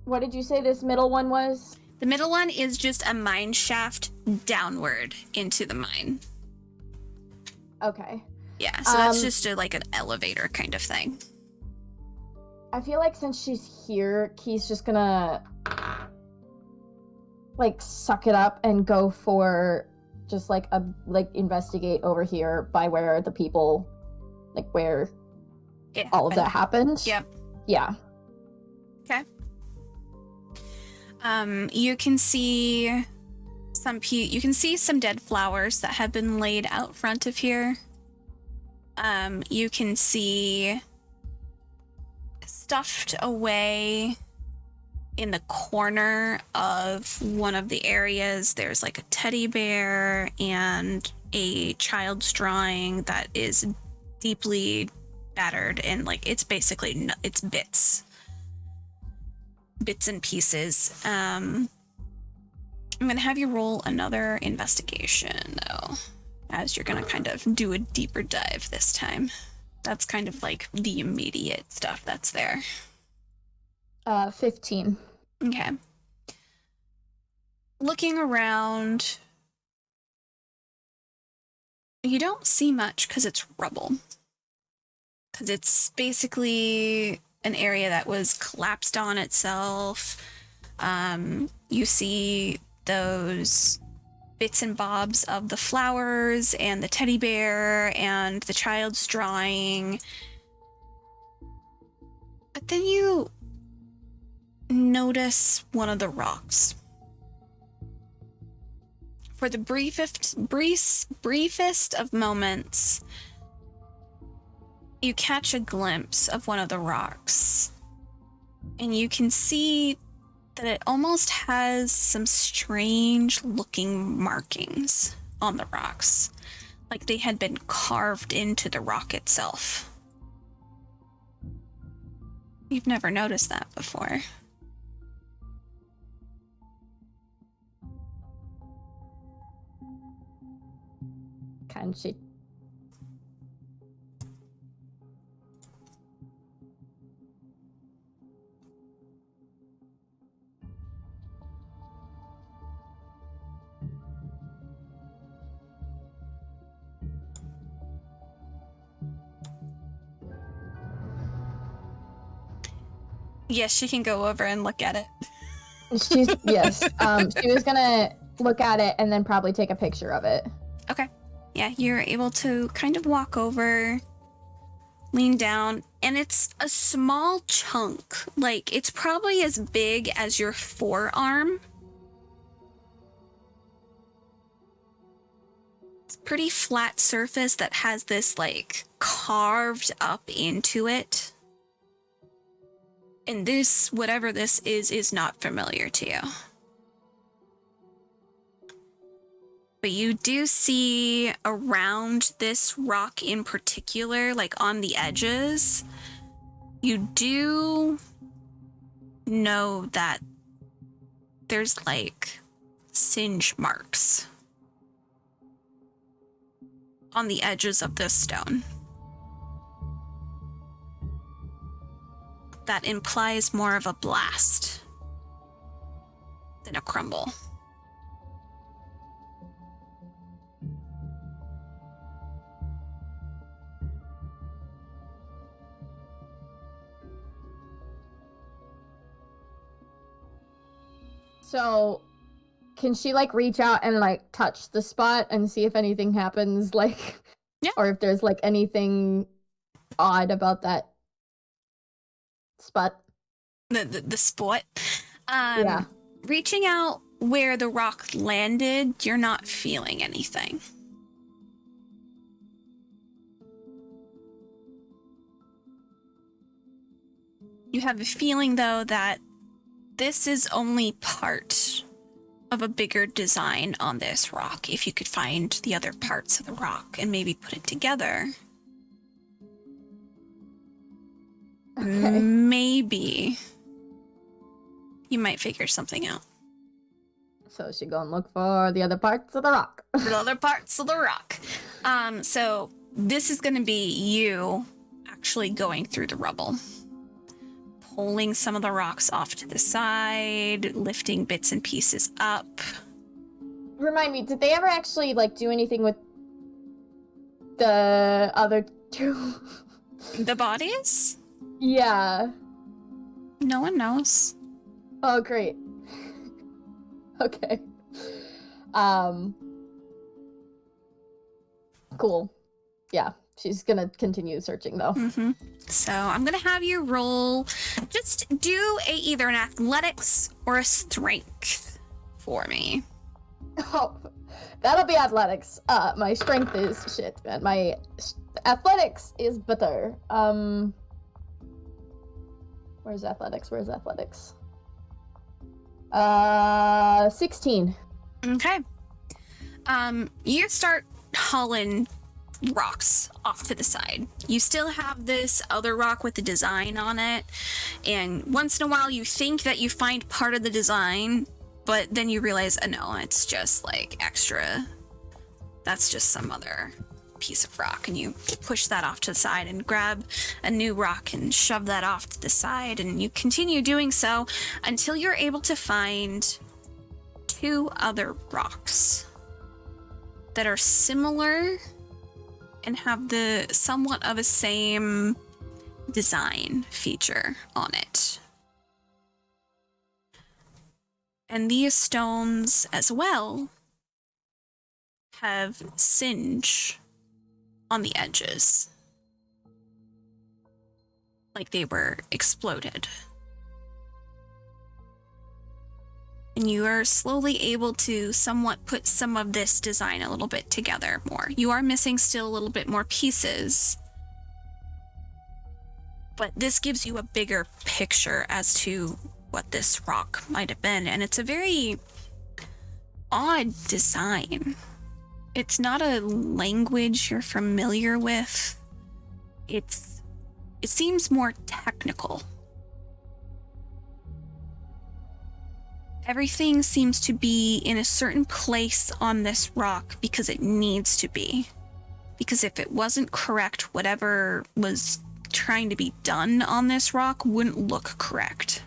What did you say this middle one was? The middle one is just a mine shaft downward into the mine. Okay. Yeah, so that's Um, just like an elevator kind of thing. I feel like since she's here, Key's just gonna like suck it up and go for just like investigate over here by where the people, like where It all of that happened. happened. Yep. Yeah. Okay. You can see you can see some dead flowers that have been laid out front of here. You can see stuffed away in the corner of one of the areas. There's like a teddy bear and a child's drawing that is deeply battered, and like it's basically it's bits and pieces. I'm gonna have you roll another investigation though, as you're gonna kind of do a deeper dive this time. That's kind of like the immediate stuff that's there. 15. Okay. Looking around, you don't see much because it's rubble. Because it's basically an area that was collapsed on itself. You see those bits and bobs of the flowers and the teddy bear and the child's drawing. But then you notice one of the rocks. For the briefest of moments, you catch a glimpse of one of the rocks, and you can see that it almost has some strange looking markings on the rocks, like they had been carved into the rock itself. You've never noticed that before. Okay. and she. Yes, she can go over and look at it. She's yes. She was gonna look at it and then probably take a picture of it. Okay. Yeah, you're able to kind of walk over, lean down, and it's a small chunk. Like, it's probably as big as your forearm. It's a pretty flat surface that has this, like, carved up into it. And this, whatever this is not familiar to you. But you do see around this rock in particular, like on the edges, you do know that there's like singe marks on the edges of this stone. That implies more of a blast than a crumble. So, can she like reach out and like touch the spot and see if anything happens, like, Yeah. or if there's like anything odd about that spot? The spot. Yeah. Reaching out where the rock landed, you're not feeling anything. You have a feeling, though, that this is only part of a bigger design on this rock. If you could find the other parts of the rock and maybe put it together, Okay. maybe you might figure something out. So she go and look for the other parts of the rock. The other parts of the rock. So this is going to be you actually going through the rubble, pulling some of the rocks off to the side, lifting bits and pieces up. Remind me, did they ever actually like do anything with the other two? The bodies? Yeah. No one knows. Oh, great. Okay. Cool. Yeah, she's gonna continue searching though. So I'm gonna have you roll. Just do either an athletics or a strength for me. Oh, that'll be athletics. My strength is shit, man. My athletics is better. Where's athletics? 16. Okay. You start hauling rocks off to the side. You still have this other rock with the design on it, and once in a while you think that you find part of the design, but then you realize, oh no, it's just like extra. That's just some other piece of rock, and you push that off to the side and grab a new rock and shove that off to the side, and you continue doing so until you're able to find 2 other rocks that are similar and have the somewhat of a same design feature on it. And these stones as well have singe on the edges, like they were exploded. And you are slowly able to somewhat put some of this design a little bit together more. You are missing still a little bit more pieces, but this gives you a bigger picture as to what this rock might have been. And it's a very odd design. It's not a language you're familiar with. It seems more technical. Everything seems to be in a certain place on this rock because it needs to be. because if it wasn't correct, whatever was trying to be done on this rock wouldn't look correct.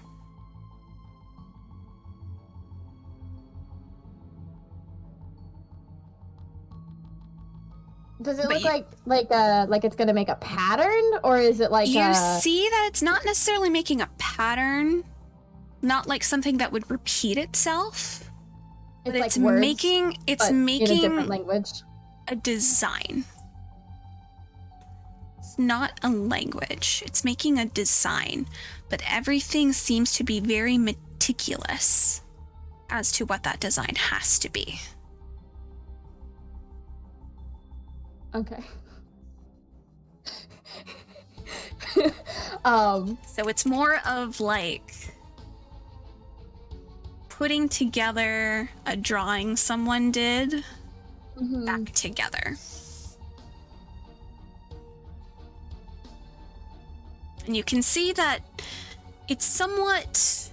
Does it But look like it's gonna make a pattern, or is it like you see that it's not necessarily making a pattern, not like something that would repeat itself. But like it's words, making but in a different language? a design. It's not a language. It's making a design, but everything seems to be very meticulous as to what that design has to be. Okay. So it's more of like putting together a drawing someone did mhm. back together. And you can see that it's somewhat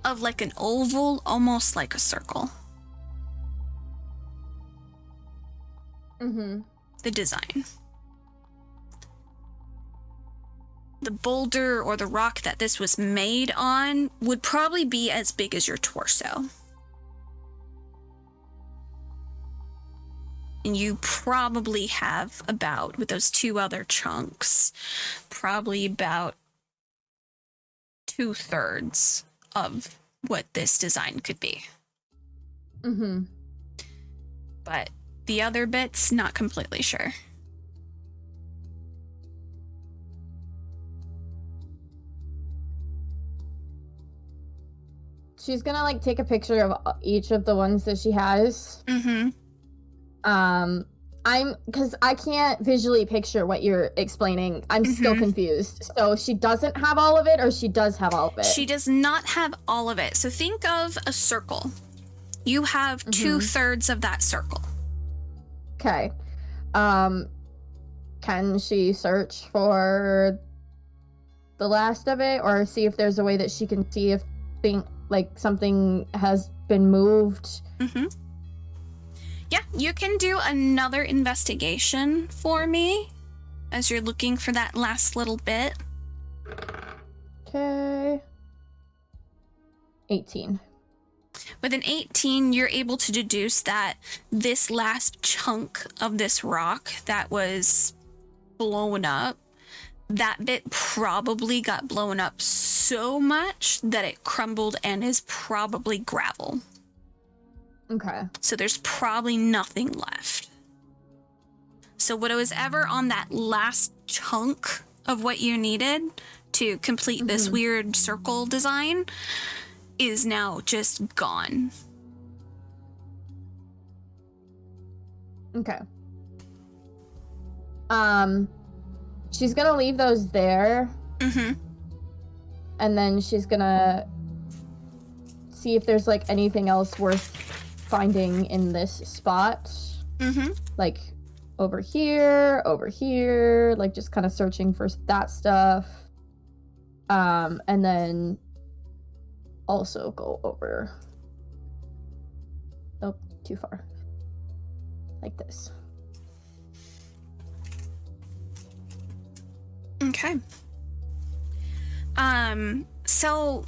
of like an oval, almost like a circle. Mm-hmm. The design. The boulder or the rock that this was made on would probably be as big as your torso. And you probably have about, with those two other chunks, probably about 2/3 of what this design could be. Mm-hmm. But the other bits, not completely sure. She's gonna like take a picture of each of the ones that she has. Mm-hmm. Because I can't visually picture what you're explaining. I'm still confused. So she doesn't have all of it, or she does have all of it? She does not have all of it. So think of a circle. You have 2/3 of that circle. Okay. Can she search for the last of it, or see if there's a way that she can see if something has been moved? Mm-hmm. Yeah, you can do another investigation for me as you're looking for that last little bit. Okay. 18. With an 18, you're able to deduce that this last chunk of this rock that was blown up, that bit probably got blown up so much that it crumbled and is probably gravel. Okay. So there's probably nothing left. So what was ever on that last chunk of what you needed to complete this weird circle design is now just gone. Okay. She's gonna leave those there. Mm-hmm. And then she's gonna see if there's like anything else worth finding in this spot. Mm-hmm. Like over here, like just kind of searching for that stuff. And then also go over. Oh, too far. Like this. Okay. So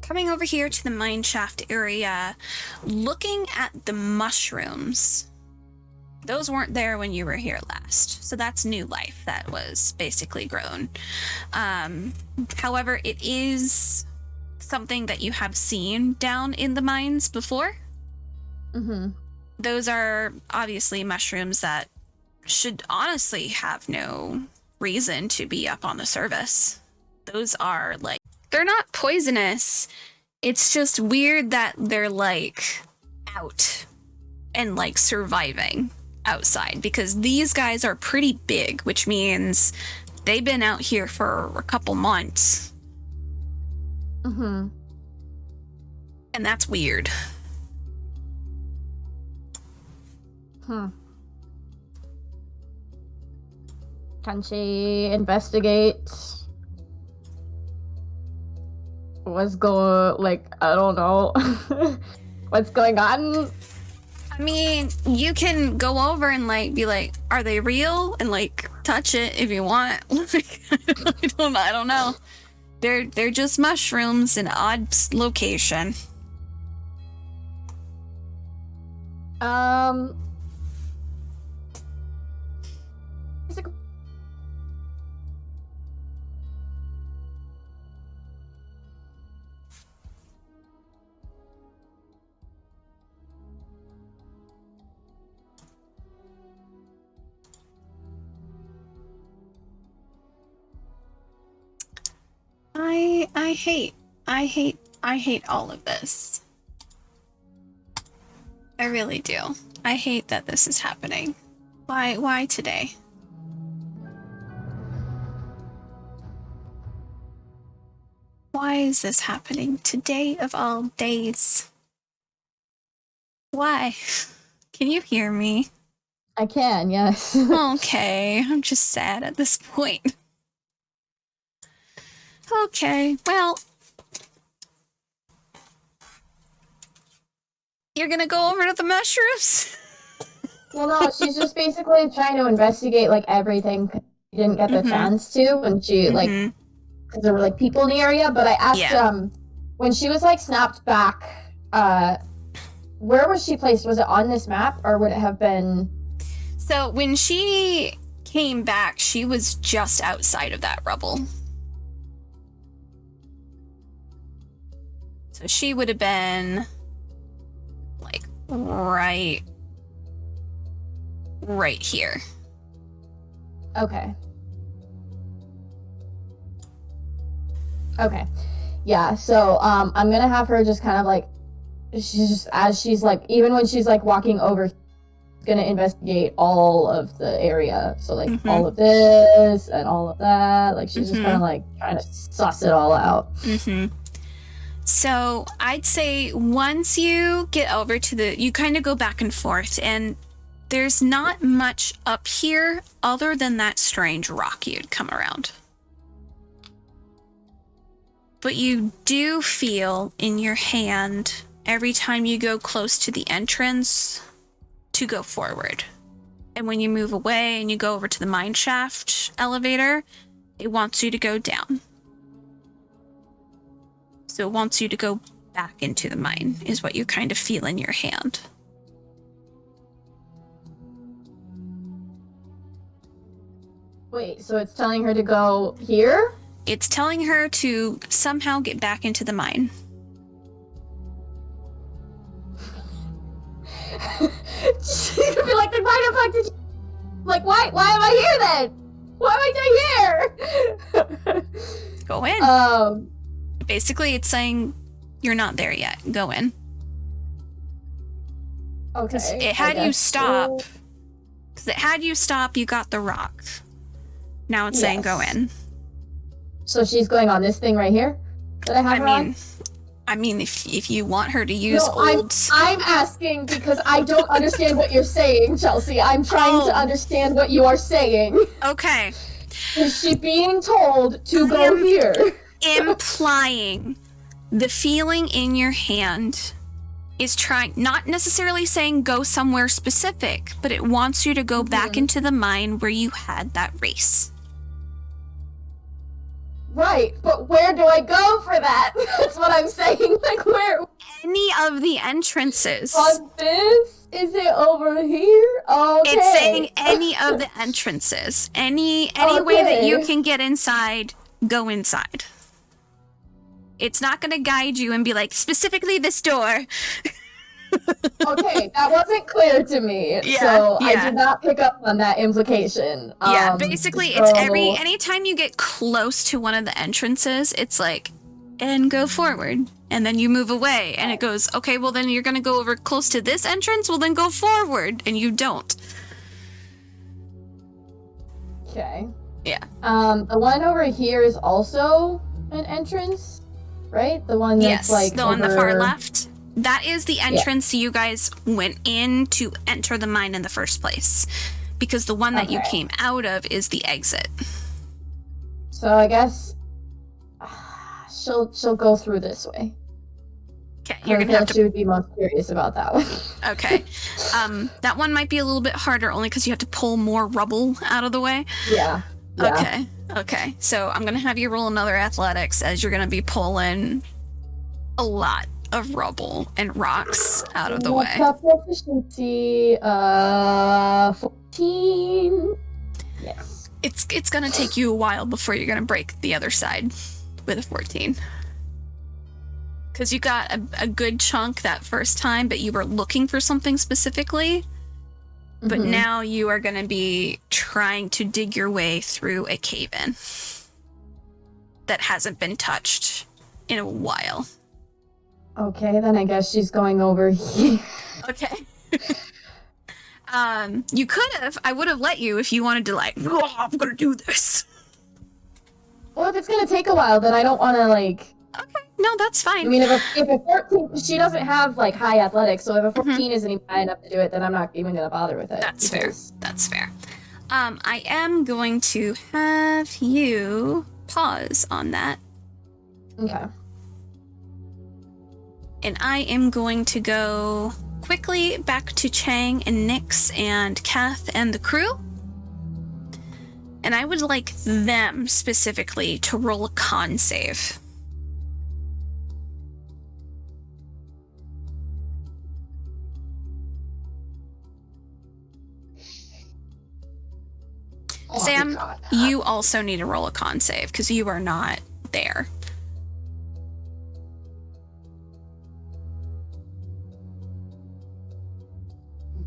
coming over here to the mine shaft area, looking at the mushrooms, those weren't there when you were here last. So that's new life that was basically grown. However, it is something that you have seen down in the mines before. Mm-hmm. Those are obviously mushrooms that should honestly have no reason to be up on the surface. Those are like, they're not poisonous. It's just weird that they're like out and like surviving outside, because these guys are pretty big, which means they've been out here for a couple months. Mm-hmm. And that's weird. Can she investigate what's I don't know, what's going on? I mean, you can go over and like be like, "Are they real?" and like touch it if you want. Like, I don't know. They're just mushrooms in an odd location. I hate all of this. I really do. I hate that this is happening. Why today? Why is this happening today of all days? Why? Can you hear me? I can, yes. Okay, I'm just sad at this point. Okay, well, you're gonna go over to the mushrooms? Well, no, she's just basically trying to investigate like everything. She didn't get the chance to when she like, because there were like people in the area. But I asked when she was like snapped back, where was she placed? Was it on this map or would it have been? So when she came back, she was just outside of that rubble. So she would have been like right here. Okay. Okay. Yeah, so I'm gonna have her just kind of like, she's just, as she's like, even when she's like walking over, gonna investigate all of the area. So like all of this and all of that. Like she's just kind of like trying to suss it all out. So I'd say once you get over to you kind of go back and forth, and there's not much up here other than that strange rock you'd come around. But you do feel in your hand every time you go close to the entrance to go forward. And when you move away and you go over to the mine shaft elevator, it wants you to go down. So it wants you to go back into the mine, is what you kind of feel in your hand. Wait, so it's telling her to go here? It's telling her to somehow get back into the mine. She's gonna be like, then why the fuck did you... Like, why am I here then? Why am I here? Go in. Basically, it's saying you're not there yet. Go in. Okay. It had you stop. Because it had you stop, you got the rock. Now it's saying go in. So she's going on this thing right here that I have her on? I mean, if you want her to use I'm asking because I don't understand what you're saying, Chelsea. I'm trying to understand what you are saying. Okay. Is she being told to go here? Implying the feeling in your hand is trying, not necessarily saying go somewhere specific, but it wants you to go back into the mine where you had that race. Right, but where do I go for that? That's what I'm saying. Like, where? Any of the entrances. On this? Is it over here? Okay. It's saying any of the entrances. Any way that you can get inside, go inside. It's not going to guide you and be like, specifically this door. Okay, that wasn't clear to me, so I did not pick up on that implication. Basically, it's anytime you get close to one of the entrances, it's like, and go forward, and then you move away, and it goes, okay, well then you're gonna go over close to this entrance, well then go forward, and you don't. Okay. Yeah. The one over here is also an entrance, right? The one that's like on the far left. That is the entrance you guys went in to enter the mine in the first place. Because the one that you came out of is the exit. So I guess she'll go through this way. Okay, I you're gonna feel have like to. she would be most curious about that one. Okay, that one might be a little bit harder, only because you have to pull more rubble out of the way. Yeah. Okay. So I'm gonna have you roll another athletics as you're gonna be pulling a lot of rubble and rocks out of the way. What's up proficiency? 14. Yes. It's gonna take you a while before you're gonna break the other side with a 14. Because you got a good chunk that first time, but you were looking for something specifically. But Mhm. now you are going to be trying to dig your way through a cave-in that hasn't been touched in a while. Okay, then I guess she's going over here. Okay. You could have. I would have let you if you wanted to, like, oh, I'm going to do this. Well, if it's gonna take a while, then I don't want to like. Okay. No, that's I fine. mean, if a 14, she doesn't have like high athletics, so if a 14 Mhm. isn't even high enough to do it, then I'm not even gonna bother with it. That's fair. because- That's fair. I am going to have you pause on that. Okay. And I am going to go quickly back to Chang and Nyx and Kath and the crew. And I would like them specifically to roll a con save. Sam, you also need to roll a con save because you are not there.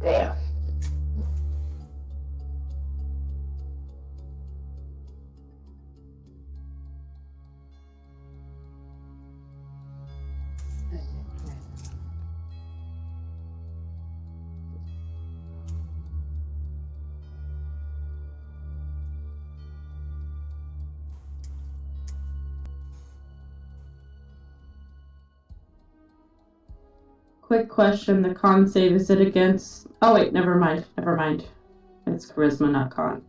Damn. Quick question, the con save, is it against... Oh wait, never mind. It's charisma, not con.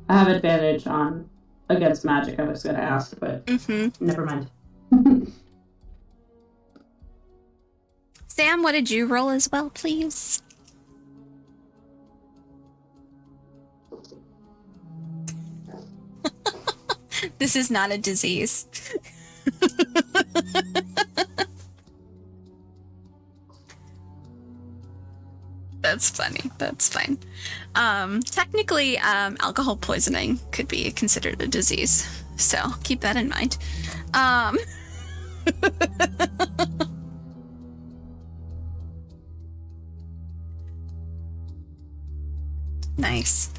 I have advantage on against magic, I was gonna ask, but Mm-hmm. never mind. Sam, what did you roll as well, please? This is not a disease. That's funny. That's fine. Technically, alcohol poisoning could be considered a disease, so keep that in mind. Nice.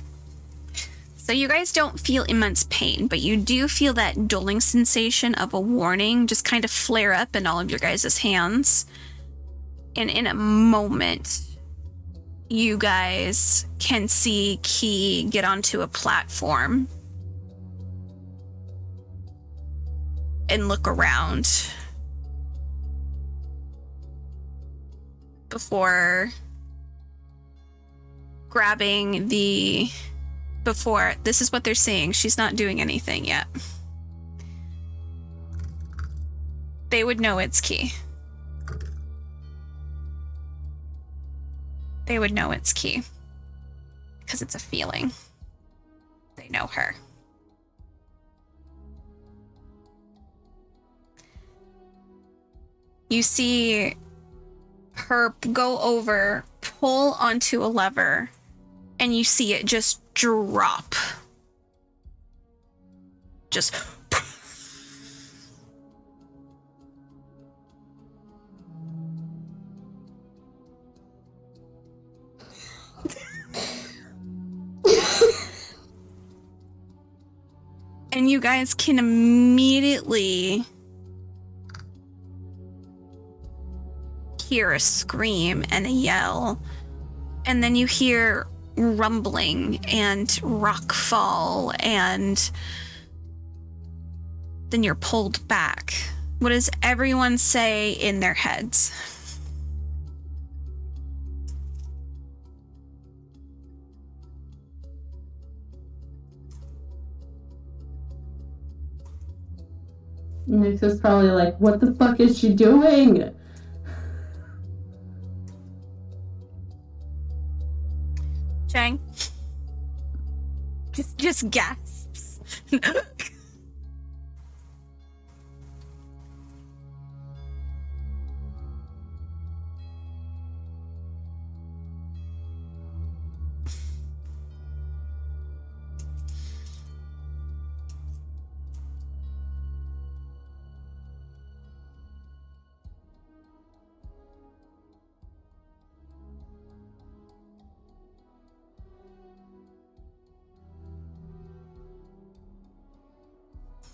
So you guys don't feel immense pain, but you do feel that dulling sensation of a warning just kind of flare up in all of your guys' hands. And in a moment, you guys can see Key get onto a platform and look around before grabbing the... Before, this is what they're saying. She's not doing anything yet. They would know it's Key. They would know it's Key. Because it's a feeling. They know her. You see her go over, pull onto a lever, and you see it just drop. Just... And you guys can immediately hear a scream and a yell. And then you hear rumbling and rock fall, and then you're pulled back. What does everyone say in their heads? Nyx is probably like, what the fuck is she doing? Chang. Just gasps.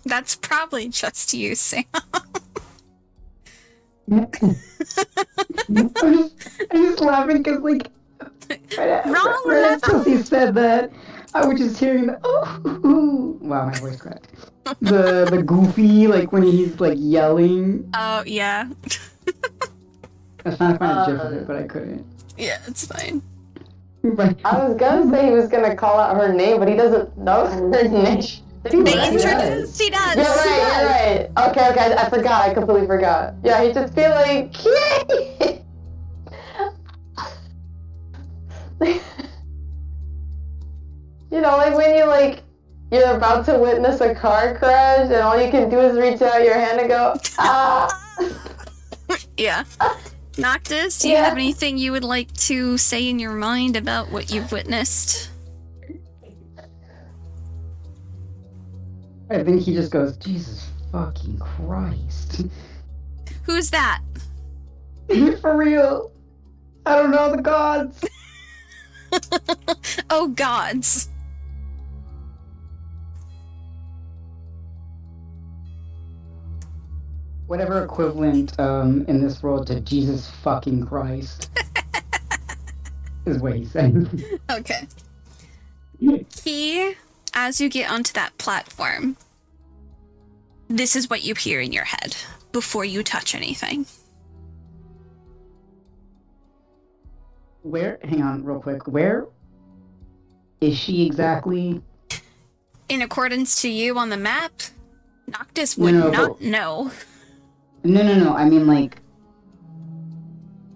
That's probably just you, Sam. I'm just laughing because, like, Wrong right level. after he said that, I was just hearing the oh, wow, my voice cracked. The goofy, like when he's like yelling. Oh, yeah. I was trying to find a gif of it, but I couldn't. Yeah, it's fine. But I was gonna say he was gonna call out her name, but he doesn't know her name. Did he They really? introduced, he does. You're right. Okay, I forgot. I completely forgot. Yeah, he just feel like, you know, like when you're about to witness a car crash and all you can do is reach out your hand and go, ah. Yeah. Noctis, do you have anything you would like to say in your mind about what you've witnessed? I think he just goes, Jesus fucking Christ. Who's that? For real. I don't know the gods. Oh, gods. Whatever equivalent in this world to Jesus fucking Christ is what he's saying. Okay. He, as you get onto that platform, this is what you hear in your head before you touch anything. Where, hang on real quick, where is she exactly? In accordance to you on the map, Noctis would No, not know. No, I mean like,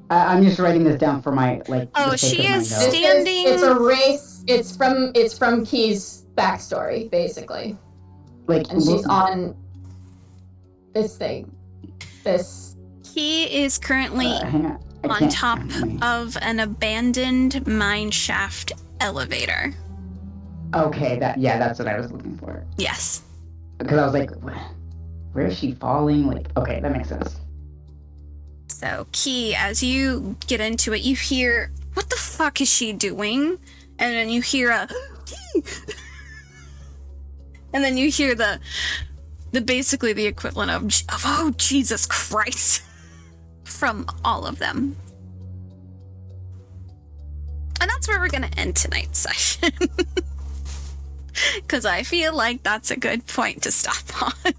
I'm just writing this down for my, like, Oh, the sake she of my is notes. standing. It's a race. It's from Key's backstory, basically. Like, And she's look- on this thing. This. He is currently hang on. I on can't- top wait. of an abandoned mine shaft elevator. Okay, that's what I was looking for. Yes. Because I was like, where is she falling? Like, okay, that makes sense. So, Key, as you get into it, you hear, what the fuck is she doing? And then you hear a, Key! And then you hear the basically the equivalent of oh, Jesus Christ, from all of them. And that's where we're going to end tonight's session. Because I feel like that's a good point to stop on.